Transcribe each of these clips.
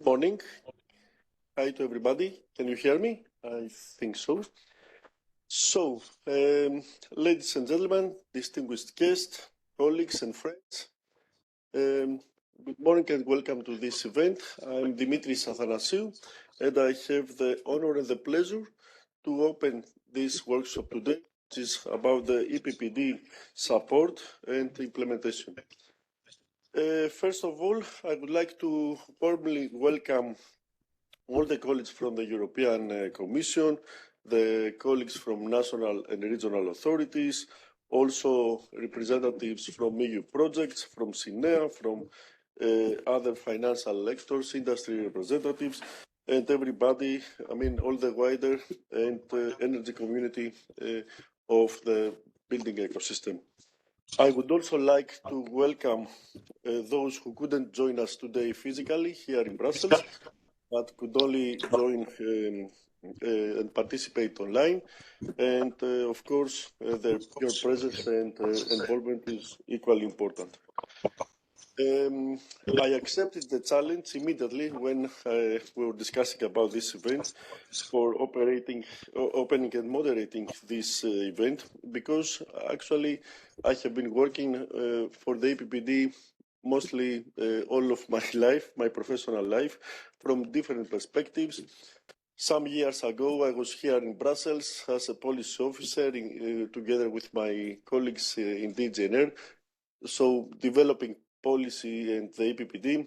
Good morning. Hi to everybody. Can you hear me? I think so. So, ladies and gentlemen, distinguished guests, colleagues and friends, good morning and welcome to this event. I'm Dimitris Athanasiou, and I have the honor and the pleasure to open this workshop today, which is about the EPBD support and implementation. First of all, I would like to warmly welcome all the colleagues from the European Commission, the colleagues from national and regional authorities, also representatives from EU projects, from CINEA, from other financial actors, industry representatives, and everybody, I mean, all the wider and energy community of the building ecosystem. I would also like to welcome those who couldn't join us today physically here in Brussels, but could only join and participate online. And of course, your presence and involvement is equally important. I accepted the challenge immediately when we were discussing about this event for opening and moderating this event, because actually I have been working for the EPBD mostly all of my life, my professional life, from different perspectives. Some years ago, I was here in Brussels as a policy officer together with my colleagues in DG ENER, so developing policy and the EPBD.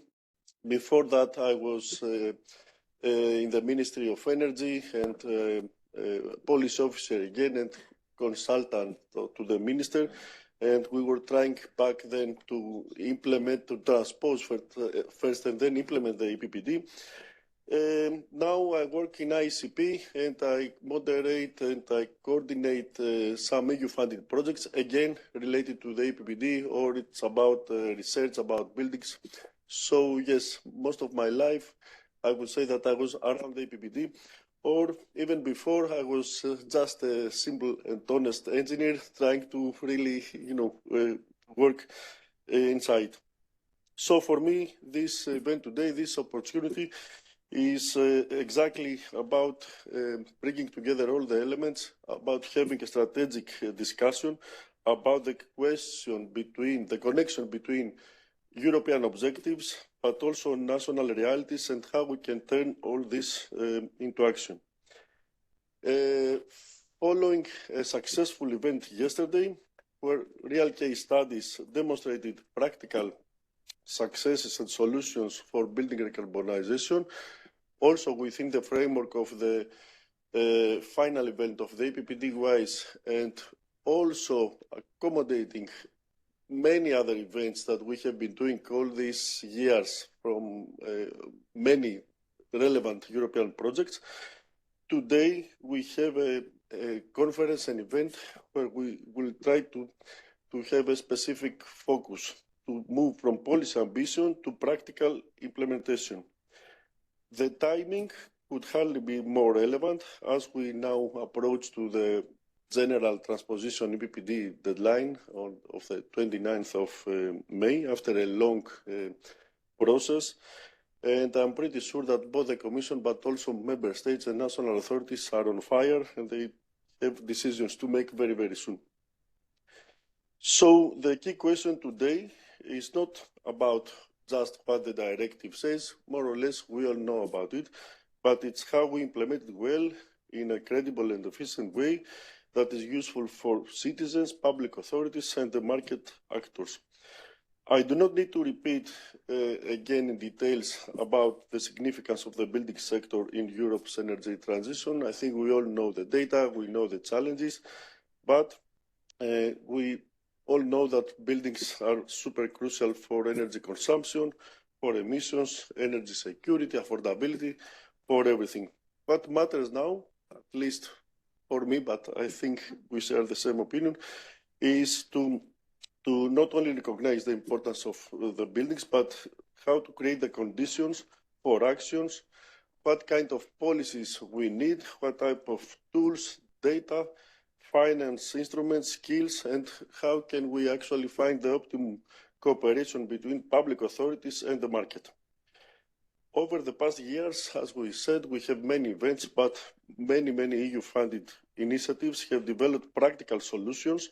Before that, I was in the Ministry of Energy and policy officer again and consultant to the minister. And we were trying back then to implement, to transpose first and then implement the EPBD. Now I work in IEECP and I moderate and I coordinate some EU-funded projects, again related to the EPBD, or it's about research about buildings. So yes, most of my life I would say that I was around the EPBD, or even before I was just a simple and honest engineer trying to really, work inside. So for me, this event today, this opportunity, is exactly about bringing together all the elements, about having a strategic discussion about the question between, the connection between European objectives, but also national realities and how we can turn all this into action. Following a successful event yesterday, where real case studies demonstrated practical successes and solutions for building decarbonization, also within the framework of the final event of the EPBD.wise, and also accommodating many other events that we have been doing all these years from many relevant European projects. Today we have a conference and event where we will try to have a specific focus to move from policy ambition to practical implementation. The timing could hardly be more relevant as we now approach to the general transposition EPBD deadline of the 29th of May, after a long process. And I'm pretty sure that both the Commission, but also member states and national authorities are on fire, and they have decisions to make very, very soon. So the key question today is not about just what the directive says, more or less we all know about it, but it's how we implement it well in a credible and efficient way that is useful for citizens, public authorities, and the market actors. I do not need to repeat again in details about the significance of the building sector in Europe's energy transition. I think we all know the data, we know the challenges, but we all know that buildings are super crucial for energy consumption, for emissions, energy security, affordability, for everything. What matters now, at least for me, but I think we share the same opinion, is to not only recognize the importance of the buildings, but how to create the conditions for actions, what kind of policies we need, what type of tools, data, finance instruments, skills, and how can we actually find the optimum cooperation between public authorities and the market. over the past years, as we said, we have many events, but many EU-funded initiatives have developed practical solutions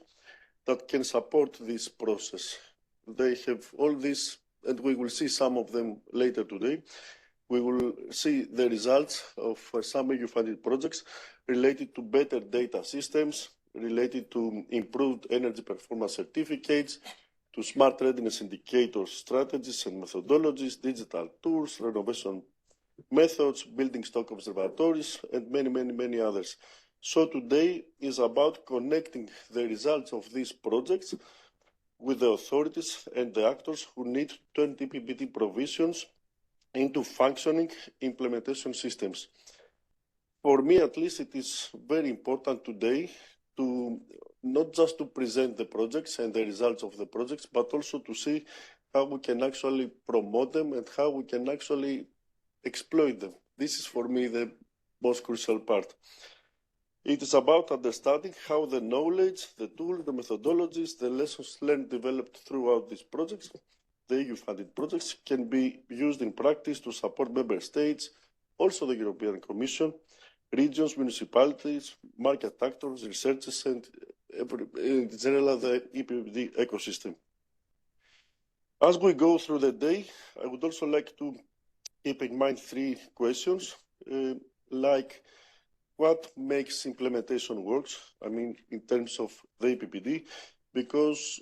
that can support this process. They have all this, and we will see some of them later today. We will see the results of some EU-funded projects related to better data systems, related to improved energy performance certificates, to smart readiness indicator strategies and methodologies, digital tools, renovation methods, building stock observatories, and many others. So today is about connecting the results of these projects with the authorities and the actors who need to turn EPBD provisions into functioning implementation systems. For me, at least, it is very important today to not just to present the projects and the results of the projects, but also to see how we can actually promote them and how we can actually exploit them. This is, for me, the most crucial part. It is about understanding how the knowledge, the tools, the methodologies, the lessons learned developed throughout these projects, the EU-funded projects, can be used in practice to support member states, also the European Commission, regions, municipalities, market actors, researchers, and in general the EPBD ecosystem. As we go through the day, I would also like to keep in mind three questions, like what makes implementation works, I mean, in terms of the EPBD, because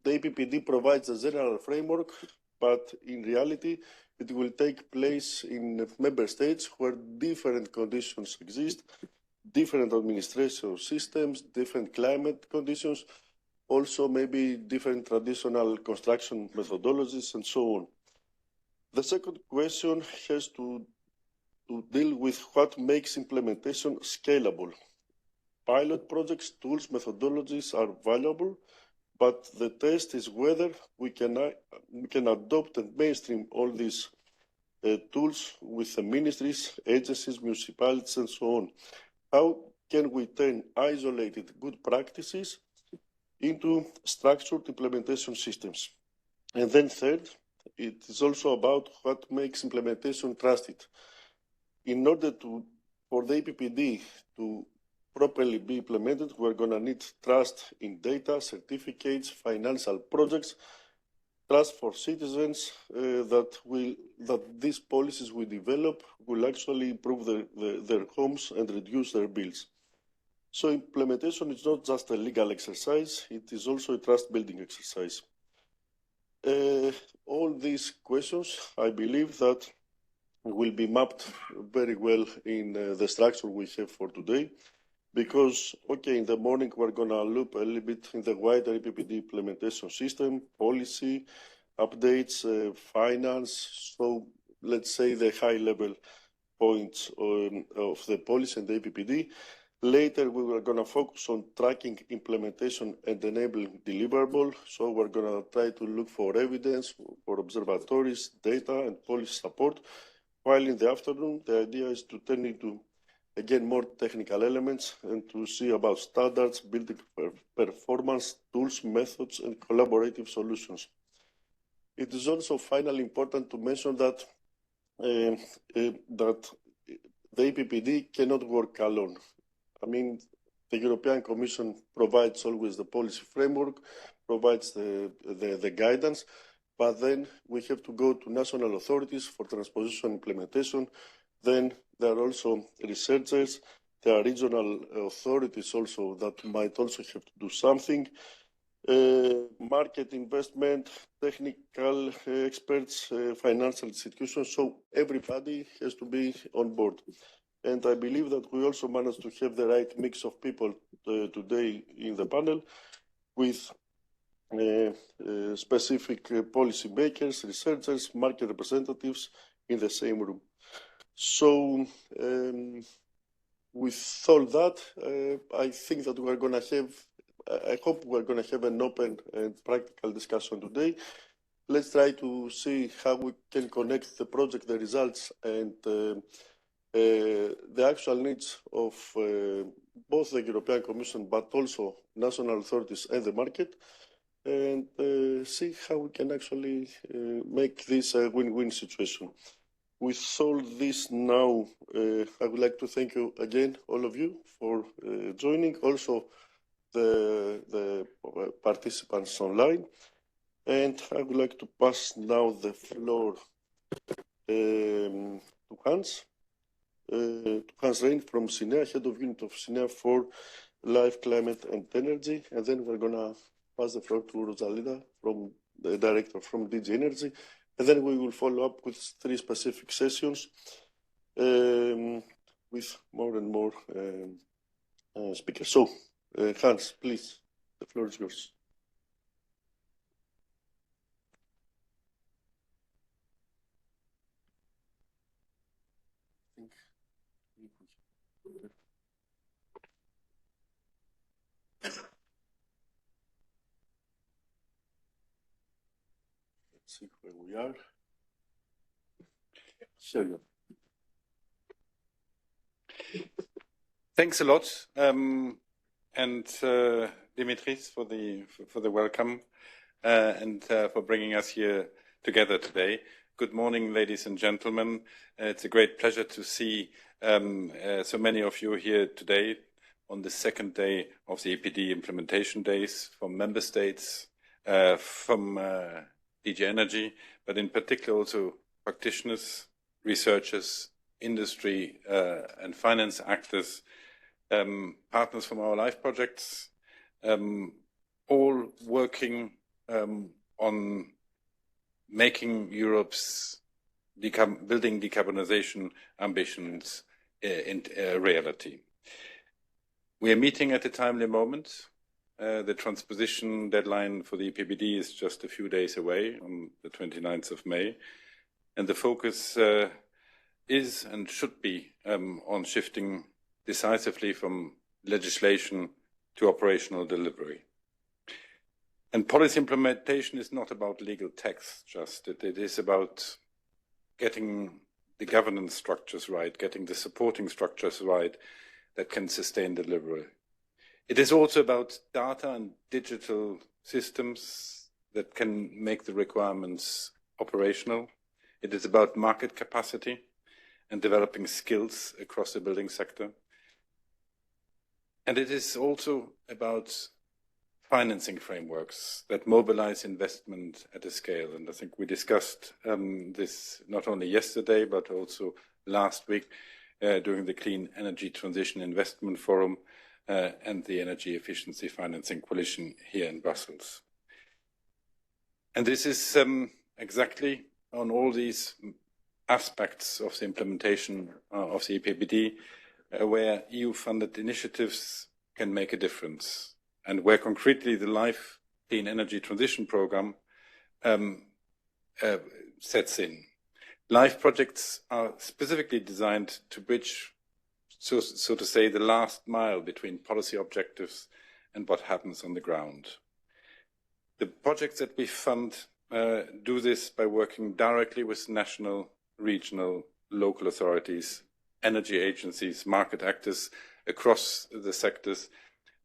the EPBD provides a general framework, but in reality, it will take place in member states where different conditions exist, different administration systems, different climate conditions, also maybe different traditional construction methodologies, and so on. The second question has to deal with what makes implementation scalable. Pilot projects, tools, methodologies are valuable, but the test is whether we can adopt and mainstream all these tools with the ministries, agencies, municipalities, and so on. How can we turn isolated good practices into structured implementation systems? And then third, it is also about what makes implementation trusted. In order for the EPBD to properly be implemented, we're going to need trust in data, certificates, financial projects, trust for citizens that these policies we develop will actually improve their homes and reduce their bills. So implementation is not just a legal exercise, it is also a trust-building exercise. All these questions, I believe that will be mapped very well in the structure we have for today. Because, okay, in the morning, we're going to look a little bit in the wider EPBD implementation system, policy, updates, finance. So let's say the high-level points of the policy and the EPBD. Later, we were going to focus on tracking implementation and enabling deliverable. So we're going to try to look for evidence, for observatories, data, and policy support. While in the afternoon, the idea is to turn into again, more technical elements and to see about standards, building performance, tools, methods, and collaborative solutions. It is also finally important to mention that that the EPBD cannot work alone. I mean, the European Commission provides always the policy framework, provides the guidance, but then we have to go to national authorities for transposition implementation. Then there are also researchers, there are regional authorities also that might also have to do something, market investment, technical experts, financial institutions, so everybody has to be on board. And I believe that we also managed to have the right mix of people today in the panel with specific policy makers, researchers, market representatives in the same room. So with all that, I think that we're going to have, I hope we're going to have an open and practical discussion today. Let's try to see how we can connect the project, the results, and the actual needs of both the European Commission, but also national authorities and the market, and see how we can actually make this a win-win situation. with all this now, I would like to thank you again, all of you, for joining. Also, the participants online. And I would like to pass now the floor to Hans Rhein from CINEA, Head of Unit of CINEA for Life, Climate and Energy. And then we're going to pass the floor to Rosalinde, from the Director from DG Energy. And then we will follow up with 3 specific sessions with more and more speakers. So, Hans, please, the floor is yours. Let's see where we are. Here you go. Thanks a lot, and Dimitris for the welcome and for bringing us here together today. Good morning, ladies and gentlemen. It's a great pleasure to see so many of you here today on the second day of the EPD implementation days from member states, from DG Energy, but in particular also practitioners, researchers, industry and finance actors, partners from our life projects, all working on making Europe's building decarbonization ambitions a reality. We are meeting at a timely moment. The transposition deadline for the EPBD is just a few days away, on the 29th of May, and the focus is and should be on shifting decisively from legislation to operational delivery. And policy implementation is not about legal text, it is about getting the governance structures right, getting the supporting structures right that can sustain delivery. It is also about data and digital systems that can make the requirements operational. It is about market capacity and developing skills across the building sector. And it is also about financing frameworks that mobilize investment at a scale. And I think we discussed this not only yesterday, but also last week during the Clean Energy Transition Investment Forum and the Energy Efficiency Financing Coalition here in Brussels. And this is exactly on all these aspects of the implementation of the EPBD where EU-funded initiatives can make a difference, and where concretely the Life Clean Energy Transition Programme sets in. LIFE projects are specifically designed to bridge, so to say, the last mile between policy objectives and what happens on the ground. The projects that we fund do this by working directly with national, regional, local authorities, energy agencies, market actors across the sectors,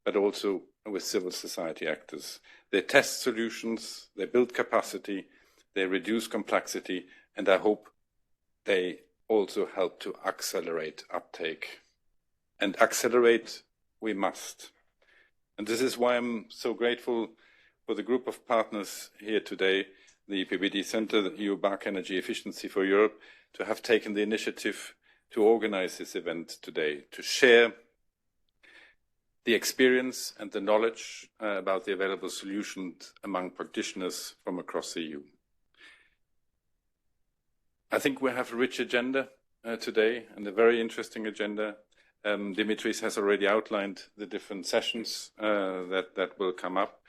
but also with civil society actors. They test solutions, they build capacity, they reduce complexity, and I hope they also help to accelerate uptake. And accelerate we must. And this is why I'm so grateful for the group of partners here today, the EPBD Center, the eu.bac Energy Efficiency for Europe, to have taken the initiative to organize this event today, to share the experience and the knowledge about the available solutions among practitioners from across the EU. I think we have a rich agenda today, and a very interesting agenda. Dimitris has already outlined the different sessions that will come up,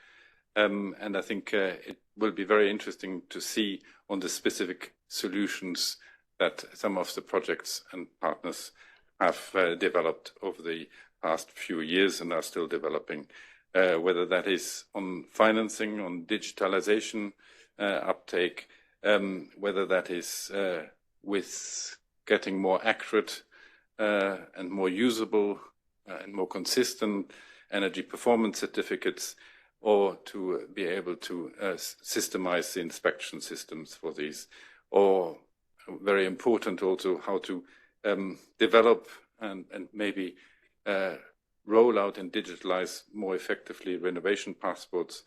and I think it will be very interesting to see on the specific solutions that some of the projects and partners have developed over the past few years and are still developing, whether that is on financing, on digitalization uptake, whether that is with getting more accurate and more usable and more consistent energy performance certificates, or to be able to systemize the inspection systems for these, or very important also how to develop and maybe roll out and digitalize more effectively renovation passports,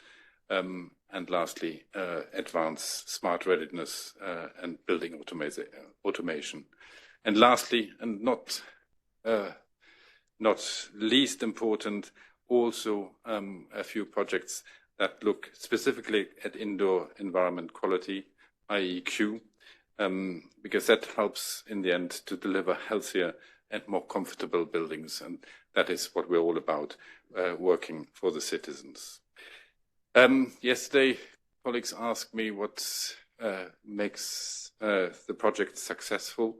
and lastly, advance smart readiness and building automation. And lastly, and not least important, also a few projects that look specifically at indoor environment quality, IEQ, because that helps in the end to deliver healthier and more comfortable buildings. And that is what we're all about, working for the citizens. Yesterday, colleagues asked me what makes the project successful.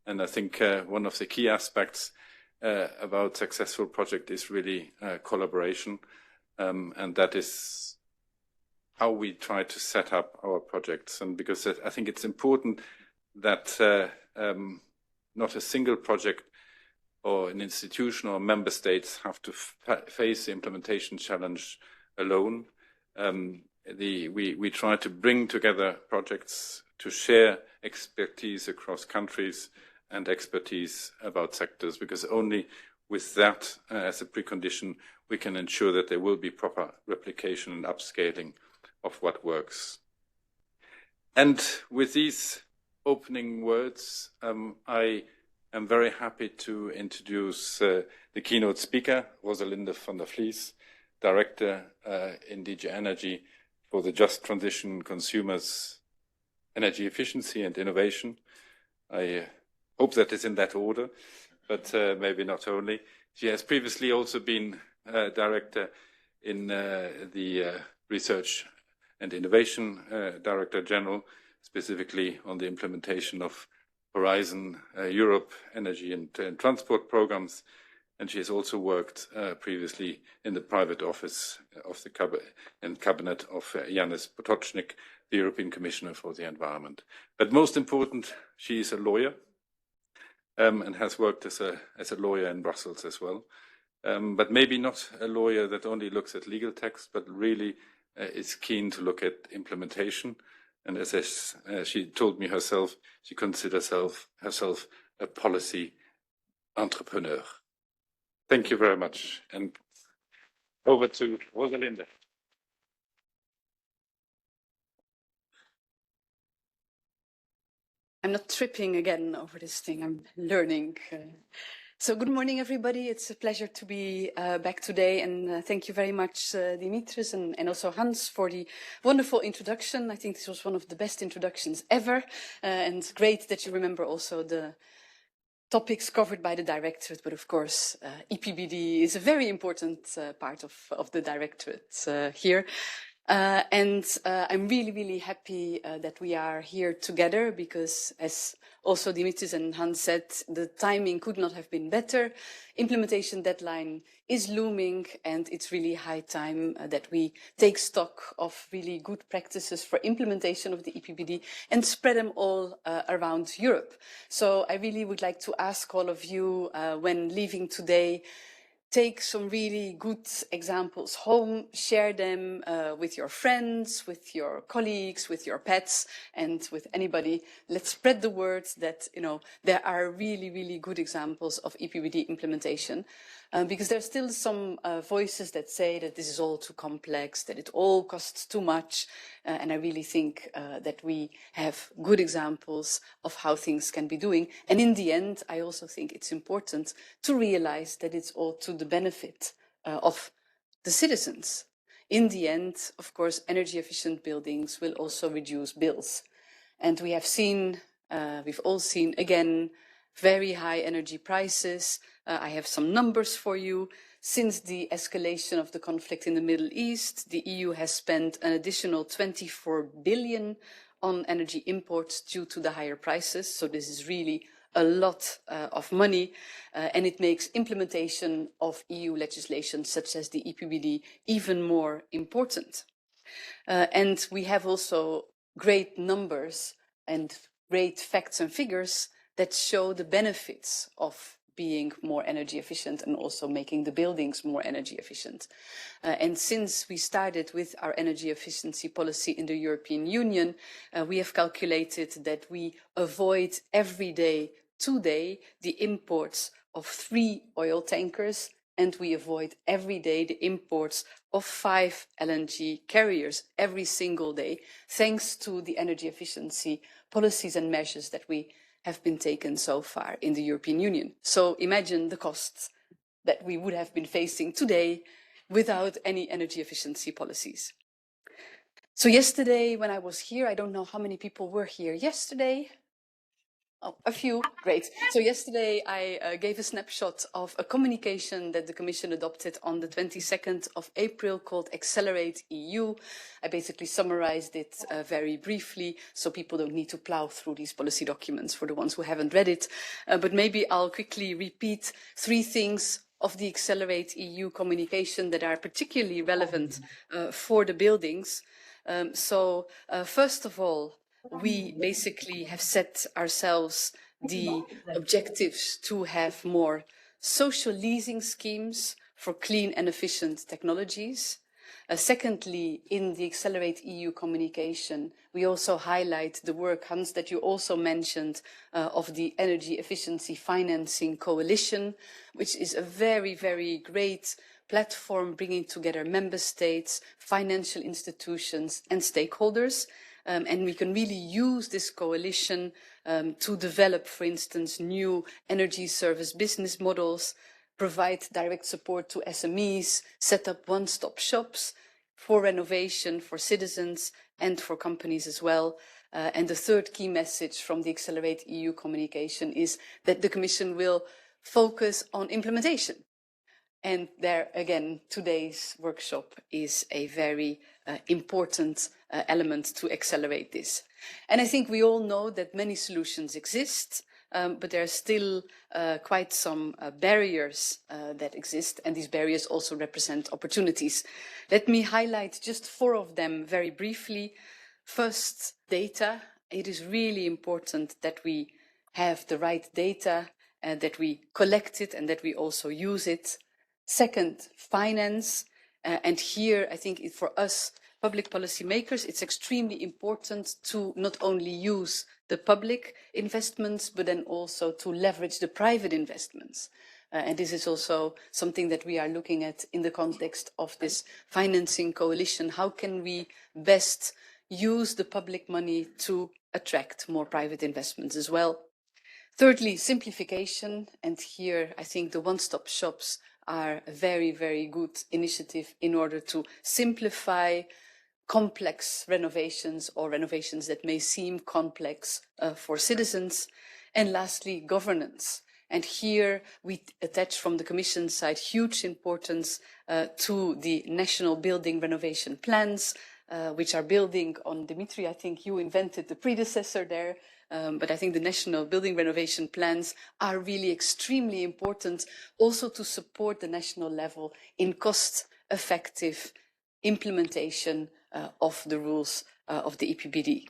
And I think one of the key aspects about successful project is really collaboration. And that is how we try to set up our projects. And because I think it's important that not a single project or an institution or member states have to face the implementation challenge alone. We try to bring together projects to share expertise across countries and expertise about sectors, because only with that as a precondition, we can ensure that there will be proper replication and upscaling of what works. And with these opening words, I am very happy to introduce the keynote speaker, Rosalinde van der Vlies, Director in DG Energy for the Just Transition Consumers, Energy Efficiency and Innovation. I hope that is in that order, but maybe not only. She has previously also been Director in the Research and Innovation Director General, specifically on the implementation of Horizon Europe Energy and Transport programs. And she has also worked previously in the private office of the cabinet of Janez Potočnik, the European Commissioner for the Environment. But most important, she is a lawyer and has worked as a lawyer in Brussels as well. But maybe not a lawyer that only looks at legal text, but really is keen to look at implementation. And as she told me herself, she considers herself a policy entrepreneur. Thank you very much. And over to Rosalinde. I'm not tripping again over this thing. I'm learning. So good morning, everybody. It's a pleasure to be back today. And thank you very much, Dimitris and also Hans, for the wonderful introduction. I think this was one of the best introductions ever. And great that you remember also the topics covered by the directorate. But of course, EPBD is a very important part of the directorate here. And I'm really, really happy that we are here together because, as also Dimitris and Hans said, the timing could not have been better. Implementation deadline is looming, and it's really high time that we take stock of really good practices for implementation of the EPBD and spread them all around Europe. So I really would like to ask all of you when leaving today, take some really good examples home, share them with your friends, with your colleagues, with your pets, and with anybody. Let's spread the word that, you know, there are really, really good examples of EPBD implementation. Because there's still some voices that say that this is all too complex, that it all costs too much. And I really think that we have good examples of how things can be doing. And in the end, I also think it's important to realize that it's all to the benefit of the citizens. In the end, of course, energy efficient buildings will also reduce bills. And we have seen, we've all seen again, very high energy prices. I have some numbers for you. Since the escalation of the conflict in the Middle East, the EU has spent an additional 24 billion on energy imports due to the higher prices. So this is really a lot of money, and it makes implementation of EU legislation such as the EPBD even more important. And we have also great numbers and great facts and figures that show the benefits of being more energy efficient and also making the buildings more energy efficient. And since we started with our energy efficiency policy in the European Union, we have calculated that we avoid every day, today, the imports of 3 oil tankers, and we avoid every day the imports of 5 LNG carriers every single day, thanks to the energy efficiency policies and measures that we have been taken so far in the European Union. So imagine the costs that we would have been facing today without any energy efficiency policies. So yesterday when I was here, I don't know how many people were here yesterday. Oh, a few, great. So yesterday I gave a snapshot of a communication that the Commission adopted on the 22nd of April called Accelerate EU. I basically summarized it very briefly, so people don't need to plow through these policy documents for the ones who haven't read it. But maybe I'll quickly repeat 3 things of the Accelerate EU communication that are particularly relevant for the buildings. First of all, we basically have set ourselves the objectives to have more social leasing schemes for clean and efficient technologies. Secondly, in the Accelerate EU communication, we also highlight the work, Hans, that you also mentioned of the Energy Efficiency Financing Coalition, which is a very, very great platform bringing together member states, financial institutions and stakeholders. And we can really use this coalition to develop, for instance, new energy service business models, provide direct support to SMEs, set up one-stop shops for renovation for citizens and for companies as well. And the third key message from the Accelerate EU communication is that the Commission will focus on implementation. And there, again, today's workshop is a very important element to accelerate this. And I think we all know that many solutions exist, but there are still quite some barriers that exist, and these barriers also represent opportunities. Let me highlight just 4 of them very briefly. First, data. It is really important that we have the right data, that we collect it and that we also use it. Second, finance. And here, I think for us, public policy makers, it's extremely important to not only use the public investments, but then also to leverage the private investments. And this is also something that we are looking at in the context of this financing coalition. How can we best use the public money to attract more private investments as well? Thirdly, simplification. And here, I think the one-stop shops are a very, very good initiative in order to simplify complex renovations or renovations that may seem complex for citizens. And lastly, governance. And here we attach from the Commission side huge importance to the national building renovation plans, which are building on Dimitri. I think you invented the predecessor there. But I think the national building renovation plans are really extremely important also to support the national level in cost-effective implementation of the rules of the EPBD.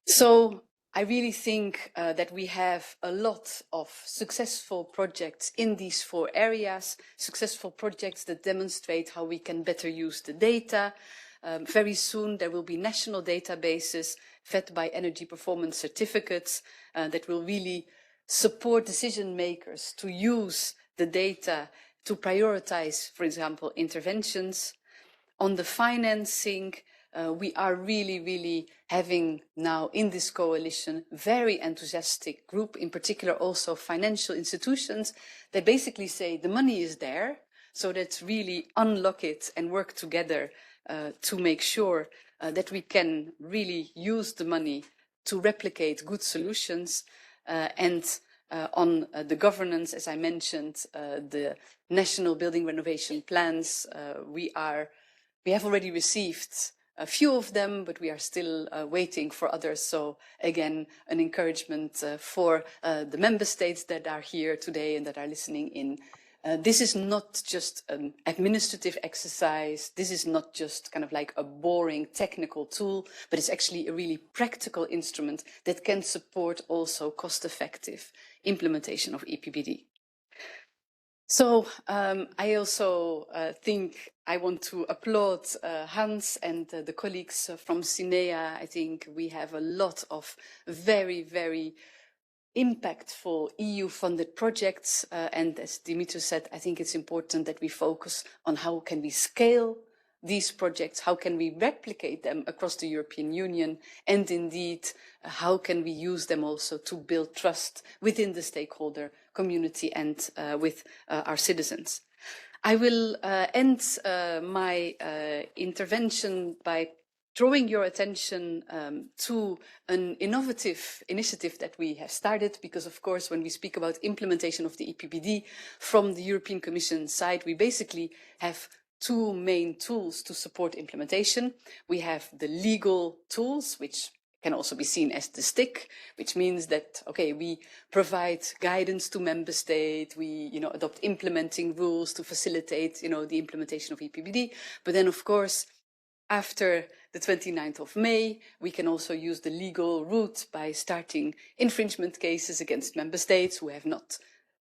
So I really think that we have a lot of successful projects in these 4 areas, successful projects that demonstrate how we can better use the data. Very soon there will be national databases fed by energy performance certificates that will really support decision makers to use the data to prioritize, for example, interventions. On the financing, we are really having now in this coalition very enthusiastic group, in particular also financial institutions that basically say the money is there, so let's really unlock it and work together to make sure that we can really use the money to replicate good solutions. On the governance, as I mentioned, the national building renovation plans, we have already received a few of them, but we are still waiting for others. So again, an encouragement for the member states that are here today and that are listening in. This is not just an administrative exercise. This is not just kind of like a boring technical tool, but it's actually a really practical instrument that can support also cost-effective implementation of EPBD. So I also think I want to applaud Hans and the colleagues from CINEA. I think we have a lot of very, very impactful EU-funded projects. And as Dimitris said, I think it's important that we focus on how can we scale these projects, how can we replicate them across the European Union, and indeed, how can we use them also to build trust within the stakeholder community and with our citizens. I will end my intervention by drawing your attention to an innovative initiative that we have started, because of course when we speak about implementation of the EPBD from the European Commission side, we basically have two main tools to support implementation. We have the legal tools, which can also be seen as the stick, which means that, okay, we provide guidance to member states, we, adopt implementing rules to facilitate, the implementation of EPBD. But then, of course, after the 29th of May, we can also use the legal route by starting infringement cases against member states who have not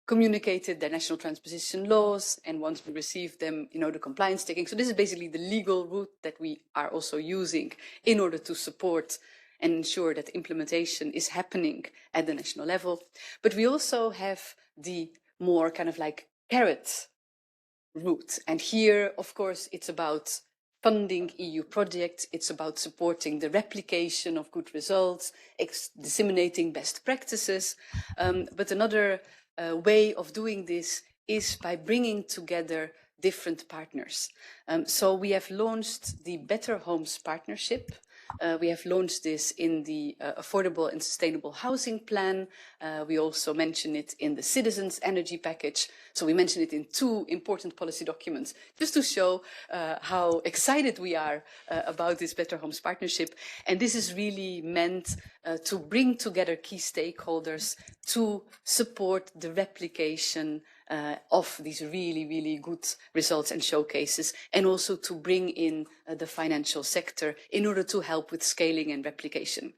communicated their national transposition laws, and once we receive them, the compliance taking. So this is basically the legal route that we are also using in order to support and ensure that implementation is happening at the national level. But we also have the more kind of like carrot route. And here, of course, it's about funding EU projects. It's about supporting the replication of good results, disseminating best practices. But another way of doing this is by bringing together different partners. So we have launched the Better Homes Partnership. We have launched this in the Affordable and Sustainable Housing Plan. We also mention it in the Citizens' Energy Package. So we mention it in two important policy documents, just to show how excited we are about this Better Homes Partnership. And this is really meant to bring together key stakeholders to support the replication of these really, really good results and showcases, and also to bring in the financial sector in order to help with scaling and replication.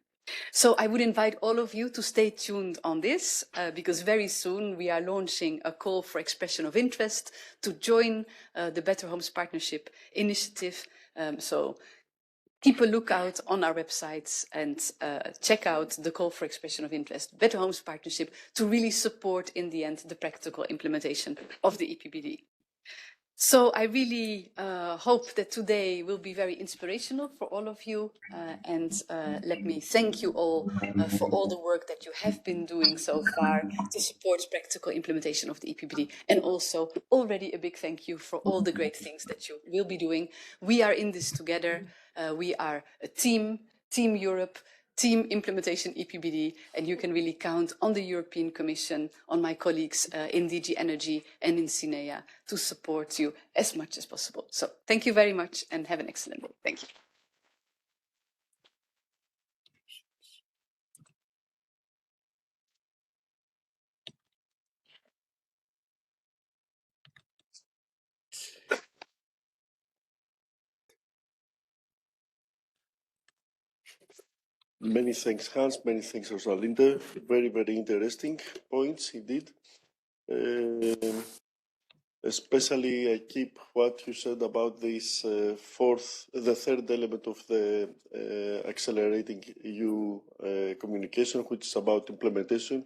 So I would invite all of you to stay tuned on this, because very soon we are launching a call for expression of interest to join the Better Homes Partnership initiative. So keep a lookout on our websites and check out the call for expression of interest, Better Homes Partnership, to really support in the end the practical implementation of the EPBD. So I really hope that today will be very inspirational for all of you. And let me thank you all for all the work that you have been doing so far to support practical implementation of the EPBD. And also already a big thank you for all the great things that you will be doing. We are in this together. We are a team, Team Europe, Team Implementation EPBD, and you can really count on the European Commission, on my colleagues in DG Energy and in CINEA to support you as much as possible. So thank you very much and have an excellent day. Thank you. Many thanks, Hans. Many thanks, Rosalinde. Very, very interesting points indeed. Especially, I keep what you said about this the third element of the accelerating EU communication, which is about implementation.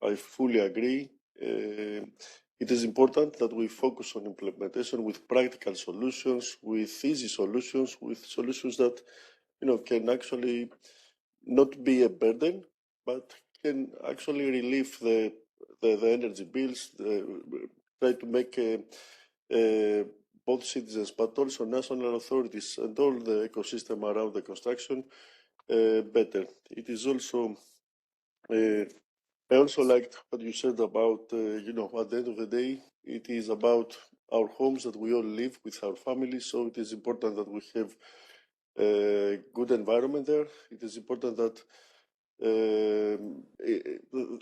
I fully agree. It is important that we focus on implementation with practical solutions, with easy solutions, with solutions that can actually not be a burden, but can actually relieve the energy bills, try to make both citizens but also national authorities and all the ecosystem around the construction better. It is also, I also liked what you said about, at the end of the day, it is about our homes that we all live with our families, so it is important that we have a good environment there. It is important that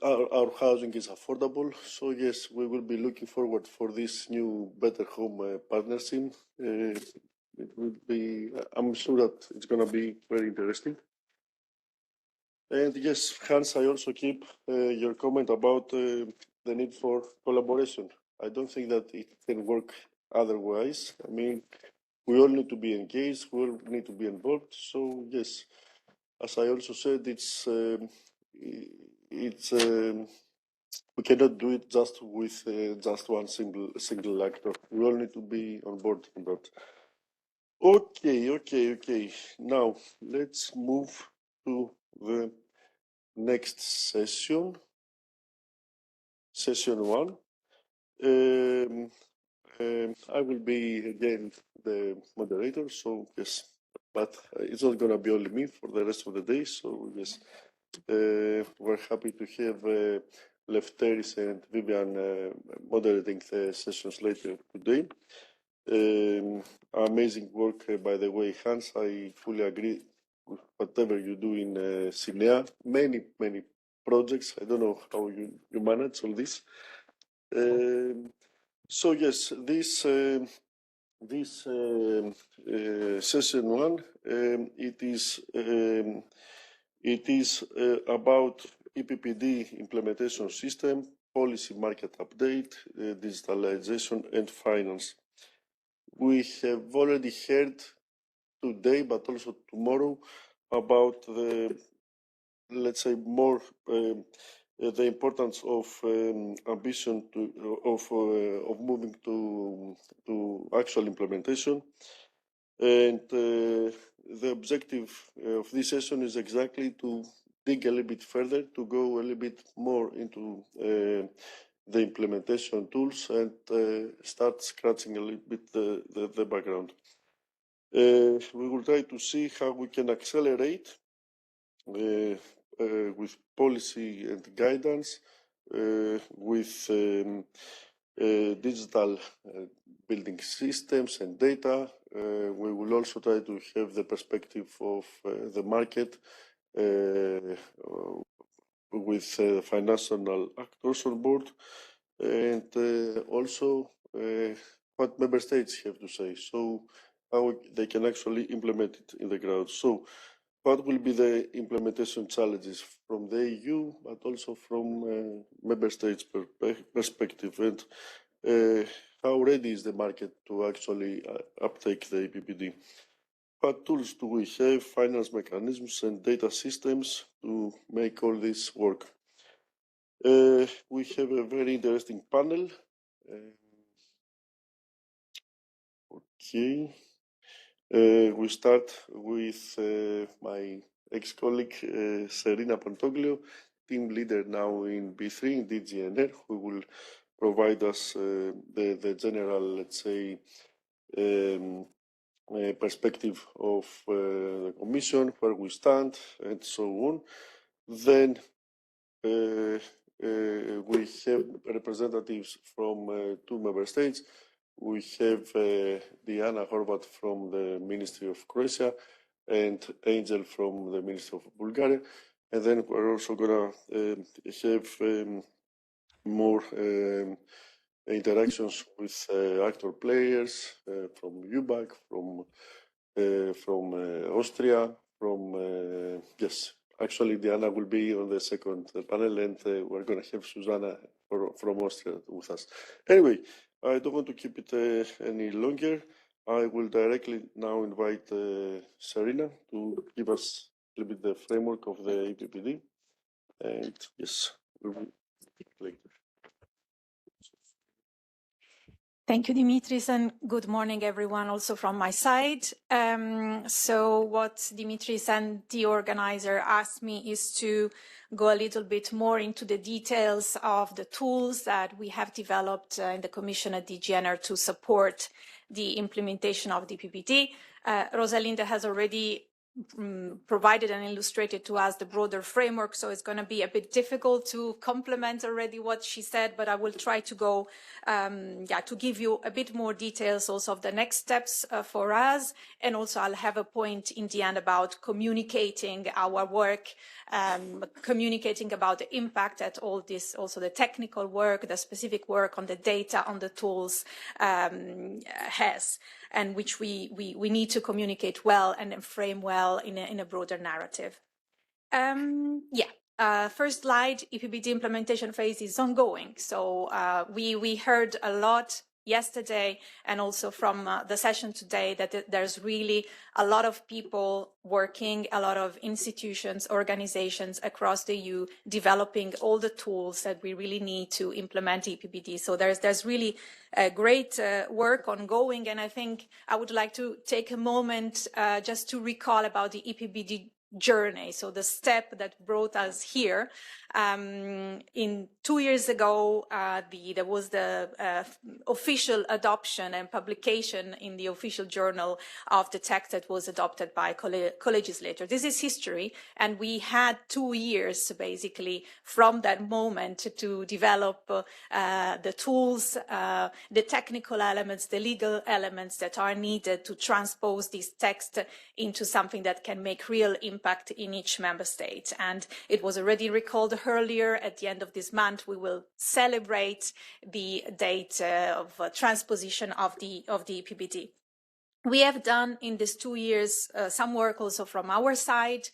our housing is affordable. So yes, we will be looking forward for this new Better Home partnership. It will be, I'm sure that it's going to be very interesting. And yes, Hans, I also keep your comment about the need for collaboration. I don't think that it can work otherwise. I mean, we all need to be engaged, we all need to be involved. So yes, as I also said, we cannot do it just with just one single actor. We all need to be on board on that. Okay. Now let's move to the next session, session 1. I will be again the moderator, so yes, but it's not gonna be only me for the rest of the day. So yes, we're happy to have Eleftherios and Vivian moderating the sessions later today. Amazing work, by the way, Hans. I fully agree with whatever you do in CINEA. Many projects. I don't know how you manage all this. So yes, this session 1, it is about EPBD implementation system, policy market update, digitalization and finance. We have already heard today, but also tomorrow, about the, let's say, more the importance of ambition of moving to actual implementation, and the objective of this session is exactly to dig a little bit further, to go a little bit more into the implementation tools and start scratching a little bit the background. We will try to see how we can accelerate with policy and guidance, with digital building systems and data. We will also try to have the perspective of the market with financial actors on board, and also what member states have to say, so how they can actually implement it in the ground. So what will be the implementation challenges from the EU, but also from member states' perspective, and how ready is the market to actually uptake the EPBD? What tools do we have, finance mechanisms and data systems to make all this work? We have a very interesting panel. Okay. We start with my ex-colleague Serena Pontoglio, team leader now in B3 in DG ENER, who will provide us the general, let's say, perspective of the Commission, where we stand, and so on. Then we have representatives from 2 member states. We have Diana Horvat from the Ministry of Croatia and Angel from the Ministry of Bulgaria. And then we're also gonna have more interactions with actor players from eu.bac, from Austria, from yes. Actually, Diana will be on the second panel, and we're going to have Susanne from Austria with us. Anyway, I don't want to keep it any longer. I will directly now invite Serena to give us a little bit the framework of the EPBD. And yes, we will speak later. Thank you, Dimitris, and good morning, everyone, also from my side. So what Dimitris and the organizer asked me is to go a little bit more into the details of the tools that we have developed in the Commission at DG ENER to support the implementation of the EPBD. Rosalinde has already provided and illustrated to us the broader framework, so it's going to be a bit difficult to complement already what she said, but I will try to go, to give you a bit more details also of the next steps for us, and also I'll have a point in the end about communicating our work, communicating about the impact that all this, also the technical work, the specific work on the data, on the tools has, and which we need to communicate well and frame well in a broader narrative. first slide, EPBD implementation phase is ongoing. So we heard a lot yesterday and also from the session today that there's really a lot of people working, a lot of institutions, organizations across the EU developing all the tools that we really need to implement EPBD. So there's really great work ongoing, and I think I would like to take a moment just to recall about the EPBD journey. So the step that brought us here. In 2 years ago, there was the official adoption and publication in the official journal of the text that was adopted by co-legislator. This is history, and we had 2 years basically from that moment to develop the tools, the technical elements, the legal elements that are needed to transpose this text into something that can make real impact in each member state. And it was already recalled earlier, at the end of this month, we will celebrate the date of transposition of the EPBD. We have done in these 2 years some work also from our side.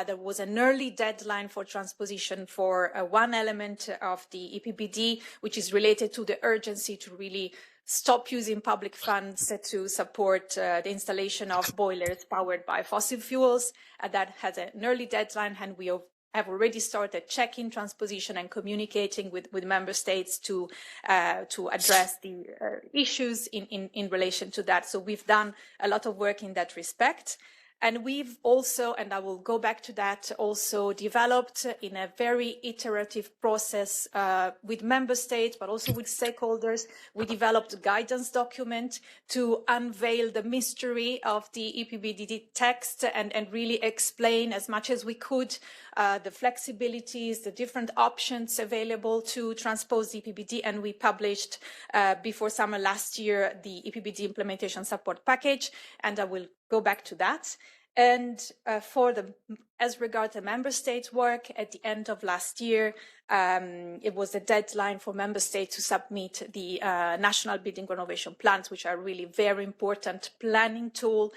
There was an early deadline for transposition for one element of the EPBD, which is related to the urgency to really stop using public funds to support the installation of boilers powered by fossil fuels. That has an early deadline, and we have already started checking transposition and communicating with member states to address the issues in relation to that. So we've done a lot of work in that respect. And we've also, and I will go back to that, also developed in a very iterative process with member states, but also with stakeholders. We developed a guidance document to unveil the mystery of the EPBD text and really explain as much as we could the flexibilities, the different options available to transpose the EPBD. And we published before summer last year the EPBD implementation support package, and I will go back to that. And as regards the member states' work, at the end of last year, it was the deadline for member states to submit the national building renovation plans, which are really very important planning tool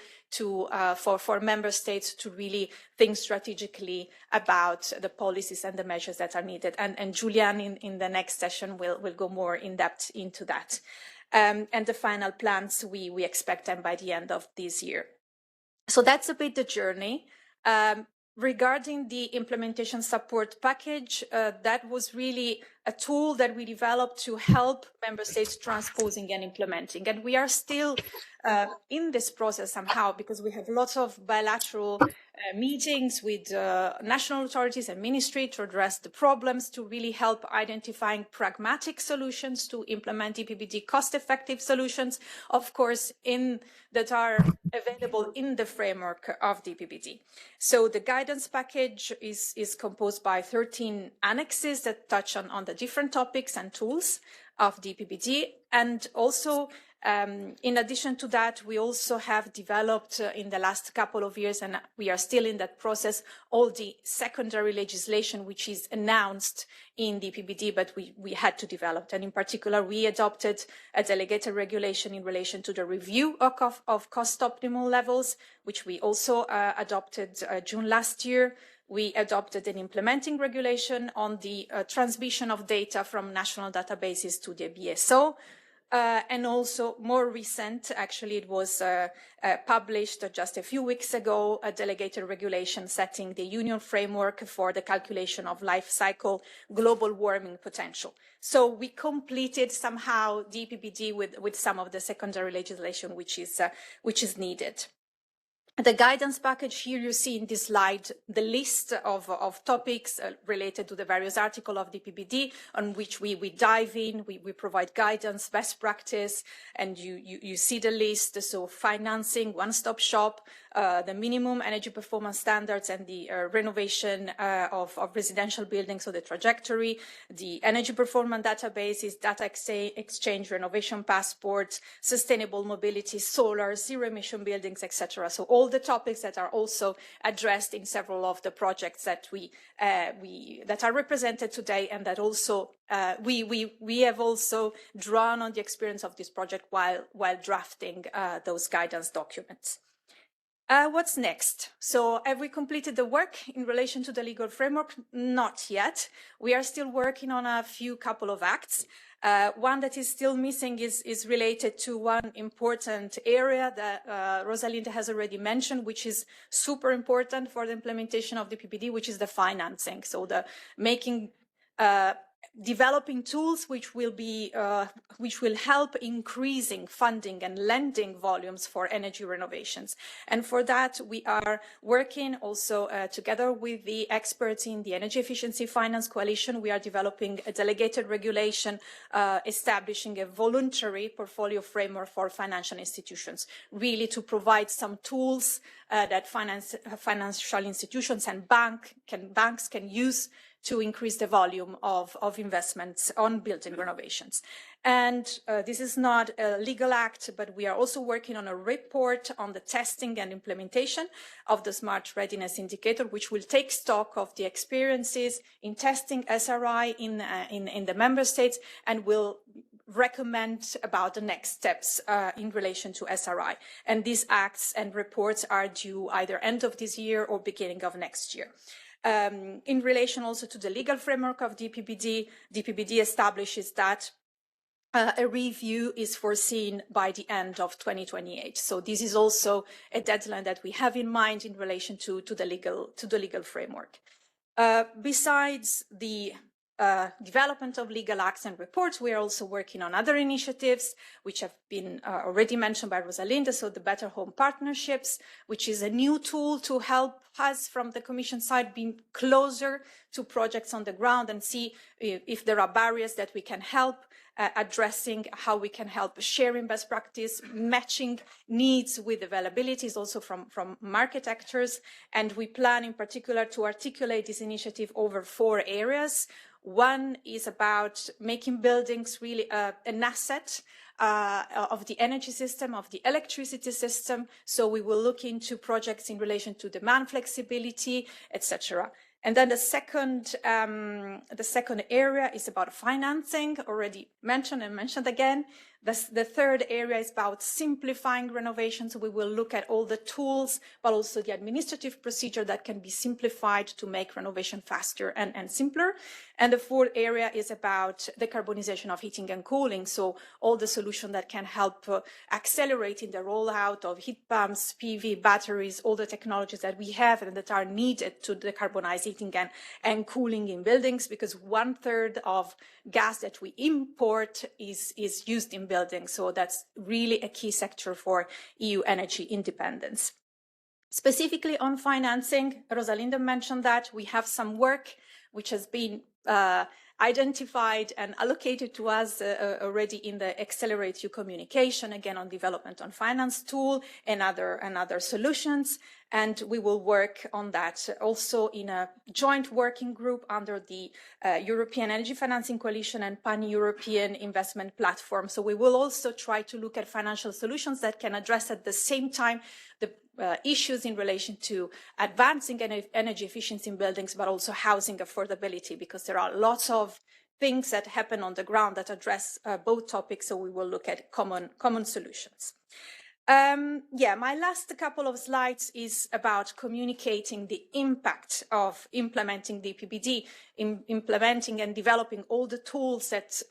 for member states to really think strategically about the policies and the measures that are needed. And Julian in the next session will go more in depth into that. And the final plans, we expect them by the end of this year. So that's a bit the journey. Regarding the implementation support package, that was really a tool that we developed to help member states transposing and implementing. And we are still in this process somehow, because we have lots of bilateral meetings with national authorities and ministry to address the problems, to really help identifying pragmatic solutions to implement EPBD, cost-effective solutions, of course, that are available in the framework of the EPBD. So the guidance package is composed by 13 annexes that touch on the different topics and tools of the EPBD. And also, in addition to that, we also have developed in the last couple of years, and we are still in that process, all the secondary legislation which is announced in the EPBD, but we had to develop. And in particular, we adopted a delegated regulation in relation to the review of cost optimal levels, which we also adopted June last year. We adopted an implementing regulation on the transmission of data from national databases to the BSO. And also more recent, actually, it was published just a few weeks ago, a delegated regulation setting the union framework for the calculation of life cycle global warming potential. So we completed somehow the EPBD with some of the secondary legislation which is needed. The guidance package, here you see in this slide the list of topics related to the various articles of the EPBD on which we dive in, we provide guidance, best practice, and you see the list. So financing, one-stop shop, the minimum energy performance standards and the renovation of residential buildings, so the trajectory, the energy performance databases, data exchange, renovation passports, sustainable mobility, solar, zero-emission buildings, etc. So all the topics that are also addressed in several of the projects that that are represented today, and that also we have also drawn on the experience of this project while drafting those guidance documents. What's next? So have we completed the work in relation to the legal framework? Not yet. We are still working on a couple of acts. One that is still missing is related to one important area that Rosalinde has already mentioned, which is super important for the implementation of the EPBD, which is the financing. So the developing tools which will help increasing funding and lending volumes for energy renovations. And for that, we are working also together with the experts in the Energy Efficiency Finance Coalition. We are developing a delegated regulation establishing a voluntary portfolio framework for financial institutions, really to provide some tools that financial institutions and banks can use to increase the volume of investments on building renovations. And this is not a legal act, but we are also working on a report on the testing and implementation of the Smart Readiness Indicator, which will take stock of the experiences in testing SRI in the member states and will recommend about the next steps in relation to SRI. And these acts and reports are due either end of this year or beginning of next year. In relation also to the legal framework of DPBD, DPBD establishes that a review is foreseen by the end of 2028. So this is also a deadline that we have in mind in relation to the legal framework. Besides the development of legal acts and reports, we are also working on other initiatives which have been already mentioned by Rosalinde. So the Better Home Partnerships, which is a new tool to help us from the Commission side being closer to projects on the ground and see if there are barriers that we can help addressing, how we can help sharing best practice, matching needs with availabilities also from market actors. And we plan in particular to articulate this initiative over 4 areas. One is about making buildings really an asset of the energy system, of the electricity system. So we will look into projects in relation to demand flexibility, etc. And then the second area is about financing, already mentioned and mentioned again. The third area is about simplifying renovations. We will look at all the tools, but also the administrative procedure that can be simplified to make renovation faster and simpler. And the fourth area is about the decarbonization of heating and cooling. So all the solutions that can help accelerating the rollout of heat pumps, PV, batteries, all the technologies that we have and that are needed to decarbonize heating and cooling in buildings, because 1/3 of gas that we import is used in buildings. So that's really a key sector for EU energy independence. Specifically on financing, Rosalinde mentioned that we have some work which has been identified and allocated to us already in the Accelerate EU communication, again on development on finance tool and other solutions. And we will work on that also in a joint working group under the European Energy Financing Coalition and Pan-European Investment Platform. So we will also try to look at financial solutions that can address at the same time the issues in relation to advancing energy efficiency in buildings, but also housing affordability, because there are lots of things that happen on the ground that address both topics. So we will look at common solutions. My last couple of slides is about communicating the impact of implementing the EPBD, implementing and developing all the tools that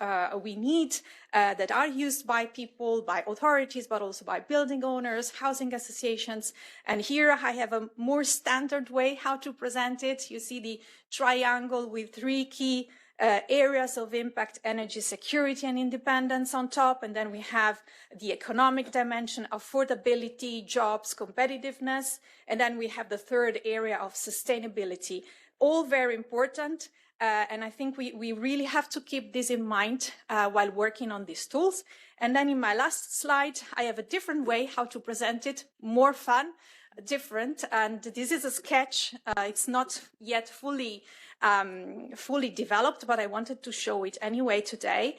we need that are used by people, by authorities, but also by building owners, housing associations. And here I have a more standard way how to present it. You see the triangle with 3 key areas of impact: energy security and independence on top, and then we have the economic dimension, affordability, jobs, competitiveness, and then we have the third area of sustainability. All very important, and I think we really have to keep this in mind while working on these tools. And then in my last slide, I have a different way how to present it, more fun, different, and this is a sketch. It's not yet fully developed, but I wanted to show it anyway today.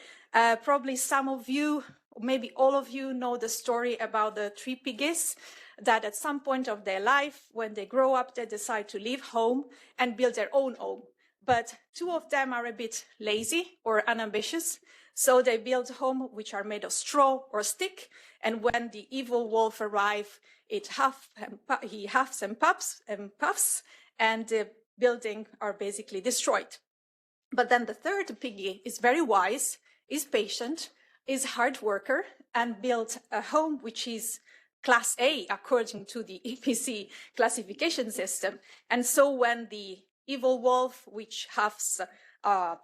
Probably some of you, maybe all of you, know the story about the 3 piggies that at some point of their life, when they grow up, they decide to leave home and build their own home. But 2 of them are a bit lazy or unambitious. So they build homes which are made of straw or stick, and when the evil wolf arrives, he huffs and puffs, and the buildings are basically destroyed. But then the third piggy is very wise, is patient, is hard worker, and built a home which is Class A according to the EPC classification system. And so when the evil wolf, which has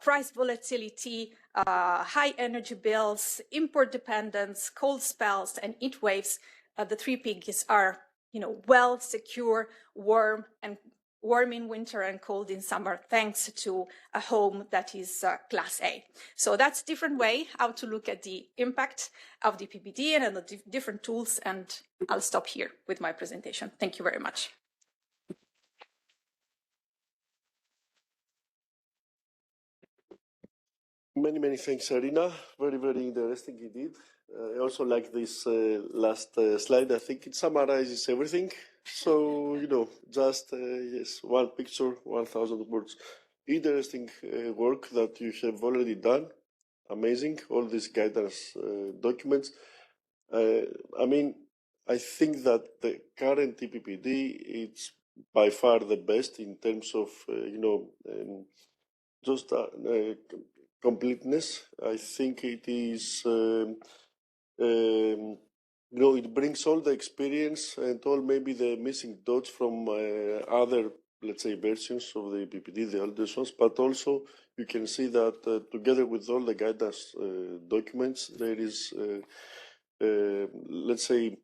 price volatility, high energy bills, import dependence, cold spells, and heat waves, the three piggies are, well secure, warm in winter and cold in summer, thanks to a home that is Class A. So that's a different way how to look at the impact of the EPBD and the different tools. And I'll stop here with my presentation. Thank you very much. Many thanks, Serena. Very interesting indeed. I also like this last slide. I think it summarizes everything. So, just, yes, one picture, 1,000 words. Interesting work that you have already done. Amazing. All these guidance documents. I think that the current EPBD is by far the best in terms of, just completeness. I think it is, it brings all the experience and all maybe the missing dots from other, let's say, versions of the EPBD, the older ones, but also you can see that together with all the guidance documents, there is, let's say,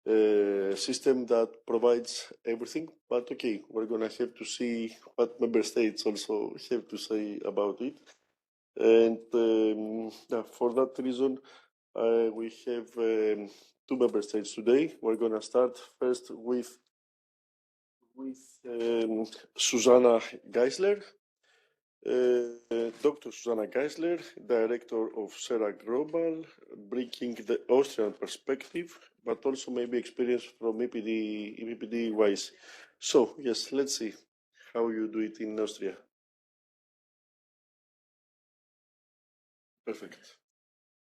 a system that provides everything. But okay, we're going to have to see what member states also have to say about it. And for that reason, we have two member states today. We're going to start first with Susanne Geissler. Dr. Susanne Geissler, Director of SERA Global, bringing the Austrian perspective, but also maybe experience from EPBD.wise. So, yes, let's see how you do it in Austria. Perfect.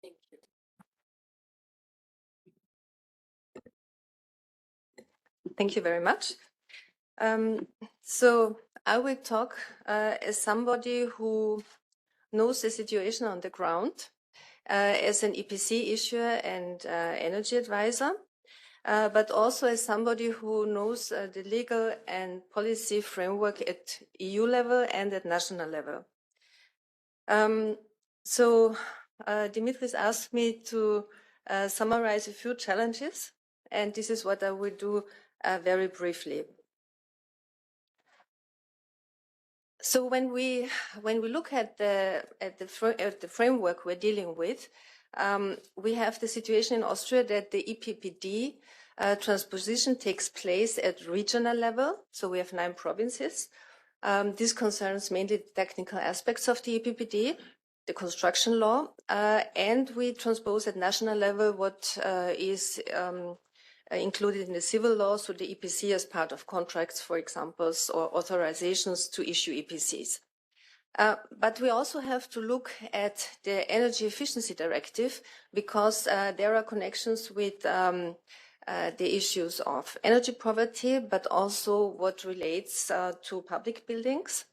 Thank you. Thank you very much. So I will talk as somebody who knows the situation on the ground, as an EPC issuer and energy advisor, but also as somebody who knows the legal and policy framework at EU level and at national level. So Dimitris asked me to summarize a few challenges, and this is what I will do very briefly. So when we look at the framework we're dealing with, we have the situation in Austria that the EPBD transposition takes place at regional level. So we have 9 provinces. This concerns mainly the technical aspects of the EPBD, the construction law, and we transpose at national level what is included in the civil law, so the EPC as part of contracts, for example, or authorizations to issue EPCs. But we also have to look at the Energy Efficiency Directive because there are connections with the issues of energy poverty, but also what relates to public buildings.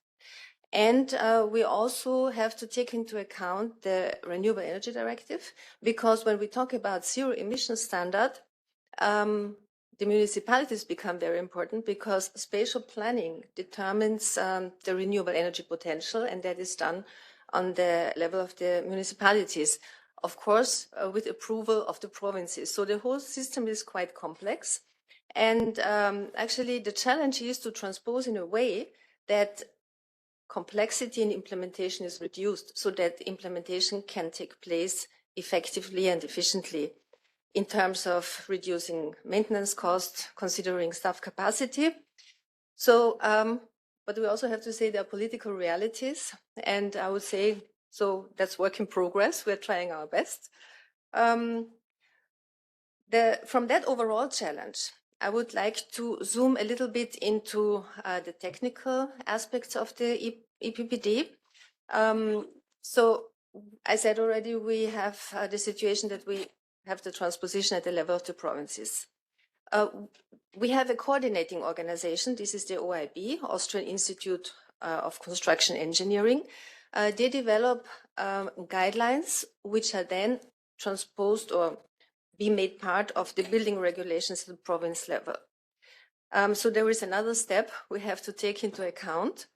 And we also have to take into account the Renewable Energy Directive because when we talk about zero emission standard, the municipalities become very important because spatial planning determines the renewable energy potential, and that is done on the level of the municipalities, of course, with approval of the provinces. So the whole system is quite complex. And actually, the challenge is to transpose in a way that complexity in implementation is reduced so that implementation can take place effectively and efficiently, in terms of reducing maintenance costs, considering staff capacity. So, but we also have to say there are political realities, and I would say, so that's work in progress. We're trying our best. From that overall challenge, I would like to zoom a little bit into the technical aspects of the EPBD. So I said already, we have the situation that we have the transposition at the level of the provinces. We have a coordinating organization. This is the OIB, Austrian Institute of Construction Engineering. They develop guidelines which are then transposed or be made part of the building regulations at the province level. So there is another step we have to take into account.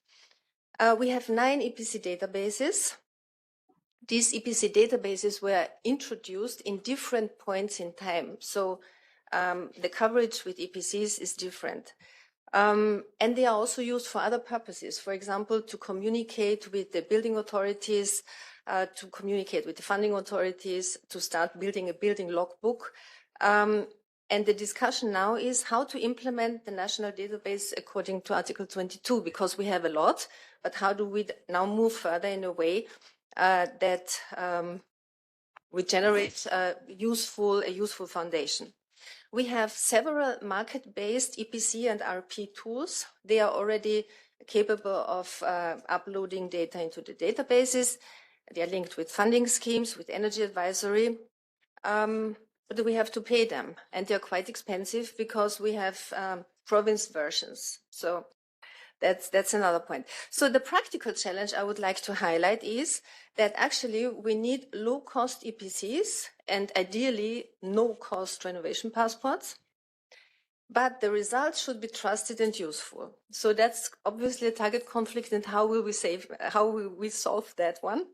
We have 9 EPC databases. These EPC databases were introduced in different points in time. So the coverage with EPCs is different. And they are also used for other purposes. For example, to communicate with the building authorities, to communicate with the funding authorities, to start building a building logbook. And the discussion now is how to implement the national database according to Article 22, because we have a lot, but how do we now move further in a way that we generate a useful foundation. We have several market-based EPC and RP tools. They are already capable of uploading data into the databases. They are linked with funding schemes, with energy advisory, but we have to pay them, and they're quite expensive because we have province versions. So that's another point. So the practical challenge I would like to highlight is that actually we need low-cost EPCs and ideally no-cost renovation passports, but the results should be trusted and useful. So that's obviously a target conflict, and how will we solve that one?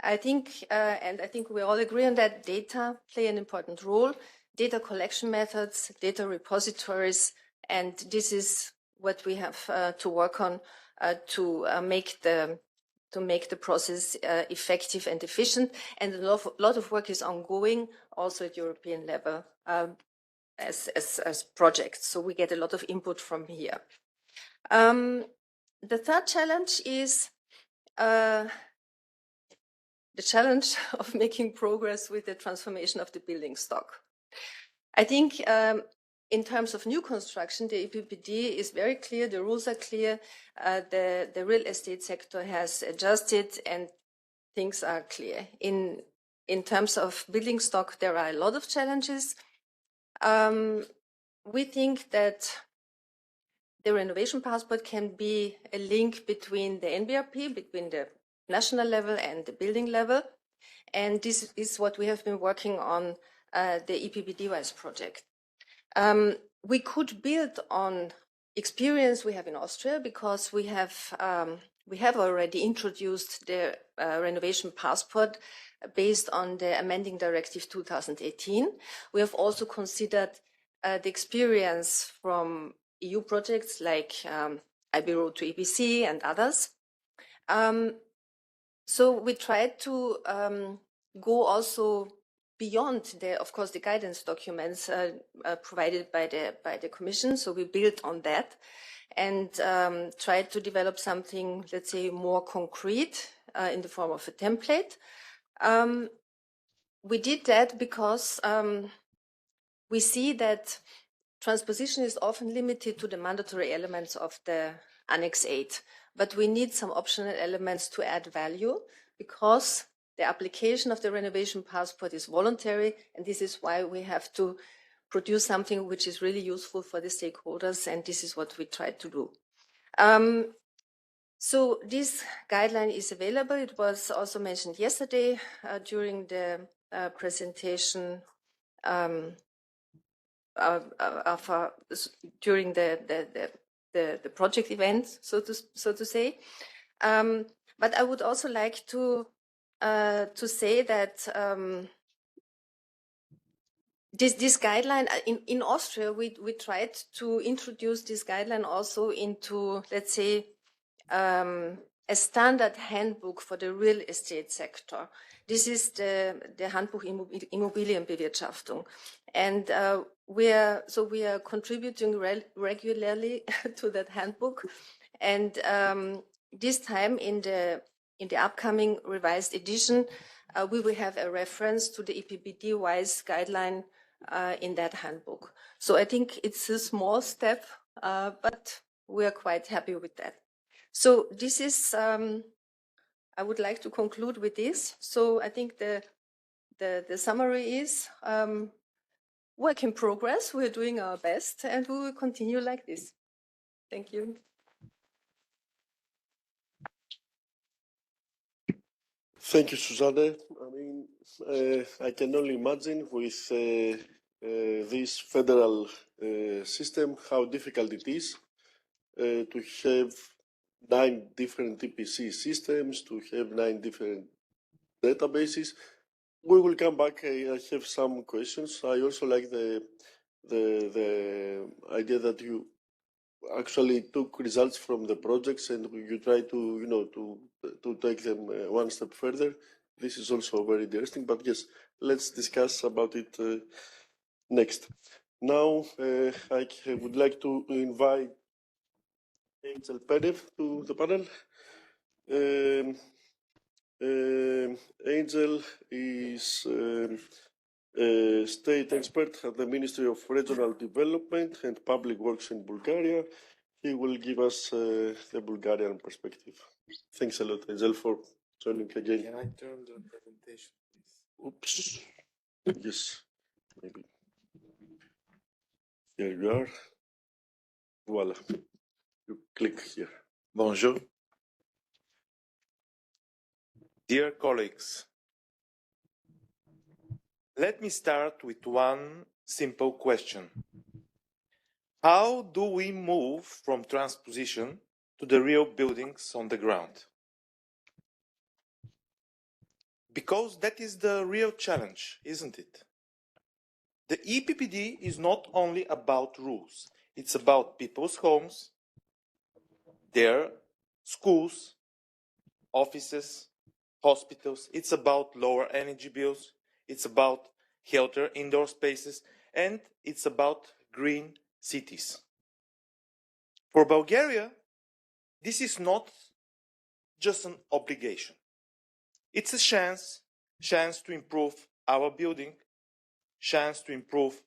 I think, and I think we all agree on that, data play an important role, data collection methods, data repositories, and this is what we have to work on to make the process effective and efficient. And a lot of work is ongoing also at European level as projects. So we get a lot of input from here. The third challenge is the challenge of making progress with the transformation of the building stock. I think in terms of new construction, the EPBD is very clear, the rules are clear, the real estate sector has adjusted and things are clear. In terms of building stock, there are a lot of challenges. We think that the renovation passport can be a link between the NBRP, between the national level and the building level. And this is what we have been working on the EPBD.wise project. We could build on experience we have in Austria because we have already introduced the renovation passport based on the amending Directive 2018. We have also considered the experience from EU projects like IB Road to EPC and others. So we tried to go also beyond of course, the guidance documents provided by the Commission. So we built on that and tried to develop something, let's say, more concrete in the form of a template. We did that because we see that transposition is often limited to the mandatory elements of the Annex 8. But we need some optional elements to add value because the application of the renovation passport is voluntary, and this is why we have to produce something which is really useful for the stakeholders, and this is what we try to do. So this guideline is available. It was also mentioned yesterday during the presentation during the project event, so to say. But I would also like to say that this guideline in Austria, we tried to introduce this guideline also into, let's say, a standard handbook for the real estate sector. This is the Handbuch Immobilienbewirtschaftung, and we are contributing regularly to that handbook, and this time in the upcoming revised edition, we will have a reference to the EPBD.wise guideline in that handbook. So I think it's a small step, but we are quite happy with that. So this is I would like to conclude with this. So I think the summary is work in progress. We're doing our best and we will continue like this. Thank you. Thank you, Susanne. I mean, I can only imagine with this federal system how difficult it is to have 9 different EPC systems, to have 9 different databases. We will come back. I have some questions. I also like the idea that you actually took results from the projects and you try to to take them one step further. This is also very interesting. But yes, let's discuss about it next. Now, I would like to invite Angel Penev to the panel. Angel is a state expert at the Ministry of Regional Development and Public Works in Bulgaria. He will give us the Bulgarian perspective. Thanks a lot, Angel, for joining again. Can I turn the presentation, please? Oops. Yes, maybe. Here you are. Voila. You click here. Bonjour. Dear colleagues, let me start with one simple question. How do we move from transposition to the real buildings on the ground? Because that is the real challenge, isn't it? The EPBD is not only about rules, it's about people's homes, their schools, offices, hospitals. It's about lower energy bills, it's about healthier indoor spaces, and it's about green cities. For Bulgaria, this is not just an obligation. It's a chance to improve our building, chance to improve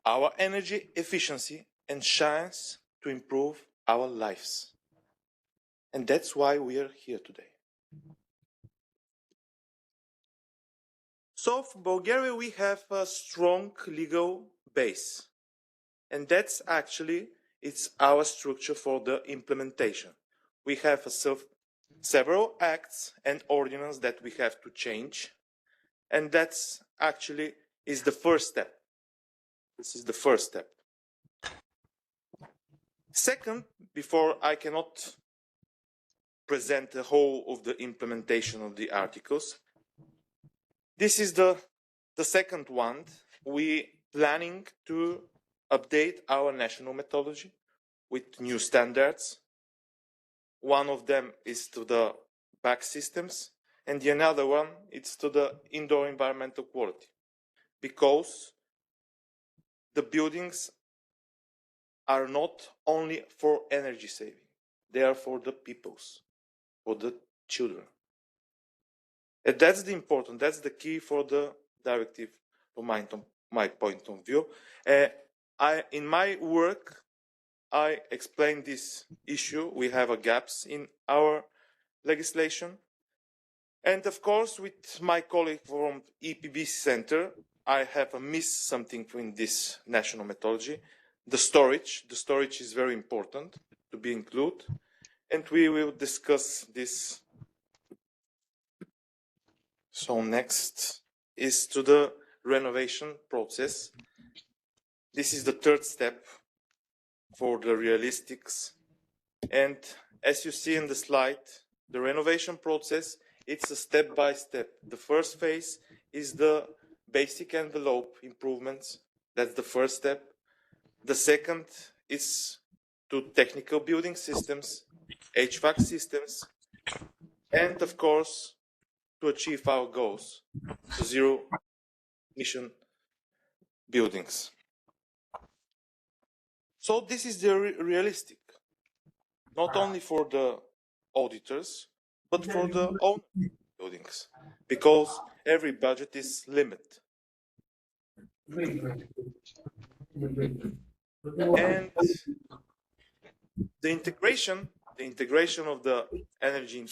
our energy efficiency, and chance to improve our lives. And that's why we are here today. So for Bulgaria, we have a strong legal base. And that's actually, it's our structure for the implementation. We have several acts and ordinances that we have to change. And that's actually is the first step. This is the first step. Second, before I cannot present the whole of the implementation of the articles, this is the second one. We planning to update our national methodology with new standards. One of them is to the BAC systems, and the another one is to the indoor environmental quality, because the buildings are not only for energy saving, they are for the peoples, for the children. And that's the important, that's the key for the directive from my point of view. In my work, I explained this issue. We have gaps in our legislation. And of course, with my colleague from EPB Center, I have missed something in this national methodology. The storage is very important to be included. And we will discuss this. So next is to the renovation process. This is the third step for the realistics. And as you see in the slide, the renovation process, it's a step-by-step. The first phase is the basic envelope improvements. That's the first step. The second is to technical building systems, HVAC systems, and of course, to achieve our goals, to zero emission buildings. So this is the realistic, not only for the auditors, but for the owner buildings, because every budget is limited. And the integration of the energy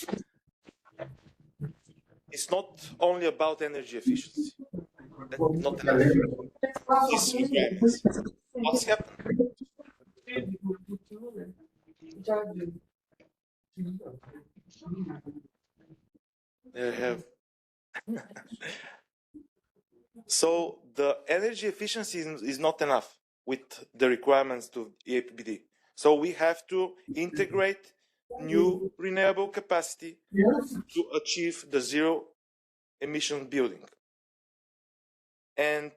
it's not only about energy efficiency. That's not enough. These requirements. What's happened? They have. So the energy efficiency is not enough with the requirements to EPBD. So we have to integrate new renewable capacity to achieve the zero emission building. And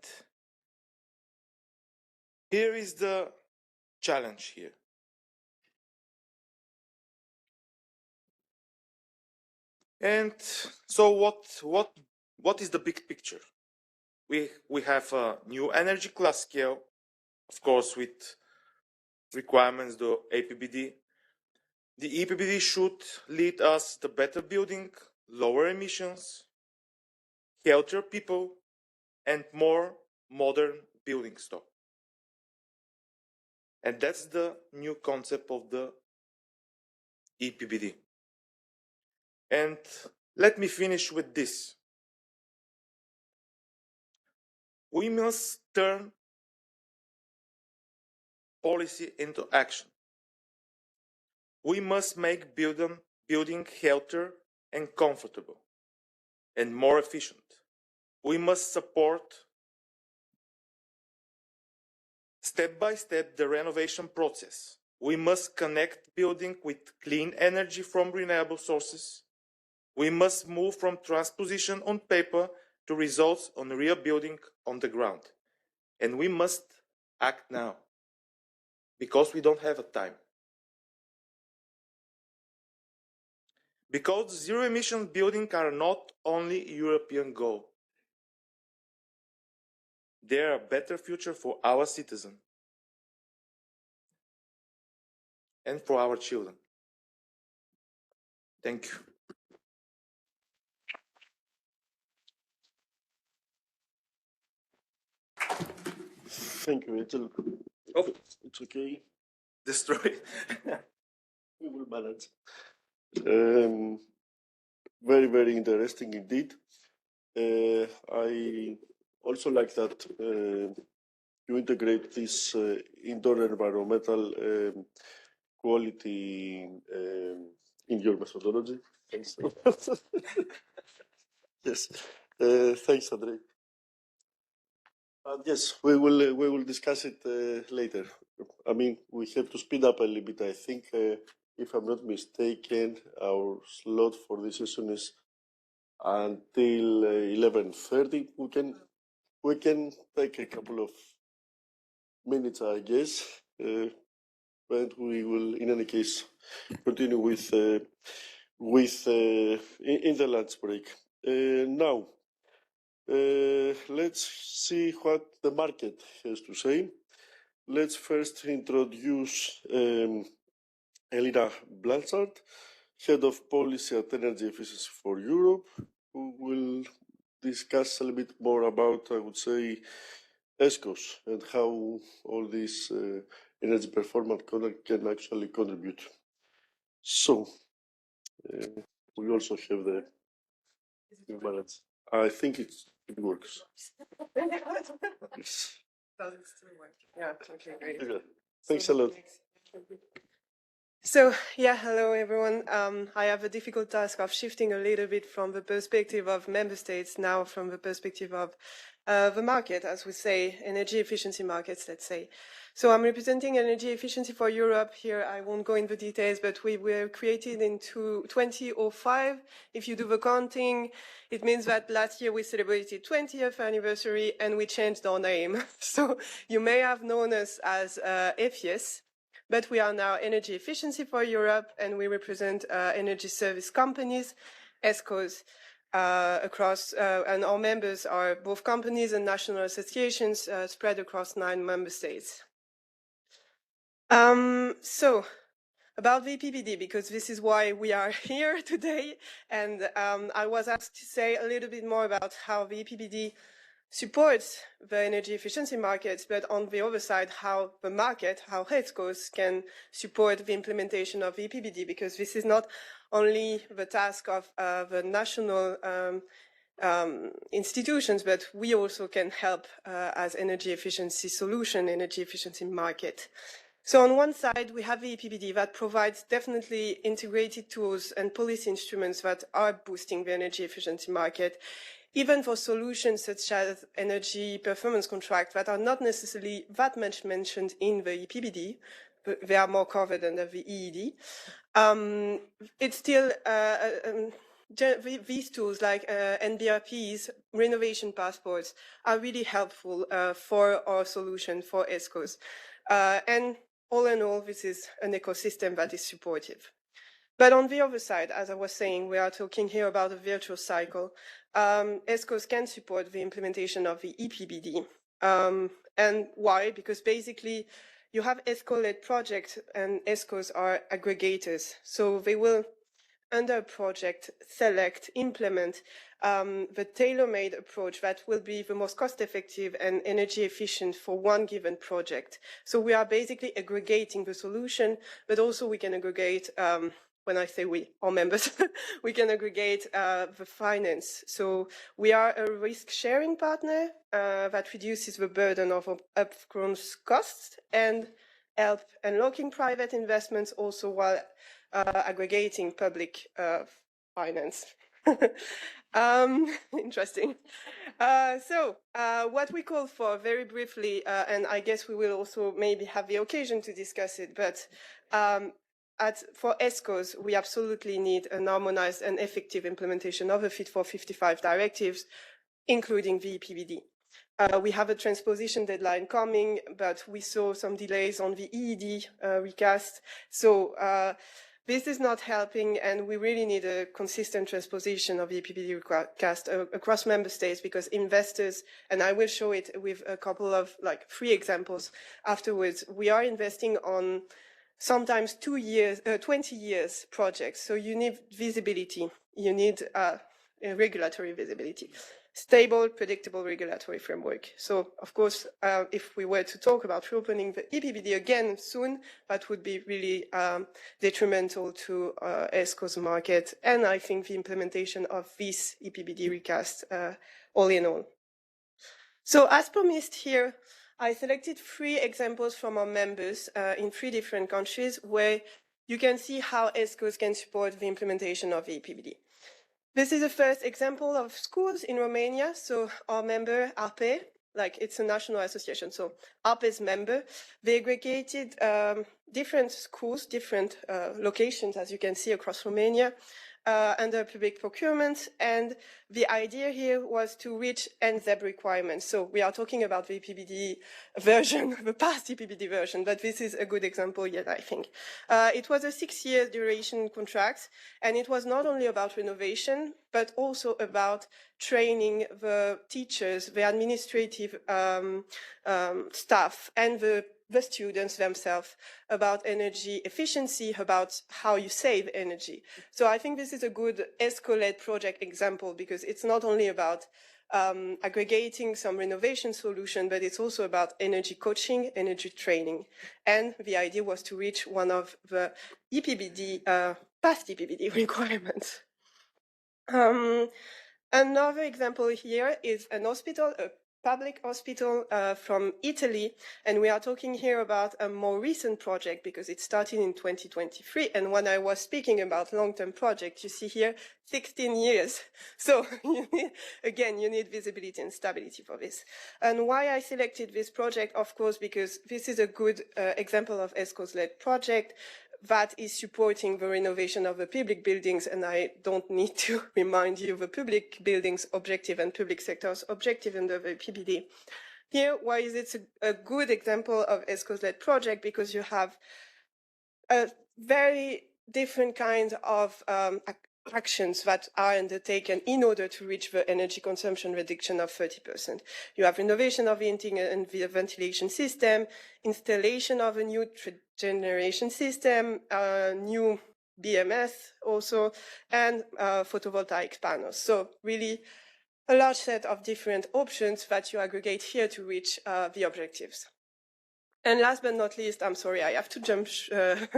here is the challenge here. And so what is the big picture? We have a new energy class scale, of course, with requirements to EPBD. The EPBD should lead us to better building, lower emissions, healthier people, and more modern building stock. And that's the new concept of the EPBD. And let me finish with this. We must turn policy into action. We must make building healthier and comfortable and more efficient. We must support step by step the renovation process. We must connect building with clean energy from renewable sources. We must move from transposition on paper to results on real building on the ground. And we must act now, because we don't have a time. Because zero emission buildings are not only a European goal. They are a better future for our citizens and for our children. Thank you. Thank you, Rachel. Oh, it's okay. Destroy. We will manage. Very, very interesting indeed. I also like that you integrate this indoor environmental quality in your methodology. Thanks. Yes. Thanks, Andrei. Yes, we will discuss it later. I mean, we have to speed up a little bit. I think, if I'm not mistaken, our slot for this session is until 11:30. We can take a couple of minutes, I guess, but we will, in any case, continue with in the lunch break. Now. Let's see what the market has to say. Let's first introduce Eline Blanchard, Head of Policy at Energy Efficiency for Europe, who will discuss a little bit more about, I would say, ESCOs and how all this energy performance can actually contribute. So, we also have the balance. I think it works. Yes. Yeah, okay, great. Okay. Thanks a lot. So, yeah, hello everyone. I have a difficult task of shifting a little bit from the perspective of member states now from the perspective of the market, as we say, energy efficiency markets, let's say. So I'm representing Energy Efficiency for Europe here. I won't go into details, but we were created in 2005. If you do the counting, it means that last year we celebrated 20th anniversary and we changed our name. So you may have known us as EFIES, but we are now Energy Efficiency for Europe and we represent energy service companies, ESCOs, across, and our members are both companies and national associations spread across 9 member states. So, about the EPBD, because this is why we are here today, and I was asked to say a little bit more about how the EPBD supports the energy efficiency markets, but on the other side, how the market, how ESCOs can support the implementation of EPBD, because this is not only the task of the national institutions, but we also can help as energy efficiency solution, energy efficiency market. So on one side, we have the EPBD that provides definitely integrated tools and policy instruments that are boosting the energy efficiency market, even for solutions such as energy performance contracts that are not necessarily that much mentioned in the EPBD, but they are more covered under the EED. It's still these tools like NBRPs, renovation passports, are really helpful for our solution for ESCOs. And all in all, this is an ecosystem that is supportive. But on the other side, as I was saying, we are talking here about a virtuous cycle. ESCOs can support the implementation of the EPBD. And why? Because basically, you have ESCO-led projects, and ESCOs are aggregators. So they will, under a project, select, implement the tailor-made approach that will be the most cost-effective and energy efficient for one given project. So we are basically aggregating the solution, but also we can aggregate, when I say we, our members, we can aggregate the finance. So we are a risk-sharing partner that reduces the burden of upfront costs and help unlocking private investments also while aggregating public finance. Interesting. So what we call for, very briefly, and I guess we will also maybe have the occasion to discuss it, but for ESCOs, we absolutely need an harmonized and effective implementation of the Fit for 55 directives, including the EPBD. We have a transposition deadline coming, but we saw some delays on the EED recast. So this is not helping, and we really need a consistent transposition of the EPBD recast across member states, because investors, and I will show it with a couple of, like, 3 examples afterwards, we are investing on sometimes 2 years, 20 years projects. So you need visibility. You need regulatory visibility. Stable, predictable regulatory framework. So, of course, if we were to talk about reopening the EPBD again soon, that would be really detrimental to ESCO's market, and I think the implementation of this EPBD recast all in all. So, as promised here, I selected 3 examples from our members in 3 different countries where you can see how ESCOs can support the implementation of the EPBD. This is the first example of schools in Romania. So our member, ARPE, like it's a national association, so ARPE's member, they aggregated different schools, different locations, as you can see, across Romania, under public procurement. And the idea here was to reach NZEB requirements. So we are talking about the EPBD version, the past EPBD version, but this is a good example yet, I think. It was a 6-year duration contract, and it was not only about renovation, but also about training the teachers, the administrative staff, and the students themselves about energy efficiency, about how you save energy. So I think this is a good ESCO-led project example, because it's not only about aggregating some renovation solution, but it's also about energy coaching, energy training. And the idea was to reach one of the EPBD, past EPBD requirements. Another example here is an hospital, a public hospital from Italy, and we are talking here about a more recent project because it started in 2023. And when I was speaking about long-term project, you see here 16 years. So you need visibility and stability for this. And why I selected this project, of course, because this is a good example of ESCO's-led project that is supporting the renovation of the public buildings, and I don't need to remind you of the public buildings objective and public sector's objective under the PBD. Here, why is it a good example of ESCO's-led project? Because you have a very different kinds of actions that are undertaken in order to reach the energy consumption reduction of 30%. You have renovation of the heating and the ventilation system, installation of a new generation system, new BMS also, and photovoltaic panels. So really a large set of different options that you aggregate here to reach the objectives. And last but not least, I'm sorry, I have to jump to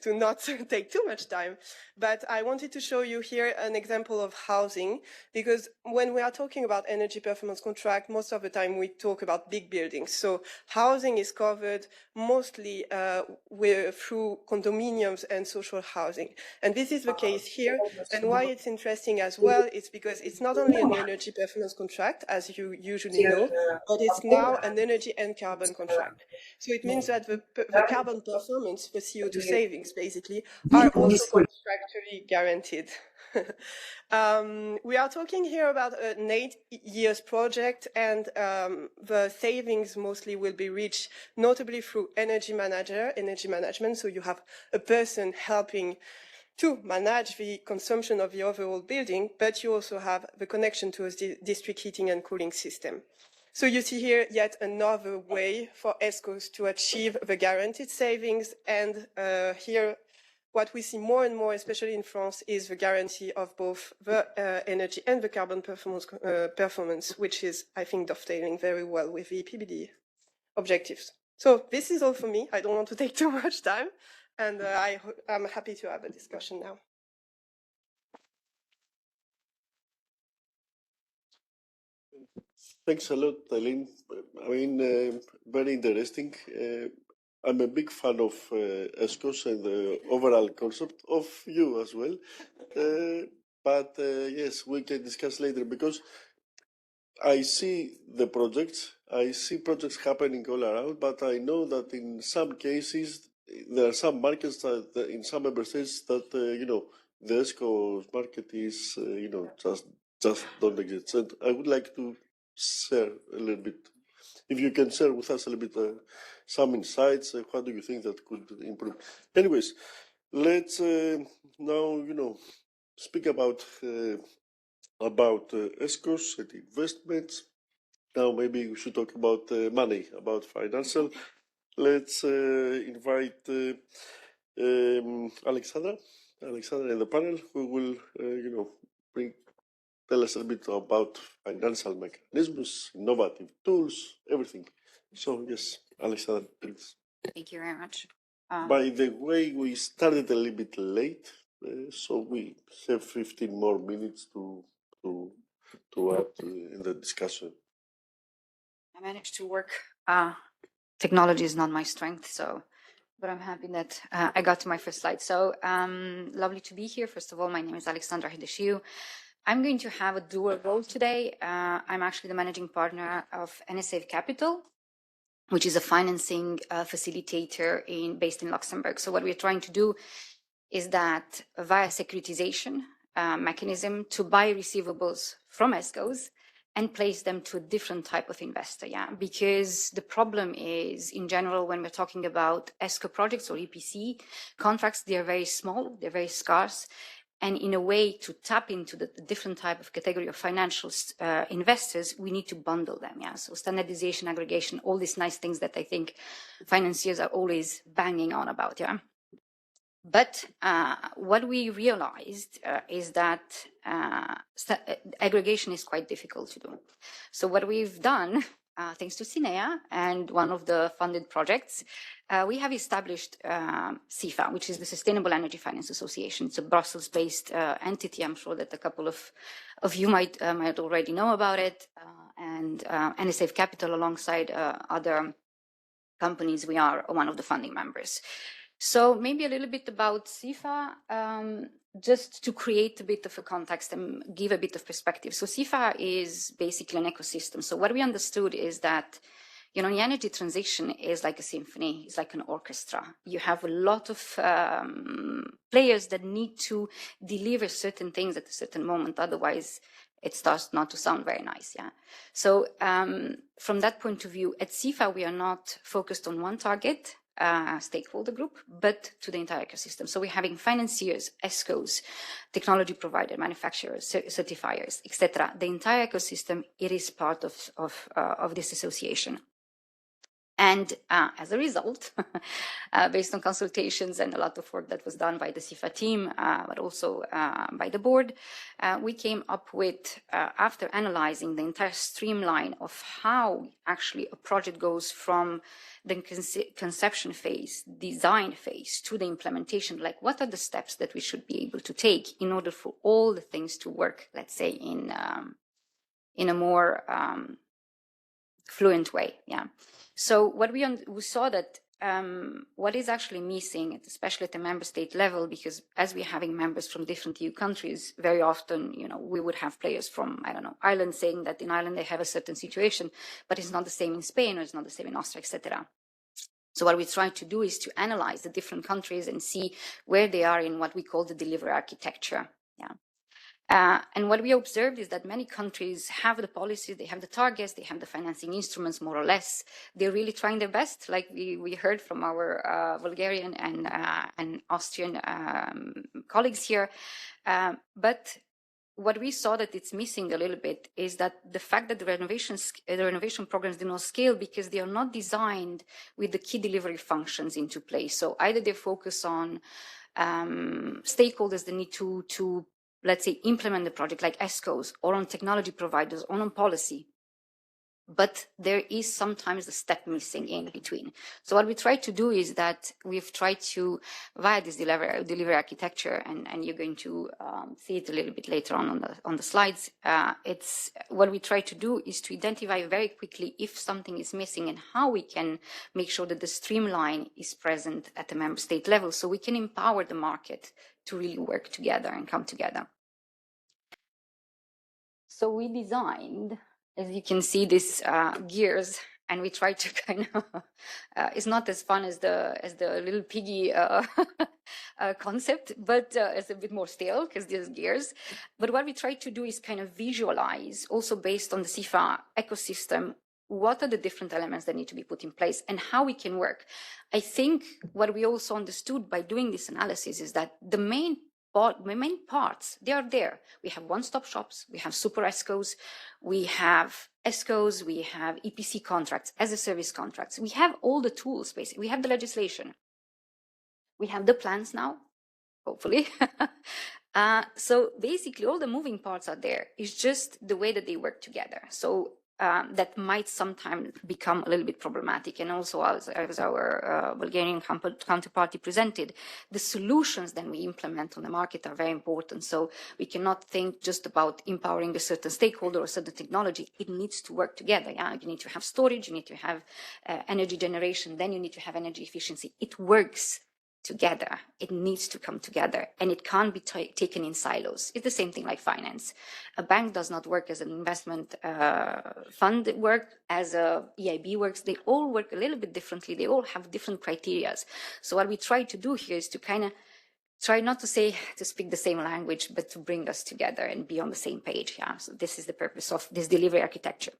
not take too much time, but I wanted to show you here an example of housing, because when we are talking about energy performance contract, most of the time we talk about big buildings. So housing is covered mostly through condominiums and social housing. And this is the case here. And why it's interesting as well is because it's not only an energy performance contract, as you usually know, but it's now an energy and carbon contract. So it means that the carbon performance, the CO2 savings, basically, are also contractually guaranteed. We are talking here about an 8 years project, and the savings mostly will be reached notably through energy management. So you have a person helping to manage the consumption of the overall building, but you also have the connection to a district heating and cooling system. So you see here yet another way for ESCOs to achieve the guaranteed savings. And here, what we see more and more, especially in France, is the guarantee of both the energy and the carbon performance, which is, I think, dovetailing very well with the EPBD objectives. So this is all for me. I don't want to take too much time, and I'm happy to have a discussion now. Thanks a lot, Eline. I mean, very interesting. I'm a big fan of ESCOs and the overall concept of you as well. But yes, we can discuss later, because I see the projects, I see projects happening all around, but I know that in some cases, there are some markets that in some member states that, you know, the ESCO market is, you know, just don't exist. And I would like to share a little bit, if you can share with us a little bit some insights. What do you think that could improve? Anyways, let's now, you know, speak about ESCOs and investments. Now maybe we should talk about money, about financial. Let's invite Alexandra in the panel, who will, you know, tell us a bit about financial mechanisms, innovative tools, everything. So yes, Alexandra, please. Thank you very much. By the way, we started a little bit late, so we have 15 more minutes to add in the discussion. I managed to work. Technology is not my strength, so, but I'm happy that I got to my first slide. So lovely to be here. First of all, my name is Alexandra Hedesiu. I'm going to have a dual role today. I'm actually the managing partner of NSA Capital, which is a financing facilitator based in Luxembourg. So what we're trying to do is that via securitization mechanism to buy receivables from ESCOs and place them to a different type of investor, because the problem is, in general, when we're talking about ESCO projects or EPC contracts, they're very small, they're very scarce, and in a way to tap into the different type of category of financial investors, we need to bundle them, so standardization, aggregation, all these nice things that I think financiers are always banging on about, But what we realized is that aggregation is quite difficult to do. So what we've done, thanks to CINEA and one of the funded projects, we have established SEFA, which is the Sustainable Energy Finance Association. It's a Brussels-based entity. I'm sure that a couple of you might already know about it. And NSA Capital, alongside other companies, we are one of the funding members. So maybe a little bit about SEFA, just to create a bit of a context and give a bit of perspective. So SEFA is basically an ecosystem. So what we understood is that, the energy transition is like a symphony, it's like an orchestra. You have a lot of players that need to deliver certain things at a certain moment, otherwise it starts not to sound very nice, So from that point of view, at SEFA, we are not focused on one target, stakeholder group, but to the entire ecosystem. So we're having financiers, ESCOs, technology provider, manufacturers, certifiers, etc. The entire ecosystem, it is part of this association. And as a result, based on consultations and a lot of work that was done by the CIFA team, but also by the board, we came up with, after analyzing the entire streamline of how actually a project goes from the conception phase, design phase, to the implementation, like what are the steps that we should be able to take in order for all the things to work, let's say, in a more fluent way, yeah. So what we saw that what is actually missing, especially at the member state level, because as we're having members from different EU countries, very often, you know, we would have players from, I don't know, Ireland saying that in Ireland they have a certain situation, but it's not the same in Spain or it's not the same in Austria, etc. So what we try to do is to analyze the different countries and see where they are in what we call the delivery architecture, yeah. And what we observed is that many countries have the policies, they have the targets, they have the financing instruments, more or less. They're really trying their best, like we heard from our Bulgarian and Austrian colleagues here. But what we saw that it's missing a little bit is that the fact that the renovation programs do not scale because they are not designed with the key delivery functions into place. So either they focus on stakeholders that need to let's say, implement the project like ESCOs or on technology providers or on policy. But there is sometimes a step missing in between. So what we try to do is that we've tried to, via this delivery architecture, and you're going to see it a little bit later on the slides, it's what we try to do is to identify very quickly if something is missing and how we can make sure that the streamline is present at the member state level so we can empower the market to really work together and come together. So we designed, as you can see, these gears, and we tried to kind of, it's not as fun as the little piggy concept, but it's a bit more stale because there's gears. But what we tried to do is kind of visualize, also based on the CIFA ecosystem, what are the different elements that need to be put in place and how we can work. I think what we also understood by doing this analysis is that the main parts, they are there. We have one-stop shops, we have super ESCOs, we have ESCOs, we have EPC contracts, as a service contracts. We have all the tools, basically. We have the legislation. We have the plans now, hopefully. So basically all the moving parts are there. It's just the way that they work together. So that might sometimes become a little bit problematic. And also, as our Bulgarian counterparty presented, the solutions that we implement on the market are very important. So we cannot think just about empowering a certain stakeholder or certain technology. It needs to work together. Yeah? You need to have storage, you need to have energy generation, then you need to have energy efficiency. It works together. It needs to come together, and it can't be taken in silos. It's the same thing like finance. A bank does not work as an investment fund work, as a EIB works. They all work a little bit differently. They all have different criteria. So what we try to do here is to kind of try not to speak the same language, but to bring us together and be on the same page. Yeah. So this is the purpose of this delivery architecture.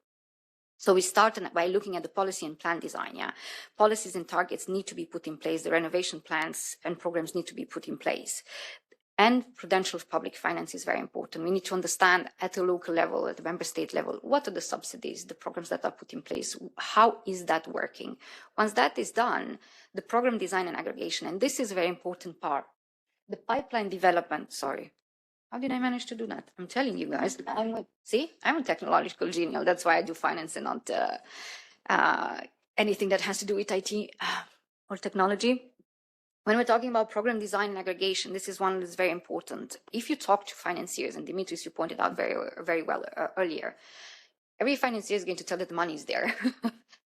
So we started by looking at the policy and plan design. Yeah, policies and targets need to be put in place. The renovation plans and programs need to be put in place. And prudential public finance is very important. We need to understand at a local level, at the member state level, what are the subsidies, the programs that are put in place? How is that working? Once that is done, the program design and aggregation, and this is a very important part. The pipeline development, sorry. How did I manage to do that? I'm telling you guys. I'm a technological genius. That's why I do finance and not anything that has to do with IT or technology. When we're talking about program design and aggregation, this is one that's very important. If you talk to financiers, and Dimitris, you pointed out very, very well earlier, every financier is going to tell that the money is there.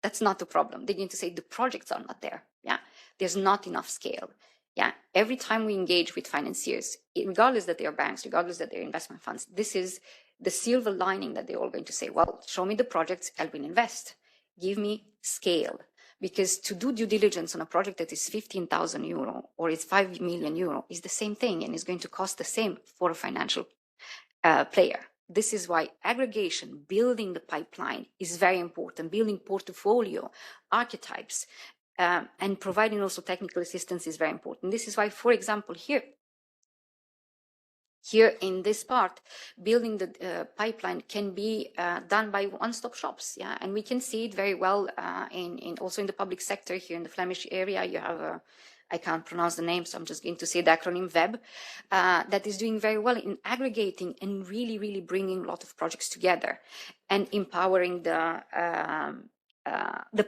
That's not the problem. They're going to say the projects are not there. Yeah, there's not enough scale. Yeah, every time we engage with financiers, regardless that they are banks, regardless that they're investment funds, this is the silver lining that they're all going to say, well, show me the projects, help me invest. Give me scale. Because to do due diligence on a project that is 15,000 euro or is 5 million euro is the same thing and is going to cost the same for a financial player. This is why aggregation, building the pipeline is very important, building portfolio, archetypes, and providing also technical assistance is very important. This is why, for example, here, Here in this part, building the pipeline can be done by one-stop shops, yeah, and we can see it very well also in the public sector here in the Flemish area. You have I can't pronounce the name, so I'm just going to say the acronym VEB, that is doing very well in aggregating and really bringing a lot of projects together and empowering the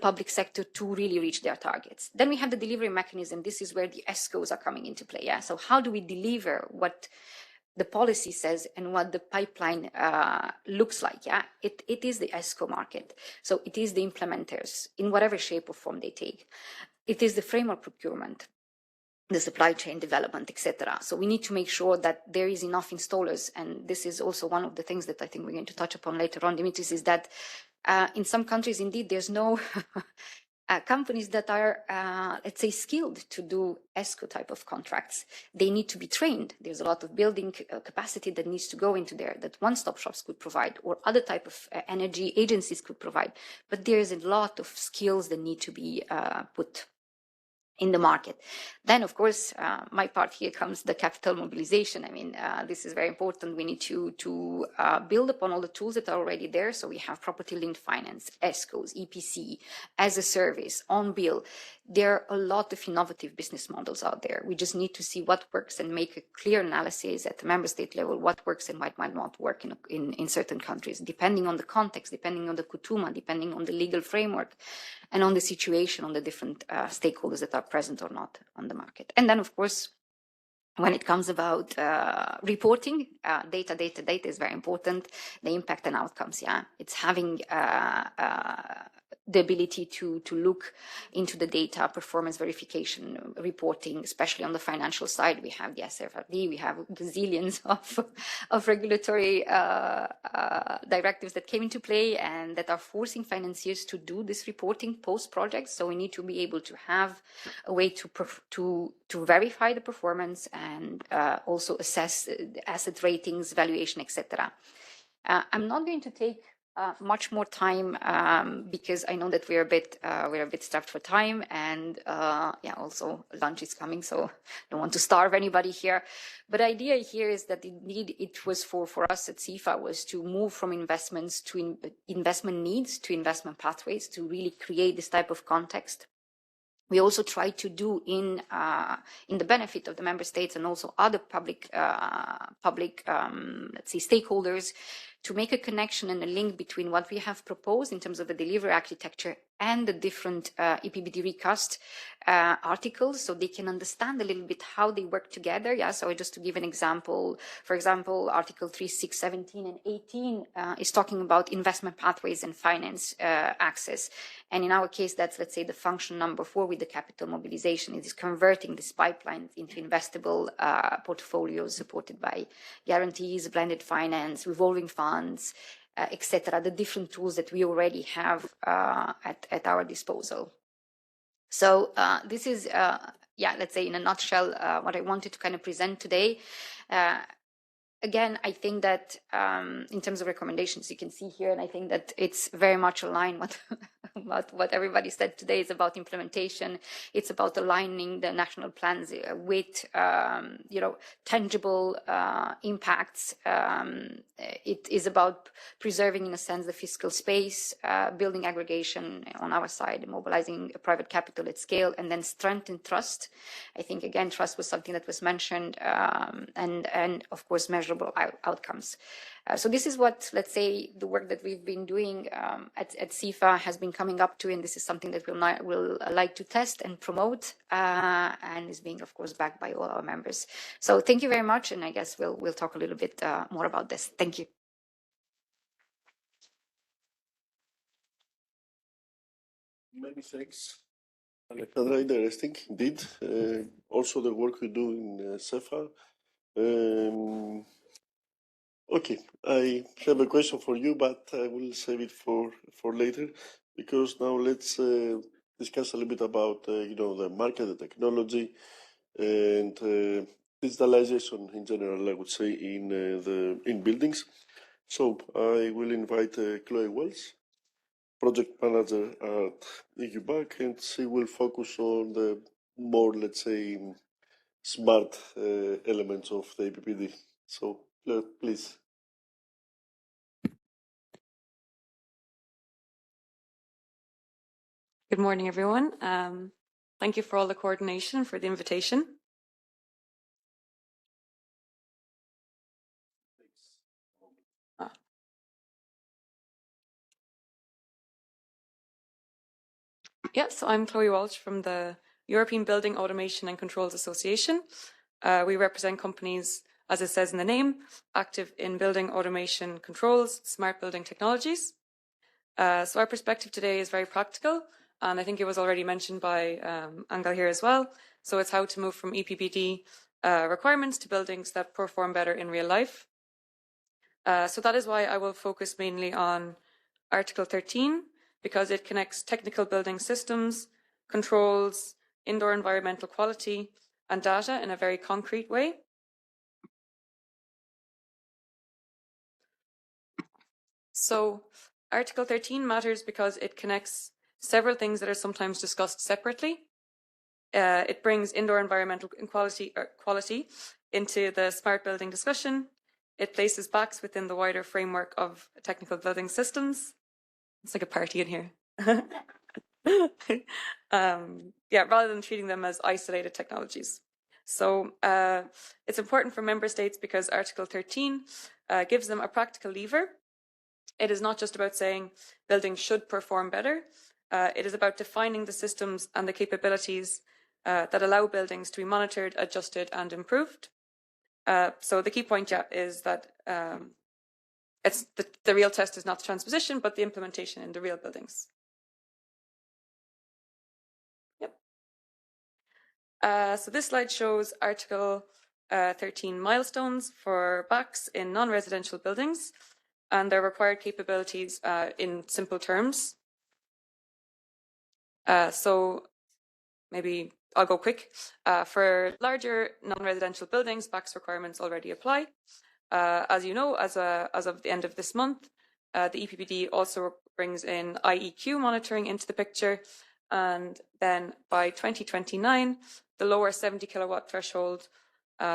public sector to really reach their targets. Then we have the delivery mechanism. This is where the ESCOs are coming into play. Yeah, so how do we deliver what the policy says and what the pipeline looks like? Yeah, it is the ESCO market. So it is the implementers in whatever shape or form they take. It is the framework procurement, the supply chain development, etc. So we need to make sure that there is enough installers. And this is also one of the things that I think we're going to touch upon later on, Dimitris, is that in some countries, indeed, there's no companies that are, let's say, skilled to do ESCO type of contracts. They need to be trained. There's a lot of building capacity that needs to go into there that one-stop shops could provide, or other type of energy agencies could provide. But there's a lot of skills that need to be put in the market. Then, of course, my part here comes the capital mobilization. I mean, this is very important. We need to build upon all the tools that are already there. So we have property-linked finance, ESCOs, EPC, as a service, on bill. There are a lot of innovative business models out there. We just need to see what works and make a clear analysis at the member state level, what works and what might not work in certain countries, depending on the context, depending on the kutuma, depending on the legal framework, and on the situation, on the different stakeholders that are present or not on the market. And then, of course, when it comes about reporting, data is very important. The impact and outcomes, yeah. It's having the ability to look into the data, performance verification, reporting, especially on the financial side. We have the SFRD, we have gazillions of regulatory directives that came into play and that are forcing financiers to do this reporting post-project. So we need to be able to have a way to verify the performance and also assess asset ratings, valuation, etc. I'm not going to take much more time because I know that we're a bit strapped for time, and yeah, also lunch is coming, so I don't want to starve anybody here. But the idea here is that indeed it was for us at CIFA was to move from investments to investment needs to investment pathways to really create this type of context. We also try to do in the benefit of the member states and also other public let's say stakeholders, to make a connection and a link between what we have proposed in terms of the delivery architecture and the different EPBD recast articles, so they can understand a little bit how they work together. Yeah, so just to give an example, for example, Article 3, 6, 17 and 18 is talking about investment pathways and finance access. And in our case, that's, let's say, the function number 4 with the capital mobilization. It is converting this pipeline into investable portfolios supported by guarantees, blended finance, revolving funds, etc., the different tools that we already have at our disposal. So this is, yeah, let's say in a nutshell, what I wanted to kind of present today. Again, I think that in terms of recommendations, you can see here, and I think that it's very much aligned with what everybody said today. Is about implementation. It's about aligning the national plans with, tangible impacts. It is about preserving, in a sense, the fiscal space, building aggregation on our side, mobilizing private capital at scale, and then strengthen trust. I think, again, trust was something that was mentioned, and of course, measurable outcomes. So this is what, let's say, the work that we've been doing at CIFA has been coming up to, and this is something that we'll like to test and promote, and is being, of course, backed by all our members. So thank you very much, and I guess we'll talk a little bit more about this. Thank you. Many thanks, Alexandra. Interesting indeed. Also, the work we do in CEFA. Okay, I have a question for you, but I will save it for later, because now let's discuss a little bit about the market, the technology, and digitalization in general. I would say in buildings. So I will invite Chloe Wells, project manager at eu.bac, and she will focus on the more, let's say, smart elements of the EPBD. So please. Good morning, everyone. Thank you for all the coordination, for the invitation. Yeah, so I'm Chloe Walsh from the European Building Automation and Controls Association. We represent companies, as it says in the name, active in building automation controls, smart building technologies. So our perspective today is very practical, and I think it was already mentioned by Angel here as well. So it's how to move from EPBD requirements to buildings that perform better in real life. So that is why I will focus mainly on Article 13, because it connects technical building systems, controls, indoor environmental quality, and data in a very concrete way. So Article 13 matters because it connects several things that are sometimes discussed separately. It brings indoor environmental quality into the smart building discussion. It places BACs within the wider framework of technical building systems. It's like a party in here. Yeah, rather than treating them as isolated technologies. So it's important for member states because Article 13 gives them a practical lever. It is not just about saying buildings should perform better. It is about defining the systems and the capabilities that allow buildings to be monitored, adjusted, and improved. So the key point, yeah, is that it's the real test is not the transposition, but the implementation in the real buildings. Yep. So this slide shows Article 13 milestones for BACs in non-residential buildings and their required capabilities in simple terms. So maybe I'll go quick. For larger non-residential buildings, BACs requirements already apply. As you know, as of the end of this month, the EPBD also brings in IEQ monitoring into the picture. And then by 2029, the lower 70 kilowatt threshold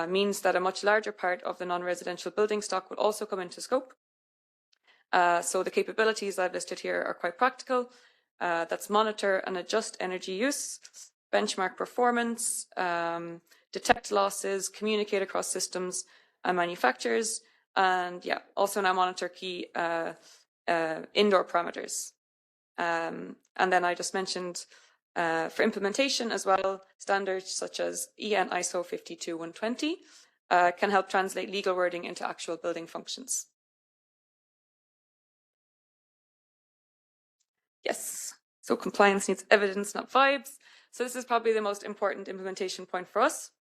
means that a much larger part of the non-residential building stock will also come into scope. So the capabilities I've listed here are quite practical. That's monitor and adjust energy use, benchmark performance, detect losses, communicate across systems and manufacturers, and yeah, also now monitor key indoor parameters. And then I just mentioned for implementation as well, standards such as EN ISO 52120 can help translate legal wording into actual building functions. Yes, so compliance needs evidence, not vibes. So this is probably the most important implementation point for us.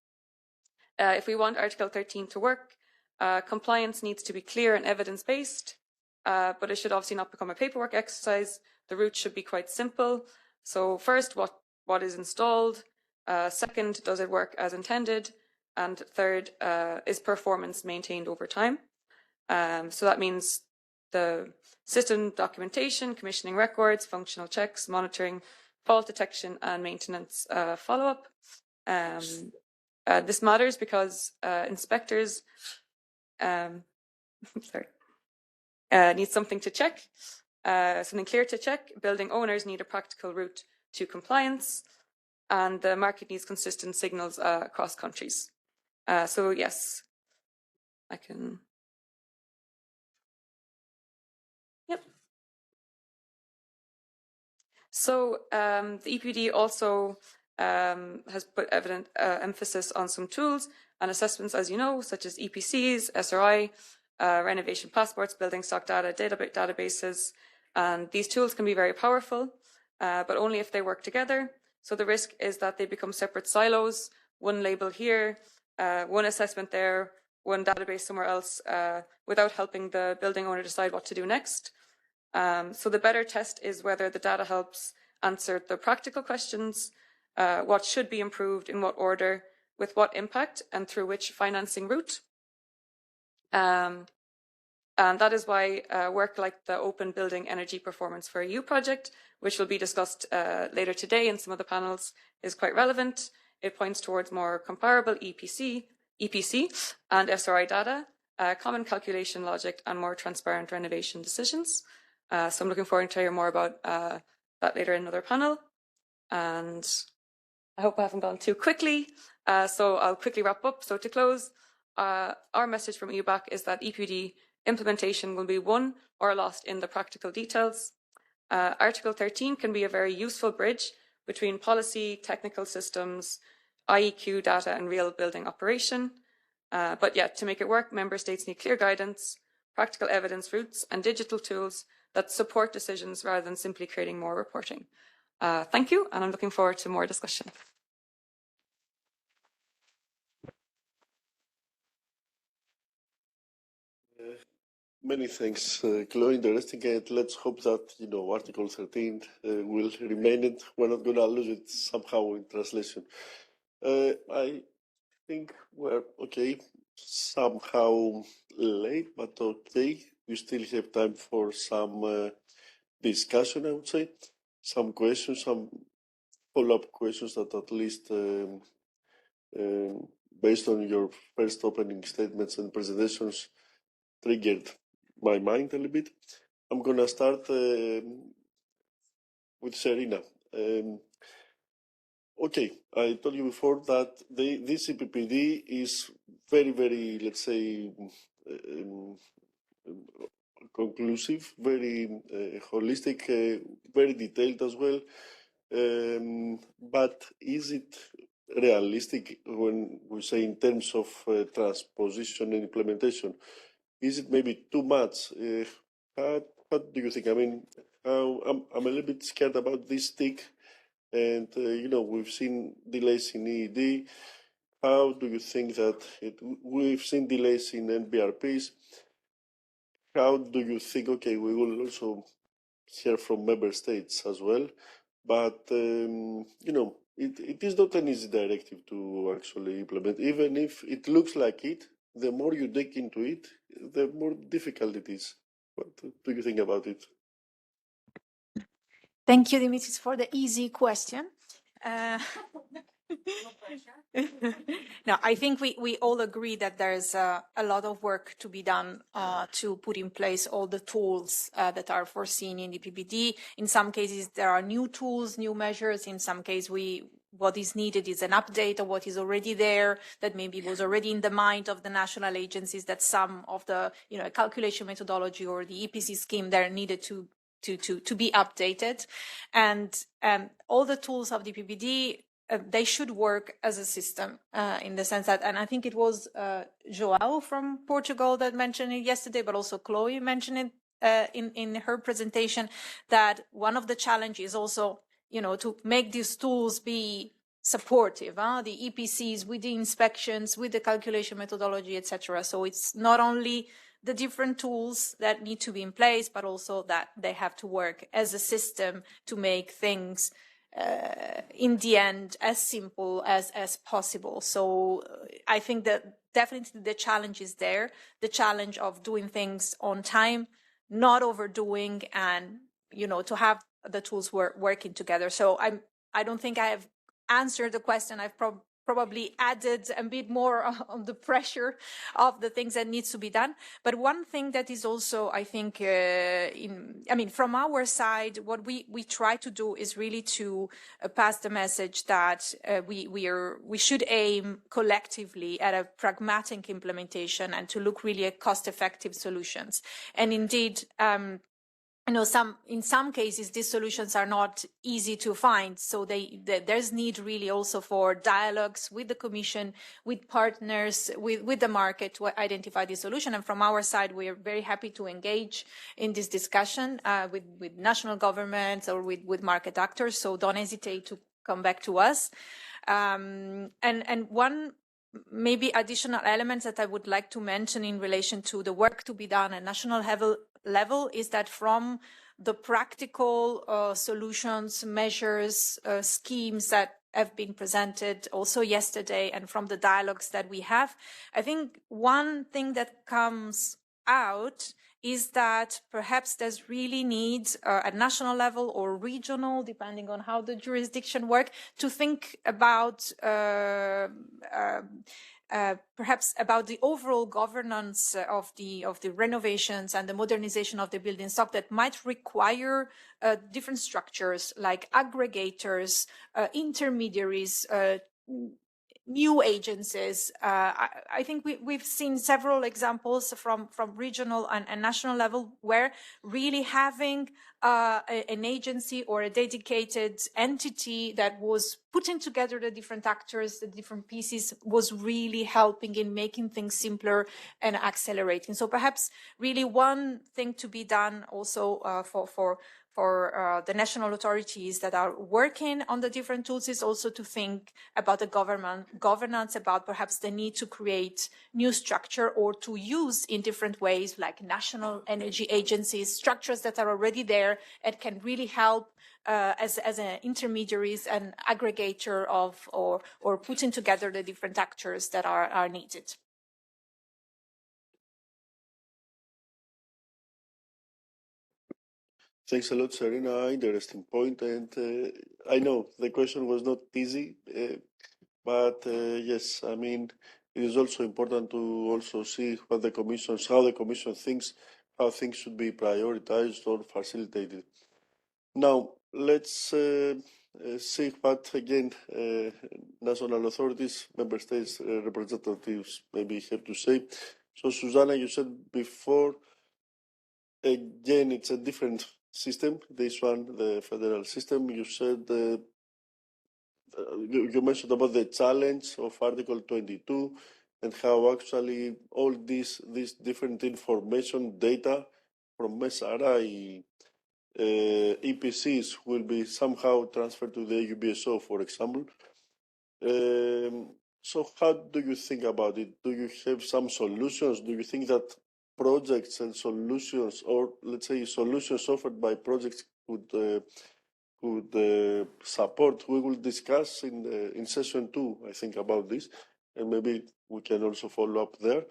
If we want Article 13 to work, compliance needs to be clear and evidence-based, but it should obviously not become a paperwork exercise. The route should be quite simple. So first, what is installed? Second, does it work as intended? And third, is performance maintained over time? So that means the system documentation, commissioning records, functional checks, monitoring, fault detection, and maintenance follow-up. This matters because inspectors need something to check, something clear to check. Building owners need a practical route to compliance, and the market needs consistent signals across countries. So yes, I can. Yep. So the EPD also has put evident emphasis on some tools and assessments, as you know, such as EPCs, SRI, renovation passports, building stock data, databases. And these tools can be very powerful, but only if they work together. So the risk is that they become separate silos, one label here, one assessment there, one database somewhere else, without helping the building owner decide what to do next. So the better test is whether the data helps answer the practical questions, what should be improved, in what order, with what impact, and through which financing route. And that is why work like the Open Building Energy Performance for EU project, which will be discussed later today in some of the panels, is quite relevant. It points towards more comparable EPC and SRI data common calculation logic, and more transparent renovation decisions. So I'm looking forward to hear more about that later in another panel. And I hope I haven't gone too quickly. So I'll quickly wrap up. So to close, our message from eu.bac is that EPD implementation will be won or lost in the practical details. Article 13 can be a very useful bridge between policy, technical systems, IEQ data, and real building operation. But yeah, to make it work, member states need clear guidance, practical evidence routes, and digital tools that support decisions rather than simply creating more reporting. Thank you, and I'm looking forward to more discussion. Many thanks, Chloe. Interesting, and let's hope that Article 13 will remain. It. We're not going to lose it somehow in translation. I think we're okay. Somehow late, but okay. We still have time for some discussion. I would say some questions, some follow-up questions that at least. Based on your first opening statements and presentations, triggered my mind a little bit. I'm going to start with Serena. Okay, I told you before that this EPBD is very, very, let's say, conclusive, very holistic, very detailed as well. But is it realistic when we say in terms of transposition and implementation? Is it maybe too much? What do you think? I mean, I'm a little bit scared about this stick, and we've seen delays in EED. How do you think that we've seen delays in NBRPs? How do you think? Okay, we will also hear from member states as well, but it is not an easy directive to actually implement. Even if it looks like it, the more you dig into it, the more difficult it is. What do you think about it? Thank you, Dimitris, for the easy question. No, I think we all agree that there's a lot of work to be done to put in place all the tools that are foreseen in the EPBD. In some cases, there are new tools, new measures. In some cases, what is needed is an update of what is already there, that maybe was already in the mind of the national agencies, that some of the calculation methodology or the EPC scheme there needed to be updated. And all the tools of the EPBD, they should work as a system in the sense that, and I think it was João from Portugal that mentioned it yesterday, but also Chloe mentioned it in her presentation, that one of the challenges also, to make these tools be supportive, the EPCs with the inspections, with the calculation methodology, etc. So it's not only the different tools that need to be in place, but also that they have to work as a system to make things in the end as simple as possible. So I think that definitely the challenge is there, the challenge of doing things on time, not overdoing, and to have the tools working together. So I don't think I have answered the question. I've probably added a bit more on the pressure of the things that needs to be done. But one thing that is also, I think, from our side, what we try to do is really to pass the message that we should aim collectively at a pragmatic implementation and to look really at cost-effective solutions. And indeed, in some cases, these solutions are not easy to find. So there's need really also for dialogues with the Commission, with partners, with the market to identify the solution. And from our side, we are very happy to engage in this discussion with national governments or with market actors. So don't hesitate to come back to us. And one maybe additional elements that I would like to mention in relation to the work to be done at national level is that from the practical solutions, measures, schemes that have been presented also yesterday, and from the dialogues that we have, I think one thing that comes out is that perhaps there's really needs at national level or regional, depending on how the jurisdiction work, to think about perhaps about the overall governance of the renovations and the modernization of the building stock that might require different structures like aggregators, intermediaries, new agencies. I think we've seen several examples from regional and national level where really having an agency or a dedicated entity that was putting together the different actors, the different pieces, was really helping in making things simpler and accelerating. So perhaps really one thing to be done also for the national authorities that are working on the different tools is also to think about the governance, about perhaps the need to create new structure or to use in different ways, like national energy agencies, structures that are already there and can really help as an intermediaries and aggregator of or putting together the different actors that are needed. Thanks a lot, Serena. Interesting point. And I know the question was not easy, but yes, I mean, it is also important to also see what the how the Commission thinks, how things should be prioritized or facilitated. Now, let's see what, again, national authorities, member states representatives maybe have to say. So, Susanne, you said before, again, it's a different system. This one, the federal system. You said you mentioned about the challenge of Article 22 and how actually all this different information data from SERA EPCs will be somehow transferred to the eu.bac, for example. So how do you think about it? Do you have some solutions? Do you think that projects and solutions, or let's say solutions offered by projects could support? We will discuss in session 2, I think, about this, and maybe we can also follow up there.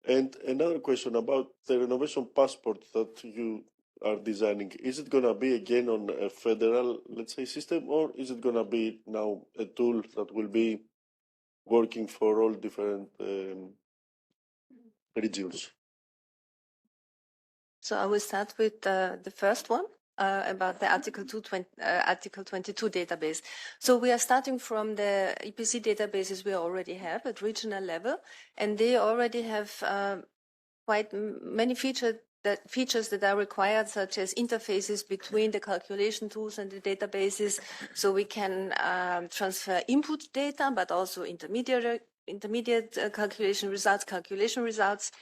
And another question about the renovation passport that you are designing. Is it going to be again on a federal, let's say, system, or is it going to be now a tool that will be working for all different regions? So I will start with the first one about the Article 22 database. So we are starting from the EPC databases we already have at regional level, and they already have quite many features that are required, such as interfaces between the calculation tools and the databases, so we can transfer input data, but also intermediate calculation results.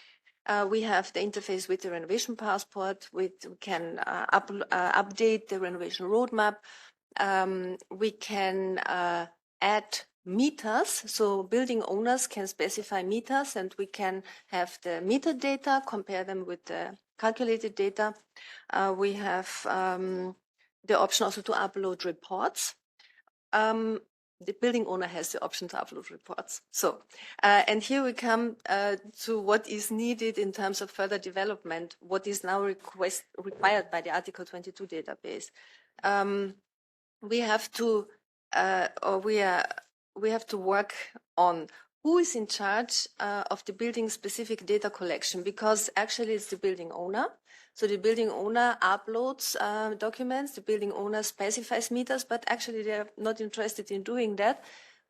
We have the interface with the renovation passport. We can update the renovation roadmap. We can add meters, so building owners can specify meters, and we can have the meter data, compare them with the calculated data. We have the option also to upload reports. The building owner has the option to upload reports. So, and here we come to what is needed in terms of further development, what is now required by the Article 22 database. We have to, we have to work on who is in charge of the building specific data collection, because actually it's the building owner. So the building owner uploads documents, the building owner specifies meters, but actually they're not interested in doing that,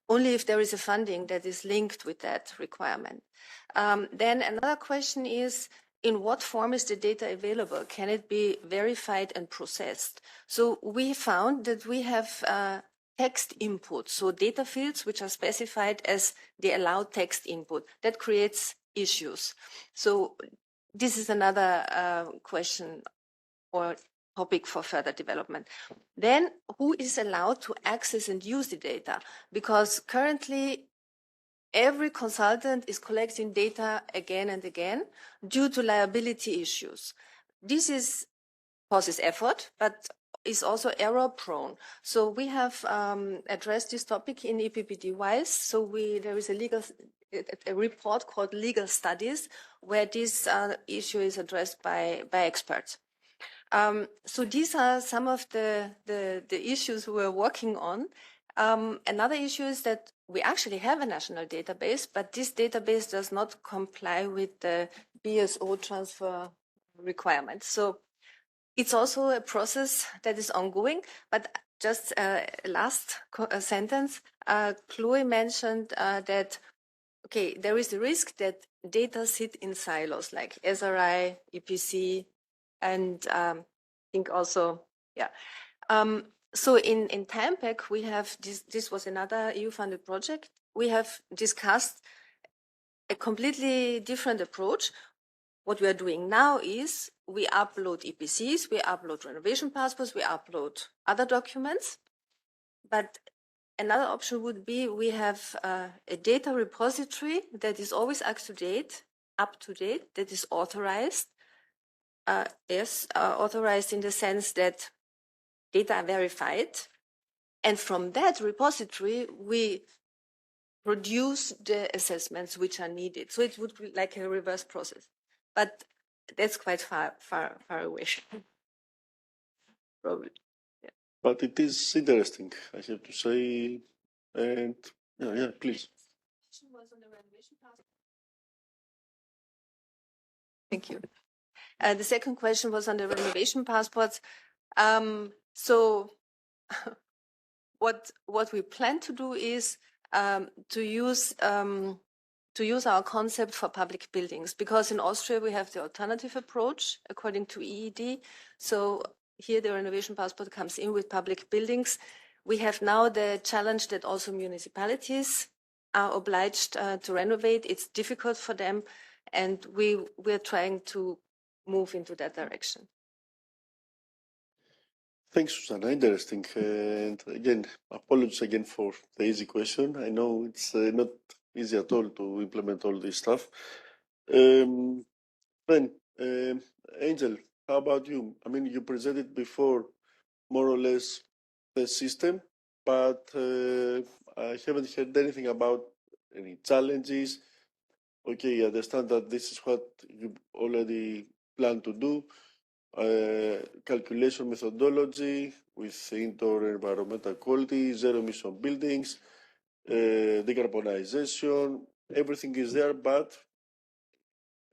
only if there is a funding that is linked with that requirement. Then another question is, in what form is the data available? Can it be verified and processed? So we found that we have text input, so data fields which are specified as the allowed text input. That creates issues. So this is another question or topic for further development. Then who is allowed to access and use the data? Because currently every consultant is collecting data again and again due to liability issues. This causes effort, but is also error prone. So we have addressed this topic in EPBD.wise. So there is a report called Legal Studies where this issue is addressed by experts. So these are some of the issues we're working on. Another issue is that we actually have a national database, but this database does not comply with the BSO transfer requirements. So it's also a process that is ongoing, but just last sentence, Chloe mentioned that, okay, there is a risk that data sit in silos like SRI, EPC, and I think also, yeah. So in TAMPEC, we have, this was another EU-funded project, we have discussed a completely different approach. What we are doing now is we upload EPCs, we upload renovation passports, we upload other documents. But another option would be we have a data repository that is always up to date, that is authorized. Authorized in the sense that data are verified. And from that repository, we produce the assessments which are needed. So it would be like a reverse process. But that's quite far away. Probably. Yeah. But it is interesting, I have to say. And yeah, please. Thank you. The second question was on the renovation passports. So what we plan to do is to use our concept for public buildings, because in Austria we have the alternative approach according to EED. So here the renovation passport comes in with public buildings. We have now the challenge that also municipalities are obliged to renovate. It's difficult for them, and we're trying to move into that direction. Thanks, Susanna. Interesting. And again, apologies again for the easy question. I know it's not easy at all to implement all this stuff. Then, Angel, how about you? I mean, you presented before more or less the system, but I haven't heard anything about any challenges. Okay, I understand that this is what you already plan to do. Calculation methodology with indoor environmental quality, zero emission buildings, decarbonization, everything is there, but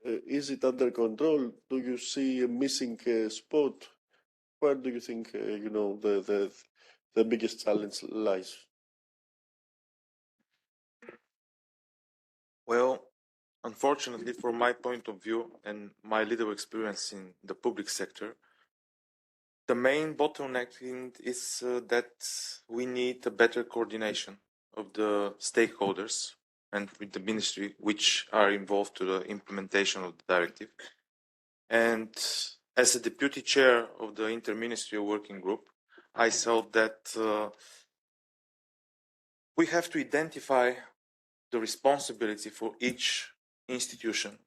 is it under control? Do you see a missing spot? Where do you think the biggest challenge lies? Well, unfortunately, from my point of view and my little experience in the public sector, the main bottlenecking is that we need a better coordination of the stakeholders and with the ministry which are involved to the implementation of the directive. And as a deputy chair of the interministerial working group, I felt that we have to identify the responsibility for each institution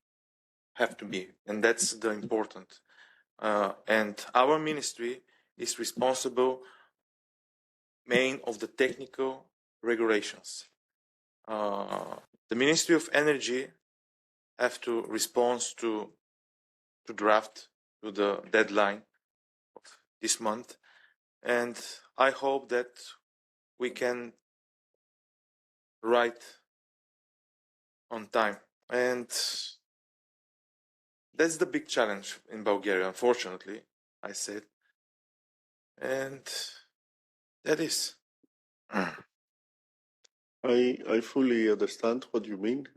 have to be, and that's the important. And our ministry is responsible main of the technical regulations. The Ministry of Energy have to respond to draft to the deadline of this month, and I hope that we can write on time. And that's the big challenge in Bulgaria, unfortunately, I said. And that is. I fully understand what you mean.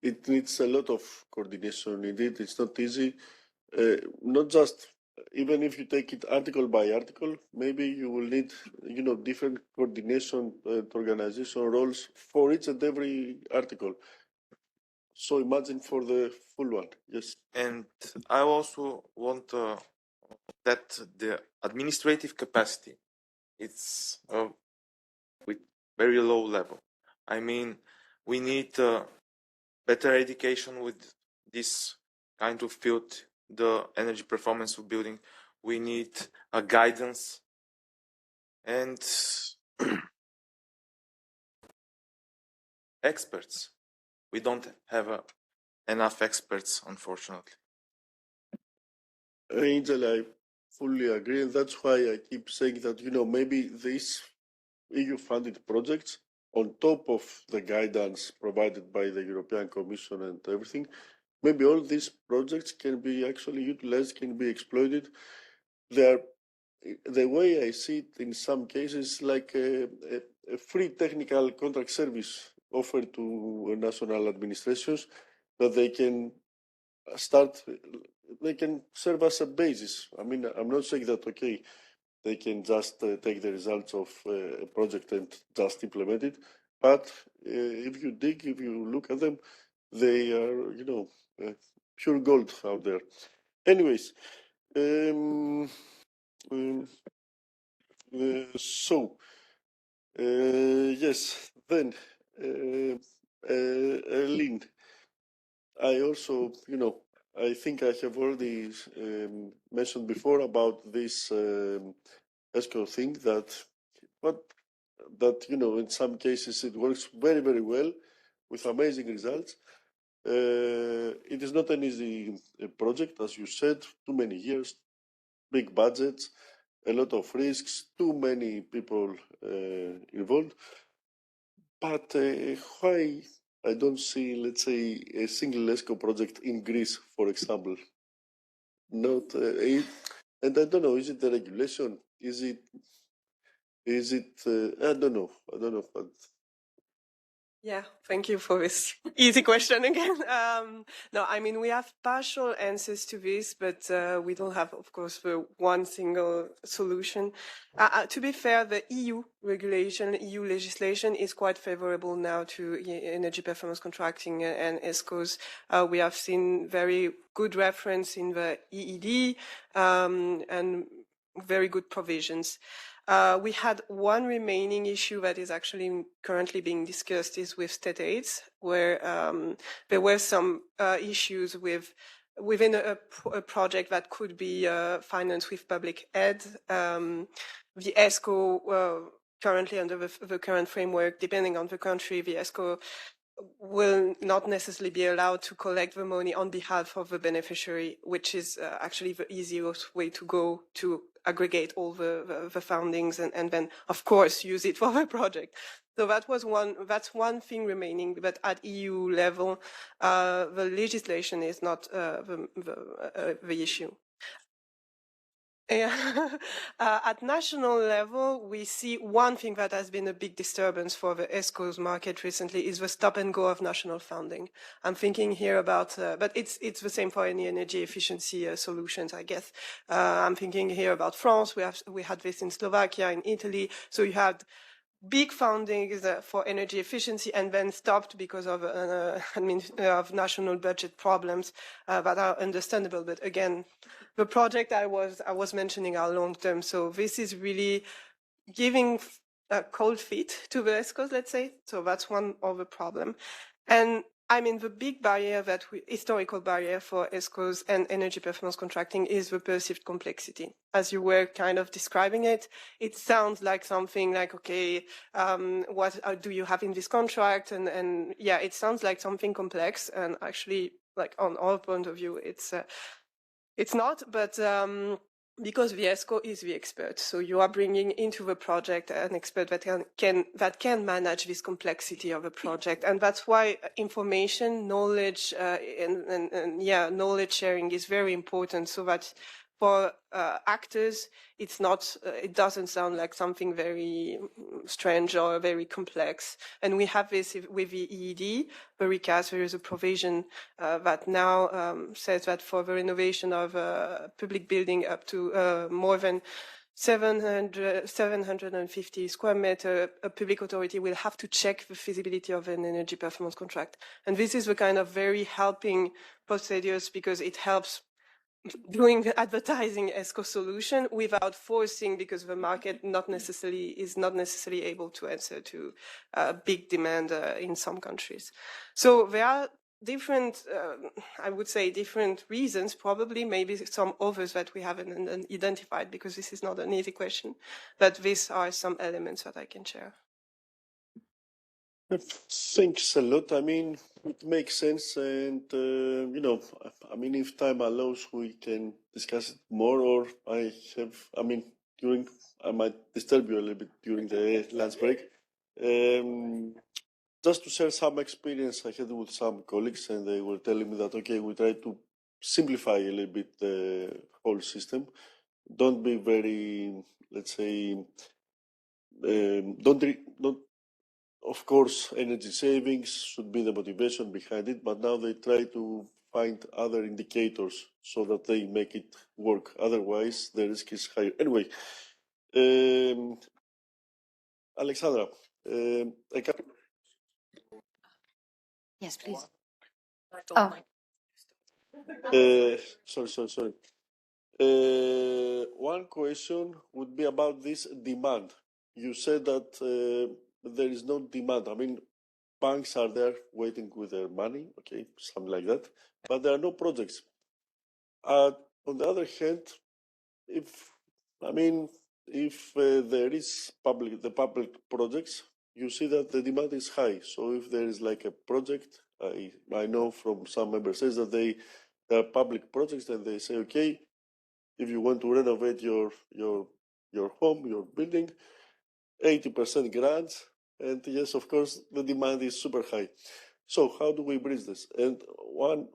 It needs a lot of coordination. Indeed, it's not easy. Not just, even if you take it article by article, maybe you will need, different coordination and organization roles for each and every article. So imagine for the full one, yes. And I also want that the administrative capacity, it's with very low level. I mean, we need better education with this kind of field, the energy performance of building. we need a guidance, and experts. We don't have enough experts, unfortunately. Angel, I fully agree, and that's why I keep saying that, maybe these EU-funded projects, on top of the guidance provided by the European Commission and everything, maybe all these projects can be actually utilized, can be exploited. The way I see it in some cases, like a free technical contract service offered to national administrations that they can serve as a basis. I mean, I'm not saying that, okay, they can just take the results of a project and just implement it. But if you look at them, they are, pure gold out there. Anyways, yes, then, Eline, I also, I think I have already mentioned before about this ESCO thing that in some cases it works very, very well with amazing results. It is not an easy project, as you said, too many years, big budgets, a lot of risks, too many people involved. But why I don't see, let's say, a single ESCO project in Greece, for example? Not, and I don't know, is it the regulation? Is it? I don't know. But... Yeah, thank you for this easy question again. No, I mean, we have partial answers to this, but we don't have, of course, the one single solution. To be fair, the EU regulation, EU legislation is quite favorable now to energy performance contracting and ESCOs. We have seen very good reference in the EED and very good provisions. We had one remaining issue that is actually currently being discussed is with state aids, where there were some issues within a project that could be financed with public aid. The ESCO, currently under the current framework, depending on the country, the ESCO will not necessarily be allowed to collect the money on behalf of the beneficiary, which is actually the easiest way to go to aggregate all the fundings and then, of course, use it for the project. So that's one thing remaining, but at EU level, the legislation is not the issue. At national level, we see one thing that has been a big disturbance for the ESCO's market recently is the stop and go of national funding. I'm thinking here about, but it's the same for any energy efficiency solutions, I guess. I'm thinking here about France. We had this in Slovakia, in Italy. So you had big funding for energy efficiency and then stopped because of of national budget problems that are understandable. But again, the project I was mentioning are long term, so this is really giving a cold feet to the ESCOs, let's say. So that's one of the problem. And I mean, the big barrier historical barrier for ESCOs and energy performance contracting is the perceived complexity. As you were kind of describing it, it sounds like something like, okay, what do you have in this contract? And yeah, it sounds like something complex. And actually, like on our point of view, it's not, but because the ESCO is the expert. So you are bringing into the project an expert that can manage this complexity of a project. And that's why information, knowledge, knowledge sharing is very important, so that for actors, it doesn't sound like something very strange or very complex. And we have this with the EED, the recast. There is a provision that now says that for the renovation of a public building up to more than 750 square meter, a public authority will have to check the feasibility of an energy performance contract. And this is the kind of very helping procedures, because it helps doing advertising ESCO solution without forcing, because the market is not necessarily able to answer to big demand in some countries. So there are different, I would say, different reasons, probably, maybe some others that we haven't identified, because this is not an easy question, but these are some elements that I can share. Thanks a lot. I mean, it makes sense, and you know, I mean, if time allows, we can discuss it more. Or I mean, I might disturb you a little bit during the lunch break. Just to share some experience I had with some colleagues, and they were telling me that okay, we try to simplify a little bit the whole system. Don't be very, let's say, don't. Of course, energy savings should be the motivation behind it, but now they try to find other indicators so that they make it work. Otherwise, the risk is higher. Anyway, Alexandra, Yes, please. sorry. One question would be about this demand. You said that there is no demand. I mean, banks are there waiting with their money, okay, something like that, but there are no projects. On the other hand, if there is the public projects, you see that the demand is high. So if there is like a project, I know from some member states that there are public projects, and they say, okay, if you want to renovate your home, your building, 80% grants, and yes, of course, the demand is super high. So how do we bridge this? And one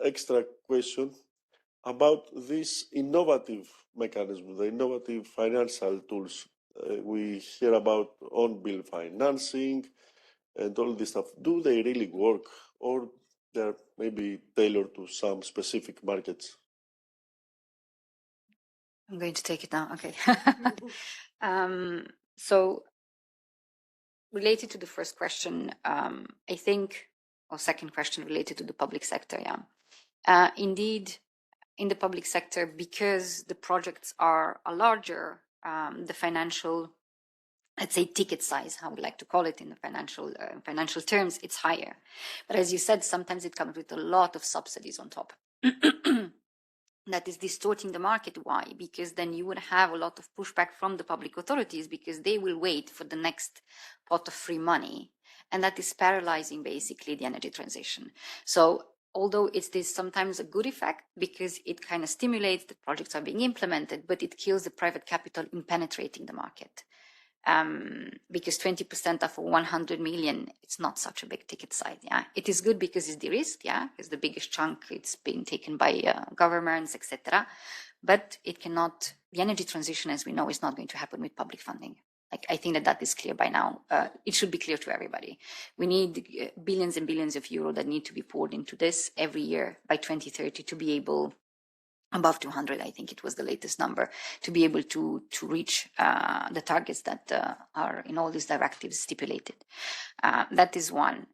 extra question about this innovative mechanism, the innovative financial tools. We hear about on-bill financing and all this stuff. Do they really work, or they're maybe tailored to some specific markets? I'm going to take it now. Okay. So related to the first question, I think, or second question related to the public sector, yeah. Indeed, in the public sector, because the projects are larger, the financial, let's say, ticket size, how we like to call it in the financial terms, it's higher. But as you said, sometimes it comes with a lot of subsidies on top. That is distorting the market. Why? Because then you would have a lot of pushback from the public authorities, because they will wait for the next pot of free money. And that is paralyzing basically the energy transition. So although it is sometimes a good effect, because it kind of stimulates the projects are being implemented, but it kills the private capital in penetrating the market. Because 20% of 100 million, it's not such a big ticket size. Yeah, it is good because it's de-risked. Yeah, because the biggest chunk it's been taken by governments, etc. But it cannot. The energy transition, as we know, is not going to happen with public funding. Like, I think that is clear by now. It should be clear to everybody. We need billions and billions of euros that need to be poured into this every year by 2030 to be able. Above 200, I think it was the latest number, to be able to reach the targets that are in all these directives stipulated. That is one.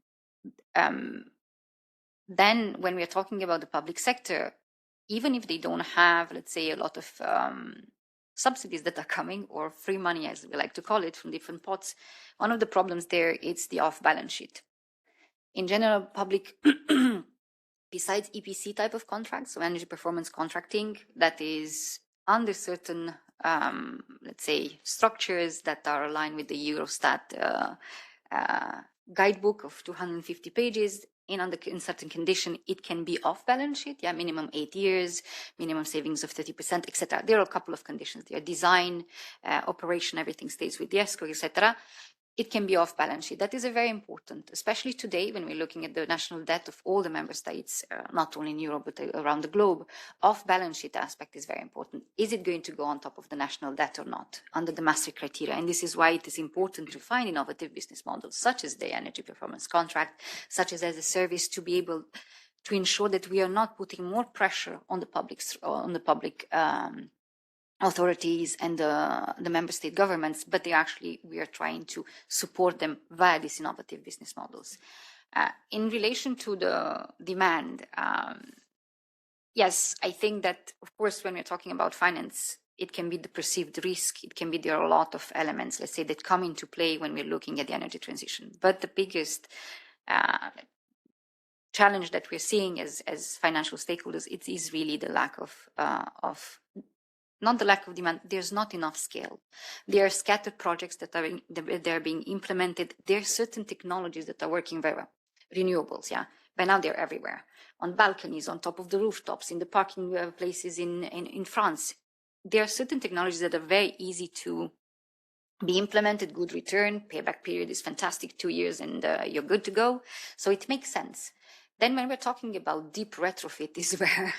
Then when we are talking about the public sector, even if they don't have, let's say, a lot of subsidies that are coming, or free money, as we like to call it, from different pots, one of the problems there is the off-balance sheet. In general, public... Besides EPC type of contracts, so energy performance contracting, that is under certain, let's say, structures that are aligned with the Eurostat guidebook of 250 pages, in certain condition, it can be off balance sheet, yeah, minimum 8 years, minimum savings of 30%, etc. There are a couple of conditions there: design, operation, everything stays with the ESCO, etc. It can be off balance sheet. That is a very important, especially today when we're looking at the national debt of all the member states, not only in Europe, but around the globe. Off balance sheet aspect is very important. Is it going to go on top of the national debt or not under the Maastricht criteria? And this is why it is important to find innovative business models, such as the energy performance contract, such as a service, to be able to ensure that we are not putting more pressure on the public authorities and the member state governments, but we are trying to support them via these innovative business models. In relation to the demand, yes, I think that, of course, when we're talking about finance, it can be the perceived risk. There are a lot of elements, let's say, that come into play when we're looking at the energy transition. But the biggest challenge that we're seeing as financial stakeholders, it is really the lack of not the lack of demand, there's not enough scale. There are scattered projects that are being implemented. There are certain technologies that are working very well. Renewables, yeah. By now they're everywhere. On balconies, on top of the rooftops, in the parking places in France. There are certain technologies that are very easy to be implemented, good return, payback period is fantastic, 2 years and you're good to go. So it makes sense. Then when we're talking about deep retrofit is where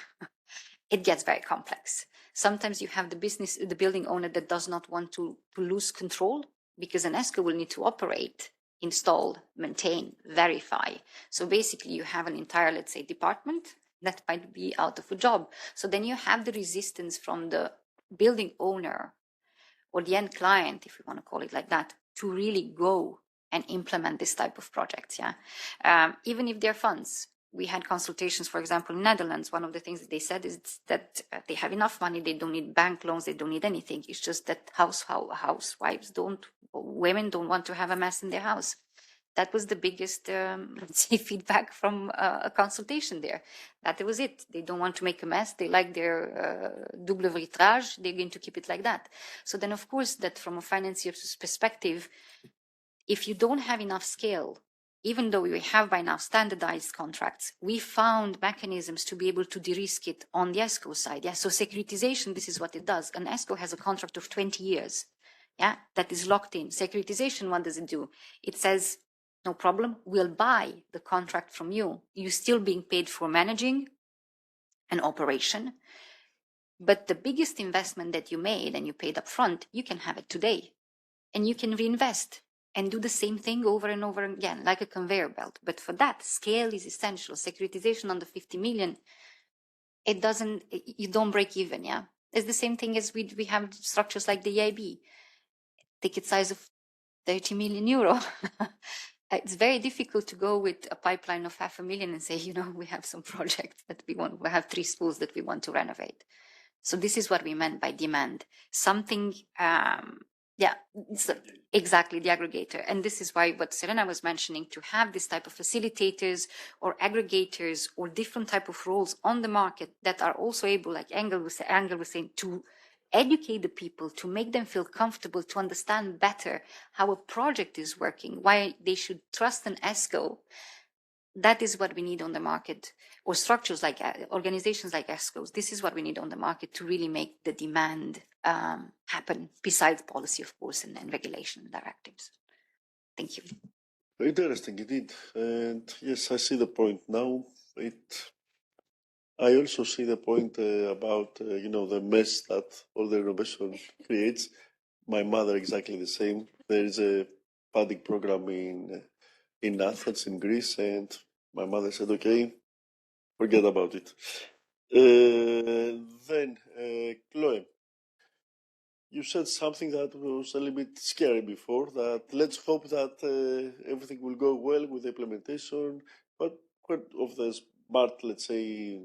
it gets very complex. Sometimes you have the building owner that does not want to lose control because an ESCO will need to operate, install, maintain, verify. So basically you have an entire, let's say, department that might be out of a job. So then you have the resistance from the building owner or the end client, if we want to call it like that, to really go and implement this type of projects. Yeah, even if they're funds. We had consultations, for example, in Netherlands. One of the things that they said is that they have enough money. They don't need bank loans. They don't need anything. It's just that women don't want to have a mess in their house. That was the biggest, let's say, feedback from a consultation there. That was it. They don't want to make a mess. They like their double vitrage. They're going to keep it like that. So then, of course, that from a financier's perspective, if you don't have enough scale, even though we have by now standardized contracts, we found mechanisms to be able to de-risk it on the ESCO side. Yeah, so securitization, this is what it does. An ESCO has a contract of 20 years. Yeah, that is locked in. Securitization, what does it do? It says, no problem, we'll buy the contract from you. You're still being paid for managing an operation. But the biggest investment that you made and you paid up front, you can have it today. And you can reinvest and do the same thing over and over again, like a conveyor belt. But for that, scale is essential. Securitization under 50 million, you don't break even, yeah? It's the same thing as we have structures like the EIB, ticket size of 30 million euro. It's very difficult to go with a pipeline of 500,000 and say, we have some projects that we have 3 schools that we want to renovate. So this is what we meant by demand. Something, exactly, the aggregator. And this is why what Serena was mentioning, to have this type of facilitators or aggregators or different type of roles on the market that are also able, like Angel was saying, to educate the people, to make them feel comfortable, to understand better how a project is working, why they should trust an ESCO. That is what we need on the market, or structures like organizations like ESCOs. This is what we need on the market to really make the demand happen, besides policy, of course, and regulation and directives. Thank you. Interesting indeed. And yes, I see the point now. I also see the point about, the mess that all the renovation creates. My mother, exactly the same. There is a funding program in Athens, in Greece, and my mother said, okay, forget about it. Then, Chloe, you said something that was a little bit scary before, that let's hope that everything will go well with the implementation, but part of the smart, let's say,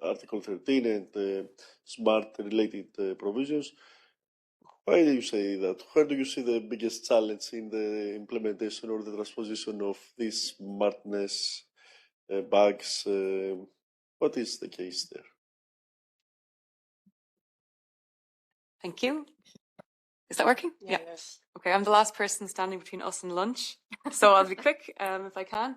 Article 13 and smart related provisions, why do you say that? Where do you see the biggest challenge in the implementation or the transposition of these smartness bugs? What is the case there? Thank you. Is that working? Yeah. Yes. Okay, I'm the last person standing between us and lunch, so I'll be quick if I can.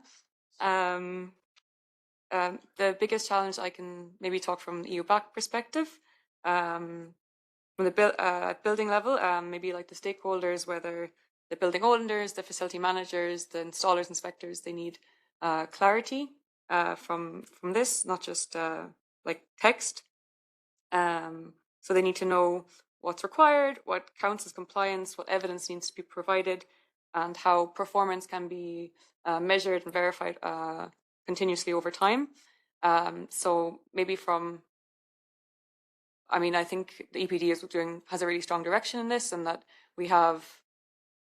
The biggest challenge, I can maybe talk from the eu.bac perspective. From the building level, maybe like the stakeholders, whether the building owners, the facility managers, the installers, inspectors, they need clarity from this, not just like text. So they need to know what's required, what counts as compliance, what evidence needs to be provided, and how performance can be measured and verified continuously over time. So maybe I think the EPD has a really strong direction in this, and that we have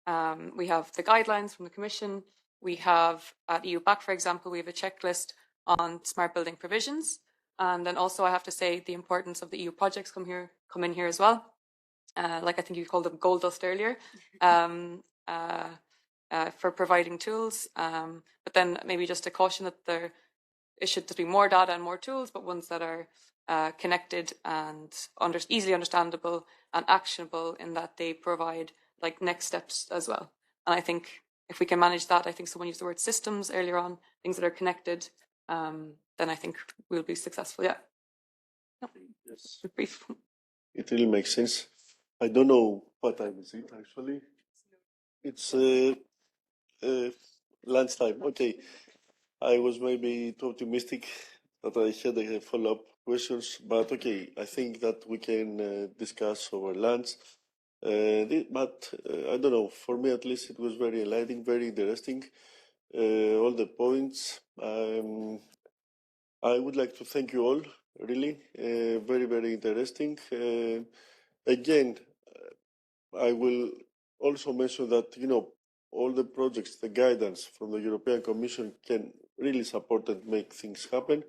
the guidelines from the Commission. We have at eu.bac, for example, we have a checklist on smart building provisions. And then also I have to say the importance of the EU projects come in here as well. Like I think you called them gold dust earlier, for providing tools. But then maybe just a caution that it should just be more data and more tools, but ones that are connected and easily understandable and actionable, in that they provide like next steps as well. And I think if we can manage that, I think someone used the word systems earlier on, things that are connected, then I think we'll be successful. Yeah. Yes. Brief. It really makes sense. I don't know what time is it actually. It's lunchtime. Okay. I was maybe too optimistic that I had a follow-up questions, but okay, I think that we can discuss over lunch. But I don't know, for me at least it was very enlightening, very interesting, all the points. I would like to thank you all, really, very, very interesting. Again, I will also mention that, all the projects, the guidance from the European Commission can really support and make things happen.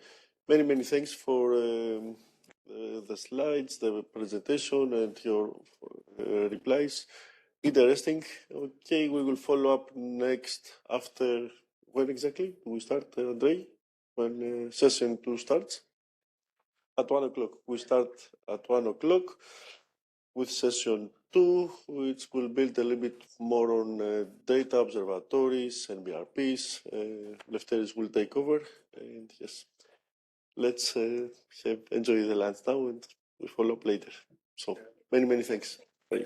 Many, many thanks for the slides, the presentation, and your replies. Interesting. Okay, we will follow up next after, when exactly do we start, Andrei? When session 2 starts? At 1 o'clock. We start at 1 o'clock with session 2, which will build a little bit more on data observatories and BRPs. Eleftherios will take over, and yes, let's enjoy the lunch now, and we follow up later. So many, many thanks. Bye.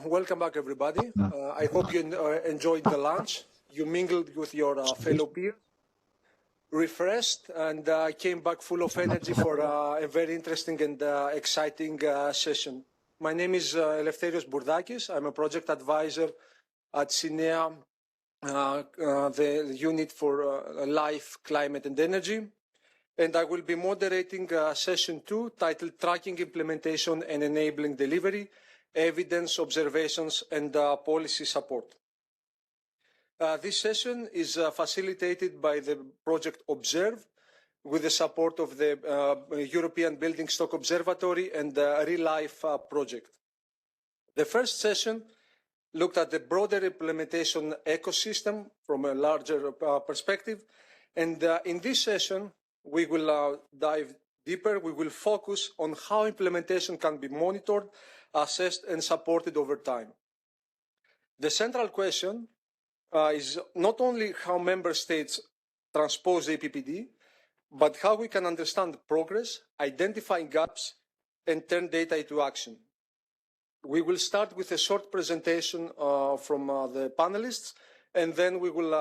Welcome back, everybody. I hope you enjoyed the lunch. You mingled with your fellow peers, refreshed, and came back full of energy for a very interesting and exciting session. My name is Eleftherios Bourdakis. I'm a project advisor at CINEA, the unit for life, climate, and energy. And I will be moderating session 2, titled Tracking Implementation and Enabling Delivery, Evidence, Observations, and Policy Support. This session is facilitated by the project Observe, with the support of the European Building Stock Observatory and the Real Life project. The first session looked at the broader implementation ecosystem from a larger perspective. And in this session, we will dive deeper. We will focus on how implementation can be monitored, assessed, and supported over time. The central question is not only how member states transpose the EPBD, but how we can understand progress, identify gaps, and turn data into action. We will start with a short presentation from the panelists, and then we will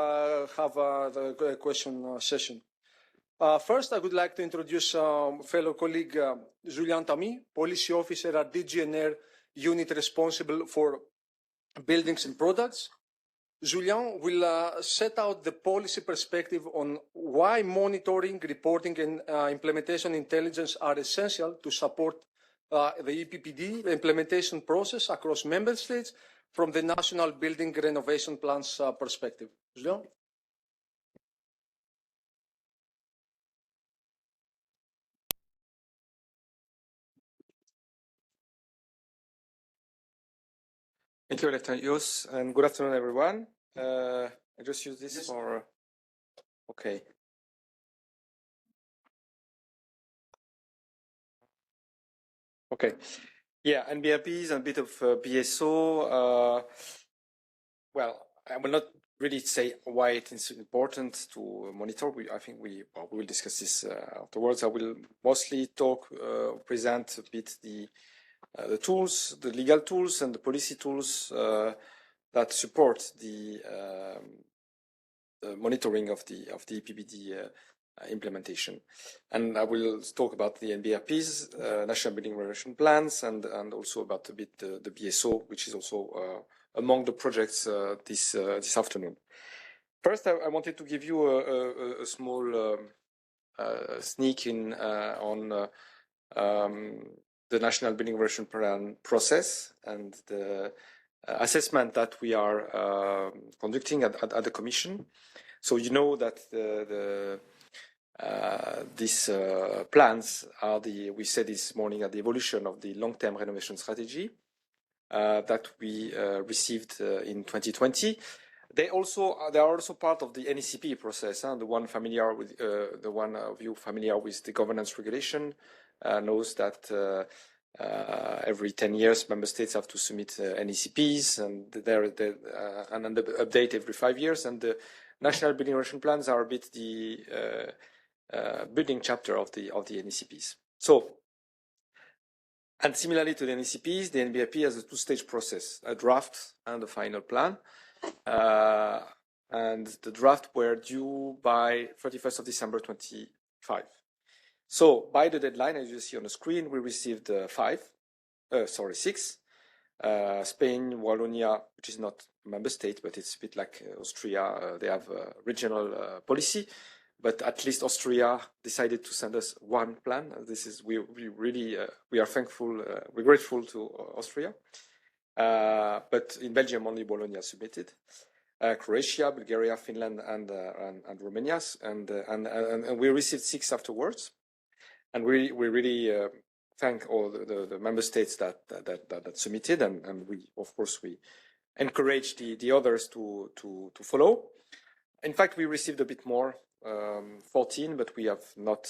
have the question session. First, I would like to introduce fellow colleague Julien Tamy, Policy Officer at DG ENER, unit responsible for buildings and products. Julien will set out the policy perspective on why monitoring, reporting, and implementation intelligence are essential to support the EPBD implementation process across member states from the national building renovation plans perspective. Julien? Thank you, Eleftherios, and good afternoon, everyone. I just use this for, okay. Okay, yeah, NBRPs and a bit of BSO. Well, I will not really say why it is important to monitor. I think we will discuss this afterwards. I will mostly present a bit the tools, the legal tools and the policy tools that support the monitoring of the EPBD implementation. And I will talk about the NBRPs, National Building Renovation Plans, and also about a bit the BSO, which is also among the projects this afternoon. First, I wanted to give you a small sneak in on the National Building Renovation Plan process and the assessment that we are conducting at the Commission. So you know that these plans are we said this morning, at the evolution of the long-term renovation strategy that we received in 2020. They are also part of the NECP process. The one of you familiar with the governance regulation knows that every 10 years, member states have to submit NECPs, and and the update every 5 years. And the national building renovation plans are a bit the building chapter of the NECPs. So, and similarly to the NECPs, the NBRP has a two-stage process: a draft and a final plan. And the draft were due by 31st of December 2025. So by the deadline, as you see on the screen, we received 6. Spain, Wallonia, which is not a member state, but it's a bit like Austria. They have a regional policy, but at least Austria decided to send us one plan. This is we are thankful, we're grateful to Austria. But in Belgium, only Bologna submitted. Croatia, Bulgaria, Finland, and Romania, and we received 6 afterwards. And we really thank all the member states that submitted, and we, of course, we encourage the others to follow. In fact, we received a bit more, 14, but we have not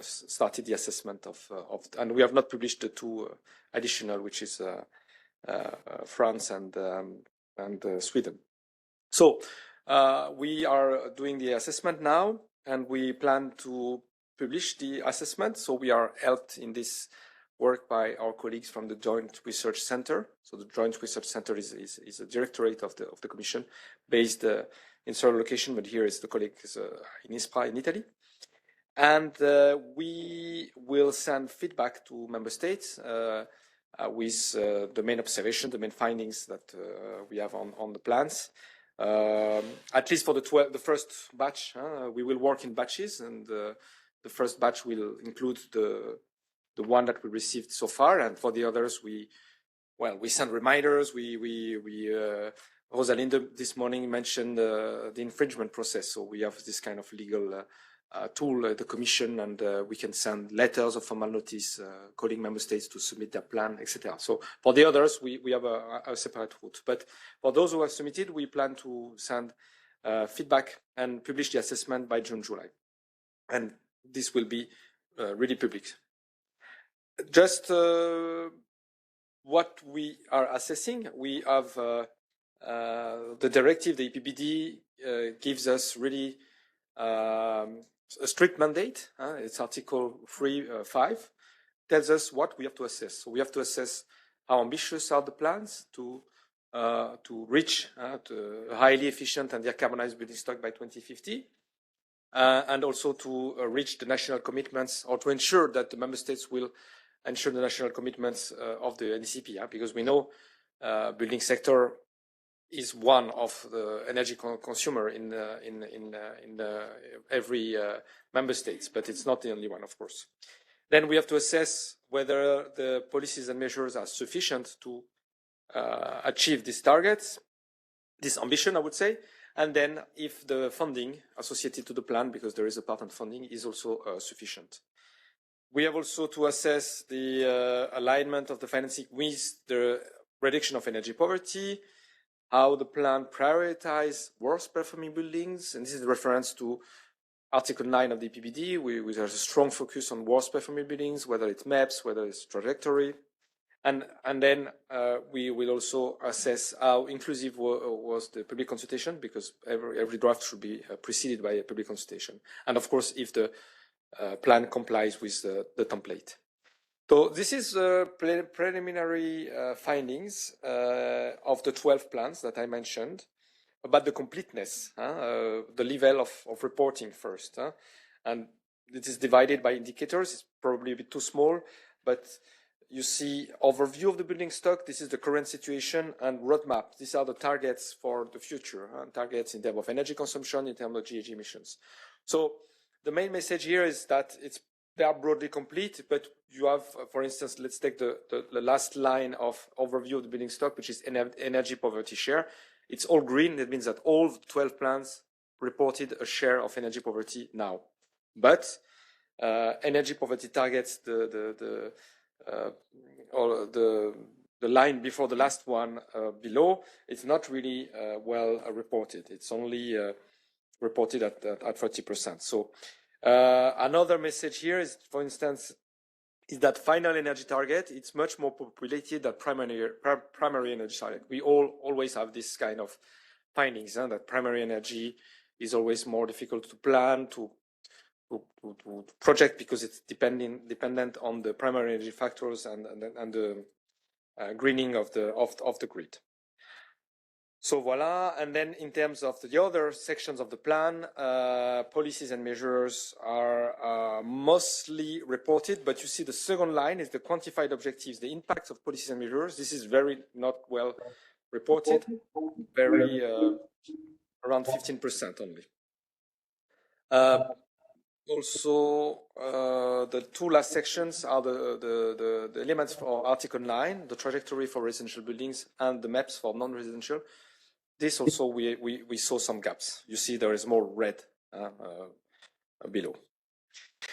started the assessment and we have not published the 2 additional, which is France and Sweden. So We are doing the assessment now, and we plan to publish the assessment. So we are helped in this work by our colleagues from the Joint Research Center. So the Joint Research Center is a directorate of the Commission based in several locations, but here is the colleagues in ISPRA in Italy. And we will send feedback to member states with the main observation, the main findings that we have on the plans. At least for the first batch, we will work in batches, and the first batch will include the one that we received so far, and for the others, we send reminders. Rosalinde this morning mentioned the infringement process, so we have this kind of legal tool at the Commission, and we can send letters of formal notice calling member states to submit their plan, etc. So for the others, we have a separate route. But for those who have submitted, we plan to send feedback and publish the assessment by June, July. And this will be really public. Just what we are assessing, we have the directive, the EPBD gives us really a strict mandate. It's Article 3.5, tells us what we have to assess. So we have to assess how ambitious are the plans to reach to a highly efficient and decarbonized building stock by 2050. And also to reach the national commitments, or to ensure that the member states will ensure the national commitments of the NECP, because we know building sector is one of the energy consumer in every member states, but it's not the only one, of course. Then we have to assess whether the policies and measures are sufficient to achieve these targets, this ambition, I would say. And then if the funding associated to the plan, because there is a part on funding, is also sufficient. We have also to assess the alignment of the financing with the reduction of energy poverty, how the plan prioritizes worst performing buildings, and this is a reference to Article 9 of the EPBD, which has a strong focus on worst performing buildings, whether it's maps, whether it's trajectory. And then we will also assess how inclusive was the public consultation, because every draft should be preceded by a public consultation. And of course, if the plan complies with the template. So this is preliminary findings of the 12 plans that I mentioned about the completeness, the level of reporting first. And it is divided by indicators. It's probably a bit too small, but you see overview of the building stock. This is the current situation, and roadmap. These are the targets for the future, targets in terms of energy consumption, in terms of GHG emissions. So the main message here is that they are broadly complete, but you have, for instance, let's take the last line of overview of the building stock, which is energy poverty share. It's all green. That means that all 12 plans reported a share of energy poverty now. But energy poverty targets, the line before the last one below, it's not really well reported. It's only reported at 30%. So another message here is, for instance, is that final energy target, it's much more populated than primary energy target. We always have this kind of findings, that primary energy is always more difficult to plan, to project, because it's dependent on the primary energy factors and the greening of the grid. So voila, and then in terms of the other sections of the plan, policies and measures are mostly reported, but you see the second line is the quantified objectives, the impacts of policies and measures. This is very not well reported, very around 15% only. Also, the two last sections are the elements for Article 9, the trajectory for residential buildings, and the maps for non-residential. This also, we saw some gaps. You see there is more red below.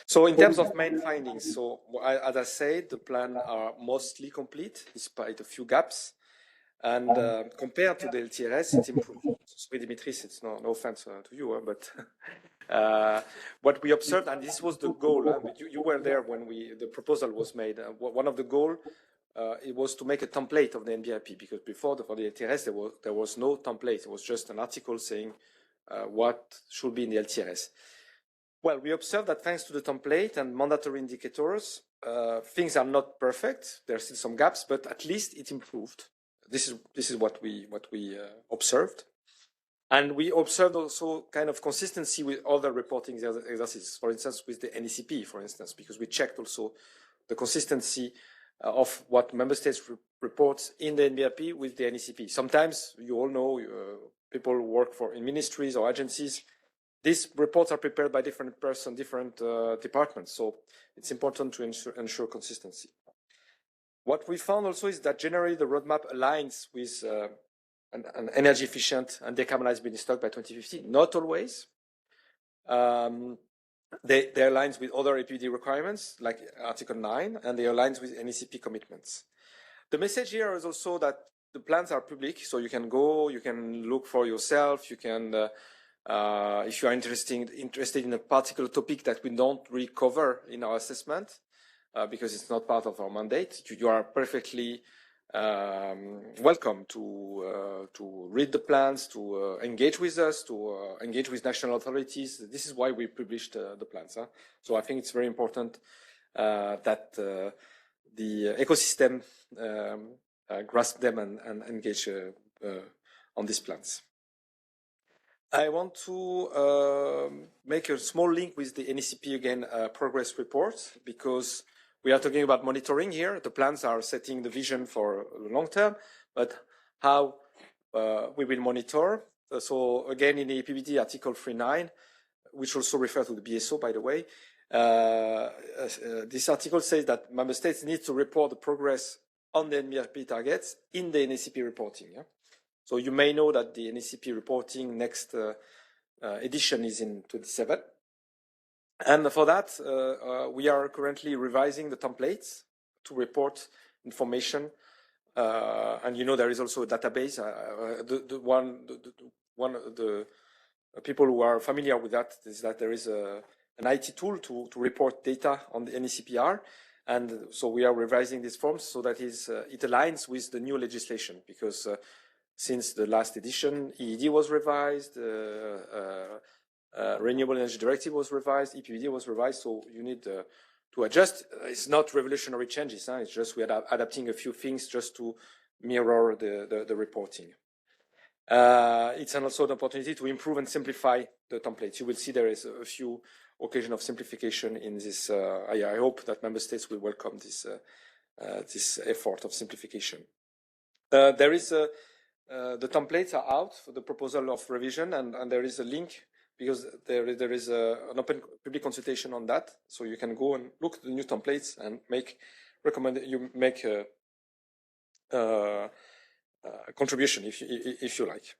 So in terms of main findings, so as I said, the plan are mostly complete, despite a few gaps. And compared to the LTRS, it's improved. So Dimitris, it's no offense to you, but what we observed, and this was the goal, you were there when the proposal was made. One of the goals, it was to make a template of the NBIP, because before for the LTRS, there was no template. It was just an article saying what should be in the LTRS. Well, we observed that thanks to the template and mandatory indicators, things are not perfect. There are still some gaps, but at least it improved. This is what we observed. And we observed also kind of consistency with other reporting exercises, for instance, with the NECP, for instance, because we checked also the consistency of what member states report in the NBRP with the NECP. Sometimes, you all know, people work in ministries or agencies. These reports are prepared by different persons, different departments. So it's important to ensure consistency. What we found also is that generally the roadmap aligns with an energy efficient and decarbonized building stock by 2050. Not always. They align with other EPBD requirements like Article 9, and they align with NECP commitments. The message here is also that the plans are public, so you can go, you can look for yourself, you can, if you are interested in a particular topic that we don't really cover in our assessment, because it's not part of our mandate, you are perfectly welcome to read the plans, to engage with us, to engage with national authorities. This is why we published the plans. So I think it's very important that the ecosystem grasp them and engage on these plans. I want to make a small link with the NECP again progress report, because we are talking about monitoring here. The plans are setting the vision for the long term, but how we will monitor. So again, in the EPBD Article 3.9, which also refers to the BSO, by the way, this article says that member states need to report the progress on the NBRP targets in the NECP reporting. Yeah? So you may know that the NECP reporting next edition is in 27. And for that, we are currently revising the templates to report information. And you know, there is also a database. One of the people who are familiar with that is that there is an IT tool to report data on the NECPR. And so we are revising these forms so that it aligns with the new legislation, because since the last edition, EED was revised, Renewable Energy Directive was revised, EPBD was revised, so you need to adjust. It's not revolutionary changes, it's just we are adapting a few things just to mirror the reporting. It's also an opportunity to improve and simplify the templates. You will see there is a few occasions of simplification in this. I hope that member states will welcome this effort of simplification. There is the templates are out for the proposal of revision, and there is a link, because there is an open public consultation on that, so you can go and look at the new templates and make a contribution if you like.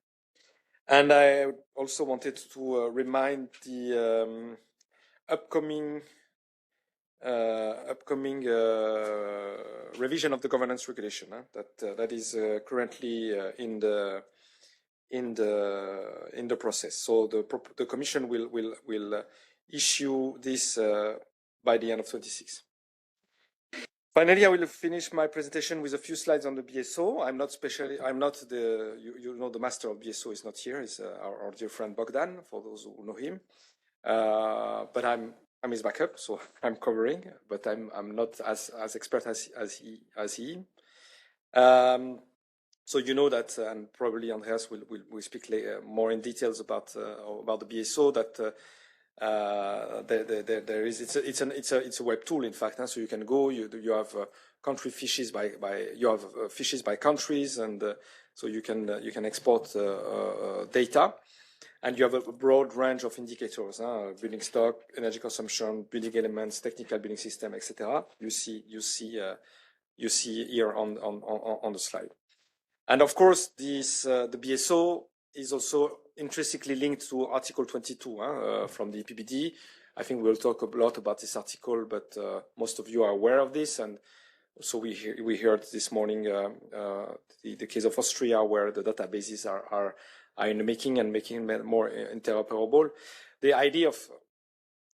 And I also wanted to remind the upcoming revision of the governance regulation that is currently in the process. So the Commission will issue this by the end of 2026. Finally, I will finish my presentation with a few slides on the BSO. The master of BSO is not here. It's our dear friend Bogdan, for those who know him. But I'm his backup, so I'm covering. But I'm not as expert as he. So you know that, and probably Andreas will speak later, more in details about the BSO. That there is it's a web tool, in fact. So you can go. You have country fishes fishes by countries, and so you can export data, and you have a broad range of indicators: building stock, energy consumption, building elements, technical building system, etc. You see here on the slide. And of course, the BSO is also intrinsically linked to Article 22 from the EPBD. I think we'll talk a lot about this article, but most of you are aware of this. And so we heard this morning the case of Austria, where the databases are in the making and making them more interoperable. The idea of,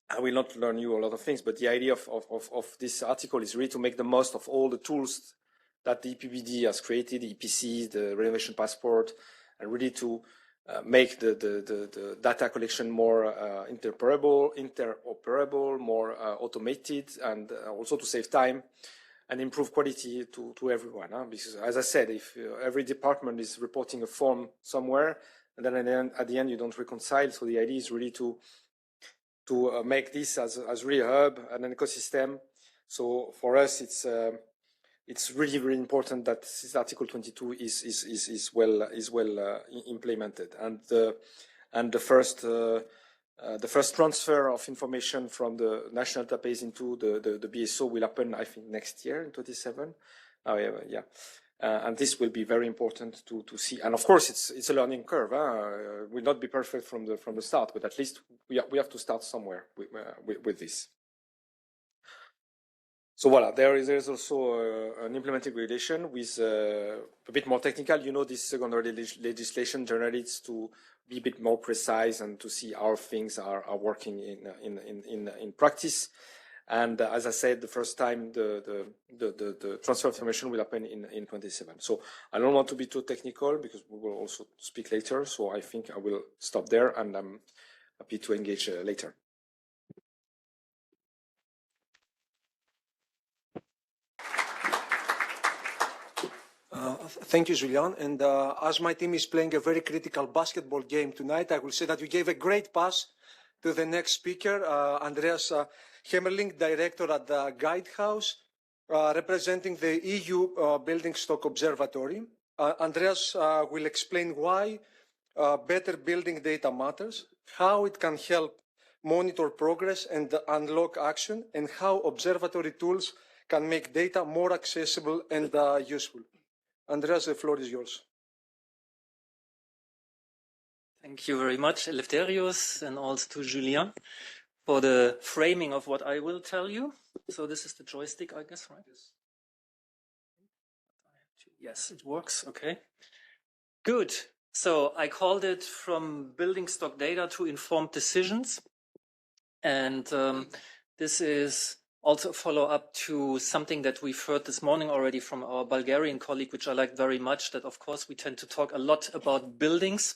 I will not learn you a lot of things, but the idea of this article is really to make the most of all the tools that the EPBD has created, the EPC, the renovation passport, and really to make the data collection more interoperable, more automated, and also to save time and improve quality to everyone. Because, as I said, if every department is reporting a form somewhere, and then at the end you don't reconcile, so the idea is really to make this as really a hub and an ecosystem. So for us, it's really, really important that this Article 22 is well implemented, and the first transfer of information from the national database into the BSO will happen, I think, next year in 27. And this will be very important to see. And of course, it's a learning curve. It will not be perfect from the start, but at least we have to start somewhere with this. So voila, there is also an implementing regulation with a bit more technical. You know, this secondary legislation generally needs to be a bit more precise and to see how things are working in practice. And as I said, the first time the transfer of information will happen in 27. So I don't want to be too technical because we will also speak later. So I think I will stop there, and I'm happy to engage later. Thank you, Julian. And as my team is playing a very critical basketball game tonight, I will say that you gave a great pass to the next speaker, Andreas Hemmerling, director at the Guidehouse, representing the EU Building Stock Observatory. Andreas will explain why better building data matters, how it can help monitor progress and unlock action, and how observatory tools can make data more accessible and useful. Andreas, the floor is yours. Thank you very much, Eleftherios, and also to Julien for the framing of what I will tell you. So this is the joystick, I guess, right? Yes, it works. Okay. Good. So I called it From Building Stock Data to Informed Decisions. And this is also a follow-up to something that we've heard this morning already from our Bulgarian colleague, which I liked very much, that of course we tend to talk a lot about buildings.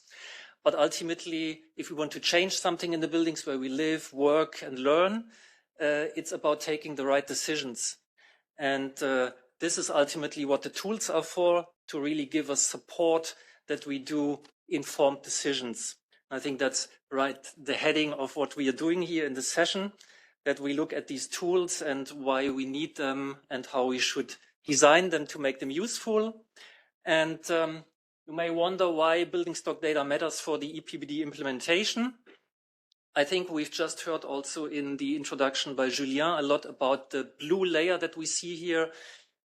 But ultimately, if we want to change something in the buildings where we live, work, and learn, it's about taking the right decisions. And this is ultimately what the tools are for, to really give us support that we do informed decisions. I think that's right, the heading of what we are doing here in the session, that we look at these tools and why we need them and how we should design them to make them useful. And you may wonder why building stock data matters for the EPBD implementation. I think we've just heard also in the introduction by Julien a lot about the blue layer that we see here,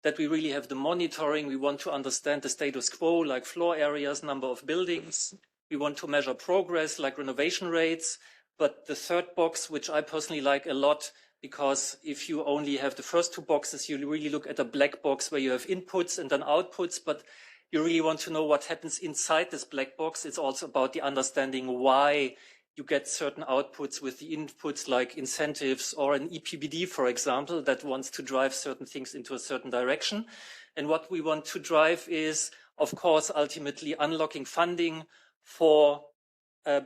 that we really have the monitoring. We want to understand the status quo, like floor areas, number of buildings. We want to measure progress, like renovation rates. But the third box, which I personally like a lot, because if you only have the first two boxes, you really look at a black box where you have inputs and then outputs, but you really want to know what happens inside this black box. It's also about the understanding why you get certain outputs with the inputs, like incentives or an EPBD, for example, that wants to drive certain things into a certain direction. And what we want to drive is, of course, ultimately unlocking funding for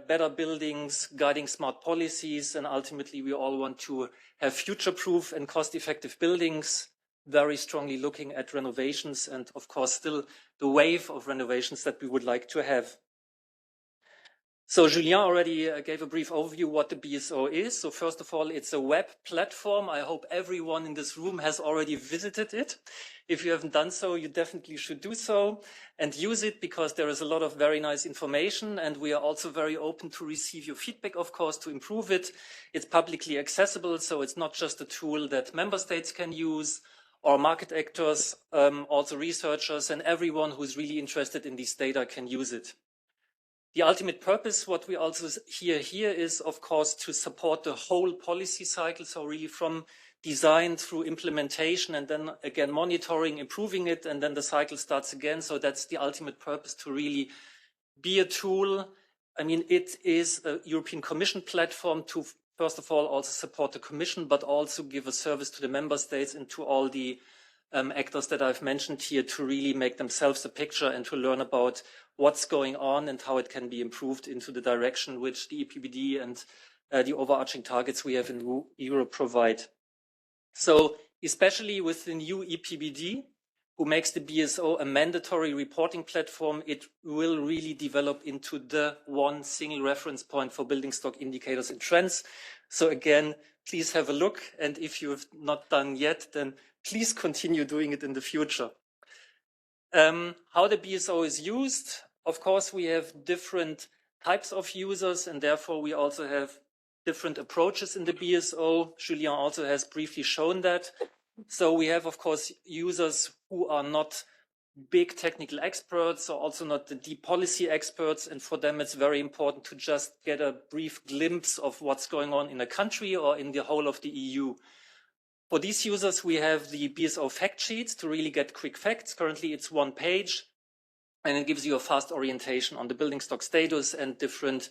better buildings, guiding smart policies, and ultimately we all want to have future-proof and cost-effective buildings, very strongly looking at renovations and, of course, still the wave of renovations that we would like to have. So Julien already gave a brief overview what the BSO is. So first of all, it's a web platform. I hope everyone in this room has already visited it. If you haven't done so, you definitely should do so and use it, because there is a lot of very nice information, and we are also very open to receive your feedback, of course, to improve it. It's publicly accessible, so it's not just a tool that member states can use or market actors, also researchers, and everyone who's really interested in these data can use it. The ultimate purpose, what we also hear here, is, of course, to support the whole policy cycle. So really from design through implementation, and then again monitoring, improving it, and then the cycle starts again. So that's the ultimate purpose, to really be a tool. I mean, it is a European Commission platform to, first of all, also support the Commission, but also give a service to the member states and to all the actors that I've mentioned here to really make themselves a picture and to learn about what's going on and how it can be improved into the direction which the EPBD and the overarching targets we have in Europe provide. So especially with the new EPBD, who makes the BSO a mandatory reporting platform, it will really develop into the one single reference point for building stock indicators and trends. So again, please have a look. And if you have not done yet, then please continue doing it in the future. How the BSO is used. Of course, we have different types of users, and therefore we also have different approaches in the BSO. Julien also has briefly shown that. So we have, of course, users who are not big technical experts, or also not the deep policy experts. And for them, it's very important to just get a brief glimpse of what's going on in a country or in the whole of the EU. For these users, we have the BSO fact sheets to really get quick facts. Currently, it's 1 page, and it gives you a fast orientation on the building stock status and different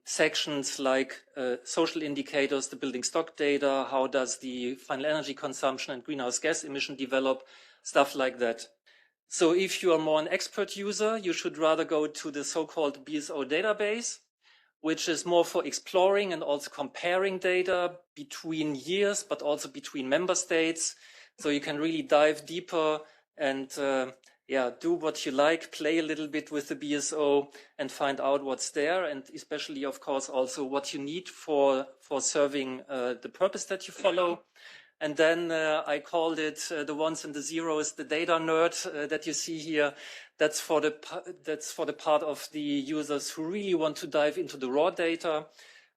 sections like social indicators, the building stock data, how does the final energy consumption and greenhouse gas emission develop, stuff like that. So if you are more an expert user, you should rather go to the so-called BSO database, which is more for exploring and also comparing data between years, but also between member states. So you can really dive deeper and do what you like, play a little bit with the BSO and find out what's there. And especially, of course, also what you need for serving the purpose that you follow. And then I called it the ones and the zeros, the data nerd that you see here. That's for the part of the users who really want to dive into the raw data.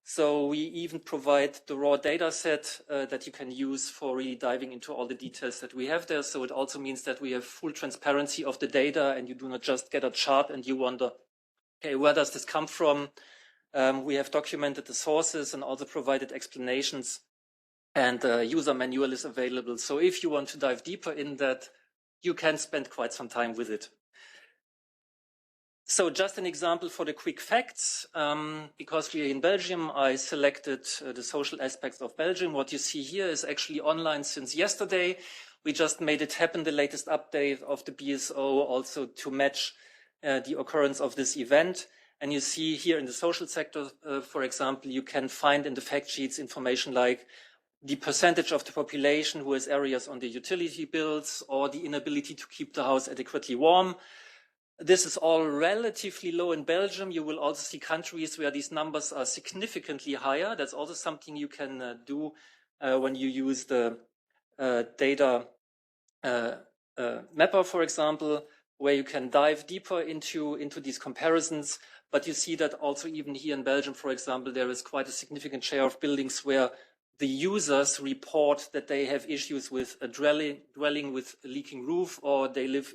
So we even provide the raw data set that you can use for really diving into all the details that we have there. So it also means that we have full transparency of the data, and you do not just get a chart and you wonder, okay, where does this come from? We have documented the sources and also provided explanations, and a user manual is available. So if you want to dive deeper in that, you can spend quite some time with it. So just an example for the quick facts, because we are in Belgium, I selected the social aspects of Belgium. What you see here is actually online since yesterday. We just made it happen, the latest update of the BSO, also to match the occurrence of this event. And you see here in the social sector, for example, you can find in the fact sheets information like the percentage of the population who has areas on the utility bills, or the inability to keep the house adequately warm. This is all relatively low in Belgium. You will also see countries where these numbers are significantly higher. That's also something you can do when you use the data mapper, for example, where you can dive deeper into these comparisons. But you see that also even here in Belgium, for example, there is quite a significant share of buildings where the users report that they have issues with a dwelling with a leaking roof, or they live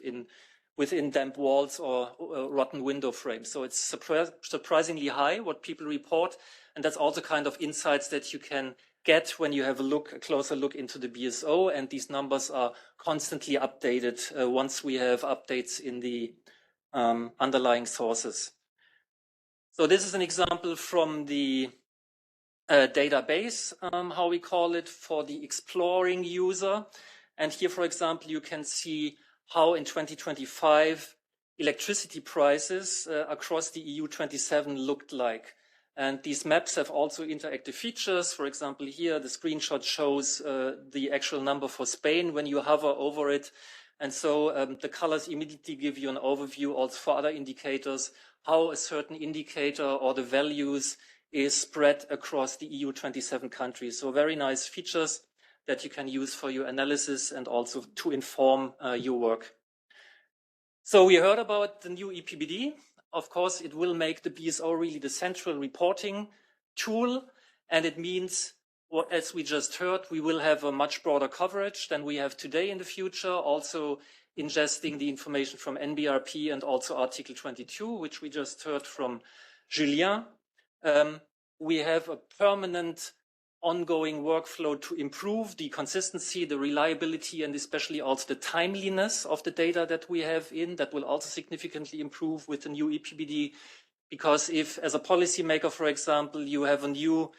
within damp walls or rotten window frames. So it's surprisingly high what people report. And that's also kind of insights that you can get when you have a closer look into the BSO. And these numbers are constantly updated once we have updates in the underlying sources. So this is an example from the database, how we call it, for the exploring user. And here, for example, you can see how in 2025 electricity prices across the EU 27 looked like. And these maps have also interactive features. For example, here the screenshot shows the actual number for Spain when you hover over it. And so the colors immediately give you an overview also for other indicators, how a certain indicator or the values is spread across the EU 27 countries. So very nice features that you can use for your analysis and also to inform your work. So we heard about the new EPBD. Of course, it will make the BSO really the central reporting tool. And it means, as we just heard, we will have a much broader coverage than we have today in the future, also ingesting the information from NBRP and also Article 22, which we just heard from Julien. We have a permanent ongoing workflow to improve the consistency, the reliability, and especially also the timeliness of the data that we have in. That will also significantly improve with the new EPBD, because if, as a policymaker, for example, you have a new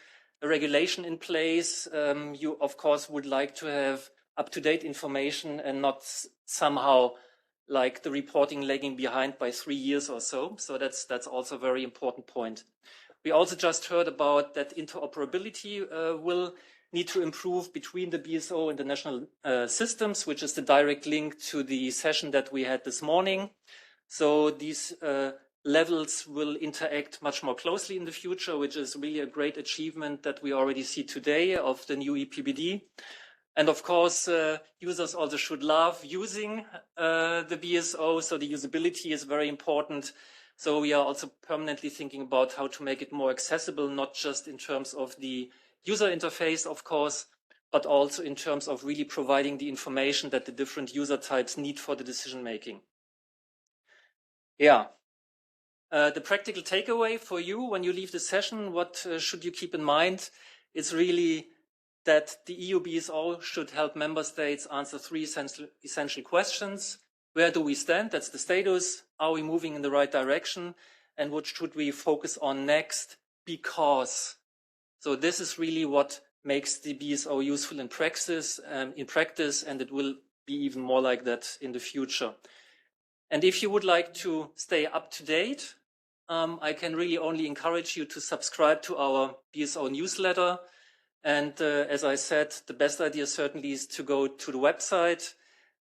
regulation in place, you, of course, would like to have up-to-date information and not somehow like the reporting lagging behind by 3 years or so. So that's also a very important point. We also just heard about that interoperability will need to improve between the BSO and the national systems, which is the direct link to the session that we had this morning. So these levels will interact much more closely in the future, which is really a great achievement that we already see today of the new EPBD. And of course, users also should love using the BSO, so the usability is very important. So we are also permanently thinking about how to make it more accessible, not just in terms of the user interface, of course, but also in terms of really providing the information that the different user types need for the decision making. Yeah. The practical takeaway for you when you leave the session, what should you keep in mind? It's really that the EU BSO should help member states answer 3 essential questions. Where do we stand? That's the status. Are we moving in the right direction? And what should we focus on next? Because. So this is really what makes the BSO useful in practice, and it will be even more like that in the future. And if you would like to stay up to date, I can really only encourage you to subscribe to our BSO newsletter. And as I said, the best idea certainly is to go to the website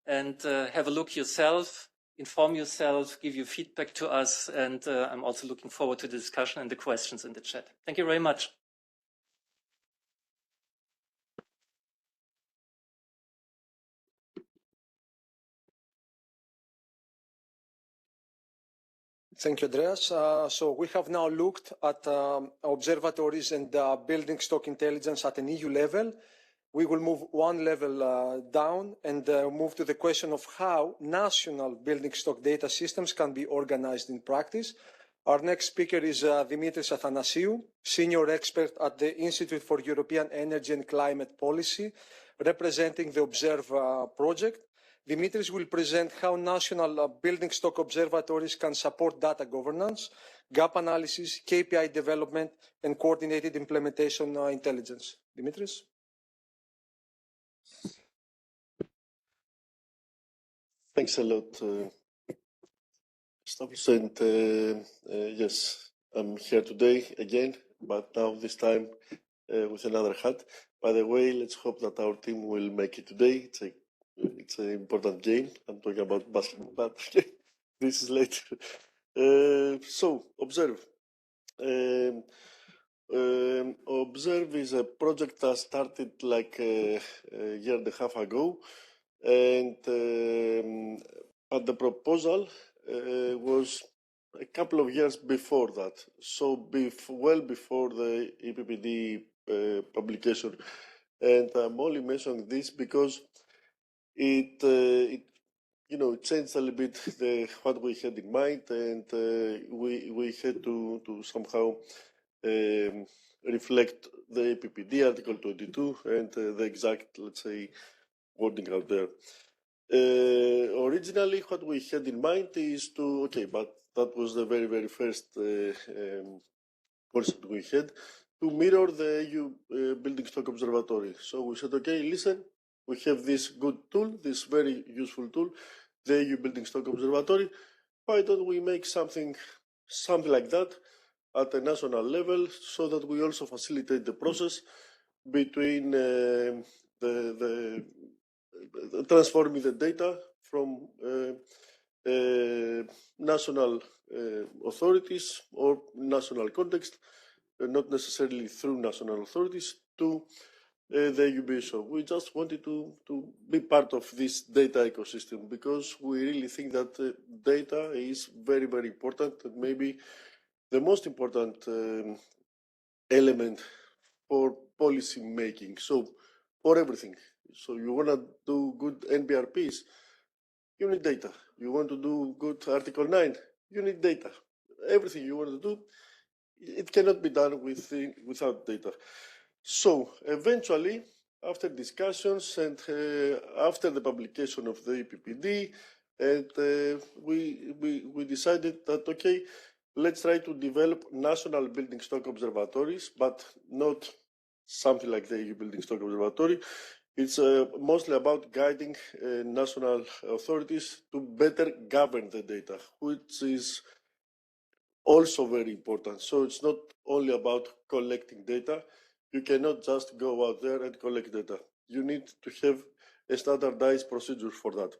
and have a look yourself, inform yourself, give your feedback to us. And I'm also looking forward to the discussion and the questions in the chat. Thank you very much. Thank you, Andreas. So we have now looked at observatories and building stock intelligence at an EU level. We will move one level down and move to the question of how national building stock data systems can be organized in practice. Our next speaker is Dimitris Athanasiou, senior expert at the Institute for European Energy and Climate Policy, representing the Observe project. Dimitris will present how national building stock observatories can support data governance, gap analysis, KPI development, and coordinated implementation intelligence. Dimitris? Thanks a lot, Stavros. And yes, I'm here today again, but now this time with another hat. By the way, let's hope that our team will make it today. It's an important game. I'm talking about basketball, but this is later. So, Observe. Observe is a project that started like a year and a half ago, and but the proposal was a couple of years before that, so well before the EPBD publication. And I'm only mentioning this because it changed a little bit what we had in mind, and we had to somehow reflect the EPBD Article 22 and the exact, let's say, wording out there. Originally, what we had in mind is but that was the very, very first concept we had, to mirror the EU Building Stock Observatory. So we said, okay, listen, we have this good tool, this very useful tool, the EU Building Stock Observatory. Why don't we make something like that at a national level, so that we also facilitate the process between transforming the data from national authorities or national context, not necessarily through national authorities, to the UBSO. We just wanted to be part of this data ecosystem, because we really think that data is very, very important, and maybe the most important element for policy making. So for everything. So you want to do good NBRPs, you need data. You want to do good Article 9, you need data. Everything you want to do, it cannot be done without data. So eventually, after discussions and after the publication of the EPBD, and we decided that, okay, let's try to develop national building stock observatories, but not something like the EU Building Stock Observatory. It's mostly about guiding national authorities to better govern the data, which is also very important. So it's not only about collecting data. You cannot just go out there and collect data. You need to have a standardized procedure for that.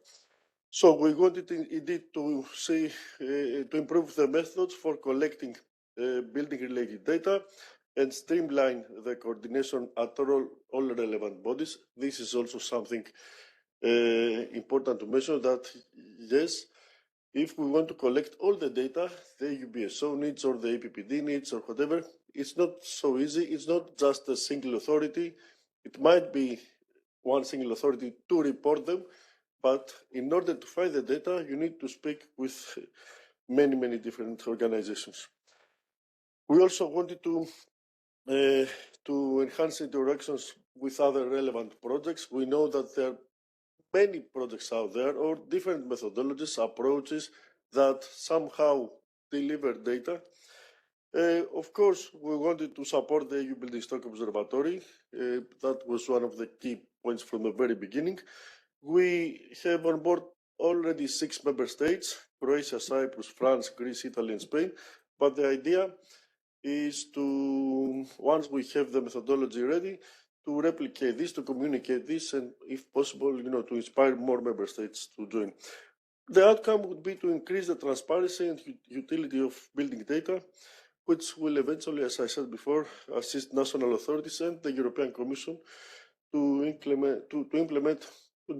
So we wanted indeed to see, to improve the methods for collecting building-related data and streamline the coordination at all relevant bodies. This is also something important to mention, that yes, if we want to collect all the data, the eu.bac needs or the EPBD needs or whatever, it's not so easy. It's not just a single authority. It might be one single authority to report them, but in order to find the data, you need to speak with many, many different organizations. We also wanted to enhance interactions with other relevant projects. We know that there are many projects out there or different methodologies, approaches that somehow deliver data. Of course, we wanted to support the EU Building Stock Observatory. That was one of the key points from the very beginning. We have on board already 6 member states: Croatia, Cyprus, France, Greece, Italy, and Spain. But the idea is to, once we have the methodology ready, to replicate this, to communicate this, and if possible, to inspire more member states to join. The outcome would be to increase the transparency and utility of building data, which will eventually, as I said before, assist national authorities and the European Commission to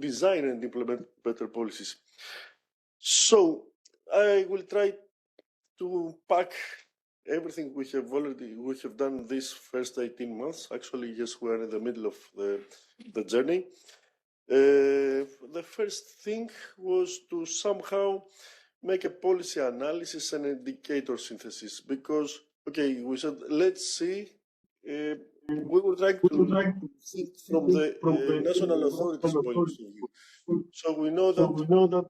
design and implement better policies. So I will try to pack everything we have done this first 18 months. Actually, yes, we are in the middle of the journey. The first thing was to somehow make a policy analysis and indicator synthesis, because, okay, we said, let's see, we were trying to think from the national authorities' point of view. So we know that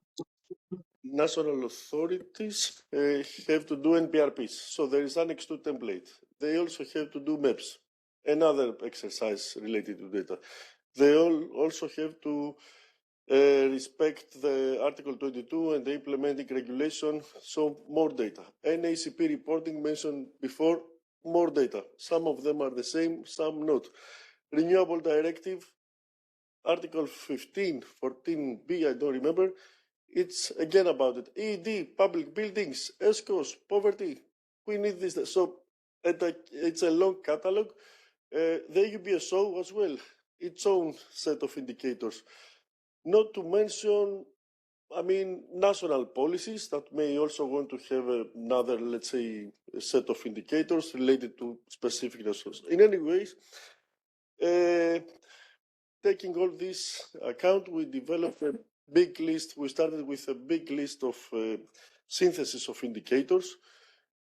national authorities have to do NPRPs. So there is Annex 2 template. They also have to do MEPs, another exercise related to data. They also have to respect the Article 22 and the implementing regulation, so more data. NACP reporting mentioned before, more data. Some of them are the same, some not. Renewable Directive, Article 15, 14b, I don't remember. It's again about it. ED, public buildings, ESCOs, poverty. We need this. So it's a long catalog. The eu.bac as well, its own set of indicators. Not to mention, national policies that may also want to have another, let's say, set of indicators related to specific nations. In any ways, taking all this account, we developed a big list. We started with a big list of synthesis of indicators,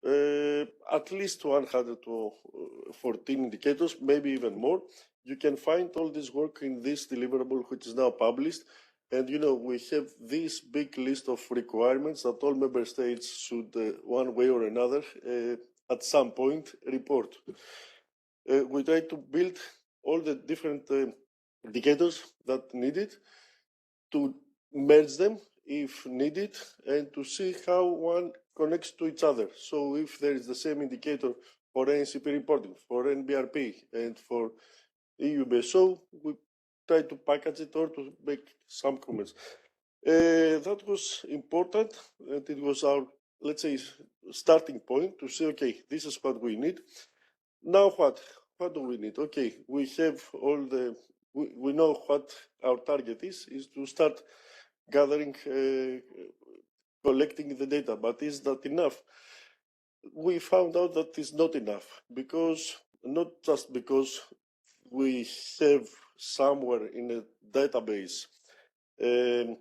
at least 114 indicators, maybe even more. You can find all this work in this deliverable, which is now published. And, we have this big list of requirements that all member states should, one way or another, at some point, report. We try to build all the different indicators that needed, to merge them if needed, and to see how one connects to each other. So if there is the same indicator for NCP reporting, for NBRP, and for eu.bac, we try to package it or to make some comments. That was important, and it was our, let's say, starting point to say, okay, this is what we need. Now what? What do we need? Okay, we have all the, we know what our target is to start gathering, collecting the data, but is that enough? We found out that is not enough, because not just because we have somewhere in a database an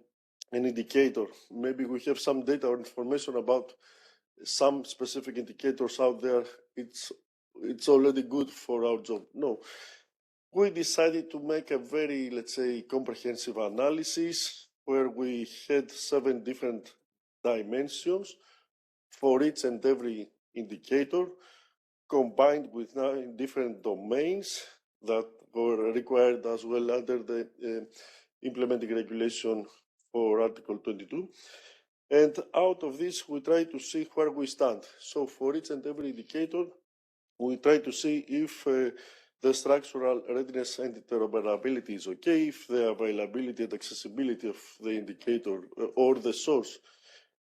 indicator, maybe we have some data or information about some specific indicators out there, it's already good for our job. No, we decided to make a very, let's say, comprehensive analysis where we had 7 different dimensions for each and every indicator, combined with 9 different domains that required as well under the implementing regulation for Article 22. And out of this, we try to see where we stand. So for each and every indicator, we try to see if the structural readiness and interoperability is okay, if the availability and accessibility of the indicator or the source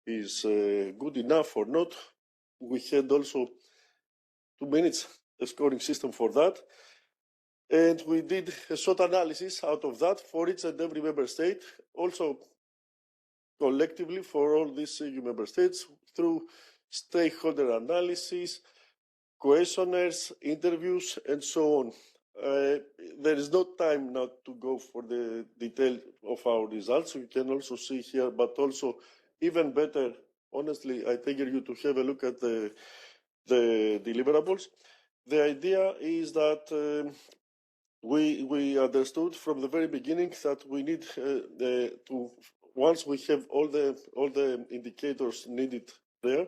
is good enough or not. We had also 2 minutes a scoring system for that. And we did a SWOT analysis out of that for each and every member state, also collectively for all these EU member states through stakeholder analysis, questionnaires, interviews, and so on. There is no time now to go for the detail of our results. We can also see here, but also even better, honestly, I take you to have a look at the deliverables. The idea is that we understood from the very beginning that we need to, once we have all the indicators needed there,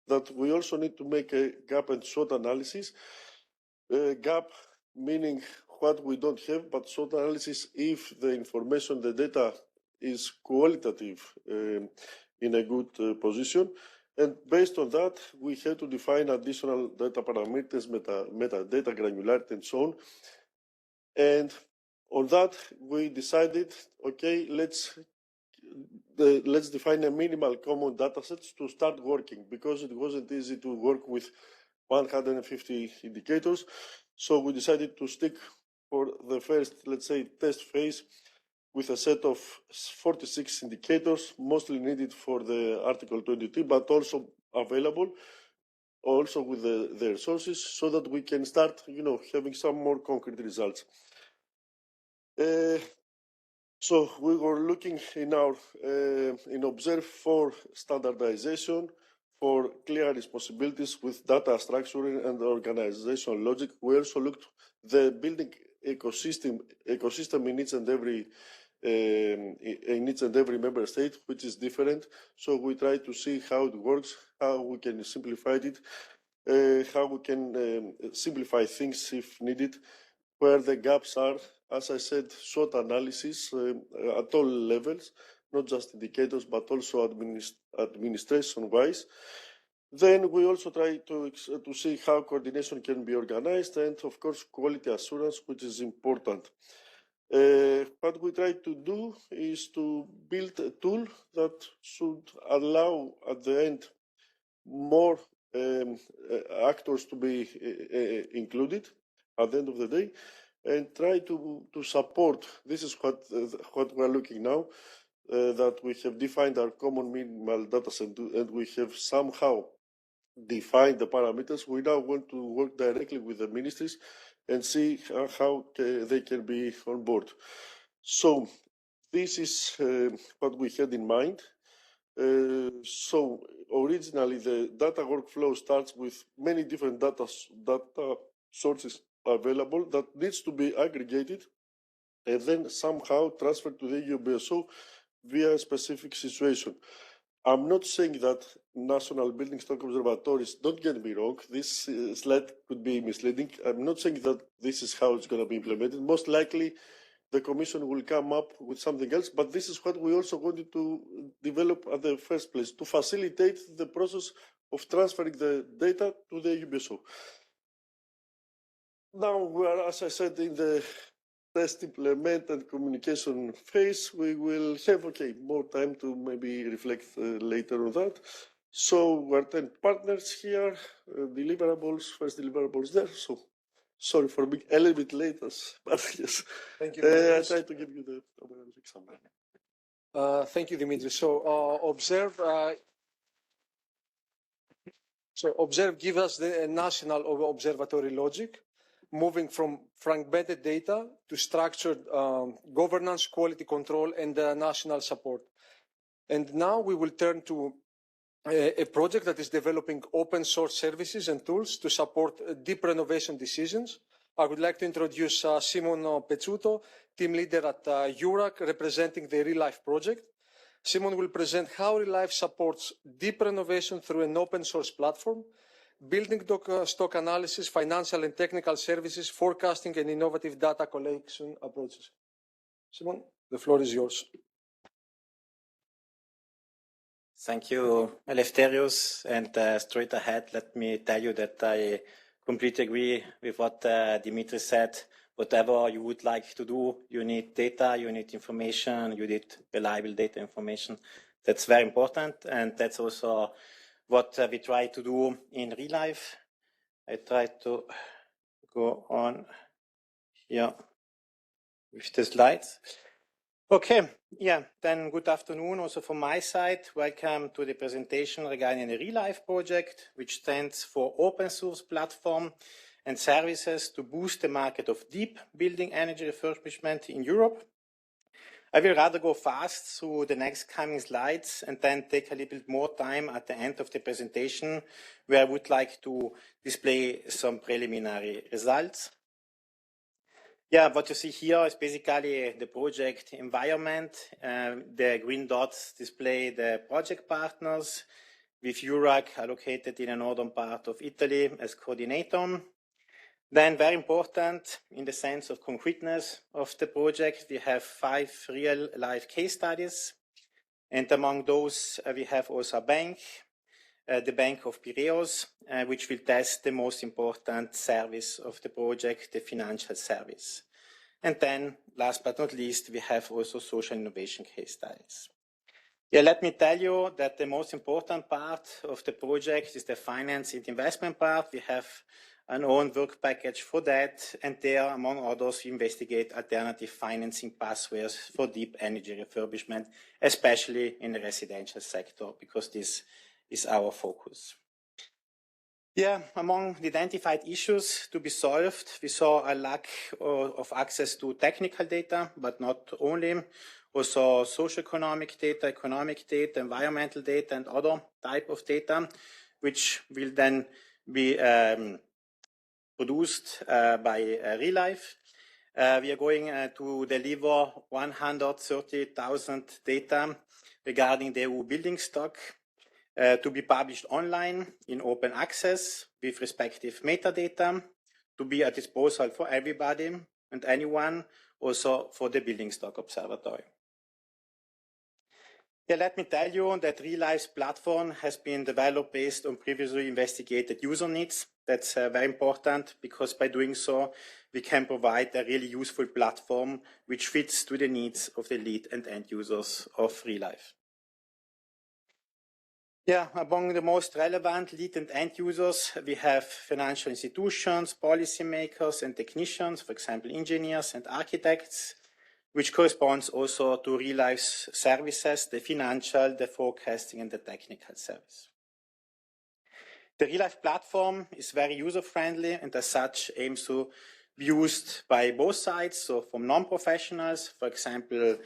that we also need to make a gap and SWOT analysis. Gap meaning what we don't have, but SWOT analysis if the information, the data is qualitative in a good position. And based on that, we had to define additional data parameters, metadata, granularity, and so on. And on that, we decided, okay, let's define a minimal common data sets to start working, because it wasn't easy to work with 150 indicators. So we decided to stick for the first, let's say, test phase with a set of 46 indicators, mostly needed for the Article 22, but also available, also with the resources, so that we can start, having some more concrete results. So we were looking in Observe for standardization, for clear responsibilities with data structuring and organizational logic. We also looked the building ecosystem in each and every member state, which is different. So we try to see how it works, how we can simplify it, how we can simplify things if needed, where the gaps are. As I said, SWOT analysis at all levels, not just indicators, but also administration-wise. Then we also try to see how coordination can be organized, and of course, quality assurance, which is important. What we try to do is to build a tool that should allow, at the end, more actors to be included at the end of the day, and try to support. This is what we're looking now, that we have defined our common minimal data set, and we have somehow defined the parameters. We now want to work directly with the ministries and see how they can be on board. So this is what we had in mind. So originally, the data workflow starts with many different data sources available that needs to be aggregated and then somehow transferred to the eu.bac via a specific situation. I'm not saying that national building stock observatories, don't get me wrong, this slide could be misleading. I'm not saying that this is how it's going to be implemented. Most likely, the Commission will come up with something else, but this is what we also wanted to develop at the first place, to facilitate the process of transferring the data to the eu.bac. Now we are, as I said, in the test, implement, and communication phase. We will have, more time to maybe reflect later on that. So we're 10 partners here, deliverables, first deliverables there. So sorry for being a little bit late, but yes. Thank you. I tried to give you the example. Thank you, Dimitris. So Observe gives us the national observatory logic, moving from fragmented data to structured governance, quality control, and national support. And now we will turn to a project that is developing open source services and tools to support deep renovation decisions. I would like to introduce Simon Pezzuto, team leader at eu.bac, representing the Real Life project. Simon will present how Real Life supports deep renovation through an open source platform, building stock analysis, financial and technical services, forecasting, and innovative data collection approaches. Simon, the floor is yours. Thank you, Eleftherios. And straight ahead, let me tell you that I completely agree with what Dimitris said. Whatever you would like to do, you need data, you need information, you need reliable data information. That's very important, and that's also what we try to do in real life. I try to go on here with the slides. Okay, yeah, then good afternoon also from my side. Welcome to the presentation regarding the real life project, which stands for open source platform and services to boost the market of deep building energy refurbishment in Europe. I will rather go fast through the next coming slides and then take a little bit more time at the end of the presentation, where I would like to display some preliminary results. Yeah, what you see here is basically the project environment. The green dots display the project partners, with EURAC allocated in the northern part of Italy as coordinator. Then, very important in the sense of concreteness of the project, we have 5 real-life case studies. And among those, we have also a bank, the Bank of Piraeus, which will test the most important service of the project, the financial service. And then, last but not least, we have also social innovation case studies. Yeah, let me tell you that the most important part of the project is the finance and investment part. We have an own work package for that, and there, among others, we investigate alternative financing pathways for deep energy refurbishment, especially in the residential sector, because this is our focus. Yeah, among the identified issues to be solved, we saw a lack of access to technical data, but not only, also socioeconomic data, economic data, environmental data, and other type of data, which will then be produced by Real Life. We are going to deliver 130,000 data regarding the EU building stock to be published online in open access with respective metadata to be at disposal for everybody and anyone, also for the Building Stock Observatory. Yeah, let me tell you that Real Life's platform has been developed based on previously investigated user needs. That's very important, because by doing so, we can provide a really useful platform which fits to the needs of the lead and end users of Real Life. Yeah, among the most relevant lead and end users, we have financial institutions, policymakers, and technicians, for example, engineers and architects, which corresponds also to Real Life's services, the financial, the forecasting, and the technical service. The Real Life platform is very user-friendly and as such aims to be used by both sides, so from non-professionals, for example,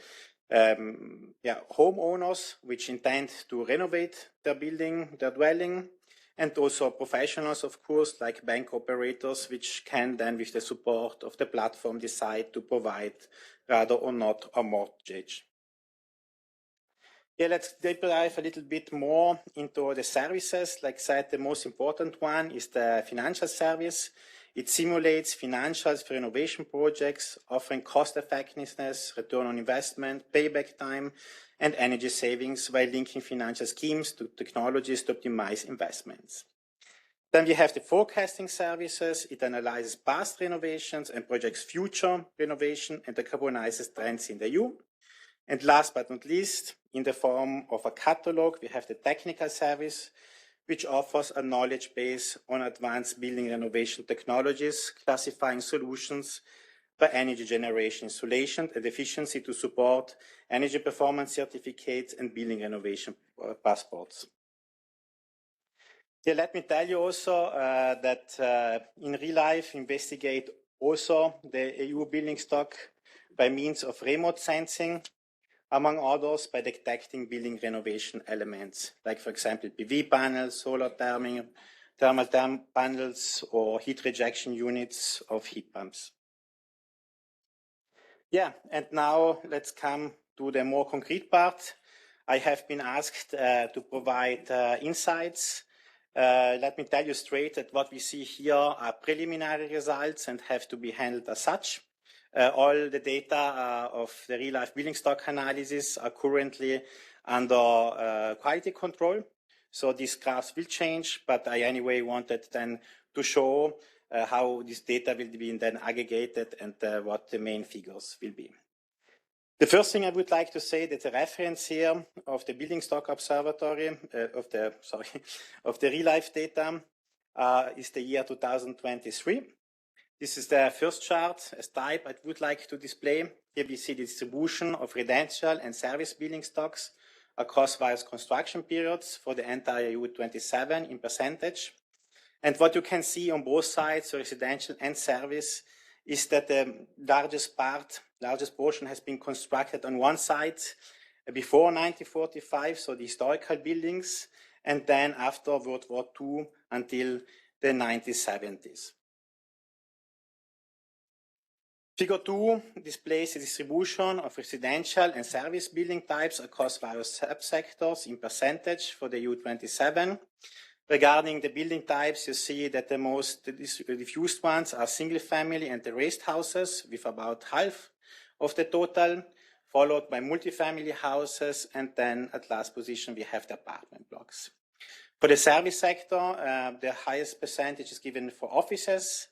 homeowners which intend to renovate their building, their dwelling, and also professionals, of course, like bank operators, which can then, with the support of the platform, decide to provide rather or not a mortgage. Yeah, let's deep dive a little bit more into the services. Like I said, the most important one is the financial service. It simulates financials for renovation projects, offering cost effectiveness, return on investment, payback time, and energy savings while linking financial schemes to technologies to optimize investments. Then we have the forecasting services. It analyzes past renovations and projects future renovation and decarbonizes trends in the EU. And last but not least, in the form of a catalog, we have the technical service, which offers a knowledge base on advanced building renovation technologies, classifying solutions by energy generation, insulation, and efficiency to support energy performance certificates and building renovation passports. Yeah, let me tell you also that in Real Life, investigate also the EU building stock by means of remote sensing, among others by detecting building renovation elements, like, for example, PV panels, solar thermal panels, or heat rejection units of heat pumps. Yeah, and now let's come to the more concrete part. I have been asked to provide insights Let me tell you straight that what we see here are preliminary results and have to be handled as such. All the data of the real-life building stock analysis are currently under quality control. So these graphs will change, but I anyway wanted then to show how this data will be then aggregated and what the main figures will be. The first thing I would like to say that the reference here of the Building Stock Observatory, of the real-life data is the year 2023. This is the first chart as type I would like to display. Here we see the distribution of residential and service building stocks across various construction periods for the entire EU27 in percentage. And what you can see on both sides, so residential and service, is that the largest portion has been constructed on one side before 1945, so the historical buildings, and then after World War II until the 1970s. Figure 2 displays the distribution of residential and service building types across various subsectors in percentage for the EU27. Regarding the building types, you see that the most diffused ones are single family and terraced houses with about half of the total, followed by multifamily houses, and then at last position we have the apartment blocks. For the service sector, the highest percentage is given for offices.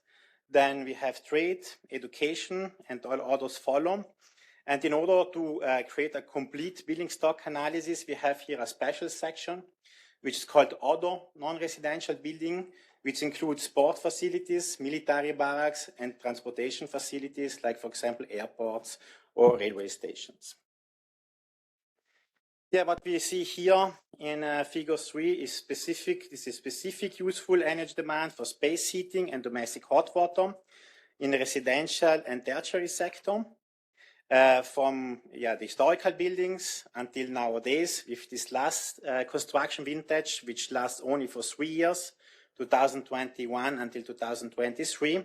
Then we have trade, education, and all others follow. And in order to create a complete building stock analysis, we have here a special section, which is called Other Non-Residential Building, which includes sport facilities, military barracks, and transportation facilities, like, for example, airports or railway stations. Yeah, what we see here in figure 3 is specific. This is specific useful energy demand for space heating and domestic hot water in the residential and tertiary sector. From the historical buildings until nowadays, with this last construction vintage, which lasts only for 3 years, 2021 until 2023.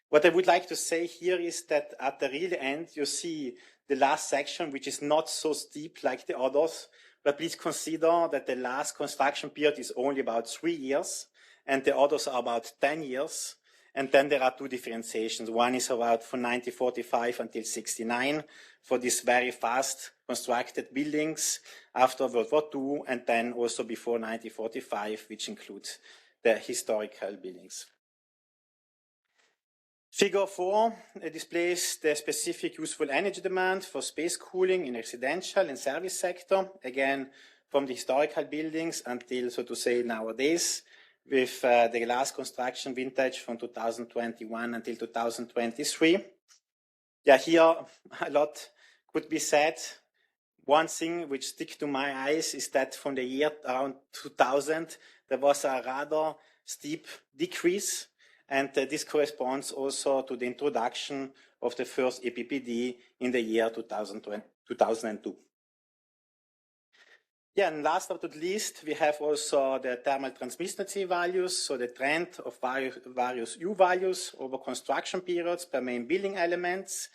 What I would like to say here is that at the real end, you see the last section, which is not so steep like the others, but please consider that the last construction period is only about 3 years, and the others are about 10 years. And then there are two differentiations. One is about from 1945 until 69 for these very fast constructed buildings after World War II, and then also before 1945, which includes the historical buildings. Figure 4 displays the specific useful energy demand for space cooling in residential and service sector, again from the historical buildings until, so to say, nowadays, with the last construction vintage from 2021 until 2023. Yeah, here a lot could be said. One thing which sticks to my eyes is that from the year around 2000, there was a rather steep decrease, and this corresponds also to the introduction of the first EPBD in the year 2002. Yeah, and last but not least, we have also the thermal transmissionality values, so the trend of various U values over construction periods per main building elements.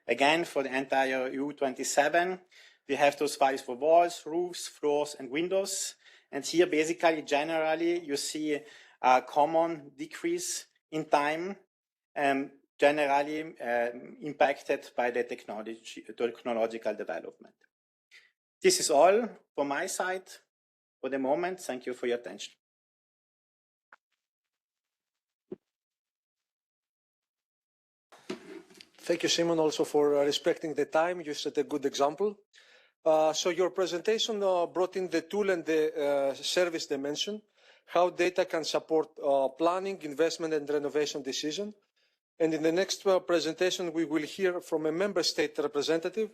Again, for the entire EU27, we have those values for walls, roofs, floors, and windows. And here, basically, generally, you see a common decrease in time, generally impacted by the technological development. This is all from my side for the moment. Thank you for your attention. Thank you, Simon, also for respecting the time. You set a good example. So your presentation brought in the tool and the service dimension, how data can support planning, investment, and renovation decision. And in the next presentation, we will hear from a member state representative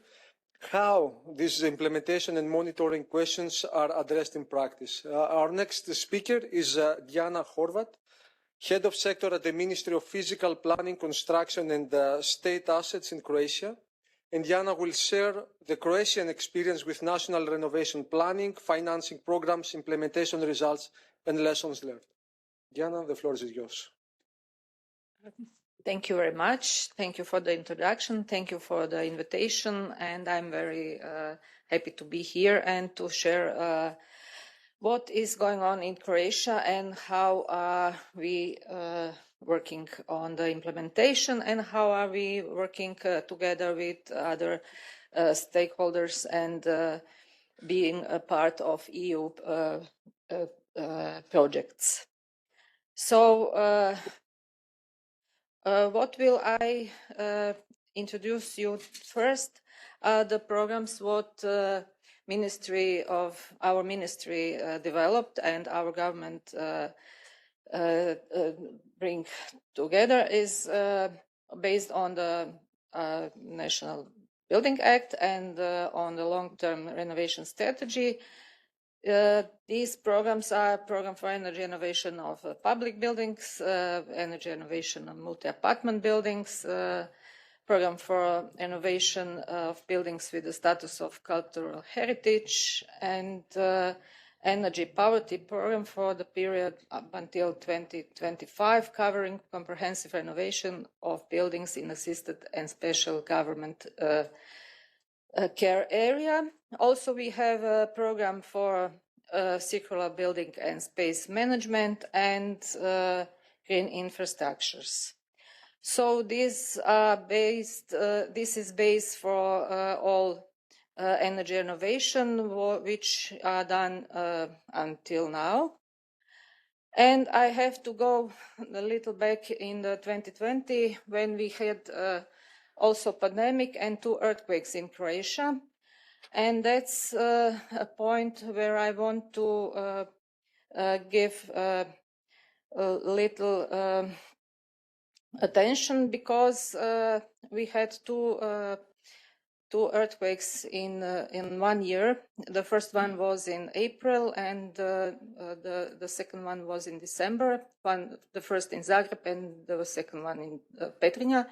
how these implementation and monitoring questions are addressed in practice. Our next speaker is Diana Horvat, Head of Sector at the Ministry of Physical Planning, Construction and State Assets in Croatia. And Diana will share the Croatian experience with national renovation planning, financing programs, implementation results, and lessons learned. Diana, the floor is yours. Thank you very much. Thank you for the introduction. Thank you for the invitation. And I'm very happy to be here and to share what is going on in Croatia and how are we working on the implementation and how are we working together with other stakeholders and being a part of EU projects. So what will I introduce you first? The programs what our ministry developed and our government bring together is based on the National Building Act and on the long-term renovation strategy. These programs are program for energy innovation of public buildings, energy innovation of multi-apartment buildings, program for innovation of buildings with the status of cultural heritage, and energy poverty program for the period up until 2025, covering comprehensive renovation of buildings in assisted and special government care area. Also, we have a program for circular building and space management and green infrastructures. So this is based for all energy renovation which are done until now. And I have to go a little back in the 2020 when we had also pandemic and 2 earthquakes in Croatia. And that's a point where I want to give a little attention because we had two earthquakes in 1 year. The first one was in April, and the second one was in December. The first in Zagreb, and the second one in Petrinja.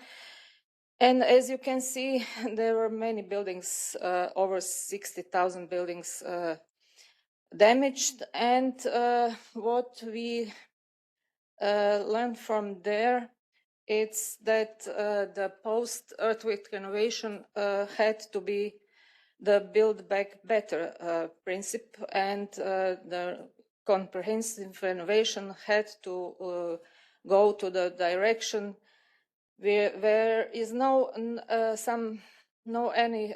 And as you can see, there were many buildings, over 60,000 buildings damaged. And what we learned from there, it's that the post-earthquake renovation had to be the Build Back Better principle, and the comprehensive renovation had to go to the direction where is any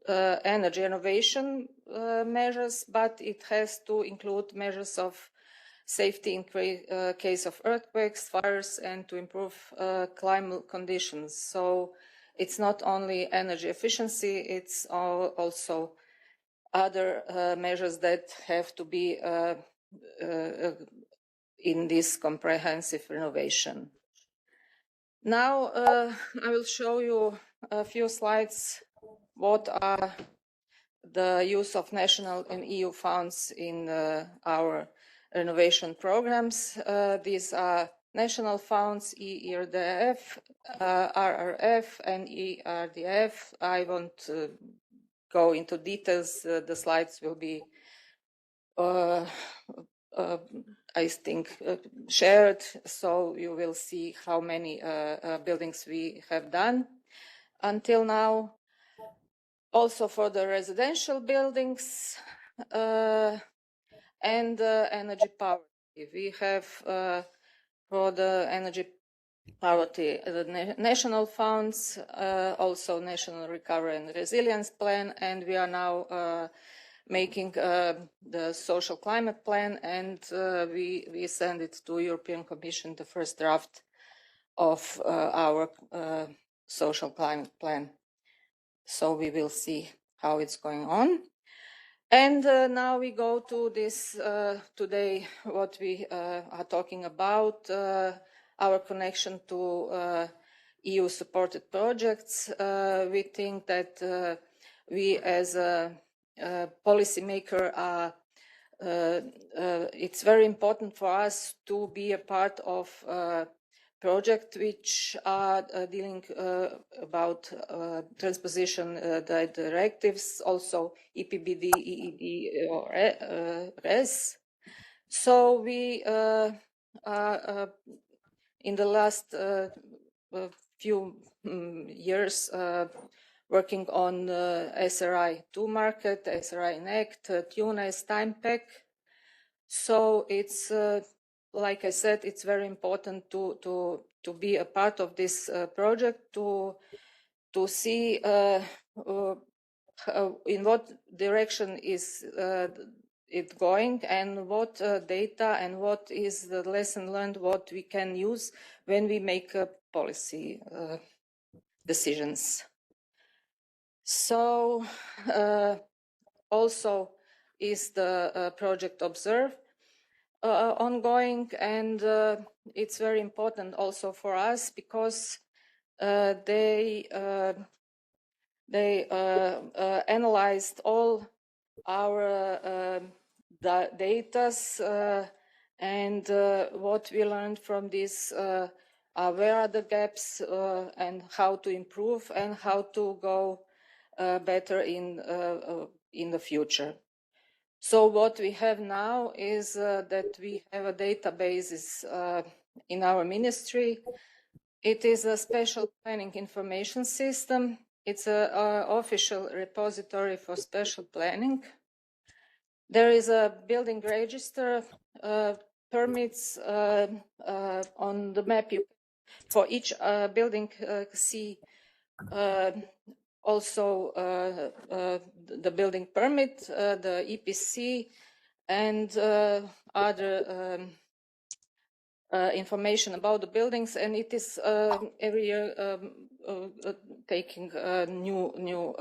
energy renovation measures, but it has to include measures of safety in case of earthquakes, fires, and to improve climate conditions. So it's not only energy efficiency, it's also other measures that have to be in this comprehensive renovation. Now I will show you a few slides what are the use of national and EU funds in our renovation programs. These are national funds, ERDF, RRF, and ERDF. I won't go into details. The slides will be I think shared, so you will see how many buildings we have done until now. Also for the residential buildings and energy poverty. We have for the energy poverty the national funds, also National Recovery and Resilience Plan, and we are now making the social climate plan, and we send it to European Commission, the first draft of our social climate plan. So we will see how it's going on. And now we go to this today, what we are talking about, our connection to EU-supported projects. We think that we as a policymaker are it's very important for us to be a part of projects which are dealing about transposition the directives, also EPBD, EED, or RES. So we in the last few years working on SRI 2 market, SRI Enact, TUNES, TimePack. So it's, like I said, it's very important to be a part of this project, to see in what direction is it going, and what data and what is the lesson learned, what we can use when we make policy decisions. So also is the project Observe ongoing, and it's very important also for us because they analyzed all our data and what we learned from this, where are the gaps and how to improve and how to go better in the future. So what we have now is that we have a database in our ministry. It is a special planning information system. It's an official repository for special planning. There is a building register, permits on the map. You, for each building, see also the building permit, the EPC, and other information about the buildings, and it is every year taking new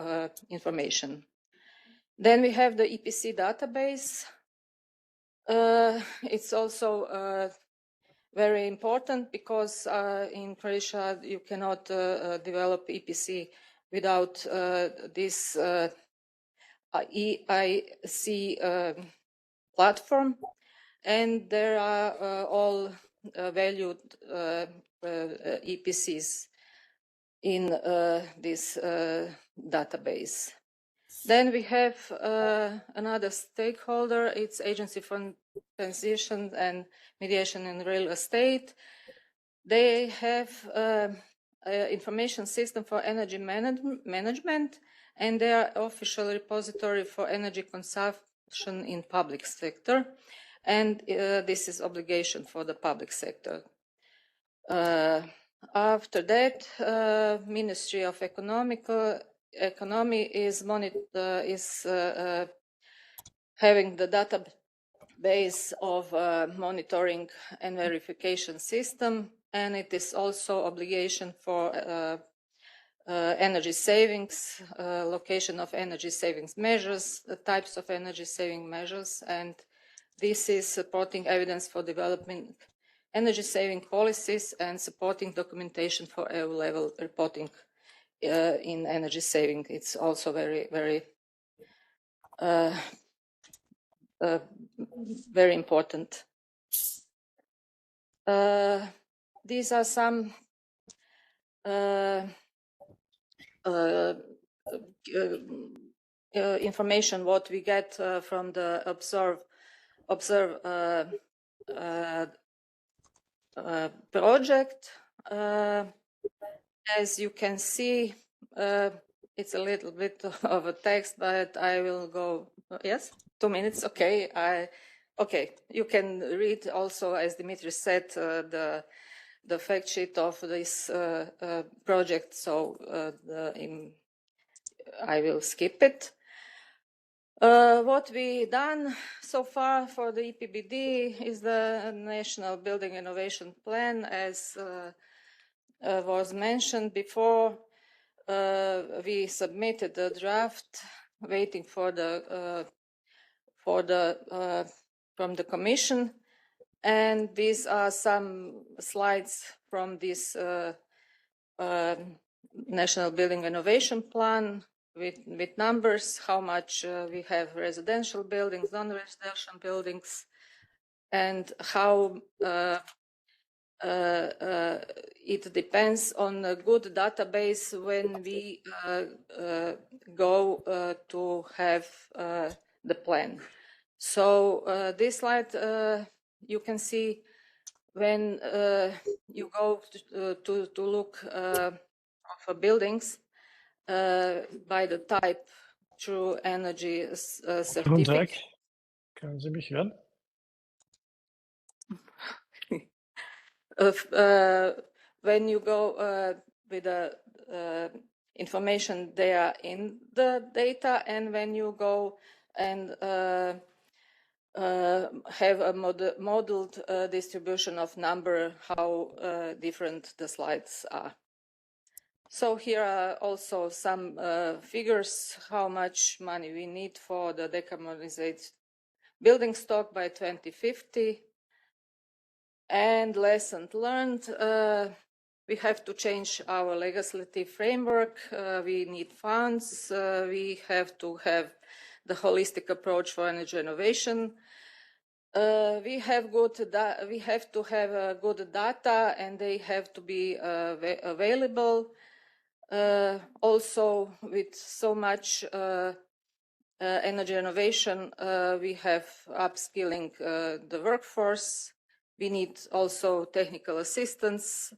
information. Then we have the EPC database. It's also very important because in Croatia you cannot develop EPC without this EIC platform, and there are all valued EPCs in this database. Then we have another stakeholder, it's Agency for Transition and Mediation in Real Estate. They have information system for energy management, and they are official repository for energy consumption in public sector. And this is obligation for the public sector. After that, Ministry of Economy is having the database of monitoring and verification system, and it is also obligation for energy savings, location of energy savings measures, the types of energy saving measures, and this is supporting evidence for developing energy saving policies and supporting documentation for EU level reporting in energy saving. It's also very, very, very important. These are some information what we get from the Observe project. As you can see, it's a little bit of a text, but I will go, yes, 2 minutes, okay. Okay, you can read also, as Dimitris said, the fact sheet of this project, so I will skip it. What we done so far for the EPBD is the National Building Innovation Plan, as was mentioned before. We submitted the draft, waiting for the from the Commission, and these are some slides from this National Building Innovation Plan. With numbers, how much we have residential buildings, non-residential buildings, and how it depends on a good database when we go to have the plan. So this slide, you can see when you go to look for buildings, by the type True Energy Guten Tag, certificate. können Sie mich hören? When you go with the information there in the data, and when you go and have a modeled distribution of number, how different the slides are. So here are also some figures, how much money we need for the decarbonized building stock by 2050. And lesson learned, we have to change our legislative framework. We need funds. We have to have the holistic approach for energy renovation. We have to have good data, and they have to be available. Also, with so much energy renovation, we have upskilling the workforce. We need also technical assistance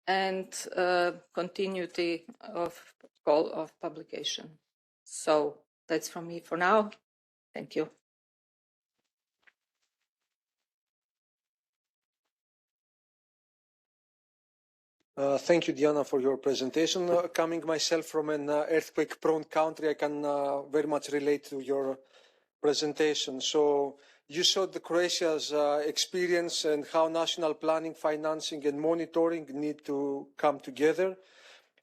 and continuity of publication. So that's from me for now. Thank you. Thank you, Diana, for your presentation. Coming myself from an earthquake-prone country, I can very much relate to your presentation. So you showed Croatia's experience and how national planning, financing, and monitoring need to come together.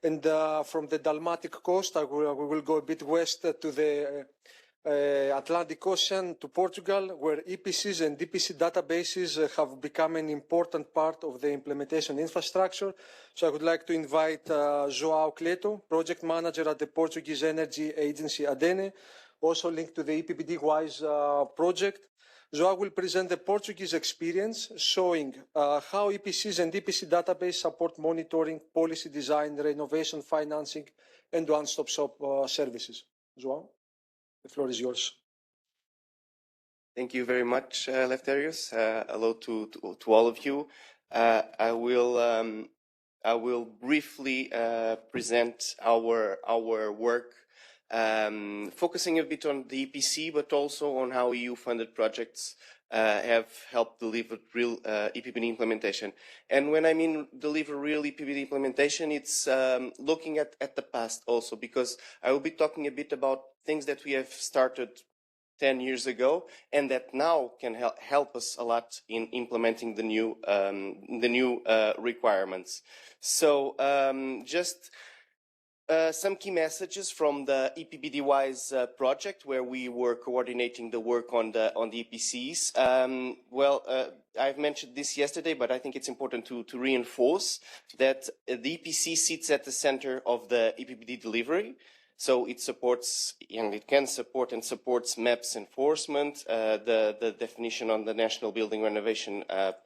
And from the Dalmatic coast, we will go a bit west to the Atlantic Ocean, to Portugal, where EPCs and DPC databases have become an important part of the implementation infrastructure. So I would like to invite João Cleto, project manager at the Portuguese energy agency ADENE, also linked to the EPBD.wise project. João will present the Portuguese experience, showing how EPCs and DPC database support monitoring, policy design, renovation, financing, and one-stop shop services. João, the floor is yours. Thank you very much, Eleftherios. Hello to all of you. I will briefly present our work, focusing a bit on the EPC, but also on how EU-funded projects have helped deliver real EPBD implementation. And when I mean deliver real EPBD implementation, it's looking at the past also, because I will be talking a bit about things that we have started 10 years ago and that now can help us a lot in implementing the new requirements. So just some key messages from the EPBD.wise project, where we were coordinating the work on the EPCs. I've mentioned this yesterday, but I think it's important to reinforce that the EPC sits at the center of the EPBD delivery. So it supports, and it can support and supports MEPS enforcement, the definition on the national building renovation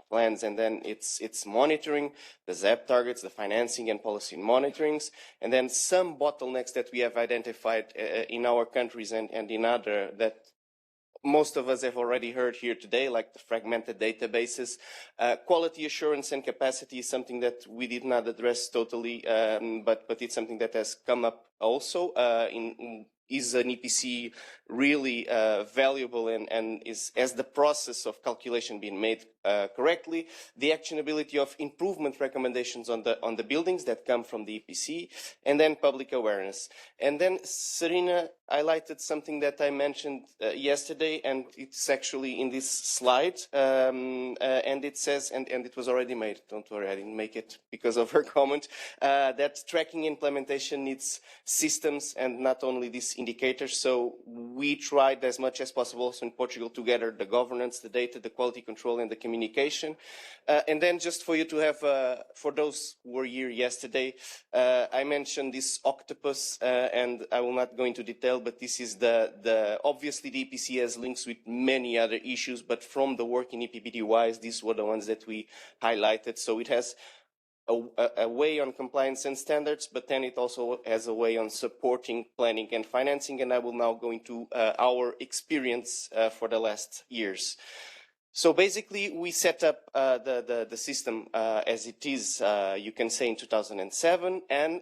plans, and then it's monitoring, the ZEP targets, the financing and policy monitorings, and then some bottlenecks that we have identified in our countries and in other that most of us have already heard here today, like the fragmented databases. Quality assurance and capacity is something that we did not address totally, but it's something that has come up also. Is an EPC really valuable and has the process of calculation being made correctly? The actionability of improvement recommendations on the buildings that come from the EPC, and then public awareness. And then Serena highlighted something that I mentioned yesterday, and it's actually in this slide, and it says, and it was already made, don't worry, I didn't make it because of her comment, that tracking implementation needs systems and not only these indicators. So we tried as much as possible also in Portugal to gather the governance, the data, the quality control, and the communication. And then just for you to have, for those who were here yesterday, I mentioned this octopus, and I will not go into detail, but this is obviously the EPC has links with many other issues, but from the work in EPBD.wise, these were the ones that we highlighted. So it has a way on compliance and standards, but then it also has a way on supporting planning and financing, and I will now go into our experience for the last years. So basically, we set up the system as it is, you can say, in 2007, and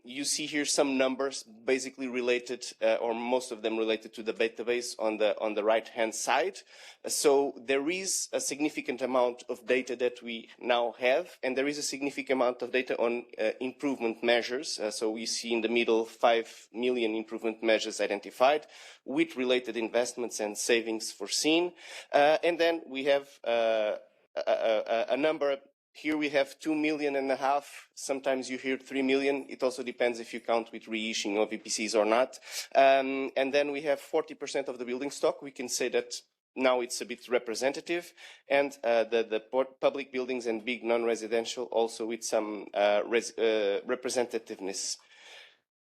you see here some numbers basically related, or most of them related to the database on the right-hand side. So there is a significant amount of data that we now have, and there is a significant amount of data on improvement measures. So we see in the middle 5 million improvement measures identified, with related investments and savings foreseen, and then we have a number. Here we have 2.5 million. Sometimes you hear 3 million. It also depends if you count with reissuing of EPCs or not. And then we have 40% of the building stock. We can say that now it's a bit representative. And the public buildings and big non-residential also with some representativeness.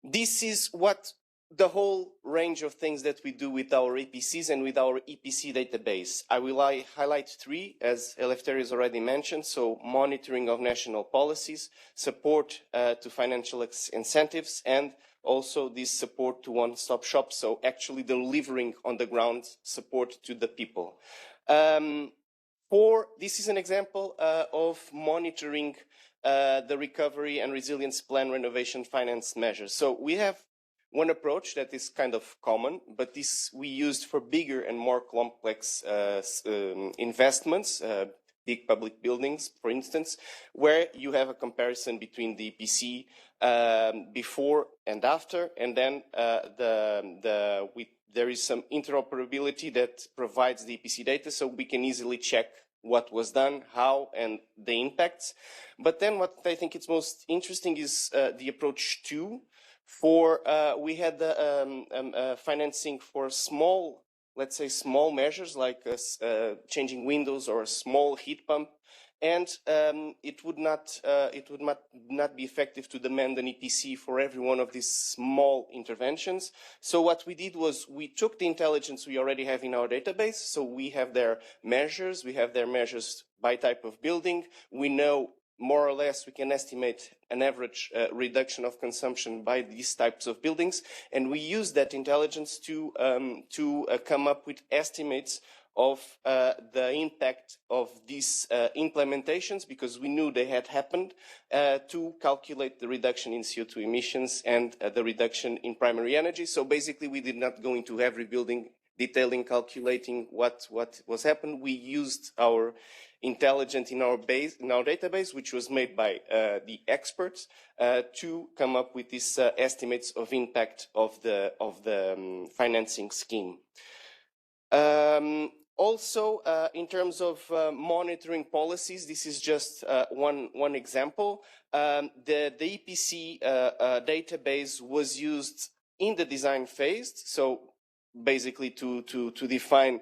This is what the whole range of things that we do with our EPCs and with our EPC database. I will highlight 3, as Eleftherios already mentioned. So monitoring of national policies, support to financial incentives, and also this support to one-stop shop. So actually delivering on the ground support to the people. This is an example of monitoring the recovery and resilience plan renovation finance measures. So we have one approach that is kind of common, but this we used for bigger and more complex investments, big public buildings, for instance, where you have a comparison between the EPC before and after, and then there is some interoperability that provides the EPC data, so we can easily check what was done, how, and the impacts. But then what I think is most interesting is the approach 2. We had the financing for small, let's say small measures like changing windows or a small heat pump, and it would not be effective to demand an EPC for every one of these small interventions. So what we did was we took the intelligence we already have in our database. So we have their measures. We have their measures by type of building. We know more or less we can estimate an average reduction of consumption by these types of buildings, and we use that intelligence to come up with estimates of the impact of these implementations, because we knew they had happened, to calculate the reduction in CO2 emissions and the reduction in primary energy. So basically, we did not go into every building detailing, calculating what was happened. We used our intelligence in our database, which was made by the experts, to come up with these estimates of impact of the financing scheme. Also, in terms of monitoring policies, this is just one example. The EPC database was used in the design phase, so basically to define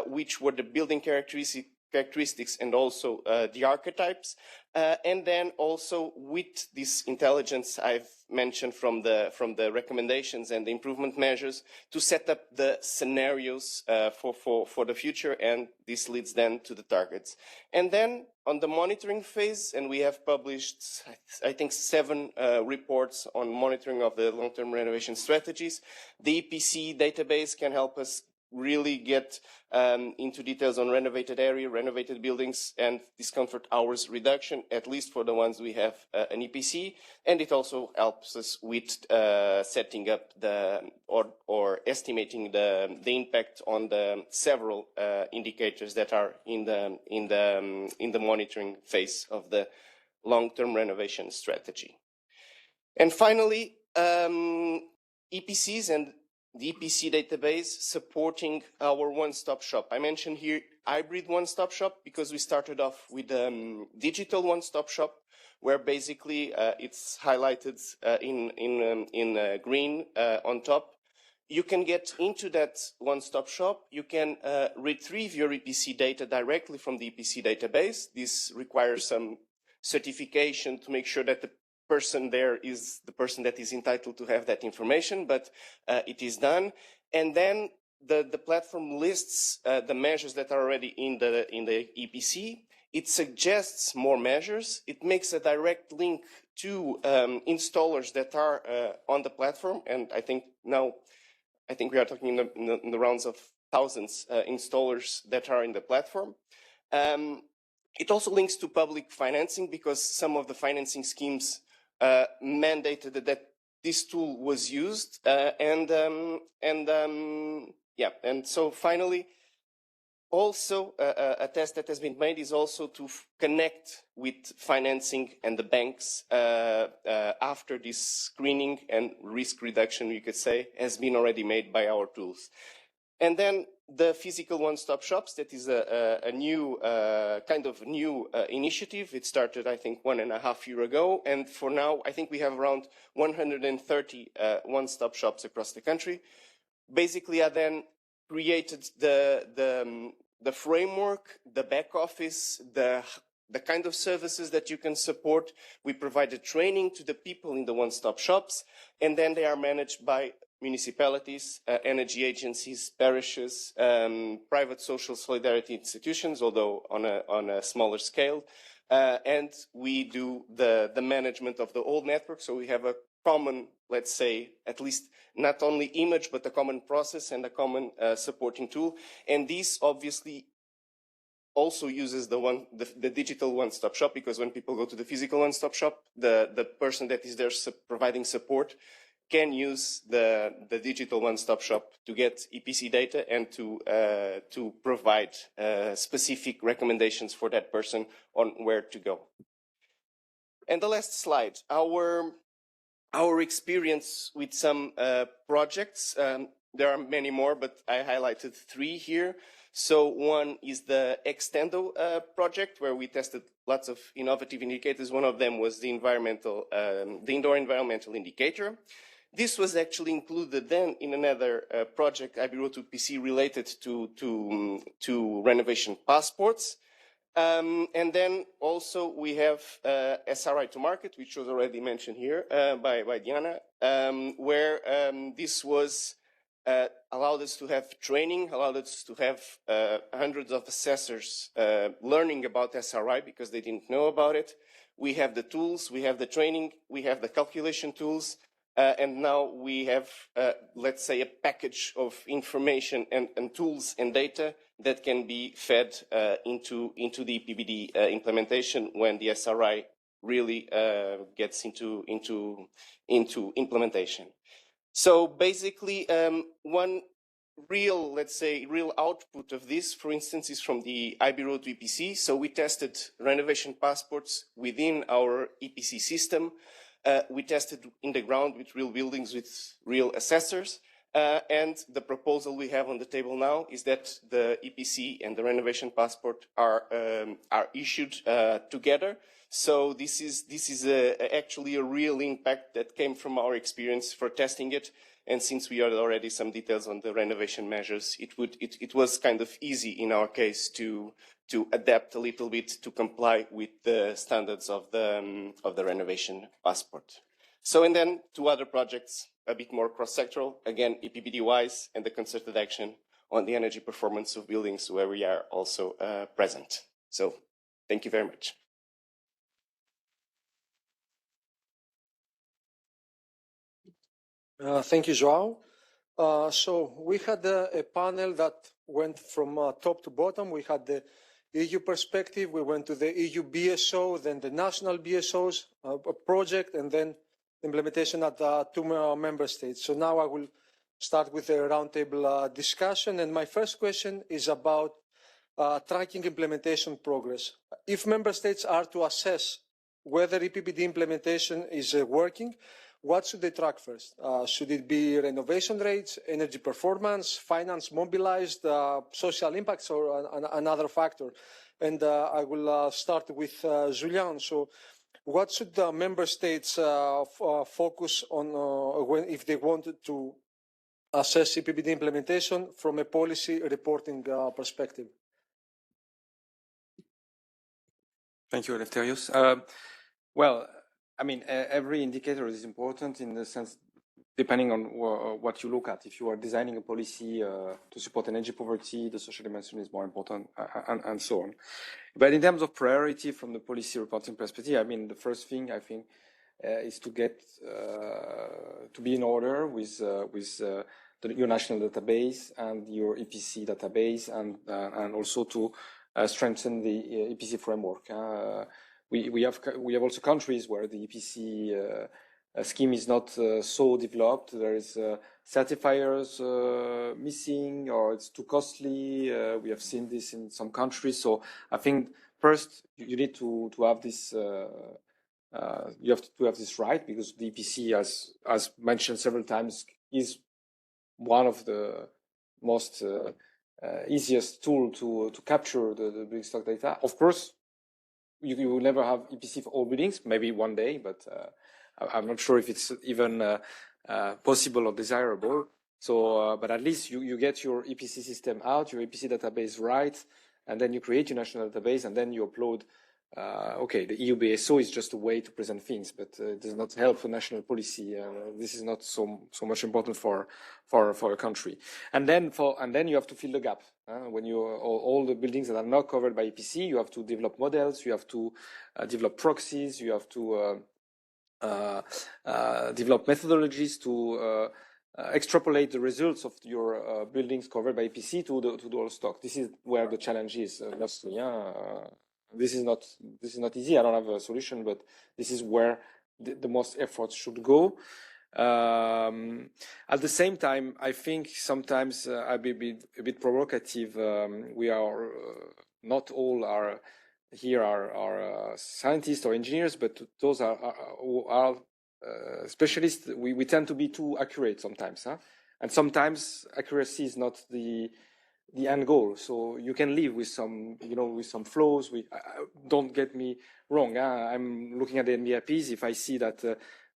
which were the building characteristics and also the archetypes, and then also with this intelligence I've mentioned from the recommendations and the improvement measures to set up the scenarios for the future, and this leads then to the targets. And then on the monitoring phase, and we have published I think 7 reports on monitoring of the long-term renovation strategies. The EPC database can help us really get into details on renovated area, renovated buildings, and discomfort hours reduction, at least for the ones we have an EPC. And it also helps us with setting up or estimating the impact on the several indicators that are in the monitoring phase of the long-term renovation strategy. And finally, EPCs and the EPC database supporting our one-stop shop. I mentioned here hybrid one-stop shop because we started off with digital one-stop shop, where basically it's highlighted in green on top. You can get into that one-stop shop. You can retrieve your EPC data directly from the EPC database. This requires some certification to make sure that the person there is the person that is entitled to have that information, but it is done. And then the platform lists the measures that are already in the EPC. It suggests more measures. It makes a direct link to installers that are on the platform. And I think we are talking in the rounds of thousands installers that are in the platform. It also links to public financing because some of the financing schemes mandated that this tool was used. And so finally, also a test that has been made is also to connect with financing and the banks after this screening and risk reduction, you could say, has been already made by our tools. And then the physical one-stop shops, that is a new, kind of new initiative. It started, I think, 1.5 years ago. And for now, I think we have around 130 one-stop shops across the country. Basically, I then created the framework, the back office, the kind of services that you can support. We provided training to the people in the one-stop shops, and then they are managed by municipalities, energy agencies, parishes, private social solidarity institutions, although on a smaller scale. And we do the management of the whole network. So we have a common, let's say, at least not only image, but a common process and a common supporting tool. And this obviously also uses the digital one-stop shop, because when people go to the physical one-stop shop, the person that is there providing support can use the digital one-stop shop to get EPC data and to provide specific recommendations for that person on where to go. And the last slide, our experience with some projects. There are many more, but I highlighted 3 here. So one is the Extendo project, where we tested lots of innovative indicators. One of them was the indoor environmental indicator. This was actually included then in another project, IBRO2PC, related to renovation passports. And then also we have SRI to market, which was already mentioned here by Diana, where this was allowed us to have training, allowed us to have hundreds of assessors learning about SRI because they didn't know about it. We have the tools, we have the training, we have the calculation tools, and now we have, let's say, a package of information and tools and data that can be fed into the EPBD implementation when the SRI really gets into implementation. So basically, one real, let's say, real output of this, for instance, is from the IBRO2 EPC. So we tested renovation passports within our EPC system. We tested in the ground with real buildings, with real assessors. And the proposal we have on the table now is that the EPC and the renovation passport are issued together. So this is actually a real impact that came from our experience for testing it. And since we had already some details on the renovation measures, it was kind of easy in our case to adapt a little bit to comply with the standards of the renovation passport. So, and then 2 other projects, a bit more cross-sectoral, again, EPBD.wise and the concerted action on the energy performance of buildings, where we are also present. So, thank you very much. Thank you, João. So we had a panel that went from top to bottom. We had the EU perspective, we went to the EU BSO, then the national BSOs project, and then implementation at the 2 member states. So now I will start with a roundtable discussion. And my first question is about tracking implementation progress. If member states are to assess whether EPBD implementation is working, what should they track first? Should it be renovation rates, energy performance, finance mobilized, social impacts, or another factor? And I will start with Julian. So what should the member states focus on if they wanted to assess EPBD implementation from a policy reporting perspective? Thank you, Eleftherios. Well, I mean, every indicator is important in the sense, depending on what you look at. If you are designing a policy to support energy poverty, the social dimension is more important, and so on. But in terms of priority from the policy reporting perspective, I mean, the first thing I think is to get to be in order with your national database and your EPC database, and also to strengthen the EPC framework. We have also countries where the EPC scheme is not so developed. There is certifiers missing, or it's too costly. We have seen this in some countries. So I think first you need to have this. You have to have this right, because the EPC, as mentioned several times, is one of the most easiest tool to capture the building stock data. Of course, you will never have EPC for all buildings. Maybe one day, but I'm not sure if it's even possible or desirable. So, but at least you get your EPC system out, your EPC database right, and then you create your national database, and then you upload. Okay, the eu.Sco is just a way to present things, but it does not help for national policy. This is not so much important for a country. And then you have to fill the gap. When you all the buildings that are not covered by EPC, you have to develop models, you have to develop proxies, you have to develop methodologies to extrapolate the results of your buildings covered by EPC to the whole stock. This is where the challenge is, mostly. This is not easy. I don't have a solution, but this is where the most efforts should go. At the same time, I think sometimes I'll be a bit provocative. We are not all are scientists or engineers, but those are specialists. We tend to be too accurate sometimes, and sometimes accuracy is not the end goal. So you can live with some, with some flaws. Don't get me wrong. I'm looking at the NBIPs. If I see that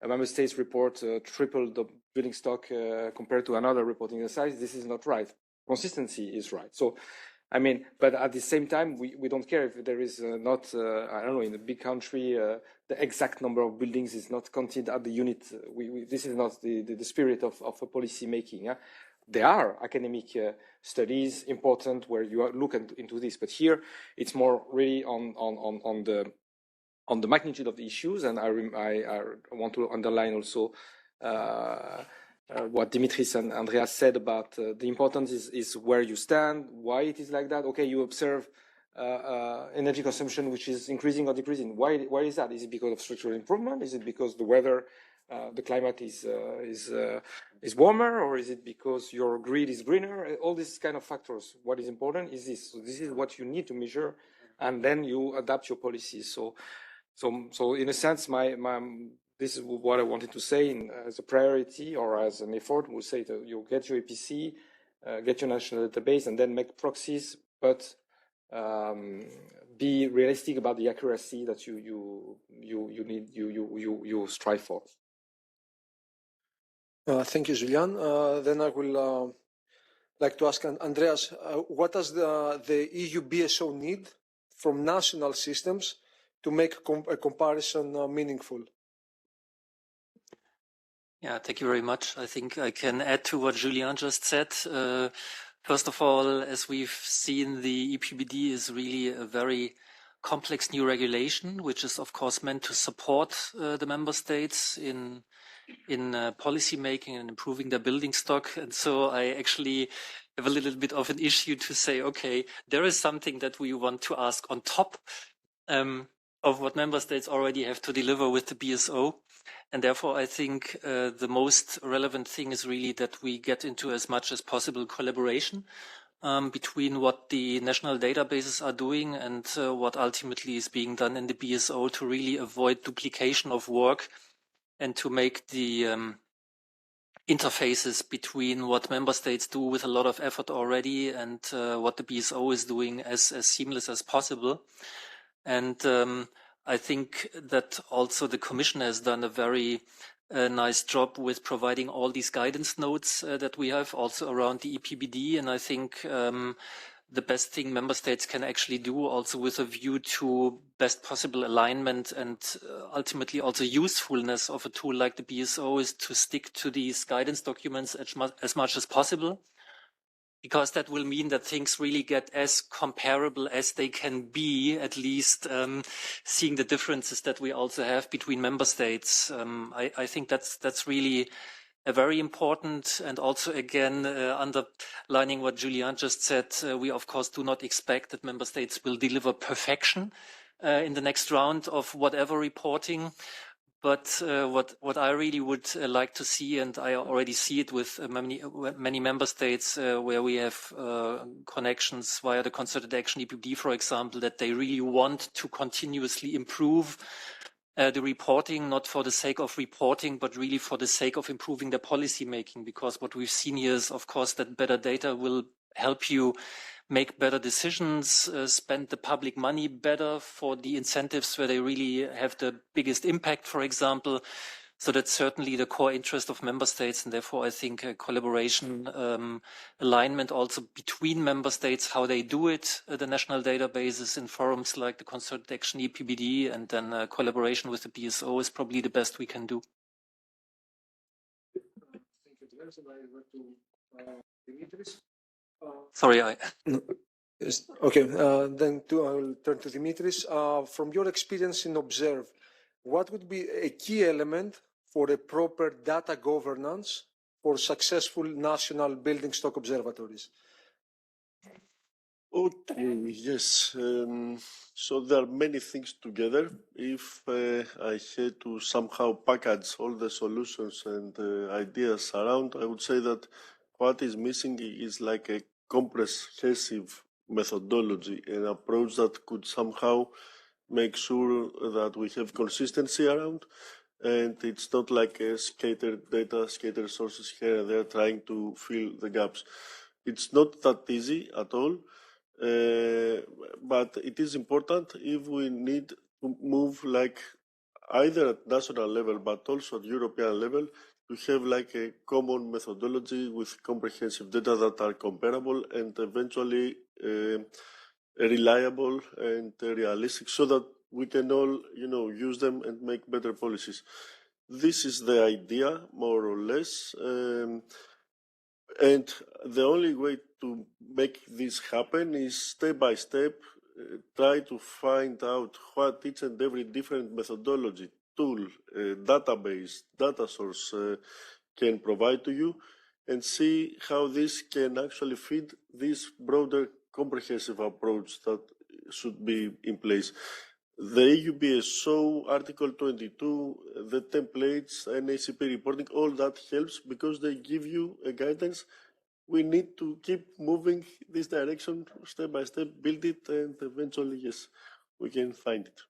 a member state's report tripled the building stock compared to another reporting exercise, this is not right. Consistency is right. So, I mean, but at the same time, we don't care if there is not, I don't know, in a big country, the exact number of buildings is not counted at the unit. This is not the spirit of a policy making. There are academic studies important where you look into this, but here it's more really on the magnitude of the issues. And I want to underline also what Dimitris and Andreas said about the importance is where you stand, why it is like that. Okay, you observe energy consumption which is increasing or decreasing. Why is that? Is it because of structural improvement? Is it because the weather, the climate is warmer, or is it because your grid is greener? All these kind of factors. What is important is this. So this is what you need to measure, and then you adapt your policies. So in a sense, this is what I wanted to say as a priority or as an effort. We'll say that you get your EPC, get your national database, and then make proxies, but be realistic about the accuracy that you need, you strive for. Thank you, Julian. Then I will like to ask Andreas, what does the eu.BSO need from national systems to make a comparison meaningful? Yeah, thank you very much. I think I can add to what Julian just said. First of all, as we've seen, the EPBD is really a very complex new regulation, which is of course meant to support the member states in policy making and improving their building stock. And so I actually have a little bit of an issue to say, okay, there is something that we want to ask on top of what member states already have to deliver with the BSO. And therefore, I think the most relevant thing is really that we get into as much as possible collaboration between what the national databases are doing and what ultimately is being done in the BSO to really avoid duplication of work and to make the interfaces between what member states do with a lot of effort already and what the BSO is doing as seamless as possible. And I think that also the Commission has done a very nice job with providing all these guidance notes that we have also around the EPBD. And I think the best thing member states can actually do, also with a view to best possible alignment and ultimately also usefulness of a tool like the BSO, is to stick to these guidance documents as much as possible. Because that will mean that things really get as comparable as they can be, at least seeing the differences that we also have between member states. I think that's really very important. And also, again, underlining what Julien just said, we of course do not expect that member states will deliver perfection in the next round of whatever reporting. But what I really would like to see, and I already see it with many member states where we have connections via the concerted action EPBD, for example, that they really want to continuously improve the reporting, not for the sake of reporting, but really for the sake of improving the policy making. Because what we've seen here is, of course, that better data will help you make better decisions, spend the public money better for the incentives where they really have the biggest impact, for example. So that's certainly the core interest of member states. And therefore, I think collaboration, alignment also between member states, how they do it, the national databases in forums like the Concerted Action EPBD, and then collaboration with the BSO is probably the best we can do. Thank you, Dimitris. Sorry, No. Okay, then I will turn to Dimitris. From your experience in Observe, what would be a key element for a proper data governance for successful national building stock observatories? Okay, yes. So there are many things together. If I had to somehow package all the solutions and ideas around, I would say that what is missing is like a comprehensive methodology, an approach that could somehow make sure that we have consistency around, and it's not like a scattered data, scattered sources here and there trying to fill the gaps. It's not that easy at all. But it is important if we need to move like either at national level but also at European level to have like a common methodology with comprehensive data that are comparable and eventually reliable and realistic, so that we can all, use them and make better policies. This is the idea, more or less. And the only way to make this happen is step by step, try to find out what each and every different methodology, tool, database, data source can provide to you, and see how this can actually feed this broader comprehensive approach that should be in place. The eu.bac, Article 22, the templates, NACP reporting, all that helps because they give you a guidance. We need to keep moving this direction step by step, build it, and eventually, yes, we can find it.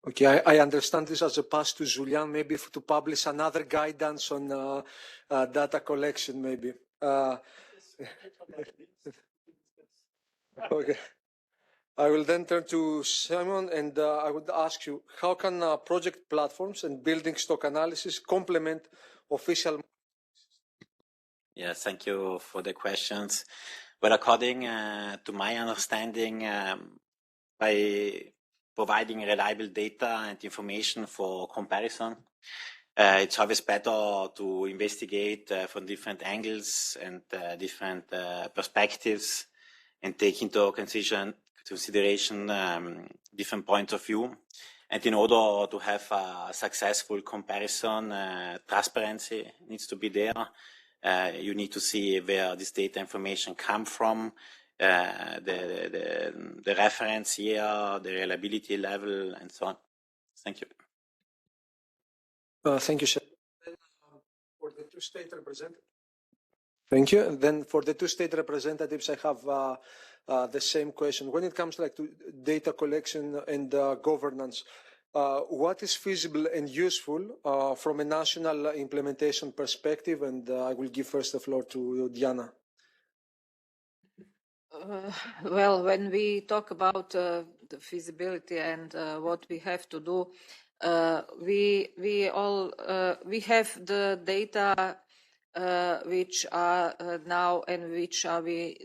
Okay, I understand this as a pass to Julien, maybe to publish another guidance on data collection, maybe. Okay. I will then turn to Simon, and I would ask you, how can project platforms and building stock analysis complement official? Yes, thank you for the questions. Well, according to my understanding, by providing reliable data and information for comparison, it's always better to investigate from different angles and different perspectives and take into consideration different points of view. And in order to have a successful comparison, transparency needs to be there. You need to see where this data information come from, the reference year, the reliability level, and so on. Thank you. Thank you, Sir. For the two state representatives. Thank you. And then for the two state representatives, I have the same question. When it comes to data collection and governance, what is feasible and useful from a national implementation perspective? And I will give first the floor to Diana. Well, when we talk about the feasibility and what we have to do, we have the data which are now and which are we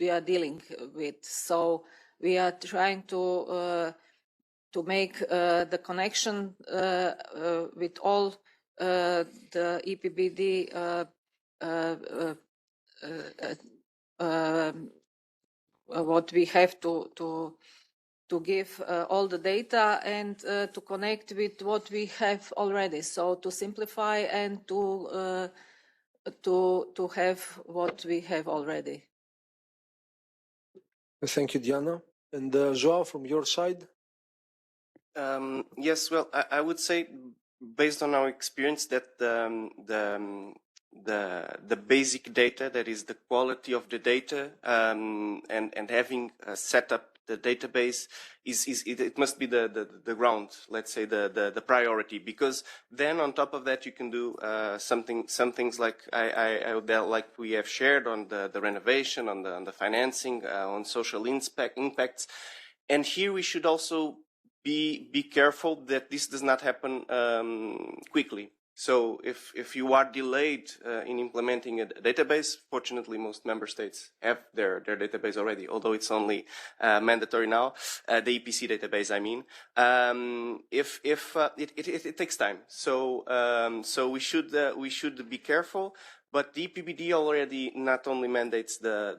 are dealing with. So we are trying to make the connection with all the EPBD what we have to give all the data and to connect with what we have already. So to simplify and to have what we have already. Thank you, Diana. And Joao, from your side? Yes, well, I would say, based on our experience, that the basic data, that is the quality of the data, and having set up the database it must be the ground, let's say the priority, because then on top of that you can do some things like like we have shared on the renovation, on the financing, on social impacts, and here we should also be careful that this does not happen quickly. So if you are delayed in implementing a database, fortunately most member states have their database already, although it's only mandatory now, the EPC database, I mean. It takes time, so we should be careful. But the EPBD already not only mandates the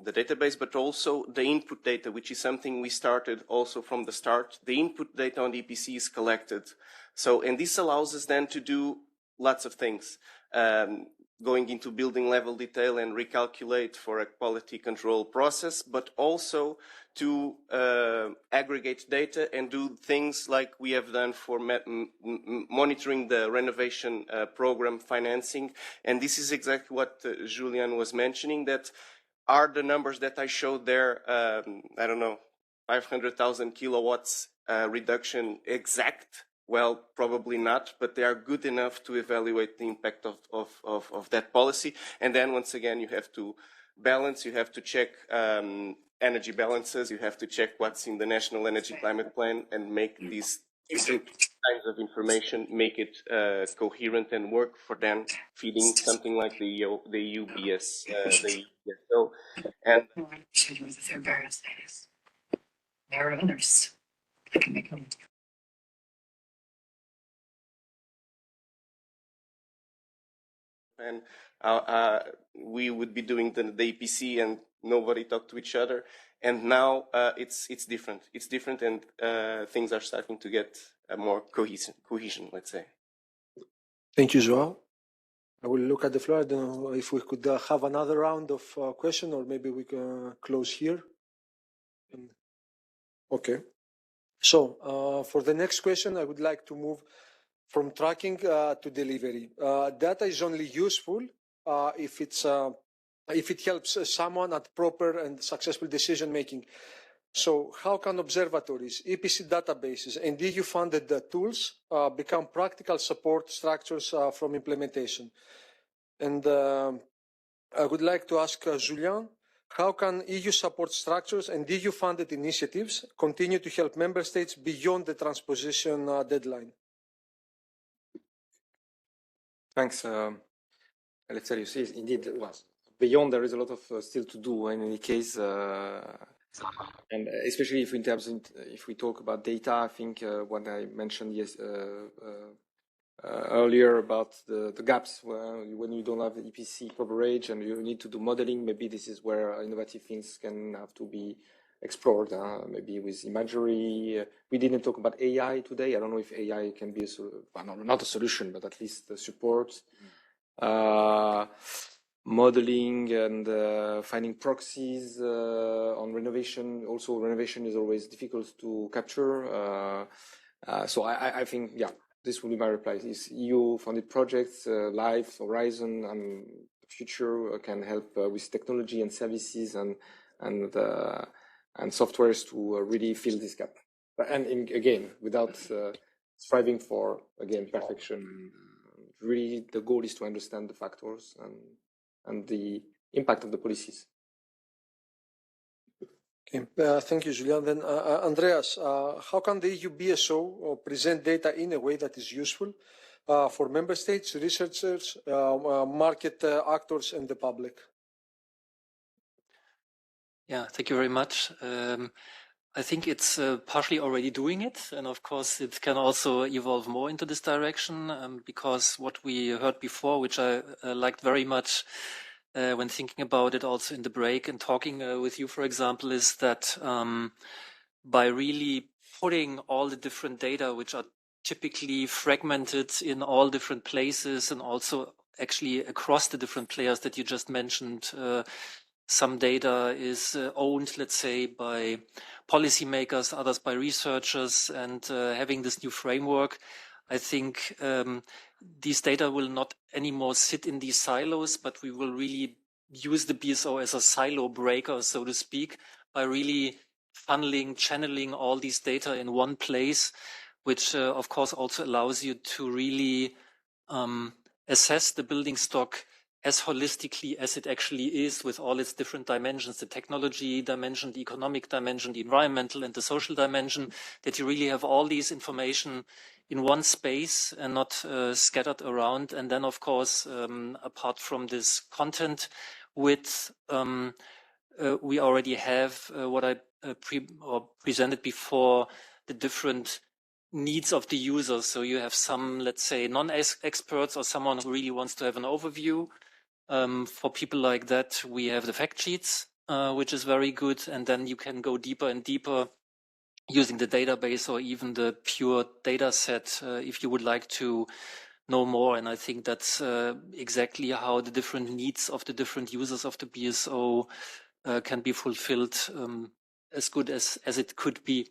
database, but also the input data, which is something we started also from the start. The input data on the EPC is collected. So, and this allows us then to do lots of things, going into building level detail and recalculate for a quality control process, but also to aggregate data and do things like we have done for monitoring the renovation program financing. And this is exactly what Julian was mentioning, that are the numbers that I showed there, I don't know, 500,000 kilowatts reduction exact? Well, probably not, but they are good enough to evaluate the impact of that policy. And then once again, you have to balance, you have to check energy balances, you have to check what's in the National Energy Climate Plan and make these different kinds of information, make it coherent and work for then feeding something like the eu.esco. And there are others that can make them. And we would be doing the EPC and nobody talked to each other. And now it's different. It's different, and things are starting to get more cohesion, let's say. Thank you, Joao. I will look at the floor. I don't know if we could have another round of questions, or maybe we can close here. Okay. So for the next question, I would like to move from tracking to delivery. Data is only useful if it helps someone at proper and successful decision making. So how can observatories, EPC databases, and EU-funded tools become practical support structures from implementation? And I would like to ask Julian, how can EU support structures and EU-funded initiatives continue to help member states beyond the transposition deadline? Thanks, Eleftherios. Yes, indeed, well, beyond there is a lot of still to do in any case, and especially if we talk about data. I think what I mentioned earlier about the gaps when you don't have the EPC coverage and you need to do modeling. Maybe this is where innovative things can have to be explored. Maybe with imagery. We didn't talk about AI today. I don't know if AI can be not a solution, but at least the support. Modeling and finding proxies on renovation. Also, renovation is always difficult to capture. So I think, yeah, this will be my reply. Is EU-funded projects, Life, Horizon, and Future can help with technology and services and softwares to really fill this gap. And again, without striving for, again, perfection. Really, the goal is to understand the factors and the impact of the policies. Okay, thank you, Julian. Then, Andreas, how can the eu.BSO present data in a way that is useful for member states, researchers, market actors, and the public? Yeah, thank you very much. I think it's partially already doing it, and of course it can also evolve more into this direction, because what we heard before, which I liked very much when thinking about it also in the break and talking with you, for example, is that by really putting all the different data, which are typically fragmented in all different places and also actually across the different players that you just mentioned. Some data is owned, let's say, by policymakers, others by researchers, and having this new framework, I think these data will not anymore sit in these silos, but we will really use the BSO as a silo breaker, so to speak, by really funneling, channeling all these data in one place, which of course also allows you to really assess the building stock as holistically as it actually is, with all its different dimensions, the technology dimension, the economic dimension, the environmental and the social dimension, that you really have all these information in one space and not scattered around. And then, of course, apart from this content width, we already have what I presented before, the different needs of the users. So you have some, let's say, non-experts or someone who really wants to have an overview. For people like that, we have the fact sheets, which is very good. And then you can go deeper and deeper using the database or even the pure data set if you would like to know more. And I think that's exactly how the different needs of the different users of the BSO can be fulfilled as good as it could be.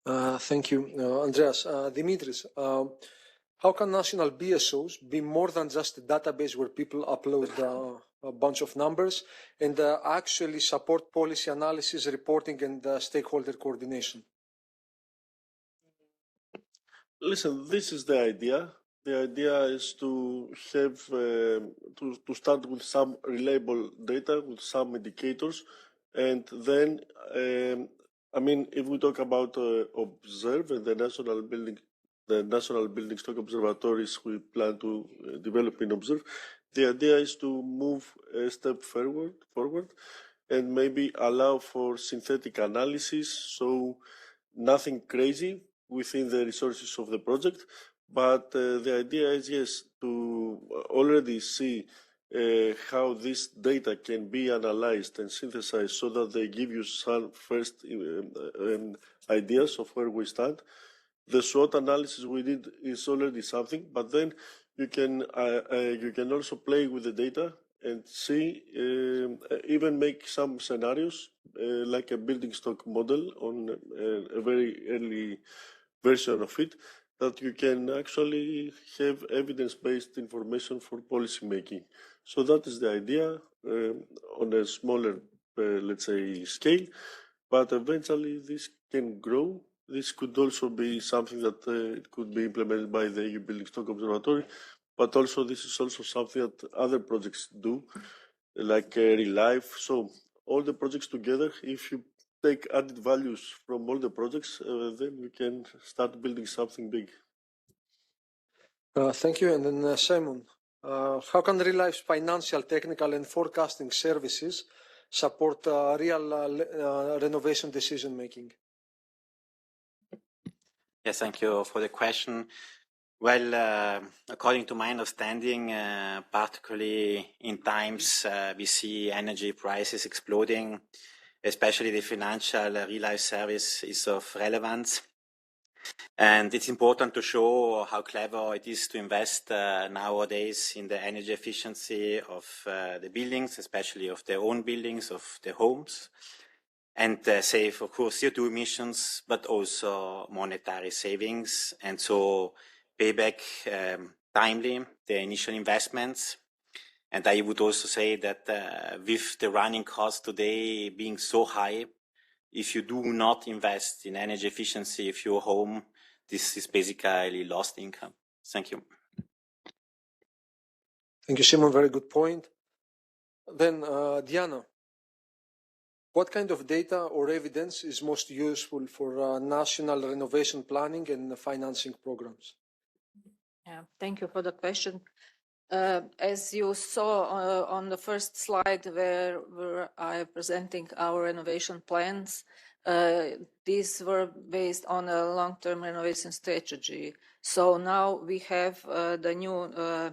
Thank you, Andreas. Dimitris, how can national BSOs be more than just a database where people upload a bunch of numbers and actually support policy analysis, reporting, and stakeholder coordination? Listen, this is the idea. The idea is to have to start with some reliable data, with some indicators, and then I mean, if we talk about Observe and the National Building Stock Observatories we plan to develop in Observe, the idea is to move a step forward and maybe allow for synthetic analysis, so nothing crazy within the resources of the project. But the idea is, yes, to already see how this data can be analyzed and synthesized so that they give you some first ideas of where we stand. The SWOT analysis we did is already something, but then you can also play with the data and see, even make some scenarios like a building stock model on a very early version of it, that you can actually have evidence-based information for policy making. So that is the idea on a smaller, let's say, scale, but eventually this can grow. This could also be something that it could be implemented by the EU Building Stock Observatory, but also this is also something that other projects do, like Relife. So all the projects together, if you take added values from all the projects, then we can start building something big. Thank you. And then Simon, how can Relife's financial, technical, and forecasting services support real renovation decision making? Yes, thank you for the question. Well, according to my understanding, particularly in times we see energy prices exploding, especially the financial Relife service is of relevance. And it's important to show how clever it is to invest nowadays in the energy efficiency of the buildings, especially of their own buildings, of their homes, and save, of course, CO2 emissions, but also monetary savings. And so pay back timely the initial investments. And I would also say that with the running costs today being so high, if you do not invest in energy efficiency of your home, this is basically lost income. Thank you. Thank you, Simon. Very good point. Then, Diana, what kind of data or evidence is most useful for national renovation planning and financing programs? Yeah, thank you for the question. As you saw on the first slide where I am presenting our renovation plans, these were based on a long-term renovation strategy. So now we have the new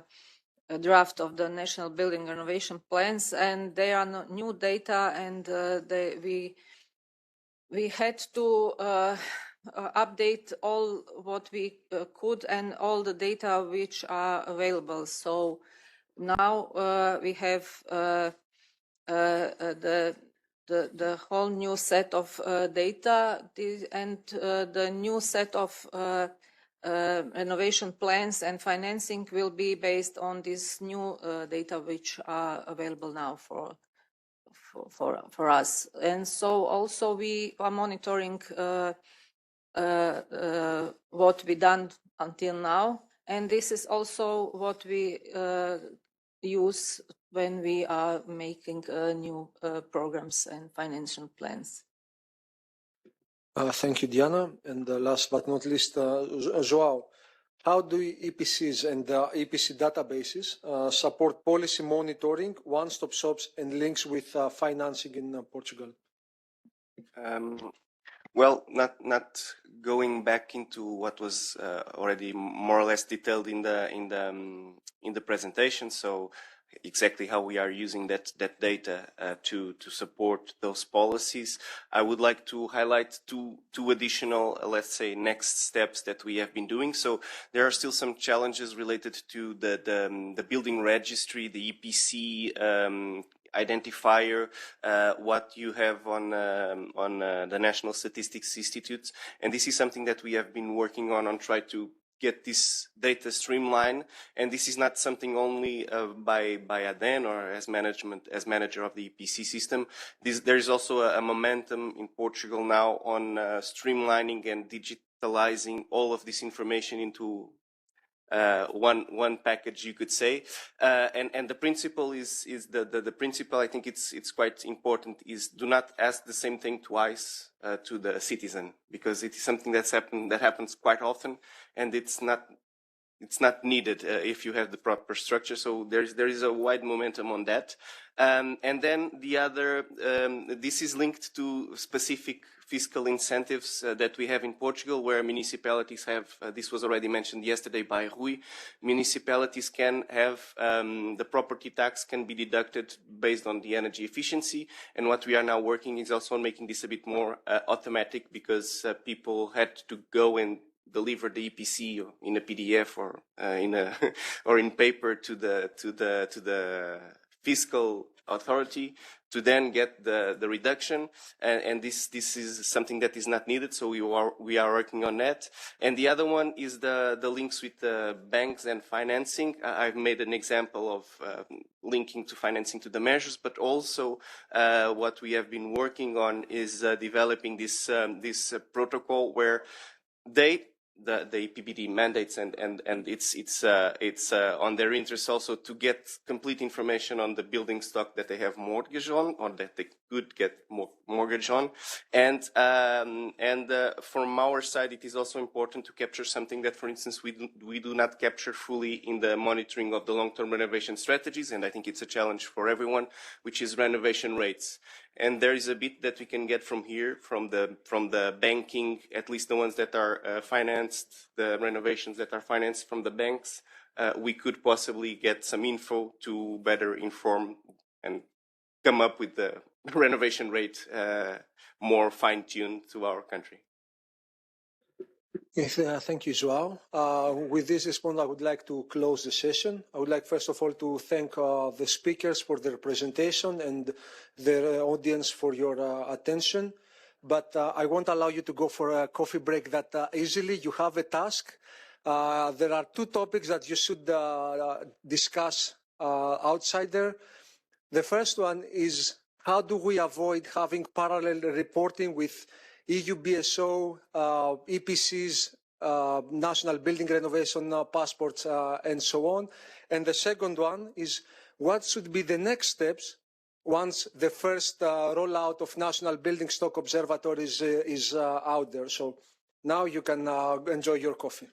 draft of the National Building Renovation Plans, and they are new data, and we we had to update all what we could and all the data which are available. So now we have the whole new set of data and the new set of renovation plans and financing will be based on this new data which are available now for us. And so also we are monitoring what we done until now, and this is also what we use when we are making new programs and financial plans. Thank you, Diana. And last but not least, Joao, how do EPCs and EPC databases support policy monitoring, one-stop shops, and links with financing in Portugal? Well, not going back into what was already more or less detailed in the presentation. So exactly how we are using that data to support those policies. I would like to highlight two additional, let's say, next steps that we have been doing. So there are still some challenges related to the building registry, the EPC identifier, what you have on the National Statistics Institute, and this is something that we have been working on try to get this data streamlined, and this is not something only by ADEN or as manager of the EPC system. There is also a momentum in Portugal now on streamlining and digitalizing all of this information into one package, you could say, and the principle is the principle. I think it's quite important. Is do not ask the same thing twice to the citizen, because it is something that happens quite often, and it's not needed if you have the proper structure. So there is a wide momentum on that, and then the other. This is linked to specific fiscal incentives that we have in Portugal, where municipalities have, this was already mentioned yesterday by Rui, municipalities can have, the property tax can be deducted based on the energy efficiency. And what we are now working is also on making this a bit more automatic, because people had to go and deliver the EPC in a PDF or or in paper to the fiscal authority to then get the reduction, and this is something that is not needed. So we are working on that. And the other one is the links with the banks and financing. I've made an example of linking to financing to the measures, but also what we have been working on is developing this protocol where the EPBD mandates and it's on their interest also to get complete information on the building stock that they have mortgage on, or that they could get mortgage on, and from our side it is also important to capture something that, for instance, we do not capture fully in the monitoring of the long-term renovation strategies, and I think it's a challenge for everyone, which is renovation rates. And there is a bit that we can get from here, from the banking, at least the ones that are financed, the renovations that are financed from the banks. We could possibly get some info to better inform and come up with the renovation rate more fine-tuned to our country. Yes, thank you, Joao. With this response, I would like to close the session. I would like, first of all, to thank the speakers for their presentation and their audience for your attention. But I won't allow you to go for a coffee break that easily. You have a task. There are two topics that you should discuss outside there. The first one is, how do we avoid having parallel reporting with eu.BSO, EPCs, national building renovation passports, and so on. And the second one is, what should be the next steps once the first rollout of national building stock observatories is out there. So now you can enjoy your coffee.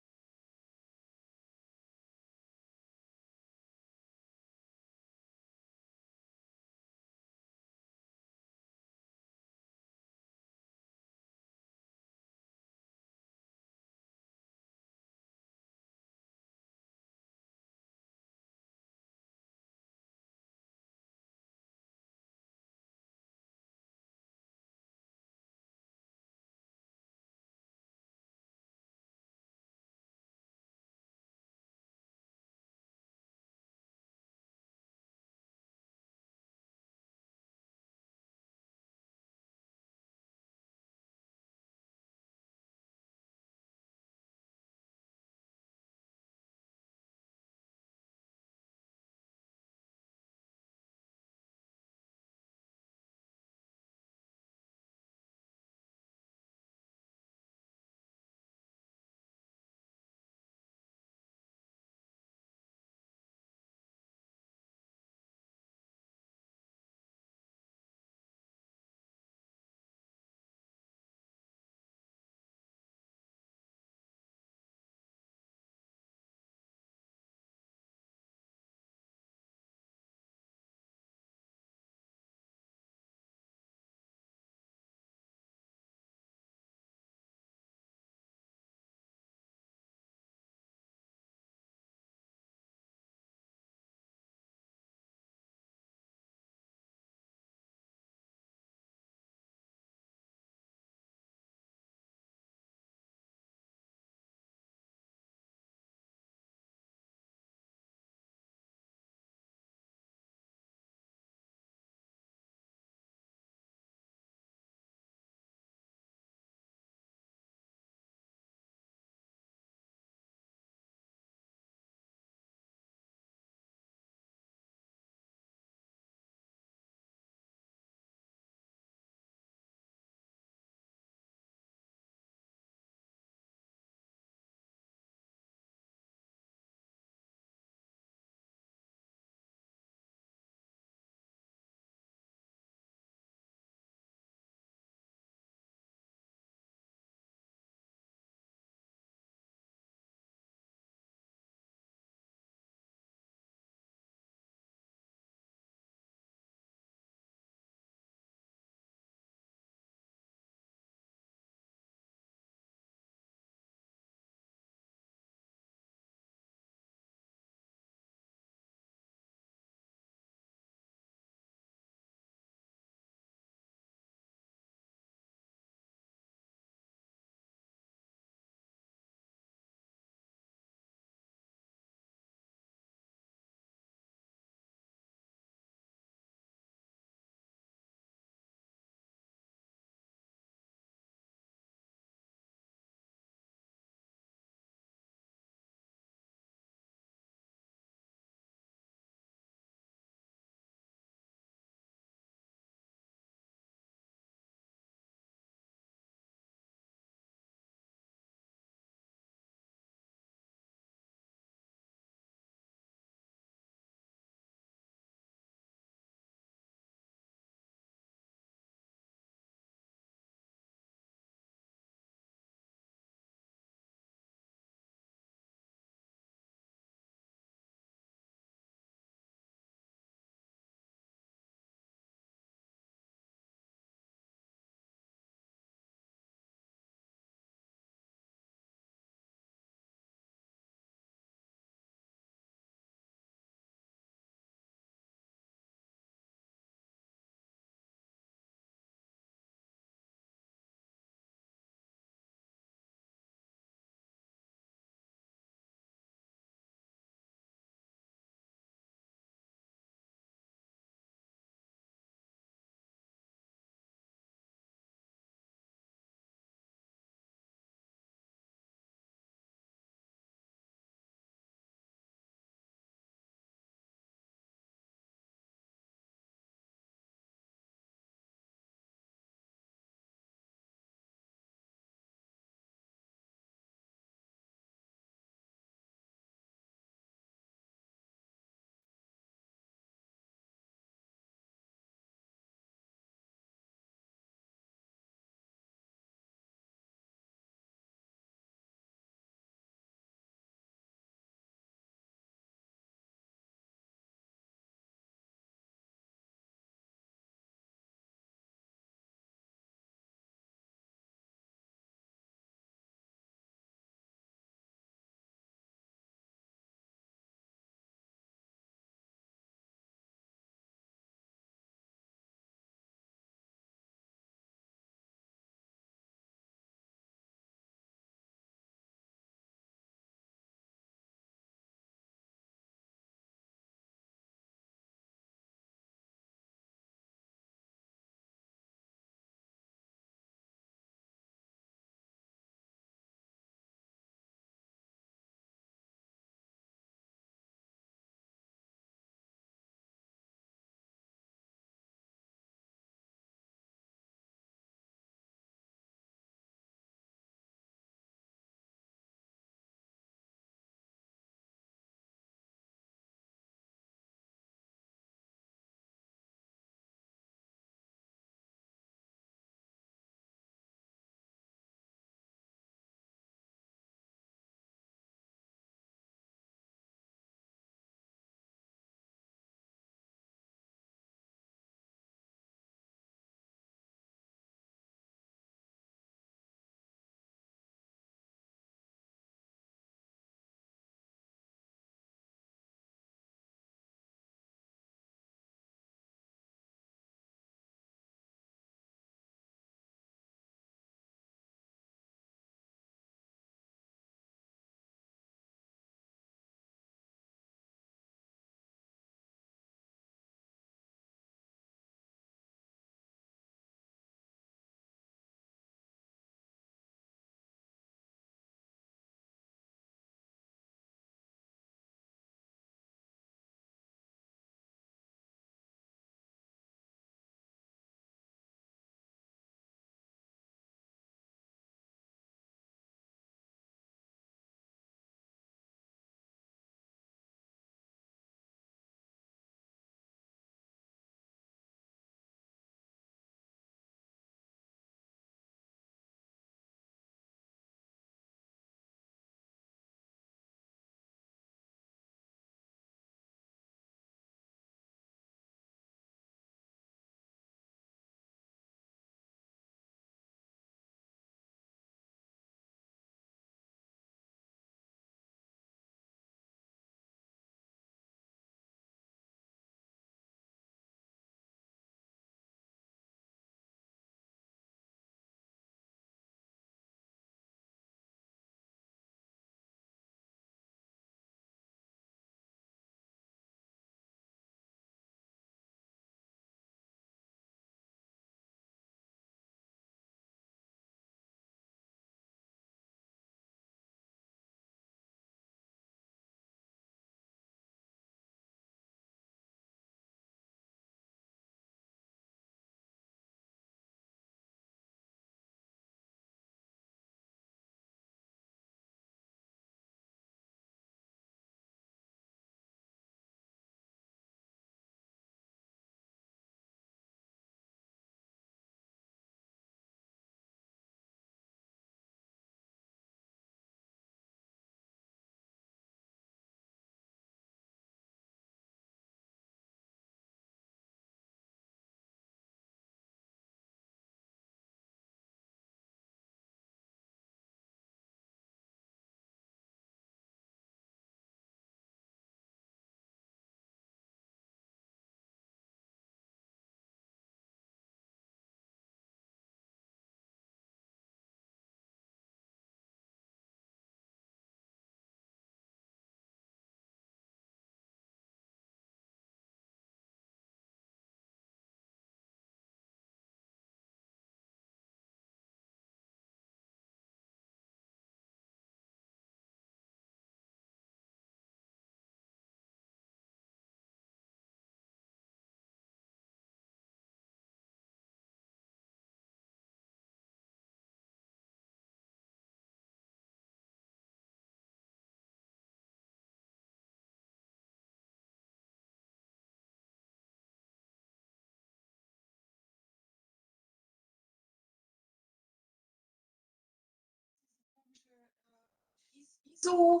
So,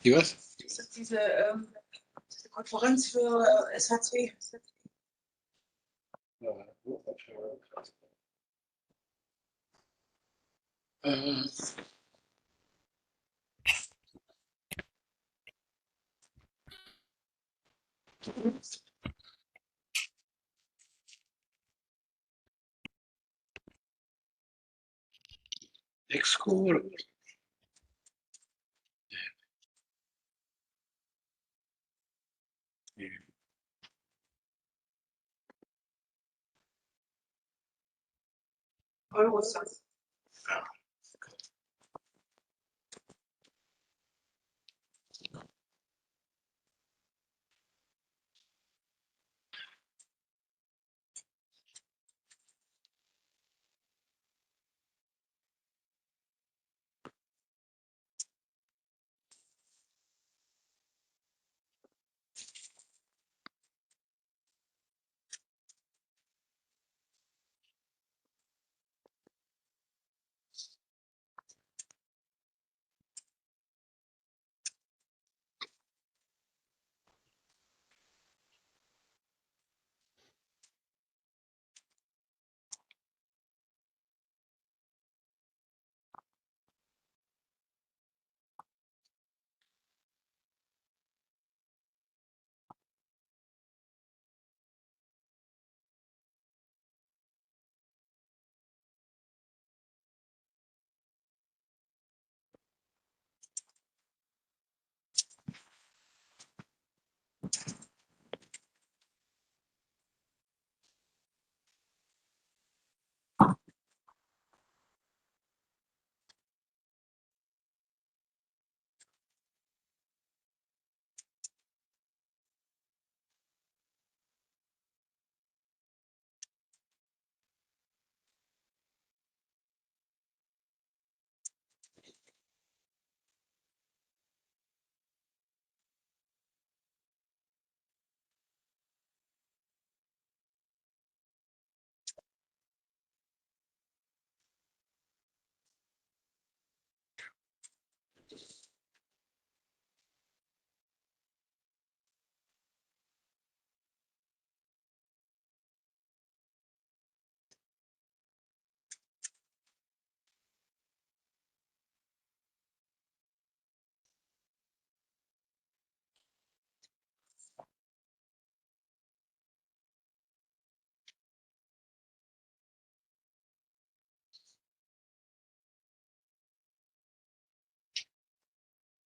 Die was? ist das diese Konferenz für SHC? EXCO. Eurostat.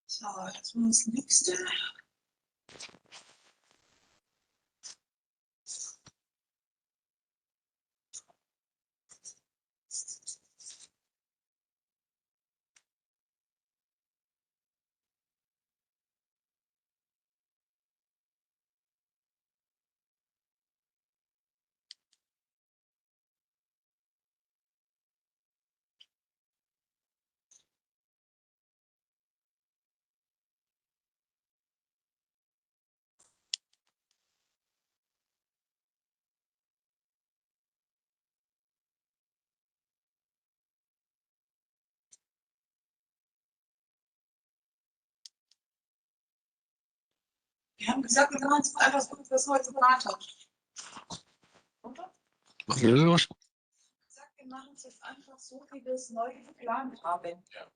So, jetzt mal das nächste. Wir haben gesagt, wir machen jetzt einfach so, was heute geplant haben. Oder? Was ist los? Ich habe gesagt, wir machen es jetzt einfach so, wie wir es neu geplant haben. Ja.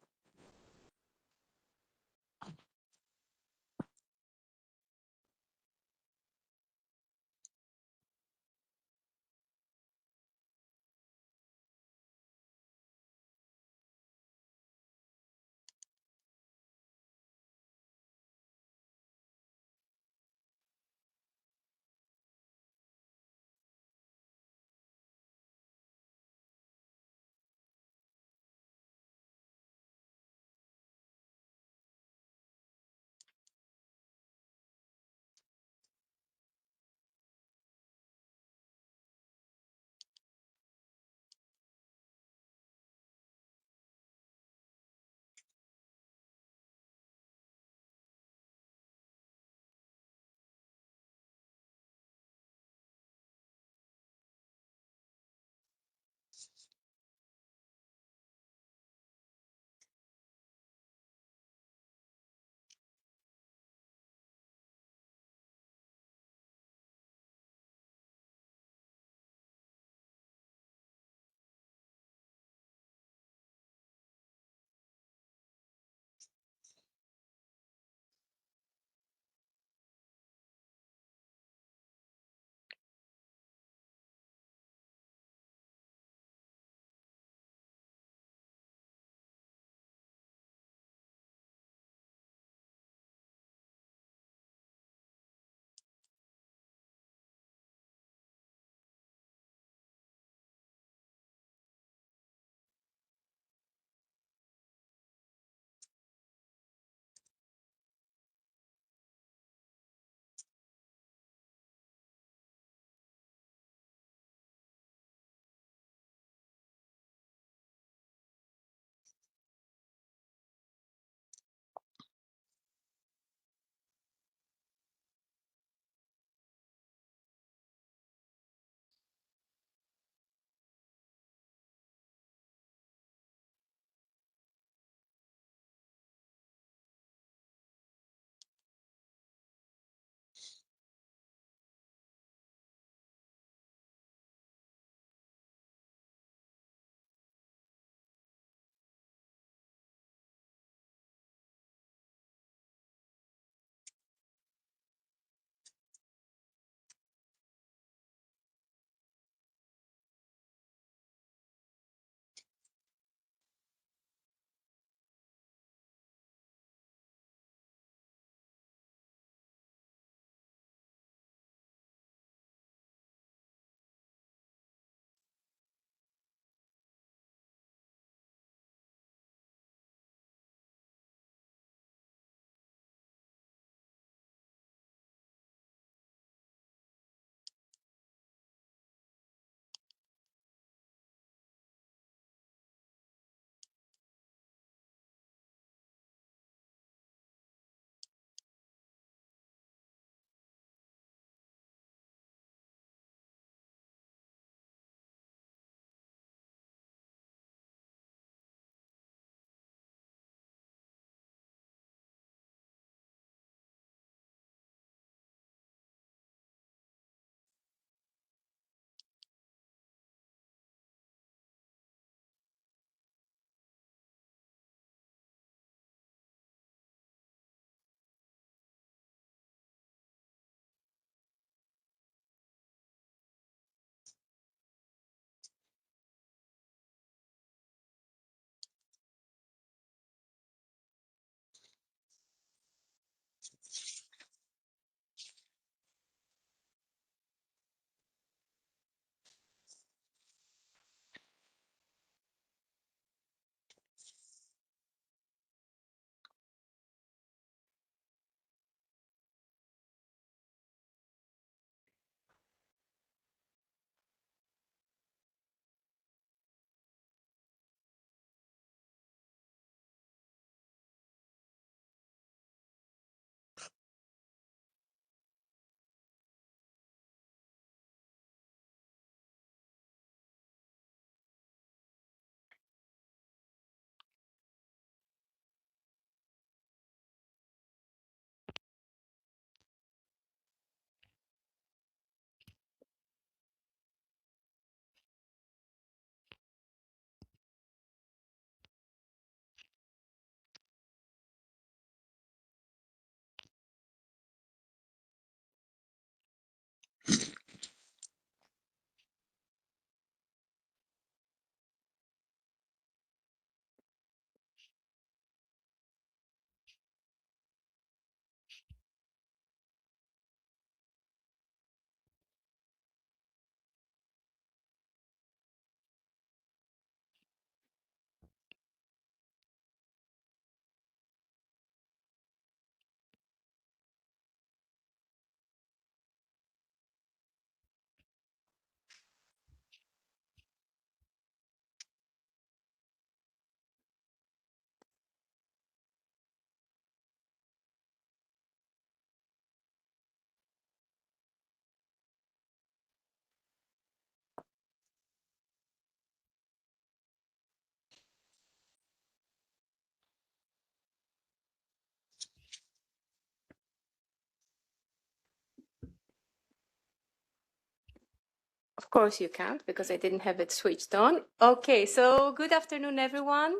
course you can't, because I didn't have it switched on. Okay, so good afternoon, everyone.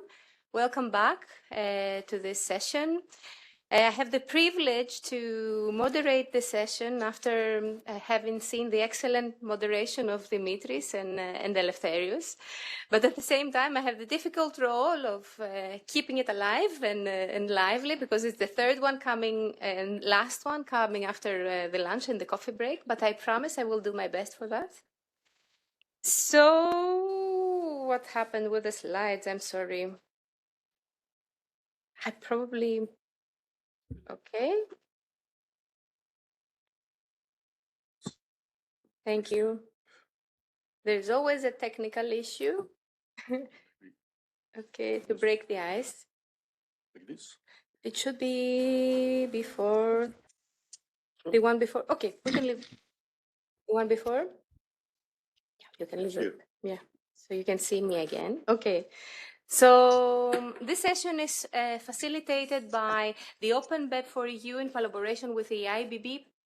Welcome back to this session. I have the privilege to moderate the session after having seen the excellent moderation of Dimitris and Eleftherios. But at the same time, I have the difficult role of keeping it alive and lively, because it's the third one coming and last one coming after the lunch and the coffee break. But I promise I will do my best for that. So what happened with the slides? I'm sorry. I probably... Okay. Thank you. There's always a technical issue. Okay, to break the ice. Like this? It should be before the one before. Okay, we can leave the one before. Yeah, you can leave it. Yeah, so you can see me again. Okay. So this session is facilitated by the Open BEP for EU in collaboration with the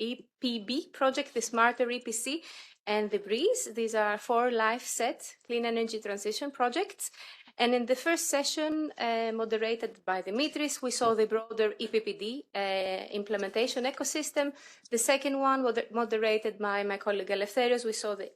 EPB project, the Smarter EPC, and the Vlies. These are 4 life-set clean energy transition projects. And in the first session, moderated by Dimitris, we saw the broader EPBD implementation ecosystem. The second one, moderated by my colleague Eleftherios, we saw the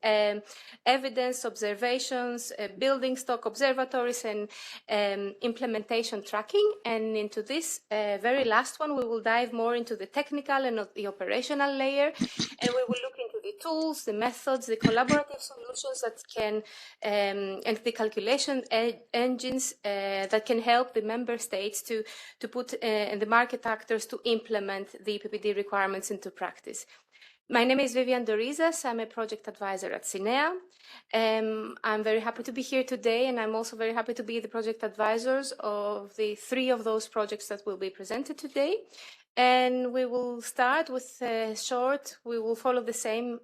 evidence, observations, building stock observatories, and implementation tracking. And into this very last one, we will dive more into the technical and the operational layer, and we will look into the tools, the methods, the collaborative solutions that can, and the calculation engines that can help the member states to put and the market actors to implement the EPBD requirements into practice. My name is Vivian Dorizas. I'm a project advisor at CINEA. I'm very happy to be here today, and I'm also very happy to be the project advisors of the 3 of those projects that will be presented today. And we will start with we will follow the same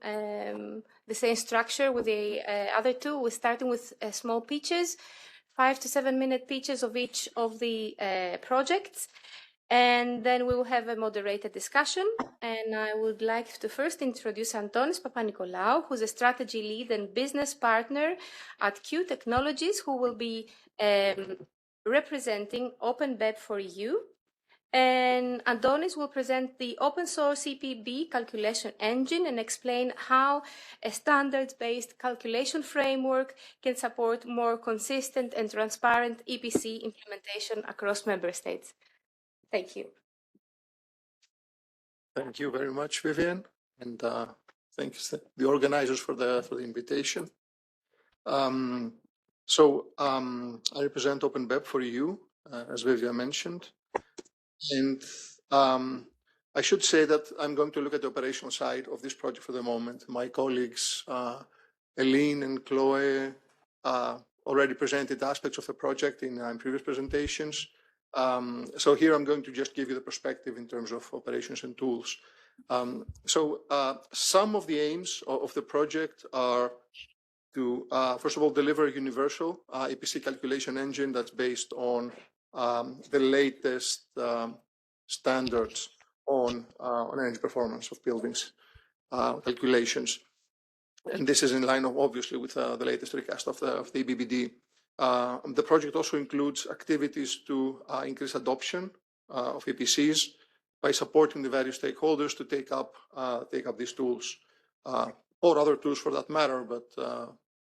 structure with the other 2. We're starting with small pitches, 5 to 7 minute pitches of each of the projects. And then we will have a moderated discussion. And I would like to first introduce Antonis Papanikolau, who's a strategy lead and business partner at Q Technologies, who will be representing Open BEP for EU. And Antonis will present the open source EPB calculation engine and explain how a standards-based calculation framework can support more consistent and transparent EPC implementation across member states. Thank you. Thank you very much, Vivian, and thanks to the organizers for the invitation. I represent Open BEP for EU, as Vivian mentioned. And I should say that I'm going to look at the operational side of this project for the moment. My colleagues, Eline and Chloe, already presented aspects of the project in previous presentations. So here I'm going to just give you the perspective in terms of operations and tools. Some of the aims of the project are to, first of all, deliver a universal EPC calculation engine that's based on the latest standards on energy performance of buildings calculations. And this is in line, obviously, with the latest recast of the EPBD. The project also includes activities to increase adoption of EPCs by supporting the various stakeholders to take up these tools, or other tools for that matter, but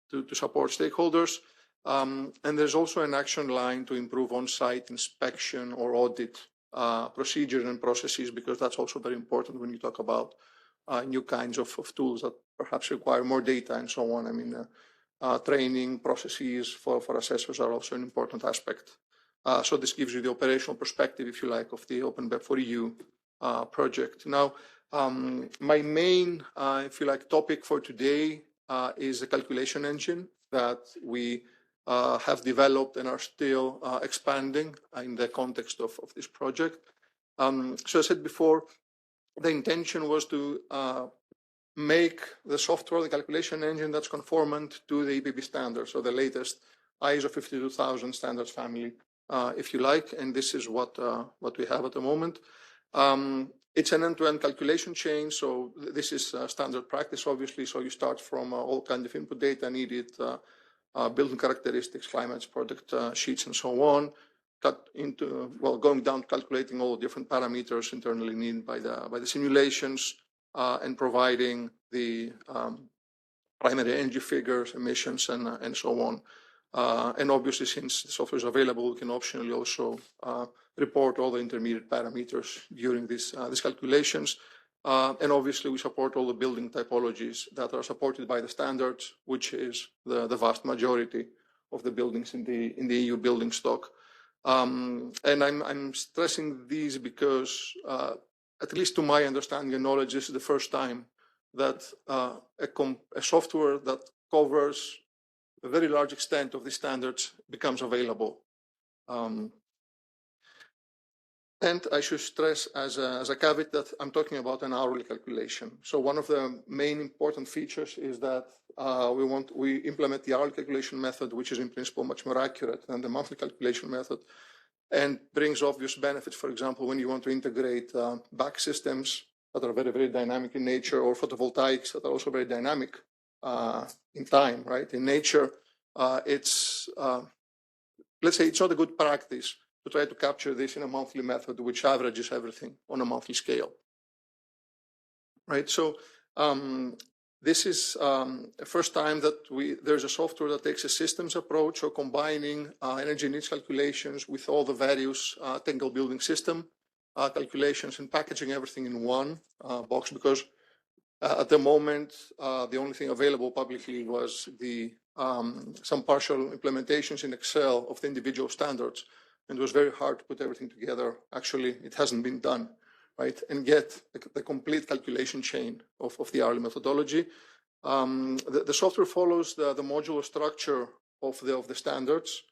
to support stakeholders. And there's also an action line to improve on-site inspection or audit procedures and processes, because that's also very important when you talk about new kinds of tools that perhaps require more data and so on. I mean, training processes for assessors are also an important aspect. So this gives you the operational perspective, if you like, of the Open BEP for EU project. Now, my main, if you like, topic for today is the calculation engine that we have developed and are still expanding in the context of this project. So I said before, the intention was to make the software, the calculation engine, that's conformant to the EPB standards, so the latest ISO 52000 standards family, if you like, and this is what we have at the moment. It's an end-to-end calculation chain, so this is standard practice, obviously. So you start from all kinds of input data needed, building characteristics, climates, product sheets, and so on, cut into, well, going down, calculating all the different parameters internally needed by the simulations, and providing the primary energy figures, emissions, and so on. And obviously, since the software is available, we can optionally also report all the intermediate parameters during these calculations. And obviously, we support all the building typologies that are supported by the standards, which is the vast majority of the buildings in the EU building stock. And I'm stressing these because, at least to my understanding and knowledge, this is the first time that a software that covers a very large extent of the standards becomes available. And I should stress as a caveat that I'm talking about an hourly calculation. So one of the main important features is that we implement the hourly calculation method, which is in principle much more accurate than the monthly calculation method, and brings obvious benefits. For example, when you want to integrate back systems that are very, very dynamic in nature, or photovoltaics that are also very dynamic in time, right? In nature, let's say it's not a good practice to try to capture this in a monthly method, which averages everything on a monthly scale, right? So this is the first time that there's a software that takes a systems approach, so combining energy needs calculations with all the various technical building system calculations and packaging everything in one box, because at the moment, the only thing available publicly was some partial implementations in Excel of the individual standards. And it was very hard to put everything together. Actually, it hasn't been done, right? And get the complete calculation chain of the hourly methodology. The software follows the modular structure of the standards.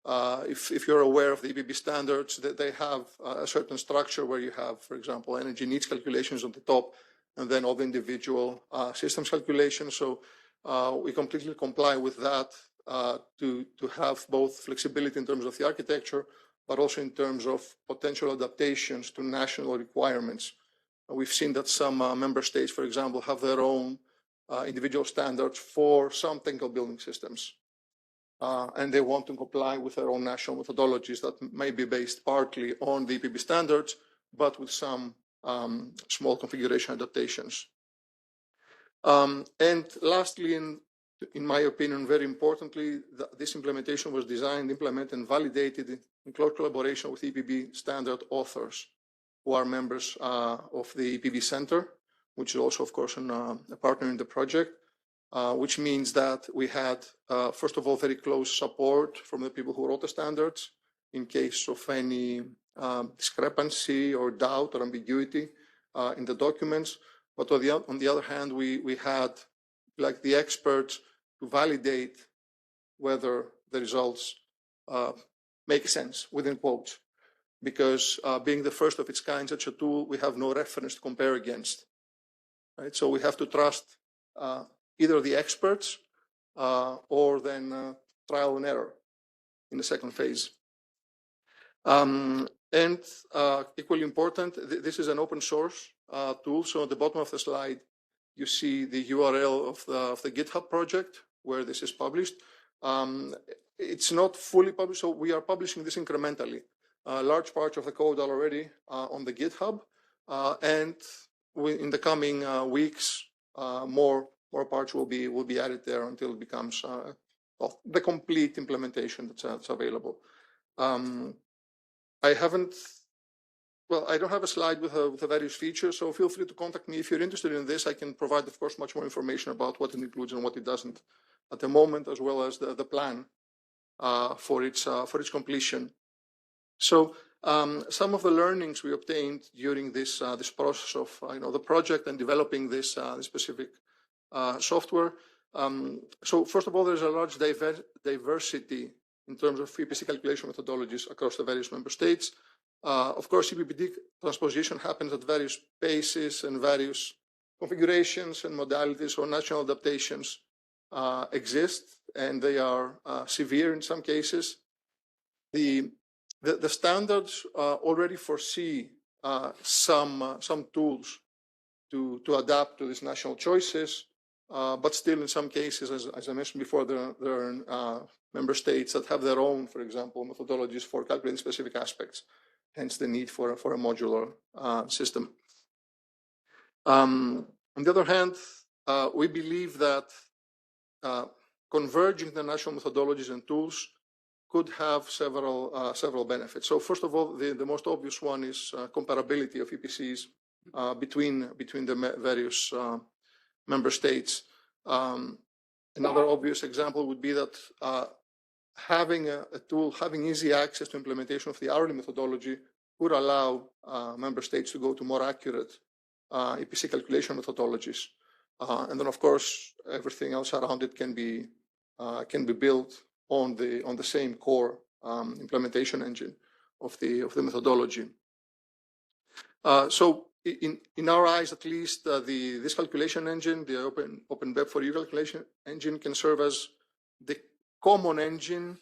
If you're aware of the EPB standards, they have a certain structure where you have, for example, energy needs calculations on the top, and then all the individual systems calculations. So we completely comply with that to have both flexibility in terms of the architecture, but also in terms of potential adaptations to national requirements. We've seen that some member states, for example, have their own individual standards for some technical building systems. And they want to comply with their own national methodologies that may be based partly on the EPB standards, but with some small configuration adaptations. And lastly, in my opinion, very importantly, this implementation was designed, implemented, and validated in close collaboration with EPB standard authors, who are members of the EPB Center, which is also, of course, a partner in the project, which means that we had, first of all, very close support from the people who wrote the standards in case of any discrepancy or doubt or ambiguity in the documents. But on the other hand, we had like the experts to validate whether the results make sense, within quotes, because being the first of its kind, such a tool, we have no reference to compare against, right? So we have to trust either the experts or then trial and error in the second phase. And equally important, this is an open source tool. So at the bottom of the slide, you see the URL of the GitHub project where this is published. It's not fully published, so we are publishing this incrementally. Large parts of the code are already on the GitHub, and in the coming weeks, more parts will be added there until it becomes the complete implementation that's available. I don't have a slide with the various features, so feel free to contact me if you're interested in this. I can provide, of course, much more information about what it includes and what it doesn't at the moment, as well as the plan for its completion. So some of the learnings we obtained during this process of the project and developing this specific software. So first of all, there's a large diversity in terms of EPC calculation methodologies across the various member states. Of course, EPBD transposition happens at various paces and various configurations and modalities, so national adaptations exist, and they are severe in some cases. The standards already foresee some tools to adapt to these national choices, but still in some cases, as I mentioned before, there are member states that have their own, for example, methodologies for calculating specific aspects, hence the need for a modular system. On the other hand, we believe that converging the national methodologies and tools could have several benefits. So first of all, the most obvious one is comparability of EPCs between the various member states. Another obvious example would be that having a tool, having easy access to implementation of the hourly methodology would allow member states to go to more accurate EPC calculation methodologies. And then, of course, everything else around it can be built on the same core implementation engine of the methodology. So in our eyes, at least, this calculation engine, the Open Web for EU calculation engine, can serve as the common engine.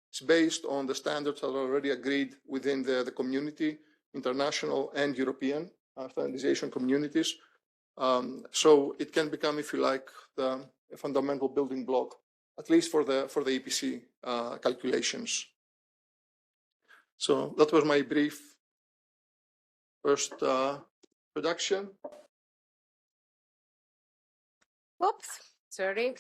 It's based on the standards that are already agreed within the community, international and European standardization communities. So it can become, if you like, a fundamental building block, at least for the EPC calculations. So that was my brief first introduction. Oops, sorry.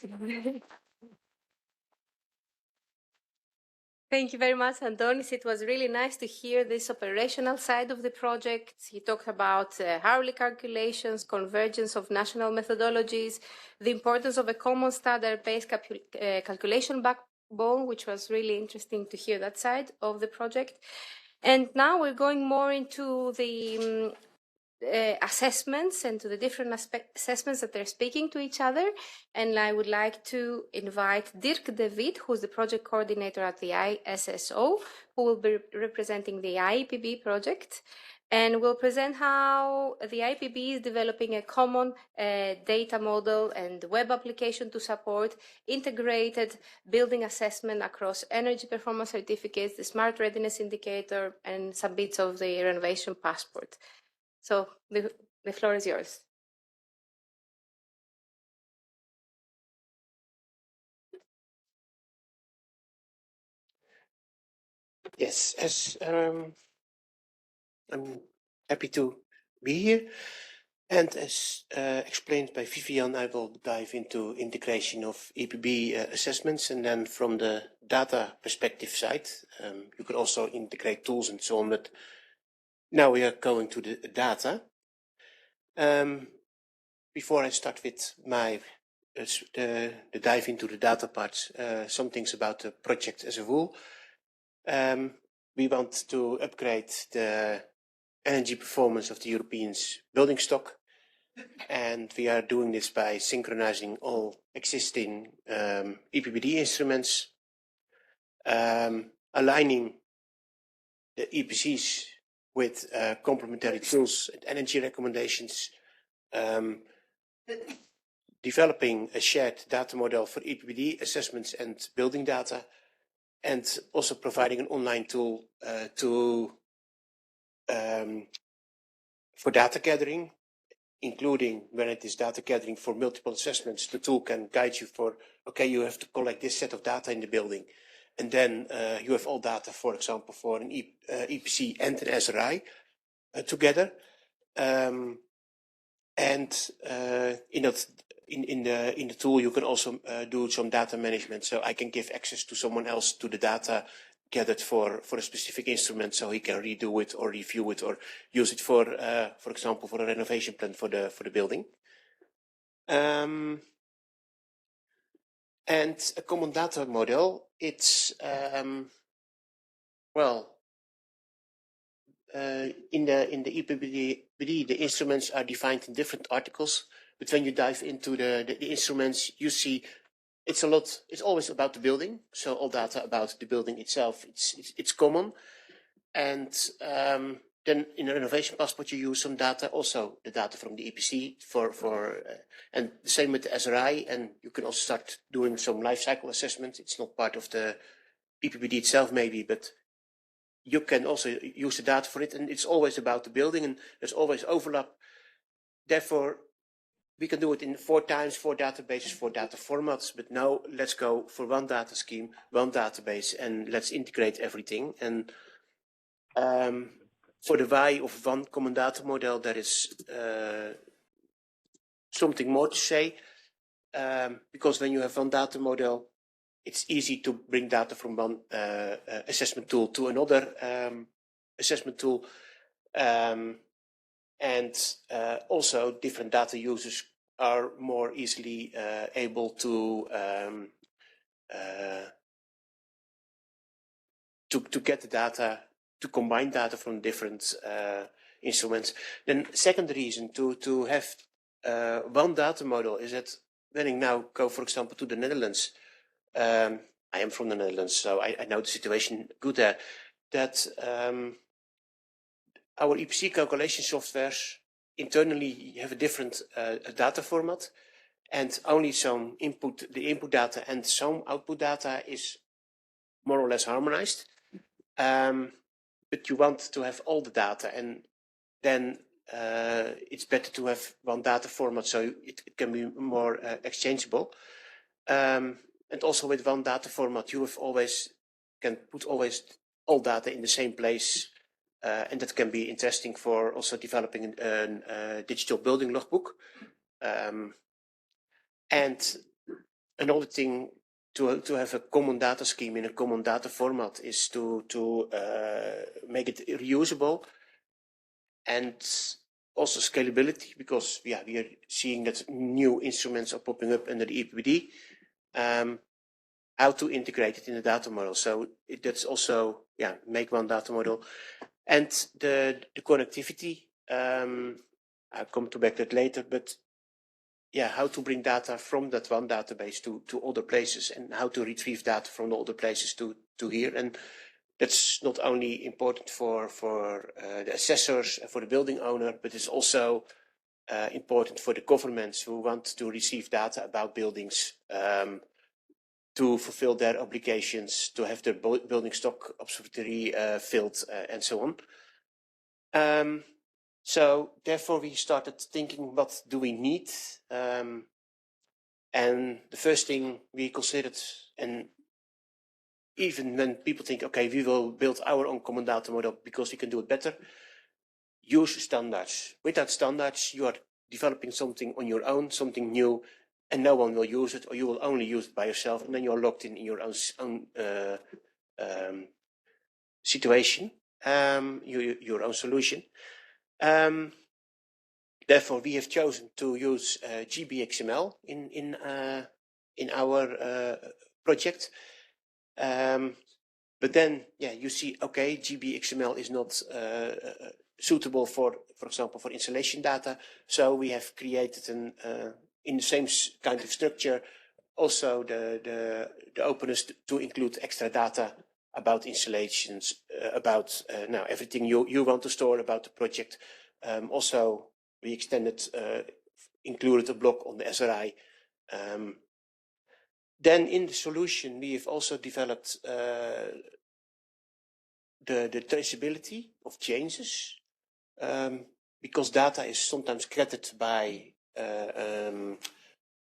Thank you very much, Antonis. It was really nice to hear this operational side of the project. He talked about hourly calculations, convergence of national methodologies, the importance of a common standard-based calculation backbone, which was really interesting to hear that side of the project. And now we're going more into the assessments and to the different assessments that they're speaking to each other. And I would like to invite Dirk de Wit, who's the project coordinator at the ISSO, who will be representing the IEPB project, and will present how the IEPB is developing a common data model and web application to support integrated building assessment across energy performance certificates, the Smart Readiness Indicator, and some bits of the renovation passport. So the floor is yours. Yes, I'm happy to be here. And as explained by Vivian, I will dive into integration of EPB assessments, and then from the data perspective side, you could also integrate tools and so on, but now we are going to the data. Before I start with my the dive into the data parts, some things about the project as a whole. We want to upgrade the energy performance of the European building stock, and we are doing this by synchronizing all existing EPBD instruments, aligning the EPCs with complementary tools and energy recommendations, developing a shared data model for EPBD assessments and building data, and also providing an online tool for data gathering, including when it is data gathering for multiple assessments. The tool can guide you for, okay, you have to collect this set of data in the building. And then you have all data, for example, for an EPC and an SRI together. And in the tool, you can also do some data management. So I can give access to someone else to the data gathered for a specific instrument, so he can redo it or review it or use it for example, for a renovation plan for the building. And a common data model, it's in the EPBD, the instruments are defined in different articles, but when you dive into the instruments, you see it's always about the building. So all data about the building itself, it's common. And then in the renovation passport, you use some data, also the data from the EPC and the same with the SRI. And you can also start doing some life cycle assessment. It's not part of the EPBD itself, maybe, but you can also use the data for it, and it's always about the building, and there's always overlap. Therefore, we can do it in 4 times, 4 databases, 4 data formats, but now let's go for one data scheme, one database, and let's integrate everything. And for the why of one common data model, there is something more to say, because when you have one data model, it's easy to bring data from one assessment tool to another assessment tool, and also different data users are more easily able to get the data, to combine data from different instruments. Then second reason to have one data model is that when I now go, for example, to the Netherlands, I am from the Netherlands, so I know the situation good there, that our EPC calculation softwares internally have a different data format, and only some the input data and some output data is more or less harmonized. But you want to have all the data, and then it's better to have one data format so it can be more exchangeable. And also with one data format, you can put all data in the same place, and that can be interesting for also developing a digital building logbook. And another thing to have a common data scheme in a common data format is to make it reusable, and also scalability, because we are seeing that new instruments are popping up under the EPBD. How to integrate it in the data model. So that's also, make one data model. And the connectivity, I'll come back to that later, but how to bring data from that one database to other places, and how to retrieve data from the other places to here. And that's not only important for the assessors and for the building owner, but it's also important for the governments who want to receive data about buildings, to fulfill their obligations, to have their building stock observatory filled, and so on. So therefore we started thinking, what do we need? And the first thing we considered, and even when people think, okay, we will build our own common data model because we can do it better, use standards. Without standards, you are developing something on your own, something new, and no one will use it, or you will only use it by yourself, and then you're locked in your own situation, your own solution. Therefore, we have chosen to use GBXML in our project. But then, you see, okay, GBXML is not suitable for example, for installation data. So we have created in the same kind of structure, also the openness to include extra data about installations, about now everything you want to store about the project. Also, we included a block on the SRI. Then in the solution, we have also developed the traceability of changes, because data is sometimes credited by a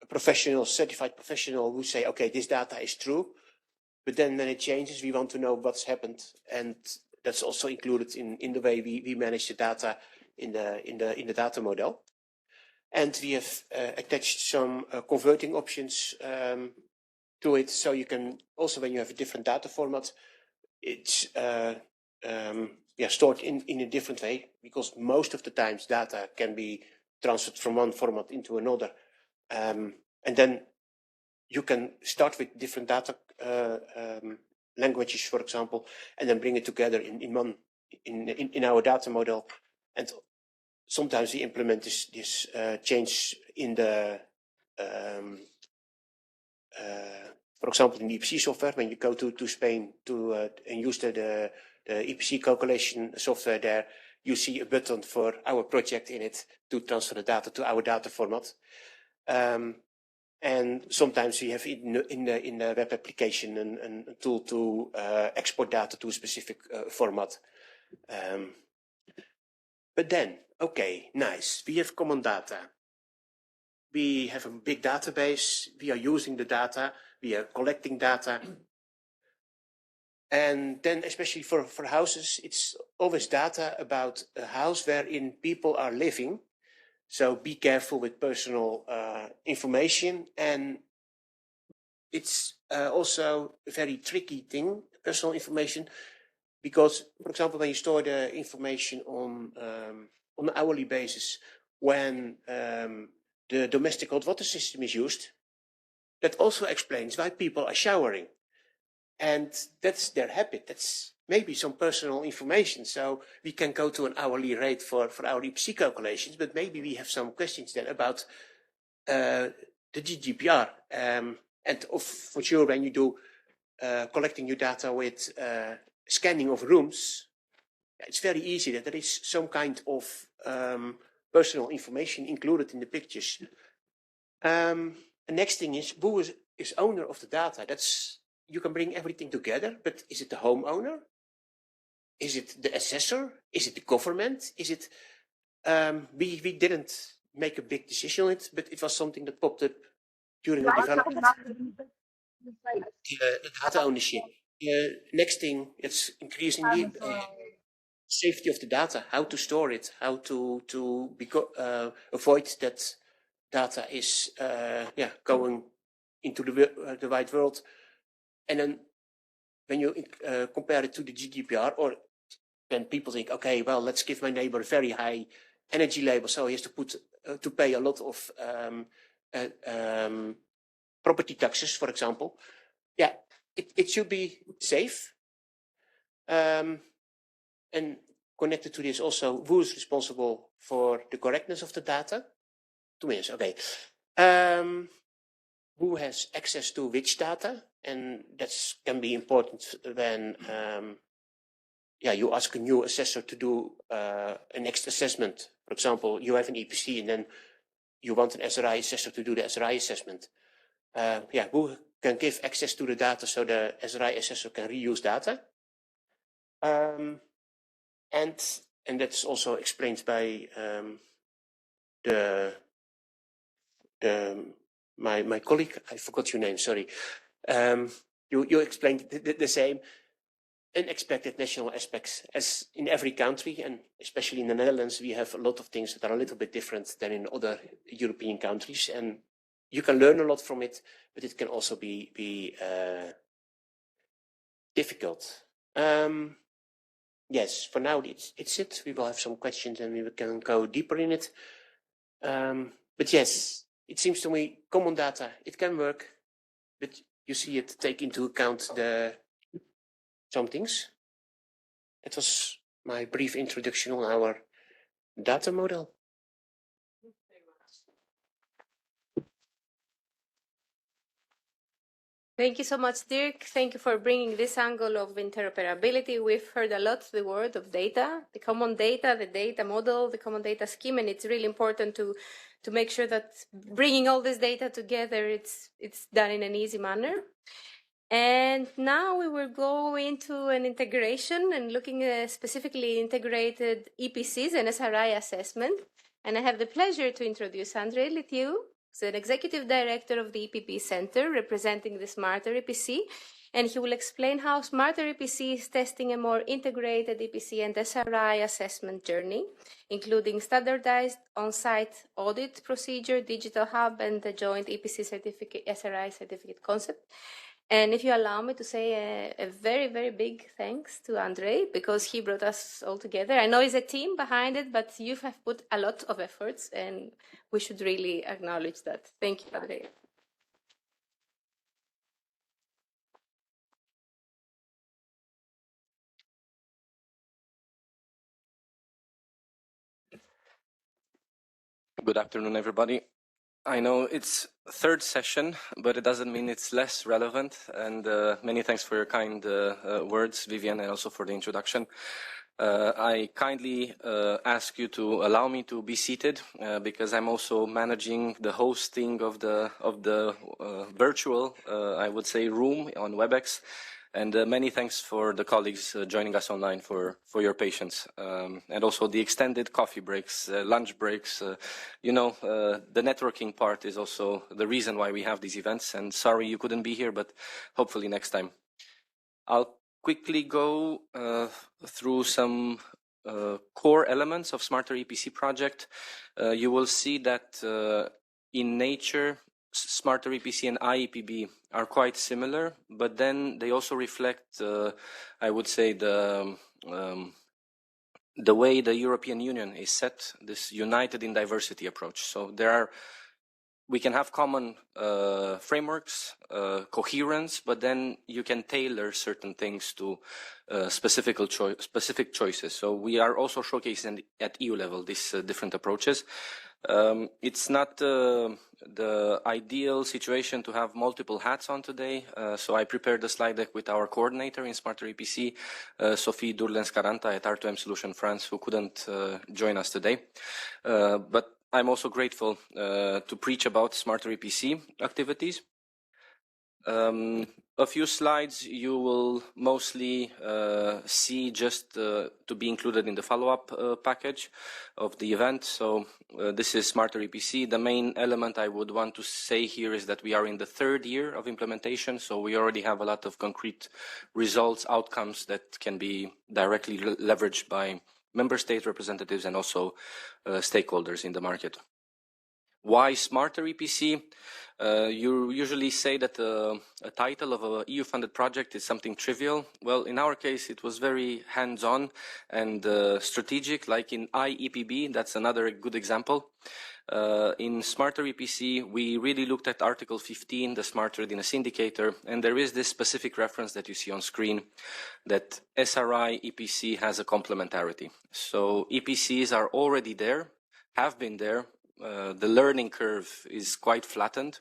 professional, certified professional who say, okay, this data is true, but then when it changes, we want to know what's happened, and that's also included in the way we manage the data in the data model. And we have attached some converting options to it, so you can also, when you have a different data format, it's stored in a different way, because most of the times data can be transferred from one format into another, and then you can start with different data languages, for example, and then bring it together in our data model. And sometimes we implement this change in the for example, in the EPC software, when you go to Spain and use the EPC calculation software there, you see a button for our project in it to transfer the data to our data format. And And sometimes we have in the web application a tool to export data to a specific format. But then, okay, nice. We have common data. We have a big database. We are using the data. We are collecting data. And then especially for houses, it's always data about a house wherein people are living. So be careful with personal information. And it's also a very tricky thing, personal information, because, for example, when you store the information on an hourly basis, when the domestic hot water system is used, that also explains why people are showering. And that's their habit. That's maybe some personal information. So we can go to an hourly rate for our EPC calculations, but maybe we have some questions then about the GDPR. And for sure, when you do collecting your data with scanning of rooms, it's very easy that there is some kind of personal information included in the pictures. The next thing is who is owner of the data. You can bring everything together, but is it the homeowner? Is it the assessor? Is it the government? Is it? We didn't make a big decision on it, but it was something that popped up during the development. The data ownership. Next thing, it's increasingly safety of the data. How to store it? How to avoid that data is going into the wide world. And then when you compare it to the GDPR, or when people think, okay, well, let's give my neighbor a very high energy label, so he has to pay a lot of property taxes, for example. Yeah, it should be safe. And connected to this also, who is responsible for the correctness of the data? 2 minutes, okay. Who has access to which data? And that can be important when you ask a new assessor to do a next assessment. For example, you have an EPC and then you want an SRI assessor to do the SRI assessment. Who can give access to the data so the SRI assessor can reuse data? And that's also explained by my colleague. I forgot your name, sorry. You explained the same unexpected national aspects as in every country, and especially in the Netherlands, we have a lot of things that are a little bit different than in other European countries, and you can learn a lot from it, but it can also be difficult. Yes, for now it's it. We will have some questions and we can go deeper in it. But yes, it seems to me common data, it can work, but you see it take into account some things. It was my brief introduction on our data model. Thank you so much, Dirk. Thank you for bringing this angle of interoperability. We've heard a lot the word of data, the common data, the data model, the common data scheme, and it's really important to make sure that bringing all this data together, it's done in an easy manner. And now we will go into an integration and looking at specifically integrated EPCs and SRI assessment. And I have the pleasure to introduce André Lethieu, who's an executive director of the EPP Center representing the Smarter EPC. And he will explain how Smarter EPC is testing a more integrated EPC and SRI assessment journey, including standardized on-site audit procedure, digital hub, and the joint EPC certificate, SRI certificate concept. And if you allow me to say a very, very big thanks to André, because he brought us all together. I know it's a team behind it, but you have put a lot of efforts, and we should really acknowledge that. Thank you, André. Good afternoon, everybody. I know it's third session, but it doesn't mean it's less relevant. And many thanks for your kind words, Vivian, and also for the introduction. I kindly ask you to allow me to be seated because I'm also managing the hosting of the virtual, I would say, room on WebEx. And many thanks for the colleagues joining us online for your patience. And also the extended coffee breaks, lunch breaks. The networking part is also the reason why we have these events. And sorry you couldn't be here, but hopefully next time. I'll quickly go through some core elements of Smarter EPC project. You will see that in nature, Smarter EPC and IEPB are quite similar, but then they also reflect, I would say, the way the European Union is set, this united in diversity approach. So we can have common frameworks, coherence, but then you can tailor certain things to specific choices. So we are also showcasing at EU level these different approaches. It's not the ideal situation to have multiple hats on today, so I prepared a slide deck with our coordinator in Smarter EPC, Sophie Durlens-Caranta at R2M Solution France, who couldn't join us today. But I'm also grateful to preach about Smarter EPC activities. A few slides you will mostly see just to be included in the follow-up package of the event. So this is Smarter EPC. The main element I would want to say here is that we are in the 3rd year of implementation, so we already have a lot of concrete results, outcomes that can be directly leveraged by member state representatives and also stakeholders in the market. Why Smarter EPC? You usually say that a title of an EU-funded project is something trivial. Well, in our case, it was very hands-on and strategic, like in IEPB, that's another good example. In Smarter EPC, we really looked at Article 15, the Smart Readiness Indicator, and there is this specific reference that you see on screen that SRI EPC has a complementarity. So EPCs are already there, have been there. The learning curve is quite flattened.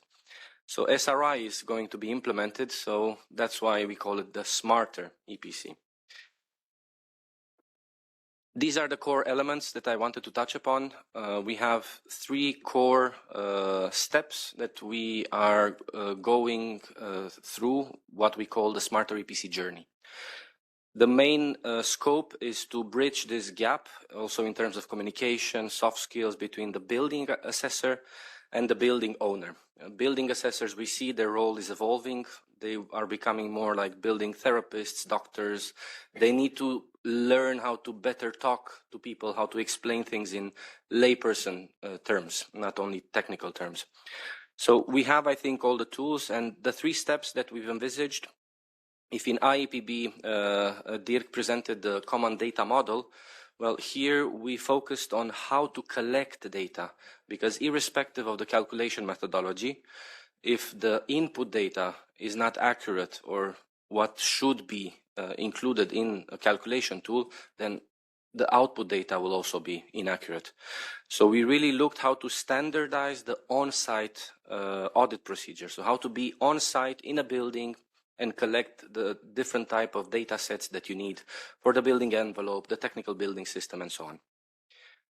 So SRI is going to be implemented, so that's why we call it the Smarter EPC. These are the core elements that I wanted to touch upon. We have 3 core steps that we are going through what we call the Smarter EPC journey. The main scope is to bridge this gap, also in terms of communication, soft skills between the building assessor and the building owner. Building assessors, we see their role is evolving. They are becoming more like building therapists, doctors. They need to learn how to better talk to people, how to explain things in layperson terms, not only technical terms. So we have, I think, all the tools, and the 3 steps that we've envisaged. If in IEPB, Dirk presented the common data model, well, here we focused on how to collect the data, because irrespective of the calculation methodology, if the input data is not accurate or what should be included in a calculation tool, then the output data will also be inaccurate. So we really looked how to standardize the on-site audit procedure. So how to be on-site in a building and collect the different type of data sets that you need for the building envelope, the technical building system, and so on.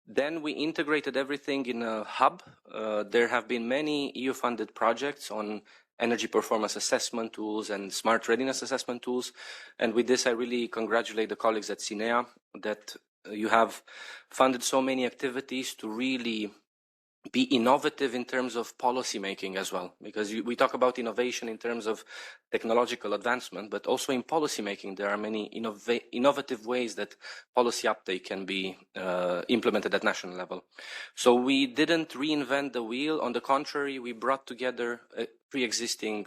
Then we integrated everything in a hub. There have been many EU-funded projects on energy performance assessment tools and smart readiness assessment tools. And with this, I really congratulate the colleagues at CINEA that you have funded so many activities to really be innovative in terms of policy making as well, because we talk about innovation in terms of technological advancement, but also in policy making there are many innovative ways that policy uptake can be implemented at national level. So we didn't reinvent the wheel. On the contrary, we brought together pre-existing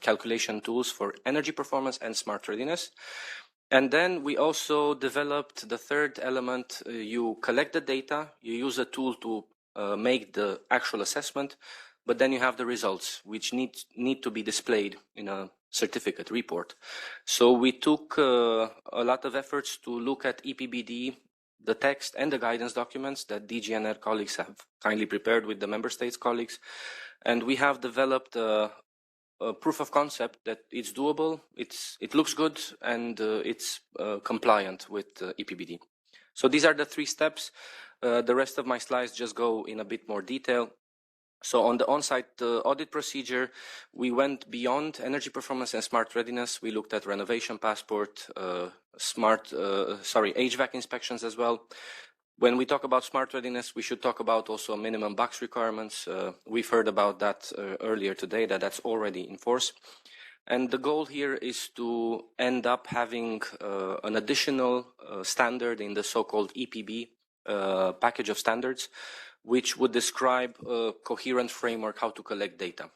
calculation tools for energy performance and smart readiness. And then we also developed the 3rd element. You collect the data, you use a tool to make the actual assessment, but then you have the results, which need to be displayed in a certificate report. So we took a lot of efforts to look at EPBD, the text and the guidance documents that DG ENER colleagues have kindly prepared with the member states colleagues. And we have developed a proof of concept that it's doable, it looks good, and it's compliant with EPBD. So these are the 3 steps. The rest of my slides just go in a bit more detail. So on the on-site audit procedure, we went beyond energy performance and smart readiness. We looked at renovation passport, HVAC inspections as well. When we talk about smart readiness, we should talk about also minimum BACS requirements. We've heard about that earlier today, that's already in force. And the goal here is to end up having an additional standard in the so-called EPB package of standards, which would describe a coherent framework how to collect data.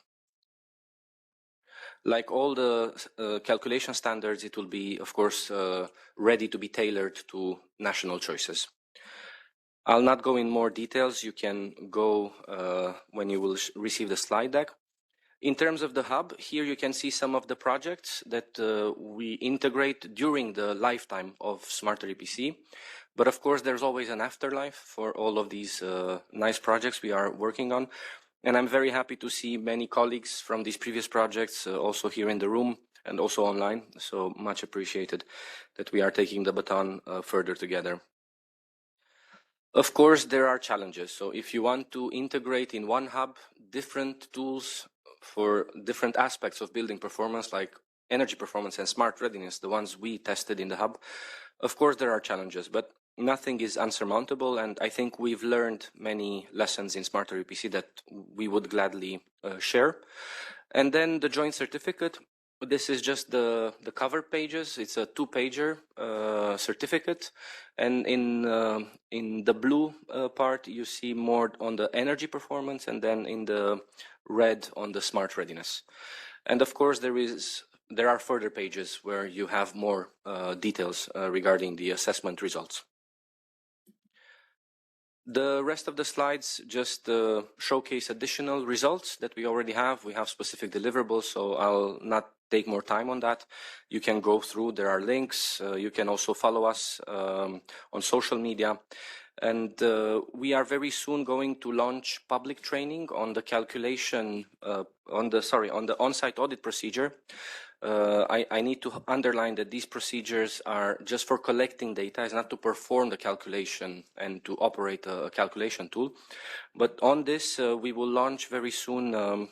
Like all the calculation standards, it will be, of course, ready to be tailored to national choices. I'll not go in more details. You can go when you will receive the slide deck. In terms of the hub, here you can see some of the projects that we integrate during the lifetime of Smarter EPC. But of course, there's always an afterlife for all of these nice projects we are working on. And I'm very happy to see many colleagues from these previous projects also here in the room and also online. So much appreciated that we are taking the baton further together. Of course, there are challenges. So if you want to integrate in one hub different tools for different aspects of building performance, like energy performance and smart readiness, the ones we tested in the hub, of course, there are challenges, but nothing is unsurmountable. And I think we've learned many lessons in Smarter EPC that we would gladly share. And then the joint certificate. This is just the cover pages. It's a 2-pager certificate, and in the blue part you see more on the energy performance, and then in the red on the smart readiness. And of course there are further pages where you have more details regarding the assessment results. The rest of the slides just showcase additional results that we already have. We have specific deliverables, so I'll not take more time on that. You can go through, there are links. You can also follow us on social media. And we are very soon going to launch public training on the calculation, on the on-site audit procedure. I need to underline that these procedures are just for collecting data. It's not to perform the calculation and to operate a calculation tool. But on this, we will launch very soon an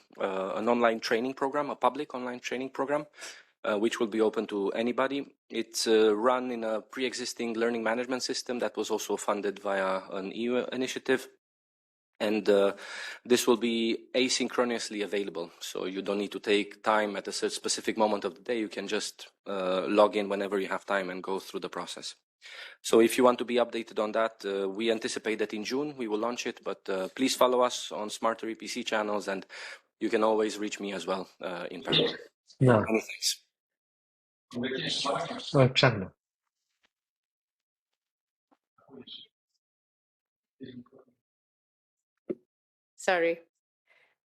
online training program, a public online training program, which will be open to anybody. It's run in a pre-existing learning management system that was also funded via an EU initiative. And this will be asynchronously available. So you don't need to take time at a specific moment of the day. You can just log in whenever you have time and go through the process. So if you want to be updated on that, we anticipate that in June we will launch it, but please follow us on Smarter EPC channels, and you can always reach me as well in parallel. No. Many thanks. Alexandra. Sorry.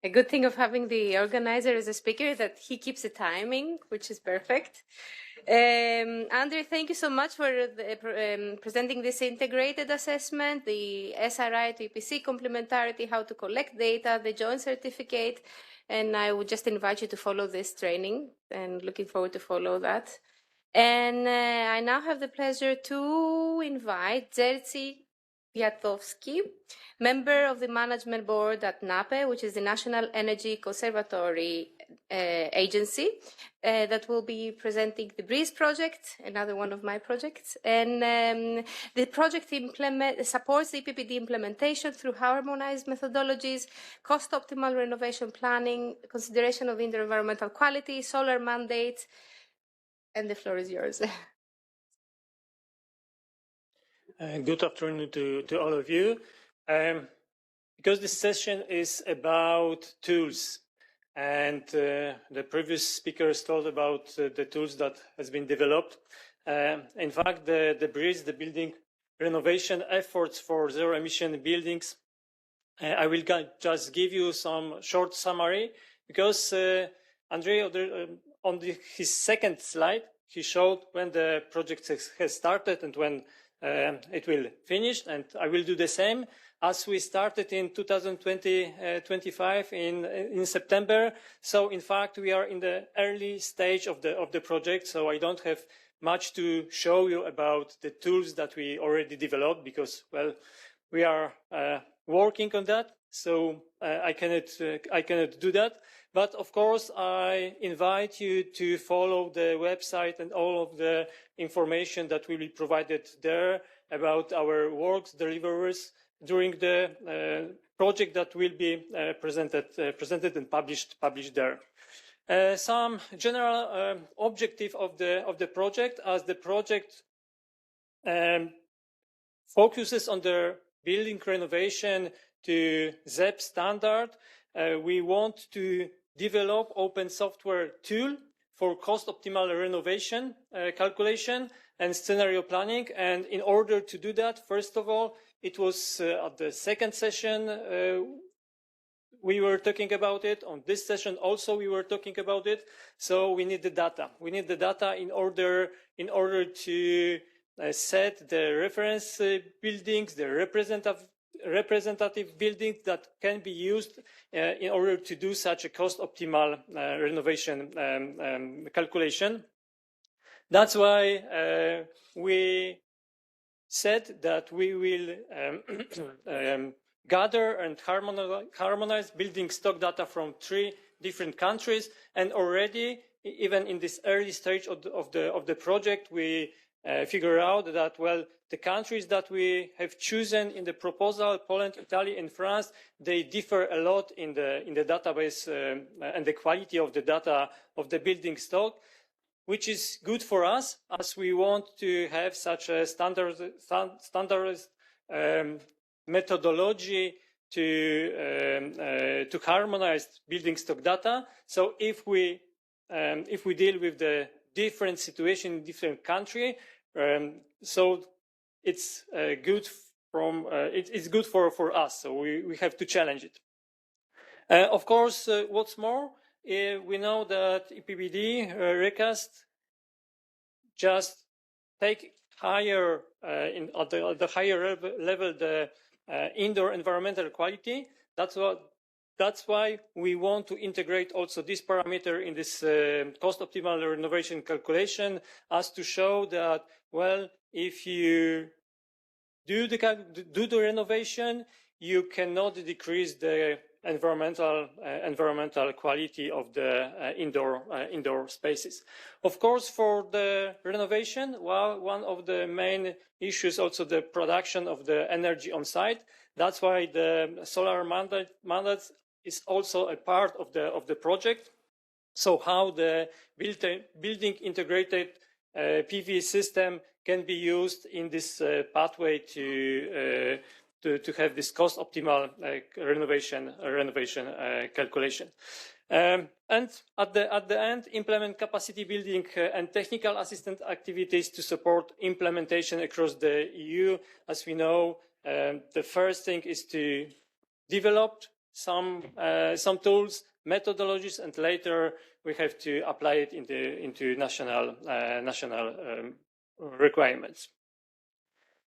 A good thing of having the organizer as a speaker is that he keeps the timing, which is perfect. Andre, thank you so much for presenting this integrated assessment, the SRI to EPC complementarity, how to collect data, the joint certificate, and I would just invite you to follow this training, and looking forward to follow that. And I now have the pleasure to invite Jerzy Piatowski, member of the management board at NAPE, which is the National Energy Conservatory Agency, that will be presenting the BREEZE project, another one of my projects. And the project supports the EPBD implementation through harmonized methodologies, cost-optimal renovation planning, consideration of environmental quality, solar mandates, and the floor is yours. Good afternoon to all of you. Because this session is about tools, and the previous speakers told about the tools that has been developed. In fact, the BREEZE, the building renovation efforts for zero-emission buildings, I will just give you some short summary, because Andrei, on his second slide, he showed when the project has started and when it will finish, and I will do the same. As we started in 2025 in September, so in fact we are in the early stage of the project. So I don't have much to show you about the tools that we already developed because, well, we are working on that. So I cannot do that. But of course, I invite you to follow the website and all of the information that will be provided there about our works, deliveries during the project that will be presented and published there. Some general objective of the project, as the project focuses on the building renovation to ZEP standard. We want to develop open software tool for cost optimal renovation calculation and scenario planning. And in order to do that, first of all, it was at the second session we were talking about it. On this session also we were talking about it. So we need the data. We need the data in order to set the reference buildings, the representative buildings that can be used in order to do such a cost optimal renovation calculation. That's why we said that we will gather and harmonize building stock data from 3 different countries, and already, even in this early stage of the project, we figure out that, well, the countries that we have chosen in the proposal, Poland, Italy, and France, they differ a lot in the database and the quality of the data of the building stock, which is good for us, as we want to have such a standardized methodology to harmonize building stock data. So if we deal with the different situation in different country, so it's good it's good for us. So we have to challenge it. Of course, what's more, we know that EPBD recast just take higher at the higher level the indoor environmental quality. That's why we want to integrate also this parameter in this cost optimal renovation calculation, as to show that, well, if you do the renovation, you cannot decrease the environmental quality of the indoor spaces. Of course, for the renovation, well, one of the main issues also the production of the energy on site. That's why the solar mandates is also a part of the project. So how the building integrated PV system can be used in this pathway to have this cost optimal renovation calculation. And at the end, implement capacity building and technical assistant activities to support implementation across the EU. As we know, the first thing is to develop some tools, methodologies, and later we have to apply it into national requirements.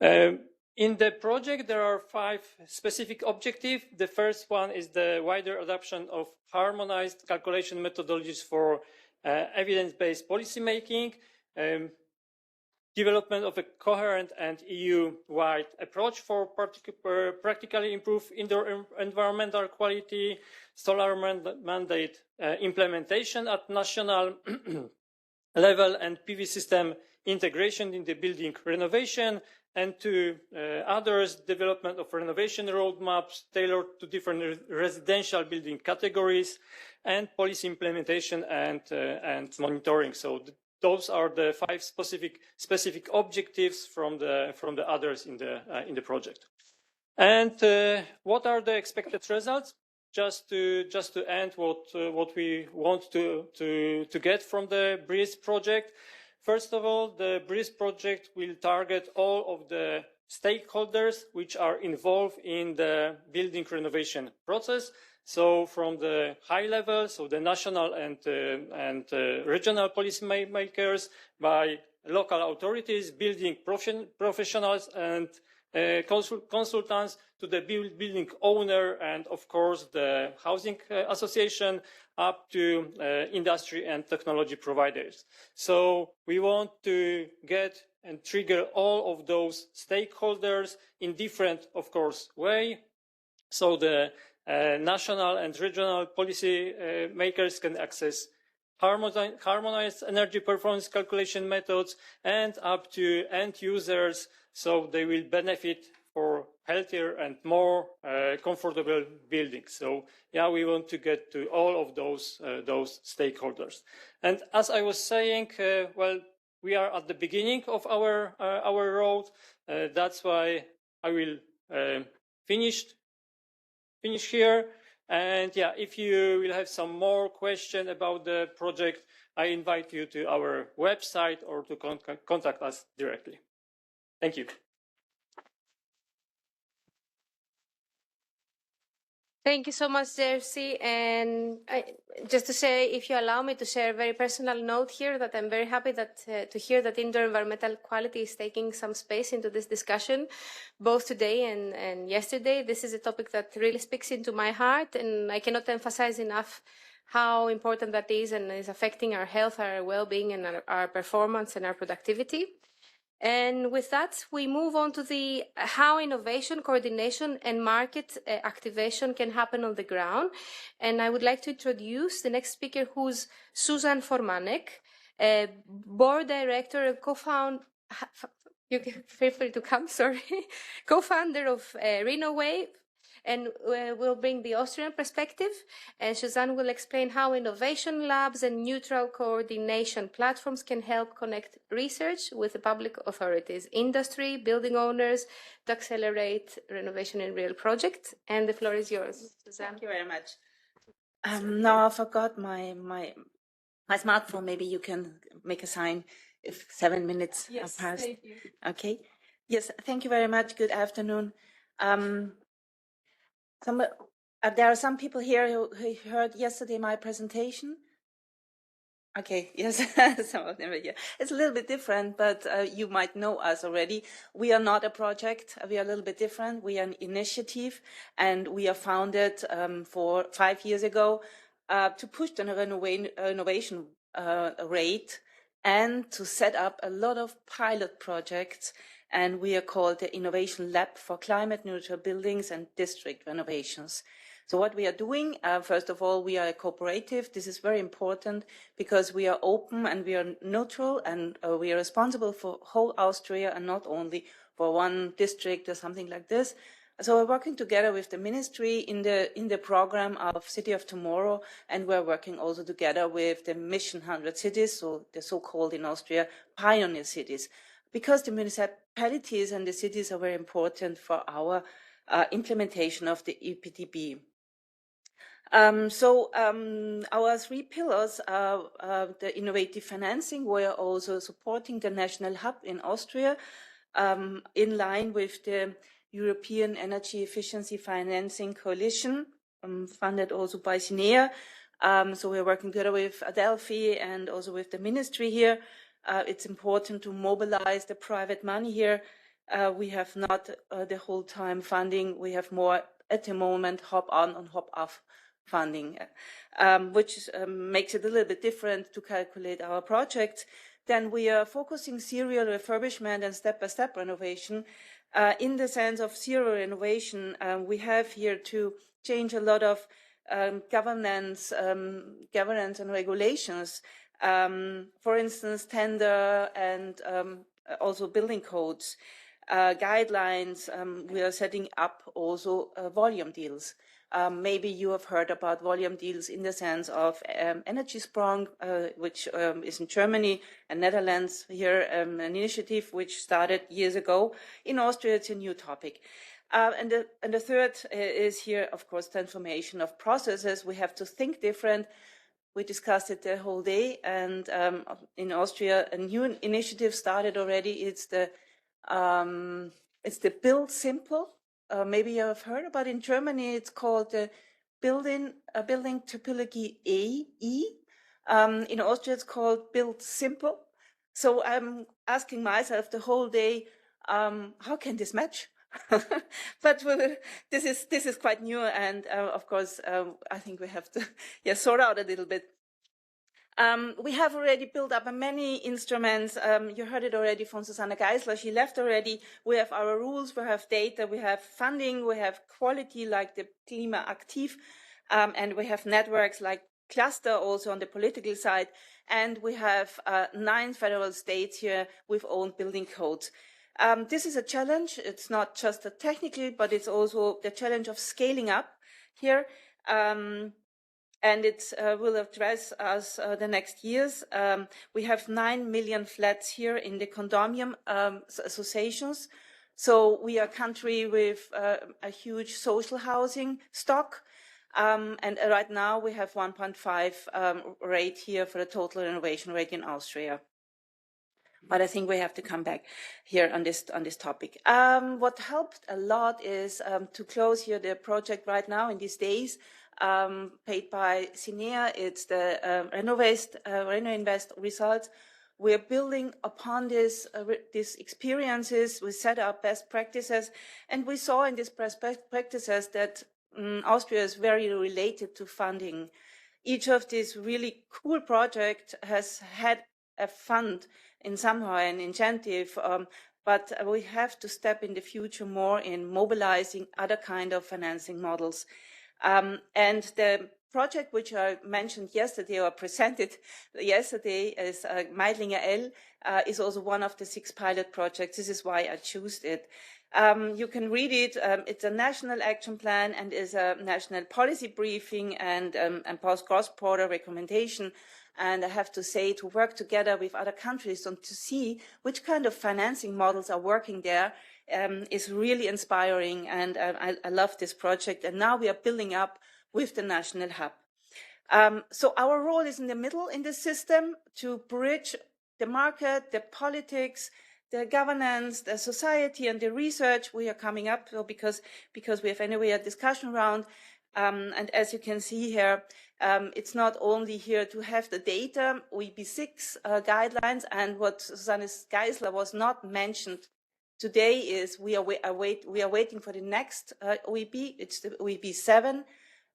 In the project, there are 5 specific objectives. The first one is the wider adoption of harmonized calculation methodologies for evidence-based policymaking, development of a coherent and EU-wide approach for practically improve indoor environmental quality, solar mandate implementation at national level, and PV system integration in the building renovation, and to others, development of renovation roadmaps tailored to different residential building categories, and policy implementation and monitoring. So those are the 5 specific objectives from the others in the project. And what are the expected results? Just to end what we want to get from the BREEZE project. First of all, the BREEZE project will target all of the stakeholders which are involved in the building renovation process. So from the high level, so the national and regional policymakers, by local authorities, building professionals, and consultants to the building owner and, of course, the housing association up to industry and technology providers. So we want to get and trigger all of those stakeholders in different, of course, way. So the national and regional policy makers can access harmonized energy performance calculation methods and up to end users, so they will benefit for healthier and more comfortable buildings. So yeah, we want to get to all of those stakeholders. And as I was saying, well, we are at the beginning of our road. That's why I will finish here. And yeah, if you will have some more questions about the project, I invite you to our website or to contact us directly. Thank you. Thank you so much, Jerzy. And just to say, if you allow me to share a very personal note here, that I'm very happy that to hear that indoor environmental quality is taking some space into this discussion, both today and yesterday. This is a topic that really speaks into my heart, and I cannot emphasize enough how important that is and is affecting our health, our well-being, and our performance and our productivity. And with that, we move on to the how innovation, coordination, and market activation can happen on the ground. And I would like to introduce the next speaker, who's Susanne Formanek, board director and co-founder. You can feel free to come. Sorry, co-founder of Renovation. And we'll bring the Austrian perspective, and Susanne will explain how innovation labs and neutral coordination platforms can help connect research with the public authorities, industry, building owners to accelerate renovation in real projects. And the floor is yours, Susanne. Thank you very much. Now I forgot my smartphone. Maybe you can make a sign if 7 minutes are passed. Thank you. Okay. Yes, thank you very much. Good afternoon. There are some people here who heard yesterday my presentation. Okay, yes, some of them are here. It's a little bit different, but you might know us already. We are not a project. We are a little bit different. We are an initiative, and we are founded 5 years ago to push the renovation rate and to set up a lot of pilot projects. And we are called the Innovation Lab for Climate Neutral Buildings and District Renovations. So what we are doing, first of all, we are a cooperative. This is very important because we are open and we are neutral, and we are responsible for whole Austria and not only for one district or something like this. So we're working together with the ministry in the program of City of Tomorrow, and we're working also together with the Mission 100 Cities, so the so-called in Austria pioneer cities, because the municipalities and the cities are very important for our implementation of the EPDB. Our 3 pillars are the innovative financing. We are also supporting the national hub in Austria in line with the European Energy Efficiency Financing Coalition, funded also by CINEA. So we're working together with Adelphi and also with the ministry here. It's important to mobilize the private money here. We have not the whole time funding. We have more at the moment hop on and hop off funding, which makes it a little bit different to calculate our projects. Then we are focusing serial refurbishment and step-by-step renovation. In the sense of serial renovation, we have here to change a lot of governance and regulations. For instance, tender and also building codes, guidelines. We are setting up also volume deals. Maybe you have heard about volume deals in the sense of Energy Sprong, which is in Germany and Netherlands here, an initiative which started years ago. In Austria, it's a new topic. And the third is here, of course, transformation of processes. We have to think different. We discussed it the whole day, and in Austria, a new initiative started already. It's the Build Simple. Maybe you have heard about it. In Germany, it's called the Building Typology AE. In Austria, it's called Build Simple. So I'm asking myself the whole day, how can this match? but this is quite new, and of course, I think we have to sort out a little bit. We have already built up many instruments. You heard it already from Susanne Geissler. She left already. We have our rules, we have data, we have funding, we have quality like the Klima Aktiv, and we have networks like Cluster also on the political side. And we have 9 federal states here with own building codes. This is a challenge. It's not just a technical, but it's also the challenge of scaling up here. And it will address us the next years. We have 9 million flats here in the condominium associations. So we are a country with a huge social housing stock. And right now we have 1.5 rate here for the total renovation rate in Austria. But I think we have to come back here on this topic. What helped a lot is to close here the project right now in these days. Paid by CINEA, it's the Reno-Invest results. We're building upon these experiences. We set up best practices, and we saw in these best practices that Austria is very related to funding. Each of these really cool projects has had a fund in somehow an incentive, but we have to step in the future more in mobilizing other kind of financing models. And the project which I mentioned yesterday or presented yesterday is Meidlinger L is also one of the 6 pilot projects. This is why I chose it. You can read it. It's a national action plan and is a national policy briefing and cross-border recommendation. And I have to say, to work together with other countries and to see which kind of financing models are working there is really inspiring, and I love this project. And now we are building up with the national hub. So our role is in the middle in the system to bridge the market, the politics, the governance, the society, and the research. We are coming up because we have anyway a discussion round. And as you can see here, it's not only here to have the data, EUB6 guidelines, and what Susanne Geissler was not mentioned today is we are waiting for the next OEB. It's the OEB7,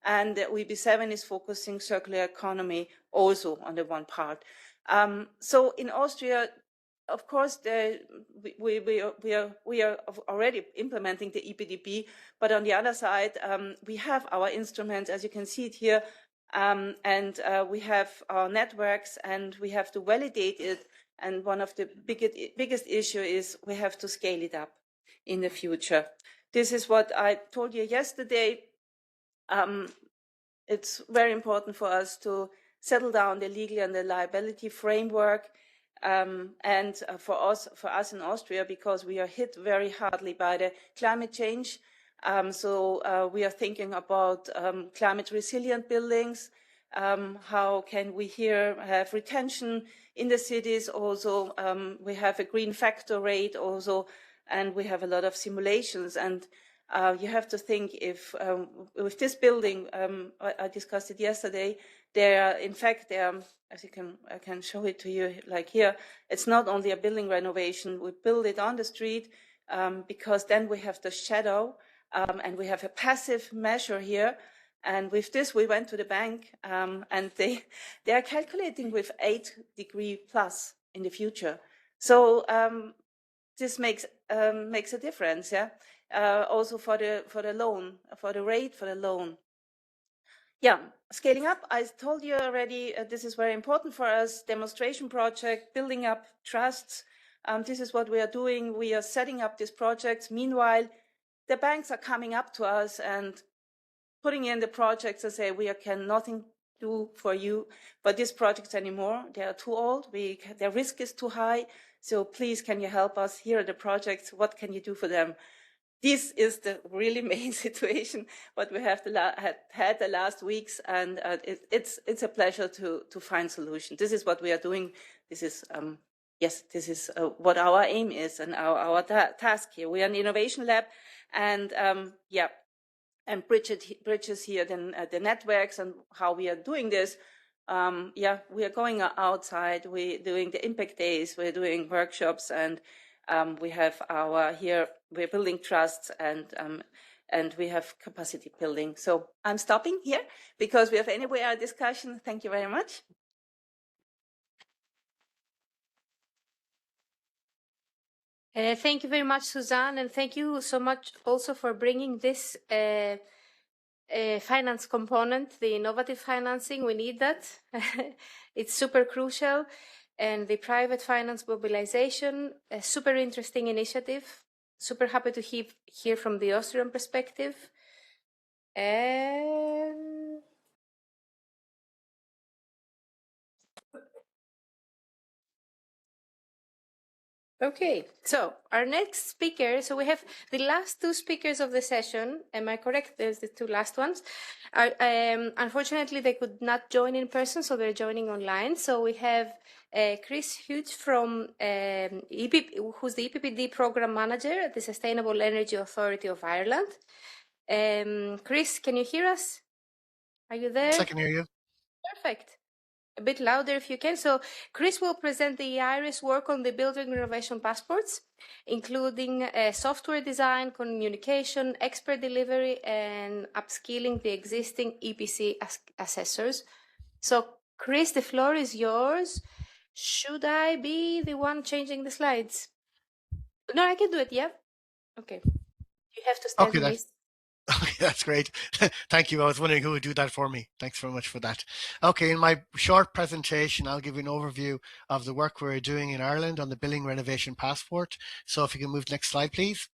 and the OEB7 is focusing circular economy also on the one part. So in Austria, of course, we are already implementing the EPDB, but on the other side, we have our instruments, as you can see it here, and we have our networks, and we have to validate it. And one of the biggest issue is we have to scale it up in the future. This is what I told you yesterday. It's very important for us to settle down the legal and the liability framework, and for us in Austria, because we are hit very hardly by the climate change. So we are thinking about climate resilient buildings. How can we here have retention in the cities also? We have a green factor rate also, and we have a lot of simulations. And you have to think if with this building, I discussed it yesterday, as I can show it to you like here, it's not only a building renovation, we build it on the street because then we have the shadow and we have a passive measure here. And with this, we went to the bank and they are calculating with 8° plus in the future. So this makes a difference, yeah. Also for the loan, for the rate for the loan. Yeah, scaling up, I told you already, this is very important for us. Demonstration project, building up trusts. This is what we are doing. We are setting up these projects. Meanwhile, the banks are coming up to us and putting in the projects and say, we can nothing do for you, but these projects anymore, they are too old. Their risk is too high. So please, can you help us? Here are the projects. What can you do for them? This is the really main situation, what we have had the last weeks, and it's a pleasure to find solutions. This is what we are doing. This is this is what our aim is and our task here. We are an innovation lab, and and bridges here then the networks and how we are doing this. We are going outside. We're doing the impact days. We're doing workshops, and We have we're building trusts and we have capacity building. So I'm stopping here because we have anyway our discussion. Thank you very much. Thank you very much, Susanne, and thank you so much also for bringing this finance component, the innovative financing. We need that. It's super crucial. And the private finance mobilization, a super interesting initiative. Super happy to hear from the Austrian perspective. And okay, so our next speaker, so we have the last two speakers of the session. Am I correct? There's the two last ones. Unfortunately, they could not join in person, so they're joining online. So we have Chris Hughes from who's the EPBD program manager at the Sustainable Energy Authority of Ireland. Chris, can you hear us? Are you there? Yes, I can hear you. Perfect. A bit louder if you can. So Chris will present the IRIS work on the building renovation passports, including software design, communication, expert delivery, and upskilling the existing EPC assessors. So Chris, the floor is yours. Should I be the one changing the slides? No, I can do it, yeah? Okay. You have to stand Okay, this. Okay, that's great. Thank you. I was wondering who would do that for me. Thanks very much for that. Okay, in my short presentation, I'll give you an overview of the work we're doing in Ireland on the Building Renovation Passport. So if you can move to the next slide, please.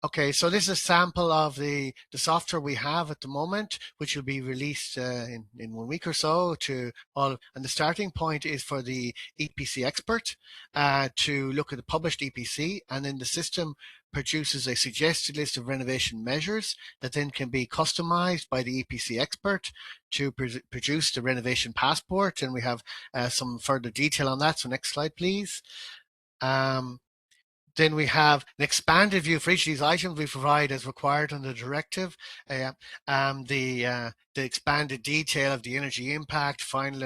Okay, so this is a sample of the software we have at the moment, which will be released in 1 week or so to all. And the starting point is for the EPC expert to look at the published EPC, and then the system produces a suggested list of renovation measures that then can be customized by the EPC expert to produce the renovation passport. And we have some further detail on that. So next slide, please. Then we have an expanded view for each of these items we provide as required under the directive. The expanded detail of the energy impact, final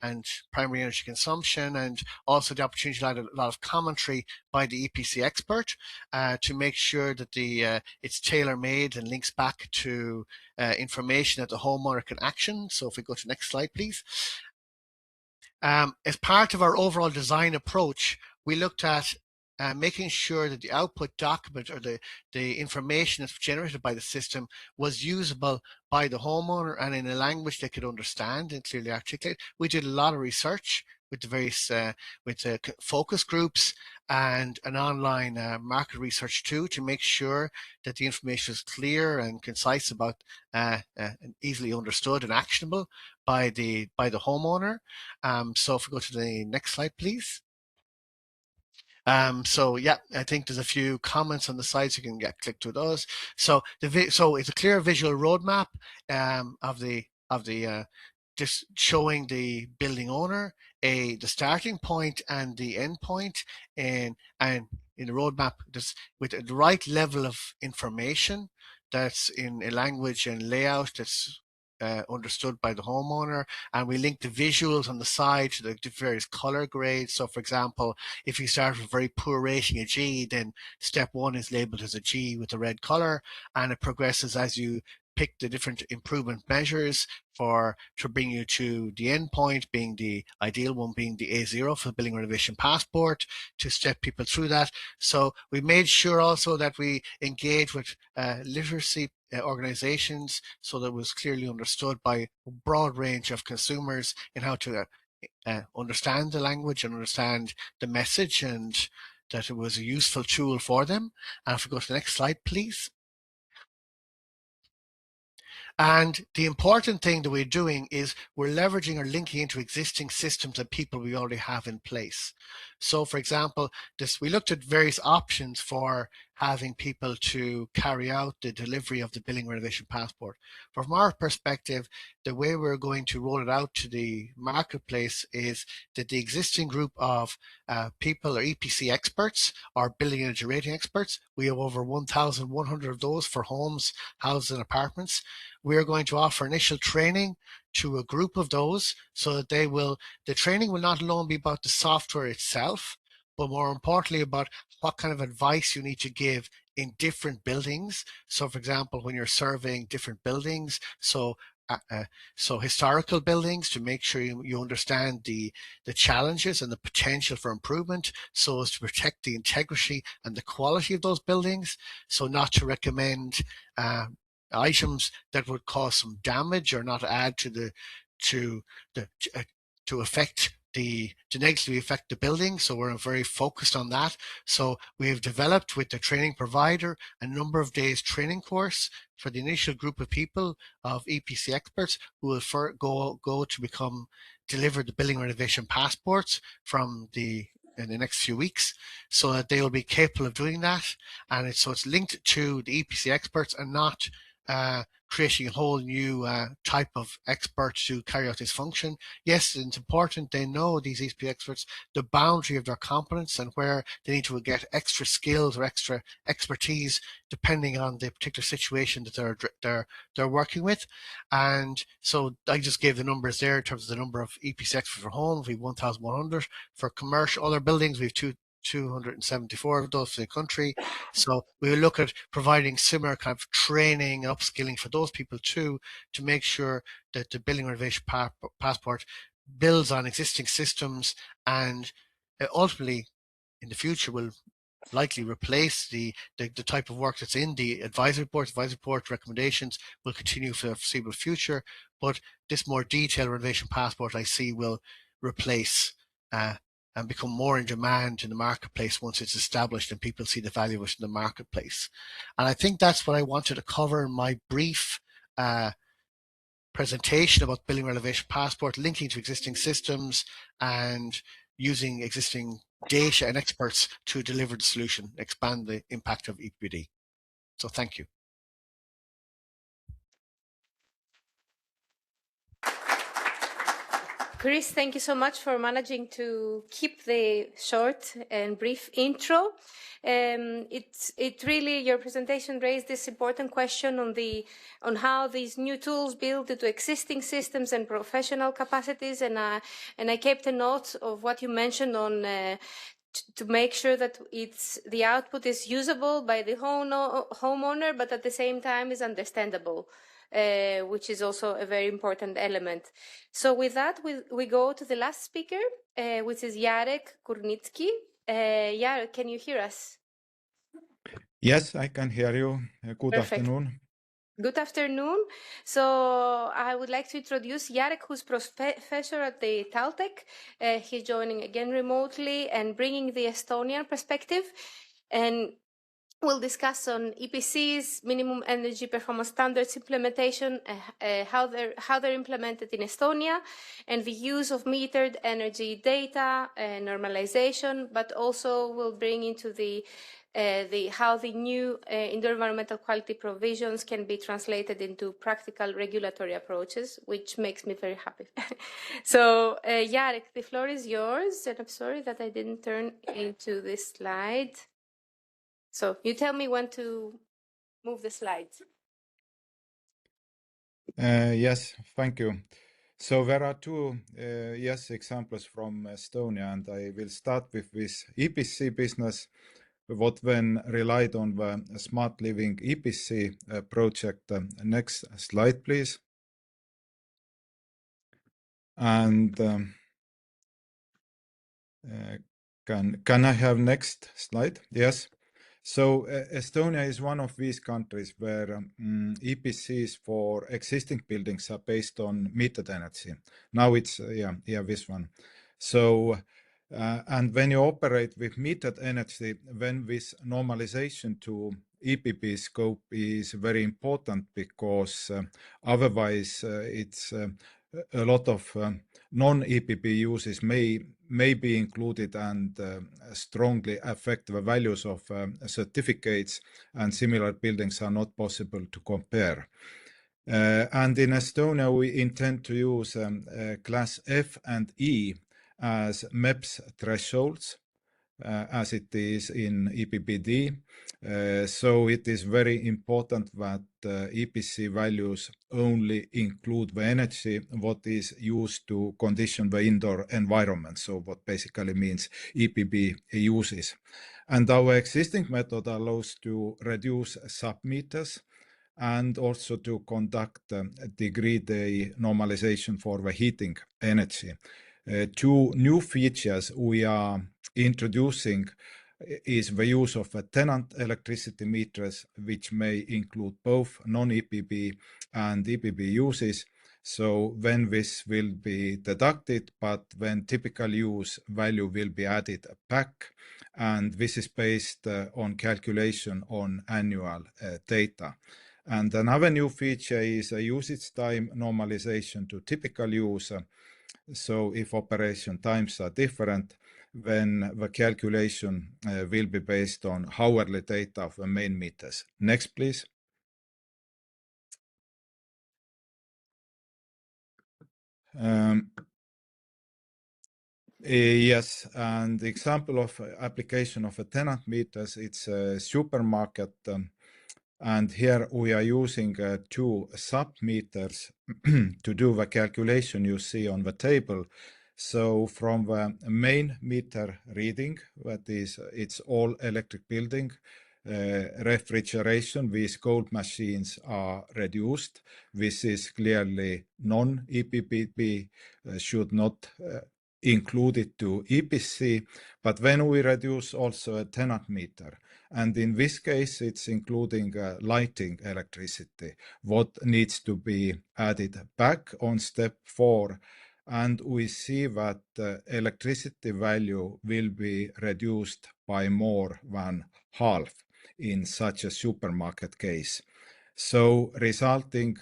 and primary energy consumption, and also the opportunity to add a lot of commentary by the EPC expert to make sure that it's tailor-made and links back to information that the homeowner can action. So if we go to the next slide, please. As part of our overall design approach, we looked at making sure that the output document or the information that's generated by the system was usable by the homeowner and in a language they could understand and clearly articulate. We did a lot of research with the various focus groups and an online market research too, to make sure that the information is clear and concise about and easily understood and actionable by the homeowner. So if we go to the next slide, please. So yeah, I think there's a few comments on the slides. You can click to those. So so it's a clear visual roadmap of the just showing the building owner the starting point and the end point, and in the roadmap just with the right level of information that's in a language and layout that's understood by the homeowner, and we link the visuals on the side to the various color grades. So for example, if you start with very poor rating, a G, then step 1 is labeled as a G with a red color, and it progresses as you pick the different improvement measures to bring you to the end point, being the ideal one being the A0 for the building renovation passport, to step people through that. So we made sure also that we engage with literacy organizations so that it was clearly understood by a broad range of consumers in how to understand the language and understand the message, and that it was a useful tool for them. And if we go to the next slide, please. And the important thing that we're doing is we're leveraging or linking into existing systems and people we already have in place. So for example, we looked at various options for having people to carry out the delivery of the building renovation passport. From our perspective, the way we're going to roll it out to the marketplace is that the existing group of people or EPC experts or building energy rating experts, we have over 1,100 of those for homes, houses and apartments. We're going to offer initial training to a group of those so that the training will not alone be about the software itself, but more importantly about what kind of advice you need to give in different buildings. So for example, when you're surveying different buildings, so historical buildings, to make sure you understand the challenges and the potential for improvement, so as to protect the integrity and the quality of those buildings. So not to recommend items that would cause some damage or not add to negatively affect the building. So we're very focused on that. So we have developed with the training provider a number of days training course for the initial group of people of EPC experts who will go to deliver the building renovation passports in the next few weeks, so that they will be capable of doing that. And it's linked to the EPC experts and not creating a whole new type of expert to carry out this function. Yes, it's important they know, these EPC experts, the boundary of their competence and where they need to get extra skills or extra expertise depending on the particular situation that they're working with. And so I just gave the numbers there in terms of the number of EPC experts for homes. We have 1,100 for commercial. Other buildings, we have 274 of those for the country. So we will look at providing similar kind of training, upskilling for those people too, to make sure that the building renovation passport builds on existing systems and ultimately in the future will likely replace the type of work that's in the advisory report. Advisory report recommendations will continue for the foreseeable future, but this more detailed renovation passport I see will replace and become more in demand in the marketplace once it's established and people see the value of it in the marketplace. And I think that's what I wanted to cover in my brief presentation about building renovation passport, linking to existing systems and using existing data and experts to deliver the solution, expand the impact of EPBD. So thank you. Chris, thank you so much for managing to keep the short and brief intro. It really, your presentation raised this important question on how these new tools build into existing systems and professional capacities, and I kept a note of what you mentioned on to make sure that the output is usable by the homeowner, but at the same time is understandable. Which is also a very important element. So with that, we go to the last speaker, which is Jarek Kurnitsky. Jarek, can you hear us? Yes, I can hear you. Good Perfect. afternoon. Good afternoon. So I would like to introduce Jarek, who's professor at the TalTech. He's joining again remotely and bringing the Estonian perspective. And we'll discuss on EPCs, minimum energy performance standards implementation, how they're implemented in Estonia, and the use of metered energy data, normalization, but also we'll bring into how the new indoor environmental quality provisions can be translated into practical regulatory approaches, which makes me very happy. So, Jarek, the floor is yours, and I'm sorry that I didn't turn into this slide. So you tell me when to move the slides. Yes, thank you. So there are two examples from Estonia, and I will start with this EPC business, what then relied on the Smart Living EPC project. Next slide, please. And can I have next slide? Yes. So Estonia is one of these countries where EPCs for existing buildings are based on metered energy. Now it's this one. So and when you operate with metered energy, then this normalization to EPB scope is very important, because otherwise it's a lot of non-EPB uses may be included and strongly affect the values of certificates, and similar buildings are not possible to compare. And in Estonia, we intend to use class F and E as MEPS thresholds as it is in EPBD. So it is very important that EPC values only include the energy what is used to condition the indoor environment, so what basically means EPB uses. And our existing method allows to reduce submeters and also to conduct degree-day normalization for the heating energy. Two new features we are introducing is the use of tenant electricity meters, which may include both non-EPB and EPB uses. So when this will be deducted, but when typical use value will be added back, and this is based on calculation on annual data. And another new feature is a usage time normalization to typical use. So if operation times are different, then the calculation will be based on hourly data of the main meters. Next, please. Yes, and the example of application of a tenant meters, it's a supermarket. And here we are using two sub-meters to do the calculation you see on the table. So from the main meter reading, that is, it's all electric building, refrigeration, these cold machines are reduced. This is clearly non-EPBD, should not include it to EPC, but when we reduce also a tenant meter, and in this case it's including lighting electricity, what needs to be added back on step 4, and we see that electricity value will be reduced by more than half in such a supermarket case. So resulting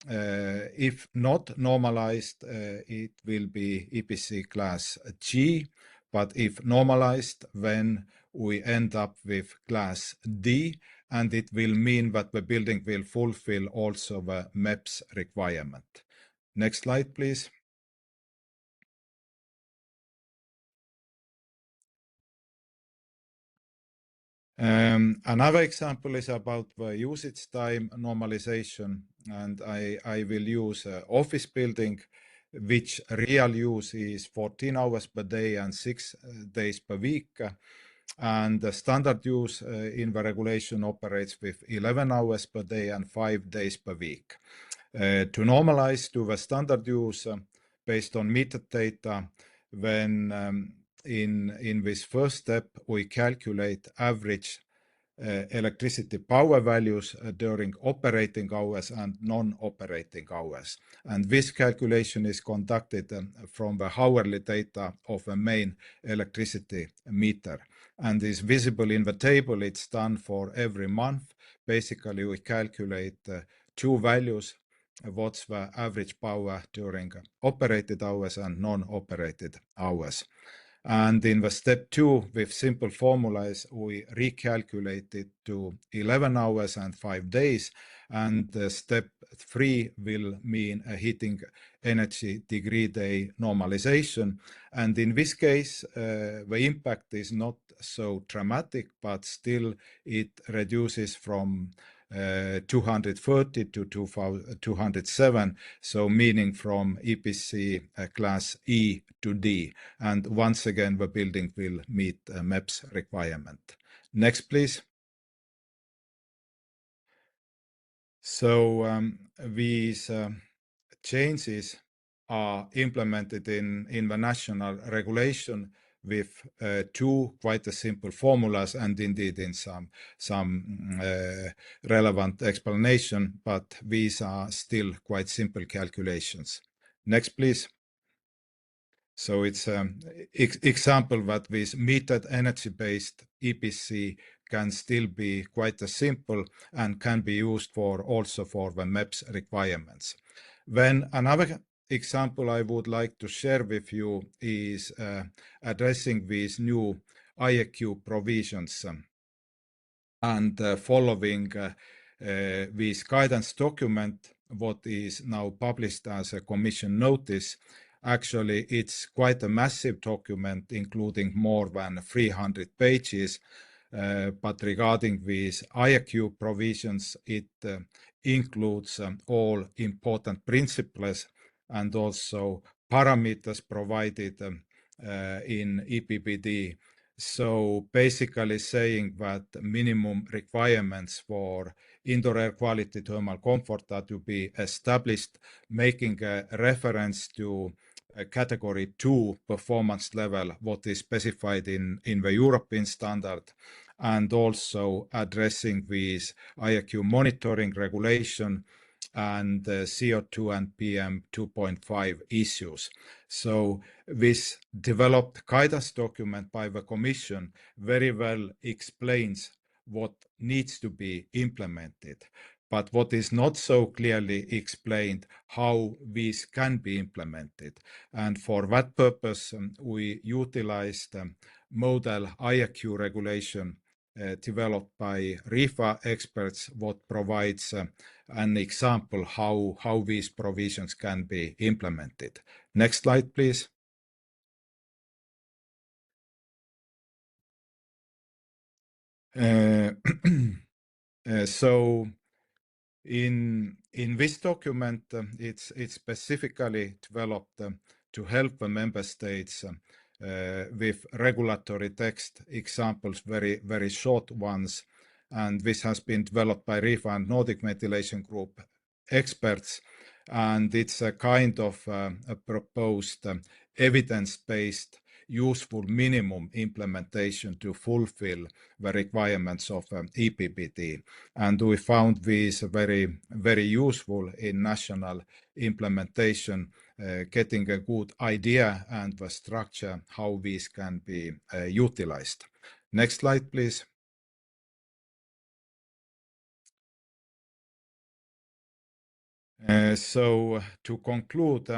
if not normalized, it will be EPC class G, but if normalized, then we end up with class D, and it will mean that the building will fulfill also the MEPS requirement. Next slide, please. Another example is about the usage time normalization, and I will use office building, which real use is 14 hours per day and 6 days per week. And the standard use in the regulation operates with 11 hours per day and 5 days per week. To normalize to the standard use based on meter data, when in this first step, we calculate average electricity power values during operating hours and non-operating hours. And this calculation is conducted from the hourly data of a main electricity meter. And is visible in the table. It's done for every month. Basically, we calculate two values. What's the average power during operated hours and non-operated hours. And in the step 2, with simple formulas, we recalculate it to 11 hours and 5 days. And step 3 will mean a heating energy degree day normalization. And in this case, the impact is not so dramatic, but still it reduces from 230 to 207, so meaning from EPC class E to D. And once again, the building will meet MEPS requirement. Next, please. So these changes are implemented in the national regulation with two quite simple formulas and indeed in some relevant explanation, but these are still quite simple calculations. Next, please. So it's an example that this metered energy-based EPC can still be quite simple and can be used also for the MEPS requirements. Then another example I would like to share with you is addressing these new IEECP provisions and following this guidance document, what is now published as a commission notice. Actually, it's quite a massive document, including more than 300 pages. But regarding these IAQ provisions, it includes all important principles and also parameters provided in EPBD. So basically saying that minimum requirements for indoor air quality thermal comfort are to be established, making a reference to a category 2 performance level, what is specified in the European standard, and also addressing these IAQ monitoring regulation and CO2 and PM 2.5 issues. So this developed guidance document by the Commission very well explains what needs to be implemented. But what is not so clearly explained, how these can be implemented. And for that purpose, we utilized modal IAQ regulation developed by RIFA experts, what provides an example how these provisions can be implemented. Next slide, please. So in this document, it's specifically developed to help the member states with regulatory text examples, very short ones. And this has been developed by RIFA and Nordic Ventilation Group experts. And it's a kind of a proposed evidence-based useful minimum implementation to fulfill the requirements of EPBD. And we found these very useful in national implementation, getting a good idea and the structure how these can be utilized. Next slide, please. So to conclude,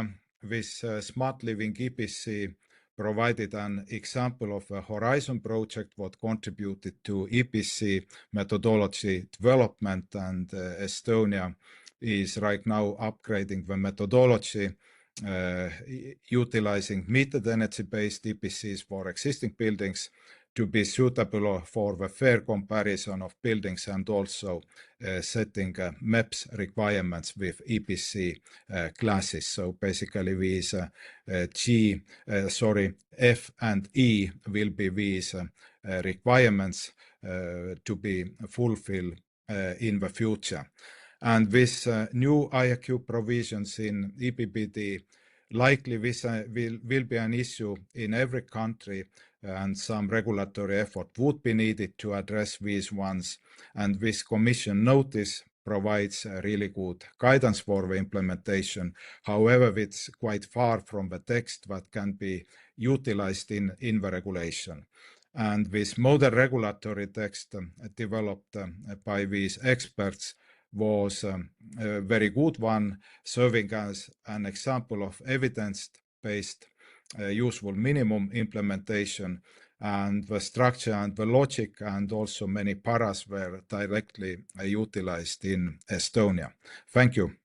this Smart Living EPC provided an example of a Horizon project what contributed to EPC methodology development, and Estonia is right now upgrading the methodology, utilizing metered energy-based EPCs for existing buildings to be suitable for the fair comparison of buildings, and also setting MEPS requirements with EPC classes. So basically these F and E will be these requirements to be fulfilled in the future. And with new IAQ provisions in EPBD, likely this will be an issue in every country, and some regulatory effort would be needed to address these ones. And this Commission notice provides a really good guidance for the implementation. However, it's quite far from the text that can be utilized in the regulation. And this model regulatory text developed by these experts was a very good one, serving as an example of evidence-based useful minimum implementation, and the structure and the logic and also many paras were directly utilized in Estonia. Thank you.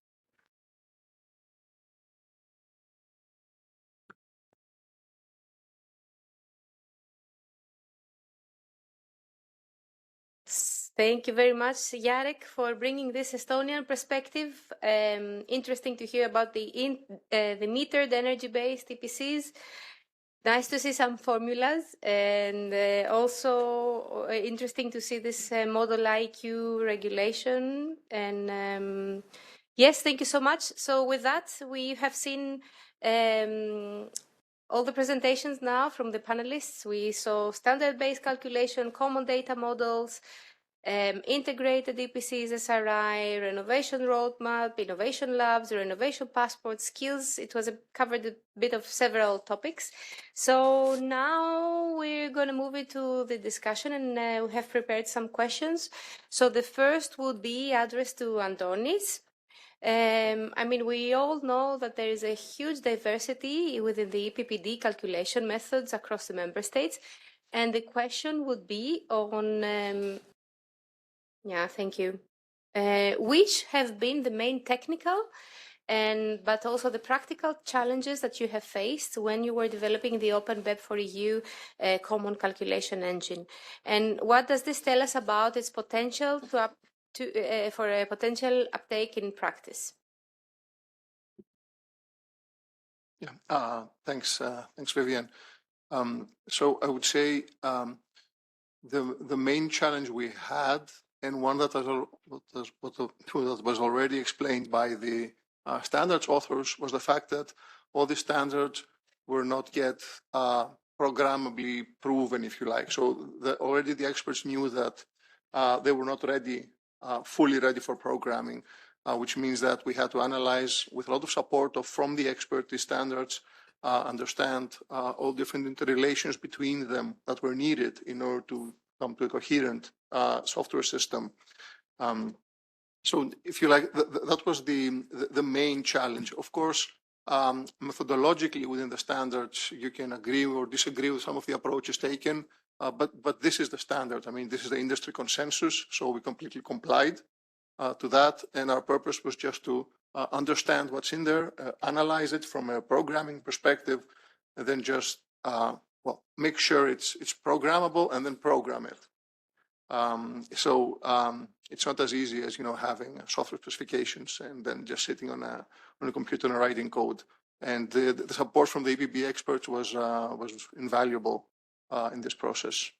Thank you very much, Jarek, for bringing this Estonian perspective. Interesting to hear about the metered energy-based EPCs. Nice to see some formulas, and also interesting to see this model IQ regulation. And yes, thank you so much. So with that, we have seen all the presentations now from the panelists. We saw standard-based calculation, common data models, integrated EPCs, SRI, renovation roadmap, innovation labs, renovation passport, skills. It was covered a bit of several topics. So now we're going to move into the discussion, and we have prepared some questions. So the first would be addressed to Antonis. I mean, we all know that there is a huge diversity within the EPBD calculation methods across the member states. And the question would be on yeah, thank you. Which have been the main technical but also the practical challenges that you have faced when you were developing the Open BEP for EU common calculation engine. And what does this tell us about its potential for a potential uptake in practice? Yeah, thanks, Vivian. So I would say the main challenge we had, and one that was already explained by the standards authors, was the fact that all the standards were not yet programmably proven, if you like. So already the experts knew that they were not ready, fully ready for programming, which means that we had to analyze with a lot of support from the expert the standards, understand all different interrelations between them that were needed in order to come to a coherent software system. So if you like, that was the main challenge. Of course, methodologically within the standards, you can agree or disagree with some of the approaches taken, but this is the standard. I mean, this is the industry consensus, so we completely complied to that, and our purpose was just to understand what's in there, analyze it from a programming perspective, and then just make sure it's programmable and then program it. So it's not as easy as having software specifications and then just sitting on a computer and writing code. And the support from the EPB experts was invaluable in this process.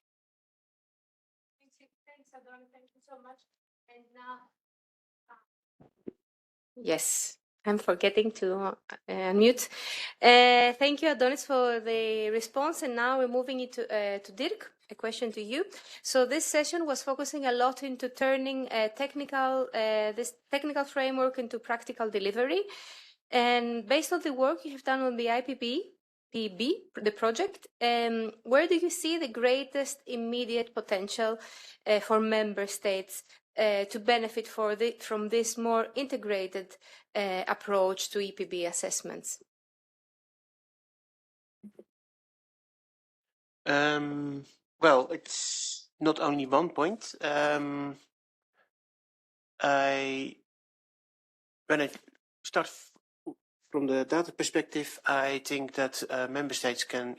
Thanks, Adonis. Thank you so much. And now, yes, I'm forgetting to unmute. Thank you, Adonis, for the response. And now we're moving it to Dirk. A question to you. So this session was focusing a lot into turning this technical framework into practical delivery. And based on the work you have done on the IPB, the project, where do you see the greatest immediate potential for member states to benefit from this more integrated approach to EPB assessments? Well, it's not only one point. When I start from the data perspective, I think that member states can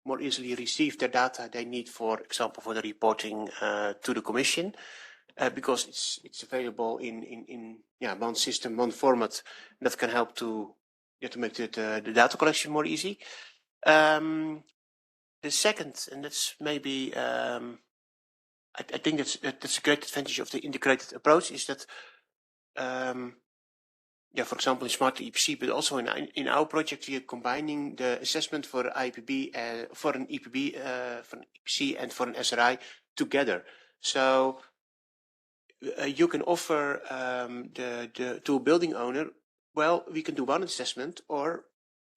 more easily receive the data they need, for example, for the reporting to the Commission, because it's available in one system, one format that can help to make the data collection more easy. The second, and that's maybe, I think that's a great advantage of the integrated approach, is that, for example, in Smart EPC, but also in our project, we are combining the assessment for IPB, for an EPB, for an EPC, and for an SRI together. So you can offer to a building owner, well, we can do one assessment, or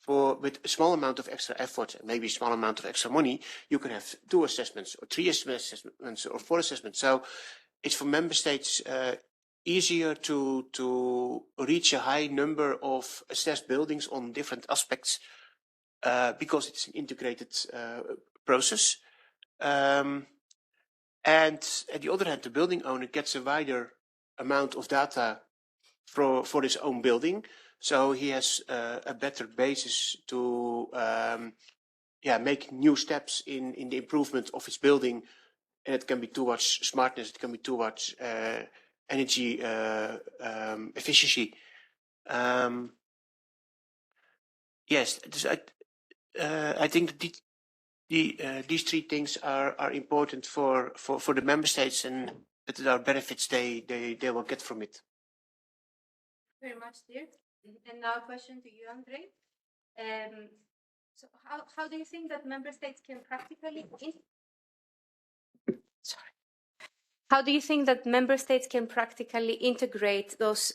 with a small amount of extra effort and maybe a small amount of extra money, you can have 2 assessments or 3 assessments or 4 assessments. So it's for member states easier to reach a high number of assessed buildings on different aspects because it's an integrated process. And at the other hand, the building owner gets a wider amount of data for his own building. So he has a better basis to make new steps in the improvement of his building, and it can be towards smartness, it can be towards energy efficiency. Yes, I think that these 3 things are important for the member states, and that there are benefits they will get from it. Very much, Dirk. And now a question to you, Andre. So how do you think that member states can practically How do you think that member states can practically integrate those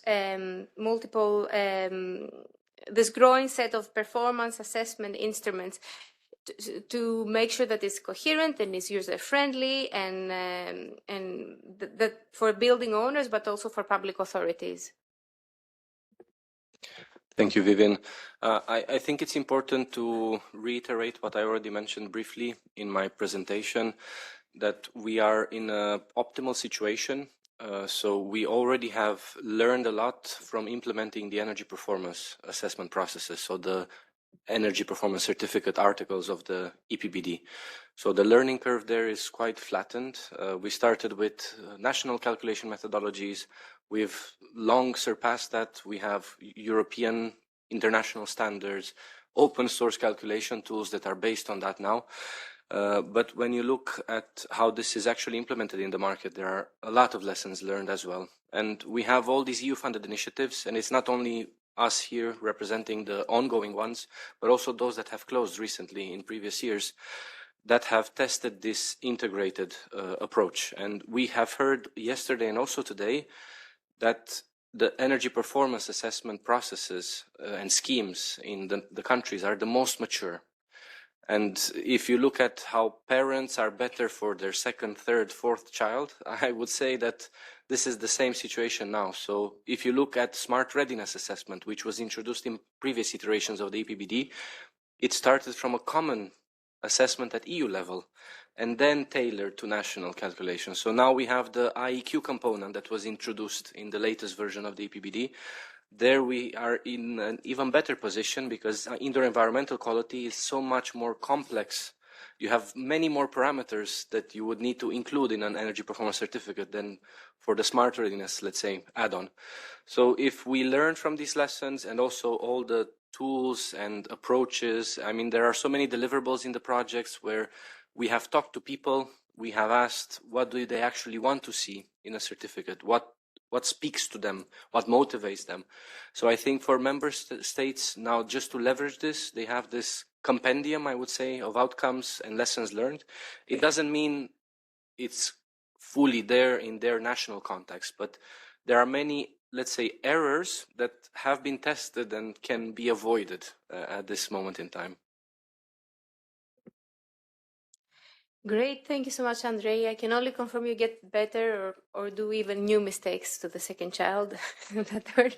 multiple this growing set of performance assessment instruments to make sure that it's coherent and is user friendly and that for building owners, but also for public authorities? Thank you, Vivian. I think it's important to reiterate what I already mentioned briefly in my presentation, that we are in an optimal situation So we already have learned a lot from implementing the energy performance assessment processes, so the energy performance certificate articles of the EPBD. So the learning curve there is quite flattened. We started with national calculation methodologies. We've long surpassed that. We have European international standards, open source calculation tools that are based on that now. But when you look at how this is actually implemented in the market, there are a lot of lessons learned as well. And we have all these EU-funded initiatives, and it's not only us here representing the ongoing ones, but also those that have closed recently in previous years that have tested this integrated approach. And we have heard yesterday and also today that the energy performance assessment processes and schemes in the countries are the most mature. And if you look at how parents are better for their second, third, fourth child, I would say that this is the same situation now. So if you look at Smart Readiness Assessment, which was introduced in previous iterations of the EPBD, it started from a common assessment at EU level and then tailored to national calculations. So now we have the IEQ component that was introduced in the latest version of the EPBD. There we are in an even better position because indoor environmental quality is so much more complex. You have many more parameters that you would need to include in an energy performance certificate than for the smart readiness, let's say, add-on. So if we learn from these lessons and also all the tools and approaches, I mean, there are so many deliverables in the projects where we have talked to people, we have asked what do they actually want to see in a certificate, what speaks to them, what motivates them. So I think for member states now, just to leverage this, they have this compendium, I would say, of outcomes and lessons learned. It doesn't mean it's fully there in their national context, but there are many, let's say, errors that have been tested and can be avoided at this moment in time. Great, thank you so much, Andrei. I can only confirm you get better or do even new mistakes to the second child that were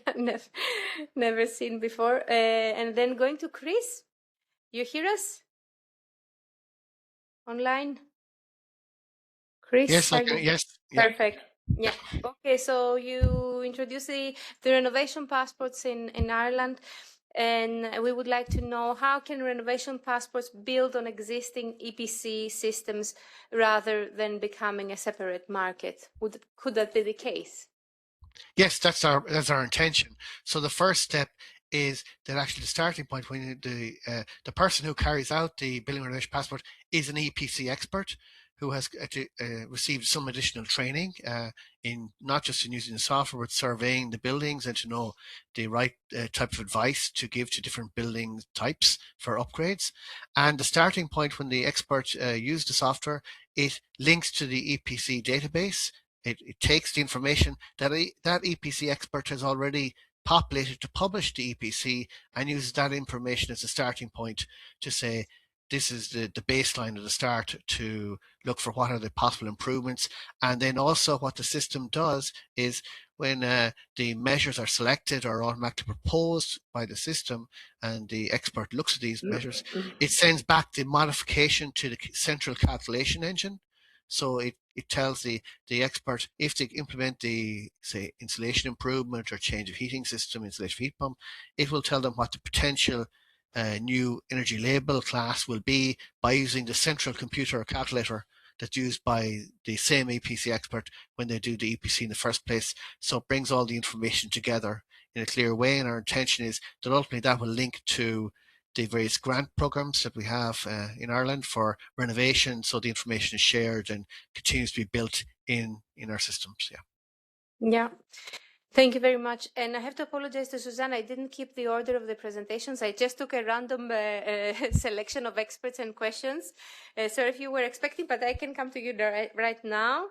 never seen before. And then going to Chris, you hear us online? Chris? Yes, I can, yes. Perfect. Yeah. Okay, so you introduced the renovation passports in Ireland. And we would like to know how can renovation passports build on existing EPC systems rather than becoming a separate market? Could that be the case? Yes, that's our intention. So the first step is that actually the starting point when the person who carries out the building renovation passport is an EPC expert who has received some additional training in not just in using the software, but surveying the buildings and to know the right type of advice to give to different building types for upgrades. And the starting point when the expert used the software, it links to the EPC database. It takes the information that that EPC expert has already populated to publish the EPC and uses that information as a starting point to say, this is the baseline at the start to look for what are the possible improvements. And then also what the system does is when the measures are selected or automatically proposed by the system and the expert looks at these measures, it sends back the modification to the central calculation engine. So it tells the expert if they implement the, say, insulation improvement or change of heating system, installation of heat pump, it will tell them what the potential new energy label class will be by using the central computer or calculator that's used by the same EPC expert when they do the EPC in the first place. So it brings all the information together in a clear way, and our intention is that ultimately that will link to the various grant programs that we have in Ireland for renovation, so the information is shared and continues to be built in our systems. Yeah. Thank you very much. And I have to apologize to Susanne. I didn't keep the order of the presentations. I just took a random selection of experts and questions. Sorry if you were expecting, but I can come to you right now.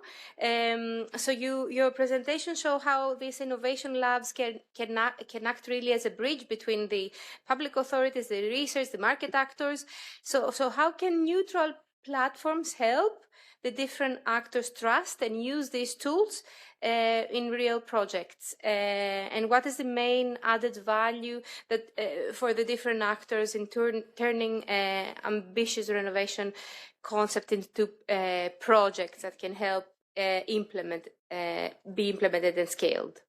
So your presentation show how these innovation labs can act really as a bridge between the public authorities, the research, the market actors. So how can neutral platforms help the different actors trust and use these tools in real projects? And what is the main added value that for the different actors in turning ambitious renovation concept into projects that can help be implemented and scaled?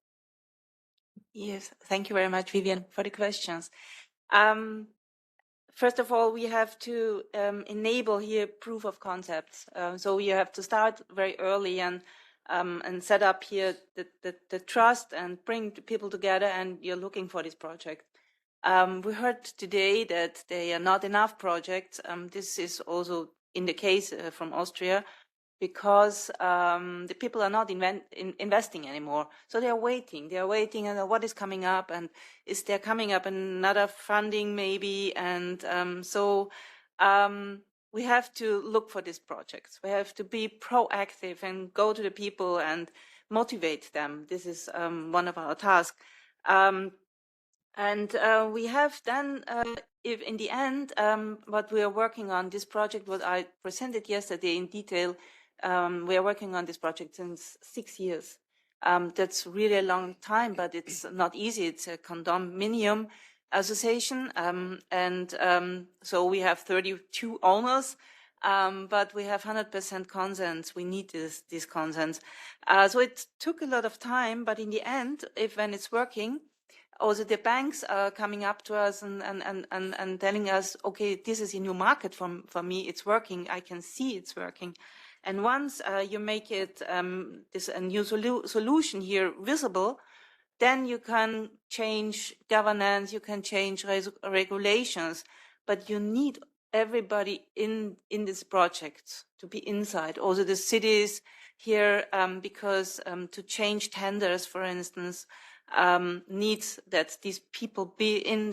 Yes, thank you very much, Vivian, for the questions. First of all, we have to enable here proof of concepts. So you have to start very early and set up here the trust and bring the people together, and you're looking for this project. We heard today that there are not enough projects. This is also in the case from Austria, because the people are not investing anymore. So they are waiting and what is coming up, and is there coming up another funding maybe? And so we have to look for these projects. We have to be proactive and go to the people and motivate them. This is one of our tasks. And we have then, if in the end, what we are working on, this project, what I presented yesterday in detail, we are working on this project since 6 years. That's really a long time, but it's not easy. It's a condominium association, so we have 32 owners, but we have 100% consent. We need this consent. So it took a lot of time, but in the end, when it's working, also the banks are coming up to us and telling us, okay, this is a new market for me. It's working. I can see it's working. And once you make it a new solution here visible, then you can change governance, you can change regulations, but you need everybody in this project to be inside. Also the cities here, because to change tenders, for instance, needs that these people be in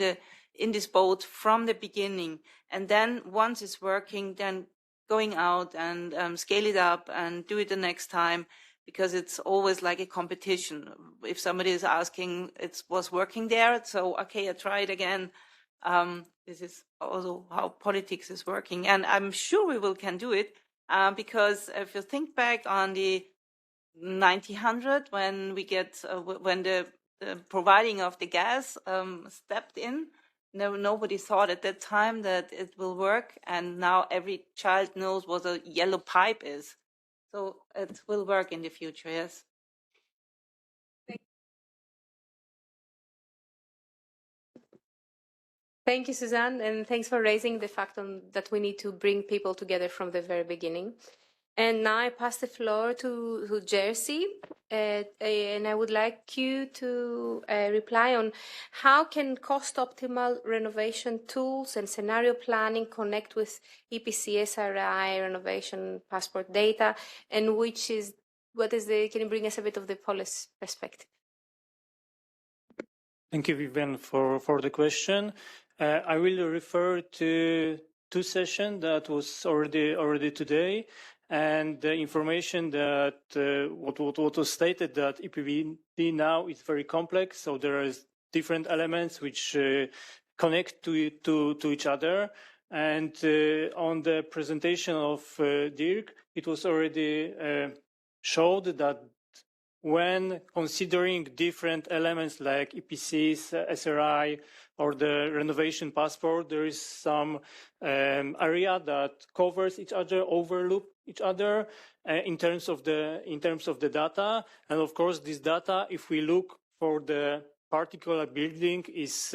this boat from the beginning. And then once it's working, then going out and scale it up and do it the next time, because it's always like a competition. If somebody is asking, it was working there, so okay, I try it again. This is also how politics is working, and I'm sure we can do it, because if you think back on the 1900, when when the providing of the gas stepped in, nobody thought at that time that it will work, and now every child knows what a yellow pipe is. So it will work in the future, yes. Thank you, Susanne, and thanks for raising the fact that we need to bring people together from the very beginning. And now I pass the floor to Jerzy, and I would like you to reply on how can cost-optimal renovation tools and scenario planning connect with EPC, SRI, renovation passport data, and can you bring us a bit of the policy perspective? Thank you, Vivian, for the question. I will refer to 2 sessions that was already today. And the information that what was stated, that EPBD now is very complex, so there is different elements which connect to each other. And on the presentation of Dirk, it was already showed that when considering different elements like EPCs, SRI, or the renovation passport, there is some area that covers each other, overlap each other in terms of the data. And of course, this data, if we look for the particular building, is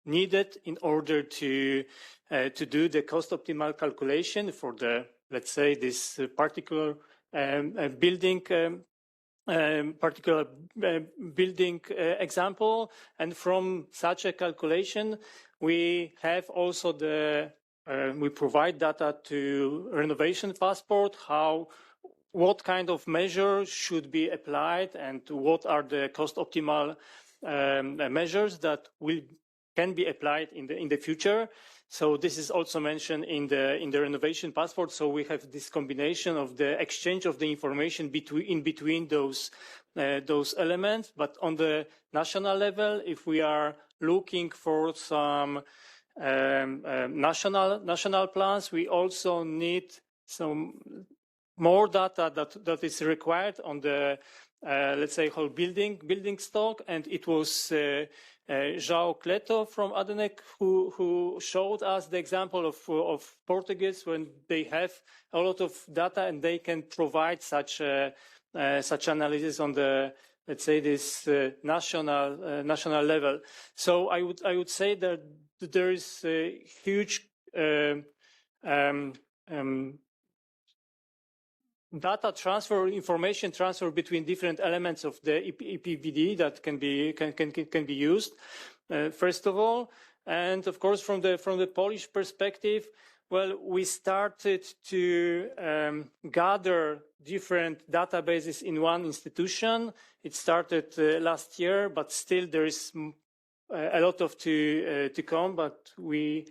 needed in order to do the cost optimal calculation for the, let's say, this particular building. Example, and from such a calculation, we have also we provide data to renovation passport, what kind of measures should be applied, and what are the cost optimal measures that can be applied in the future. So this is also mentioned in the renovation passport. So we have this combination of the exchange of the information between those elements. But on the national level, if we are looking for some national plans, we also need some more data that is required on the let's say whole building stock, and it was João Cleto from ADENEC, who showed us the example of Portuguese when they have a lot of data and they can provide such analysis on the, let's say, this national level. So I would say that there is a huge data transfer, information transfer between different elements of the EPBD that can be used. First of all, and of course from the Polish perspective, well, we started to gather different databases in one institution. It started last year, but still there is a lot of to come. But we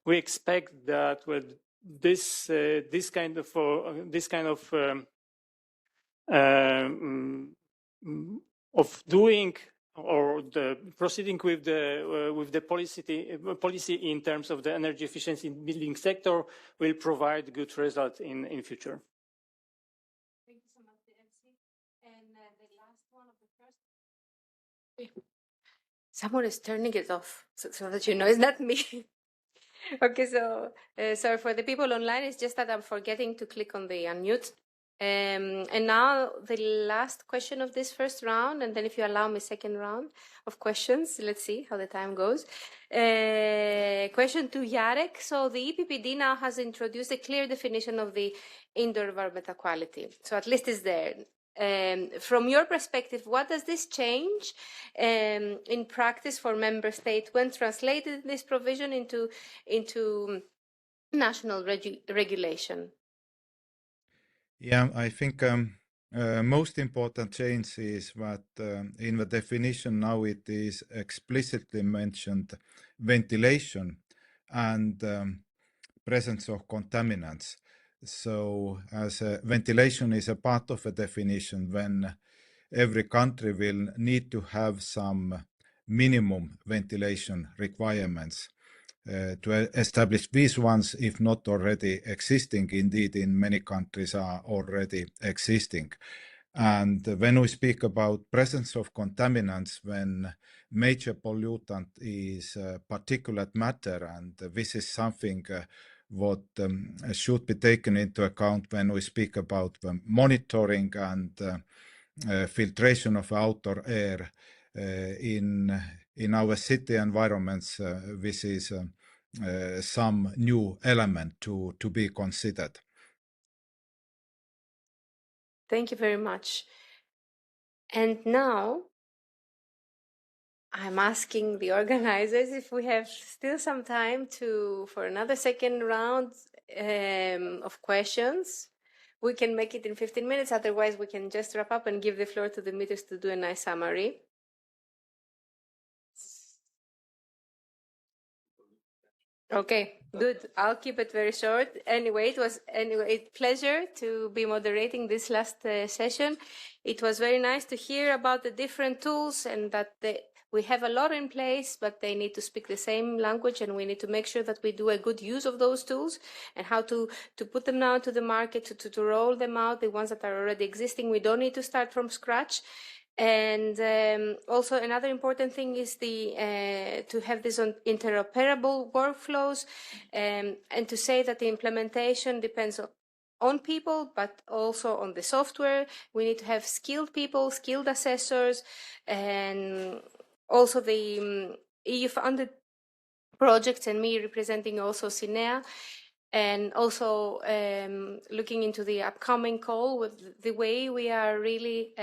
expect that this kind of doing or the proceeding with the policy in terms of the energy efficiency in building sector will provide good results in future. Thank you so much, MC. And the last one of the first. Someone is turning it off, so that you know it's not me. Okay, so sorry for the people online. It's just that I'm forgetting to click on the unmute. And now the last question of this first round, and then if you allow me, second round of questions. Let's see how the time goes. Question to Jarek. So the EPBD now has introduced a clear definition of the indoor environmental quality. So at least it's there. From your perspective, what does this change in practice for member states when translated this provision into national regulation? Yeah, I think most important change is that in the definition now it is explicitly mentioned ventilation and presence of contaminants. So as ventilation is a part of a definition, when every country will need to have some minimum ventilation requirements to establish these ones, if not already existing. Indeed, in many countries are already existing. And when we speak about presence of contaminants, when major pollutant is particulate matter, and this is something what should be taken into account when we speak about monitoring and filtration of outer air in our city environments. This is some new element to be considered. Thank you very much. And now I'm asking the organizers if we have still some time for another second round of questions. We can make it in 15 minutes, otherwise we can just wrap up and give the floor to Dimitris to do a nice summary. Okay, good. I'll keep it very short. Anyway, it was a pleasure to be moderating this last session. It was very nice to hear about the different tools and that we have a lot in place, but they need to speak the same language, and we need to make sure that we do a good use of those tools and how to put them now to the market, to roll them out, the ones that are already existing. We don't need to start from scratch. And also another important thing is to have this on interoperable workflows, and to say that the implementation depends on people, but also on the software. We need to have skilled people, skilled assessors, and also the EU-funded projects, and me representing also CINEA. And also looking into the upcoming call, with the way we are really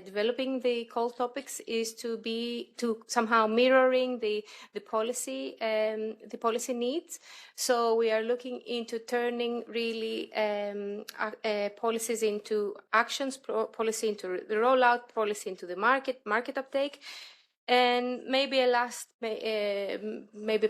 developing the call topics is to somehow mirroring the policy needs. So we are looking into turning really policies into actions, policy into the rollout, policy into the market uptake. And maybe a last, maybe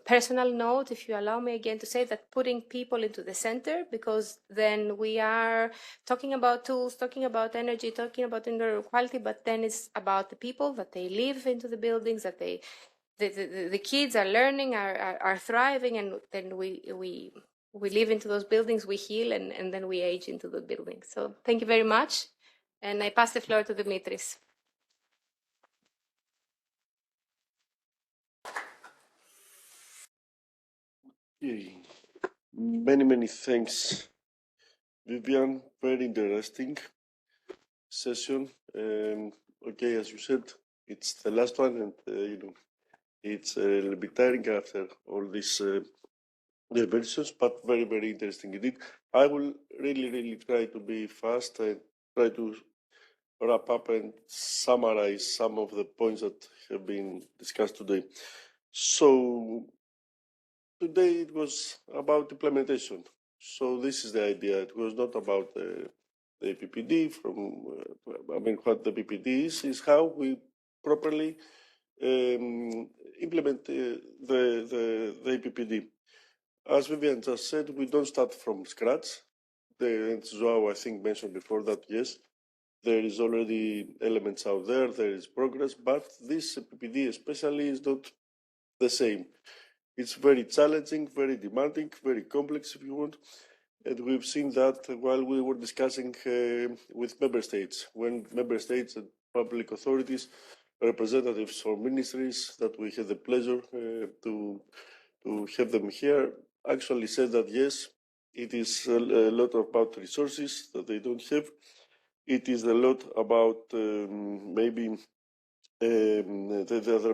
personal note, if you allow me again to say that, putting people into the center, because then we are talking about tools, talking about energy, talking about indoor quality, but then it's about the people, that they live into the buildings, that the kids are learning, are thriving, and then we live into those buildings, we heal, and then we age into the buildings. So thank you very much, and I pass the floor to Dimitris. Okay. Many thanks, Vivian. Very interesting session. Okay, as you said, it's the last one, and it's a little bit tiring after all these versions, but very interesting indeed. I will really try to be fast and try to wrap up and summarize some of the points that have been discussed today. So today it was about implementation. So this is the idea. It was not about the EPBD. What the EPBD is how we properly implement the EPBD. As Vivian just said, we don't start from scratch. Joao, I think, mentioned before that, yes, there is already elements out there, there is progress, but this EPBD especially is not the same. It's very challenging, very demanding, very complex, if you want. And we've seen that while we were discussing with member states, when member states and public authorities, representatives from ministries that we had the pleasure to have them here, actually said that yes, it is a lot about resources that they don't have. It is a lot about maybe the other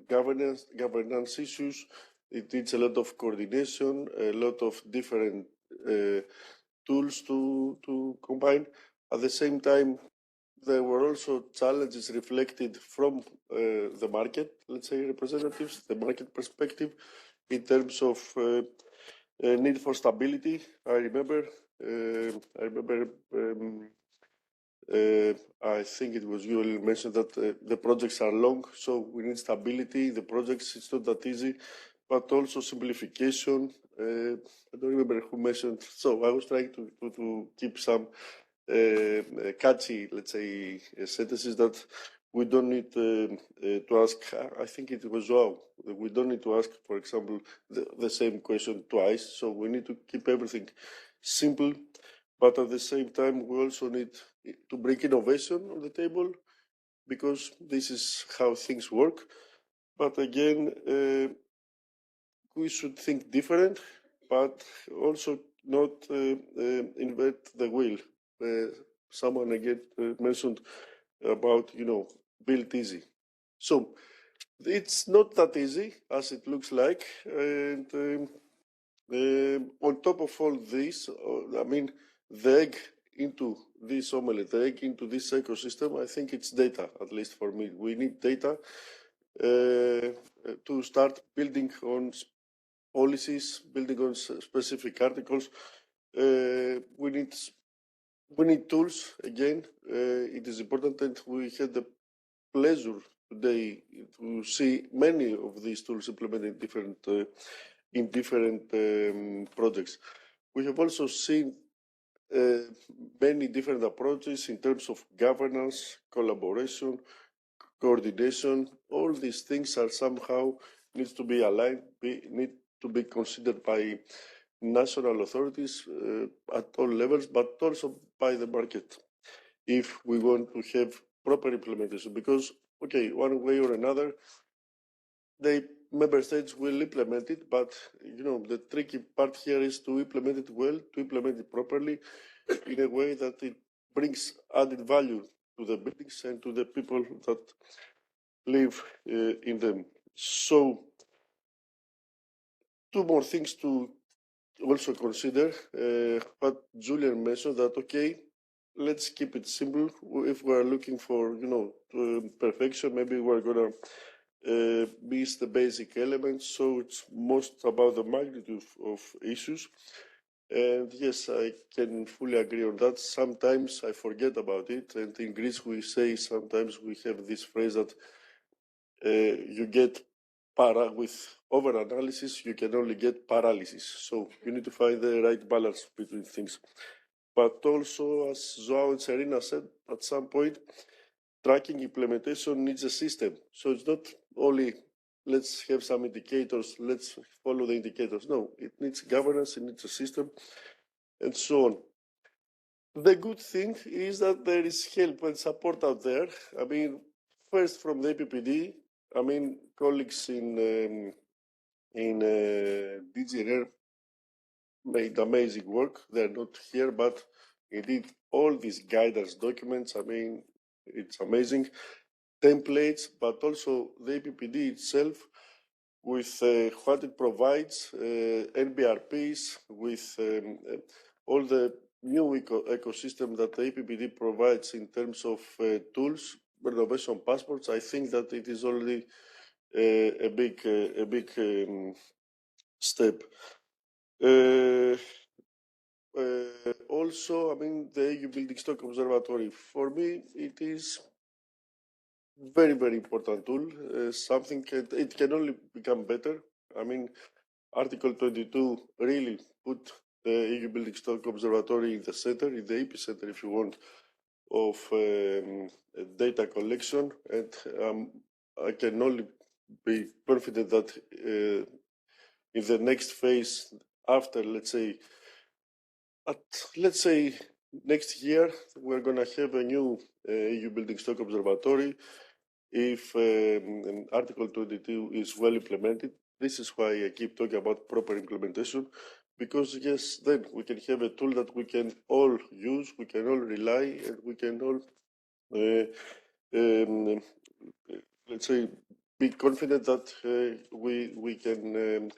governance issues. It needs a lot of coordination, a lot of different tools to combine. At the same time, there were also challenges reflected from the market, let's say, representatives, the market perspective, in terms of need for stability. I remember I think it was you who mentioned that the projects are long, so we need stability. The projects, it's not that easy, but also simplification. I don't remember who mentioned. So I was trying to keep some catchy, let's say, sentences that we don't need to ask. I think it was Joao. We don't need to ask, for example, the same question twice. So we need to keep everything simple, but at the same time, we also need to bring innovation on the table, because this is how things work. But again, we should think different, but also not invent the wheel. Someone again mentioned about, build easy. So it's not that easy as it looks like. And on top of all this, the egg into this omelette, the egg into this ecosystem, I think it's data, at least for me. We need data to start building on policies, building on specific articles. We need tools. Again, it is important, and we had the pleasure today to see many of these tools implemented in different projects. We have also seen many different approaches in terms of governance, collaboration, coordination. All these things are somehow needs to be aligned, need to be considered by national authorities at all levels, but also by the market, if we want to have proper implementation. Because, okay, one way or another, the member states will implement it, but the tricky part here is to implement it well, to implement it properly, in a way that it brings added value to the buildings and to the people that live in them. So, two more things to also consider. What Julian mentioned, that okay, let's keep it simple. If we're looking for perfection, maybe we're gonna miss the basic elements. So it's most about the magnitude of issues. And yes, I can fully agree on that. Sometimes I forget about it. And in Greece, we say sometimes we have this phrase that you get with over-analysis, you can only get paralysis. So you need to find the right balance between things. But also, as Joao and Serena said, at some point, tracking implementation needs a system. So it's not only let's have some indicators, let's follow the indicators. No, it needs governance, it needs a system, and so on. The good thing is that there is help and support out there. First from the EPBD, colleagues in in DGNR made amazing work. They're not here, but indeed all these guidance documents, I mean, it's amazing. Templates, but also the EPBD itself with what it provides, NBRPs, with all the new ecosystem that the EPBD provides in terms of tools, renovation passports. I think that it is already a big step. Also, I mean, the EU Building Stock Observatory, for me, it is very, very important tool. Something it can only become better. I mean, Article 22 really put the EU Building Stock Observatory in the center, in the epicenter, if you want, of data collection, and I can only be confident that in the next phase, after let's say next year, we're going to have a new EU Building Stock Observatory. If Article 22 is well implemented, this is why I keep talking about proper implementation, because yes, then we can have a tool that we can all use, we can all rely, and we can all, let's say, be confident that we can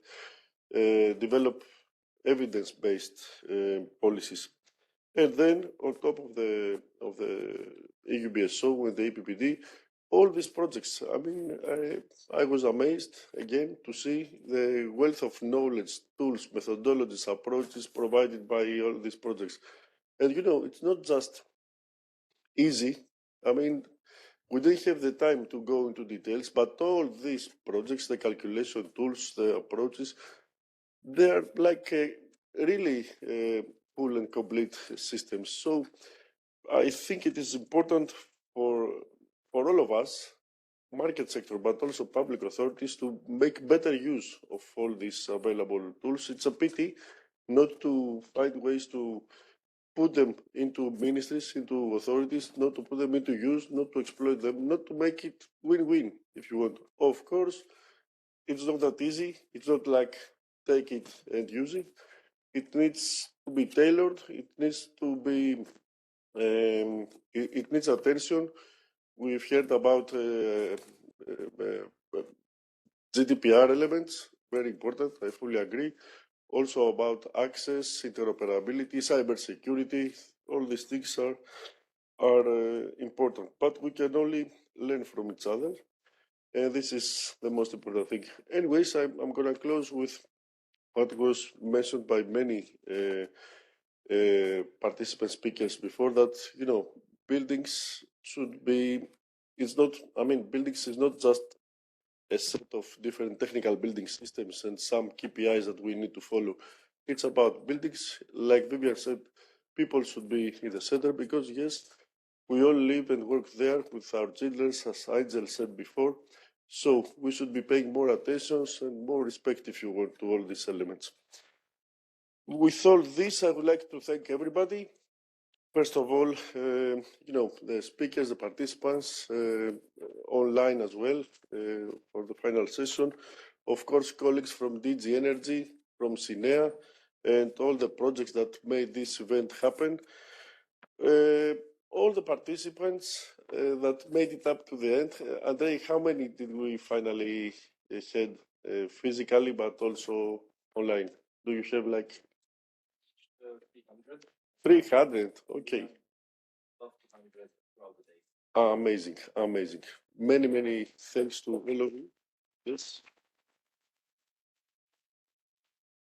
develop evidence-based policies. And then on top of the eu.esco and the EPBD, all these projects, I mean, I was amazed again to see the wealth of knowledge, tools, methodologies, approaches provided by all these projects. And you know, it's not just easy. I mean, we didn't have the time to go into details, but all these projects, the calculation tools, the approaches, they're like really full and complete systems. So I think it is important for all of us, market sector, but also public authorities, to make better use of all these available tools. It's a pity not to find ways to put them into ministries, into authorities, not to put them into use, not to exploit them, not to make it win-win, if you want. Of course, it's not that easy. It's not like take it and use it. It needs to be tailored. It needs to be, it needs attention. We've heard about GDPR elements, very important, I fully agree. Also about access, interoperability, cybersecurity, all these things are important, but we can only learn from each other. And this is the most important thing. Anyways, I'm going to close with what was mentioned by many participant speakers before, that, you know, buildings should be, it's not, I mean, buildings is not just a set of different technical building systems and some KPIs that we need to follow. It's about buildings, like Vivian said, people should be in the center, because yes, we all live and work there with our children, as Angel said before. So we should be paying more attention and more respect, if you want, to all these elements. With all this, I would like to thank everybody. First of all, you know, the speakers, the participants, online as well, for the final session. Of course, colleagues from DG Energy, from CINEA, and all the projects that made this event happen. All the participants that made it up to the end. Andrei, how many did we finally had physically, but also online? Do you have like 300? Okay. Amazing, amazing. Many thanks to all of you. Yes.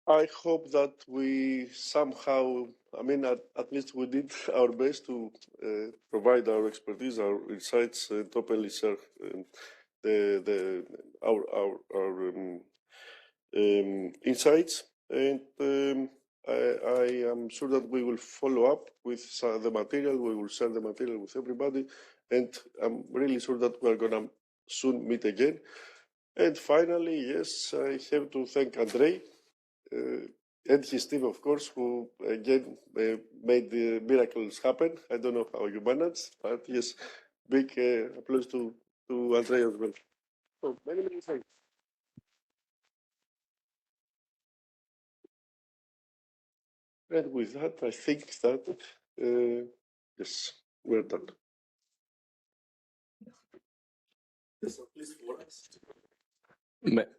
I hope that we somehow, I mean, at least we did our best to provide our expertise, our insights, and openly share our insights. And I am sure that we will follow up with the material. We will share the material with everybody, and I'm really sure that we are gonna soon meet again. And finally, yes, I have to thank Andrei and his team, of course, who again made the miracles happen. I don't know how you managed, but yes, big applause to Andrei as well. So many thanks. And with that, I think that, yes, we're done.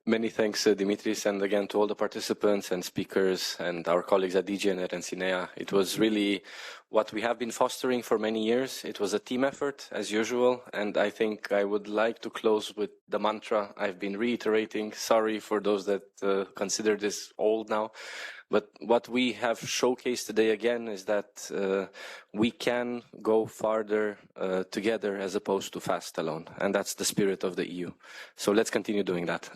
Many thanks, Dimitris, and again to all the participants and speakers and our colleagues at ENER and CINEA. It was really what we have been fostering for many years. It was a team effort, as usual, and I think I would like to close with the mantra I've been reiterating. Sorry for those that consider this old now. But what we have showcased today again is that we can go farther together as opposed to fast alone. And that's the spirit of the EU. So let's continue doing that.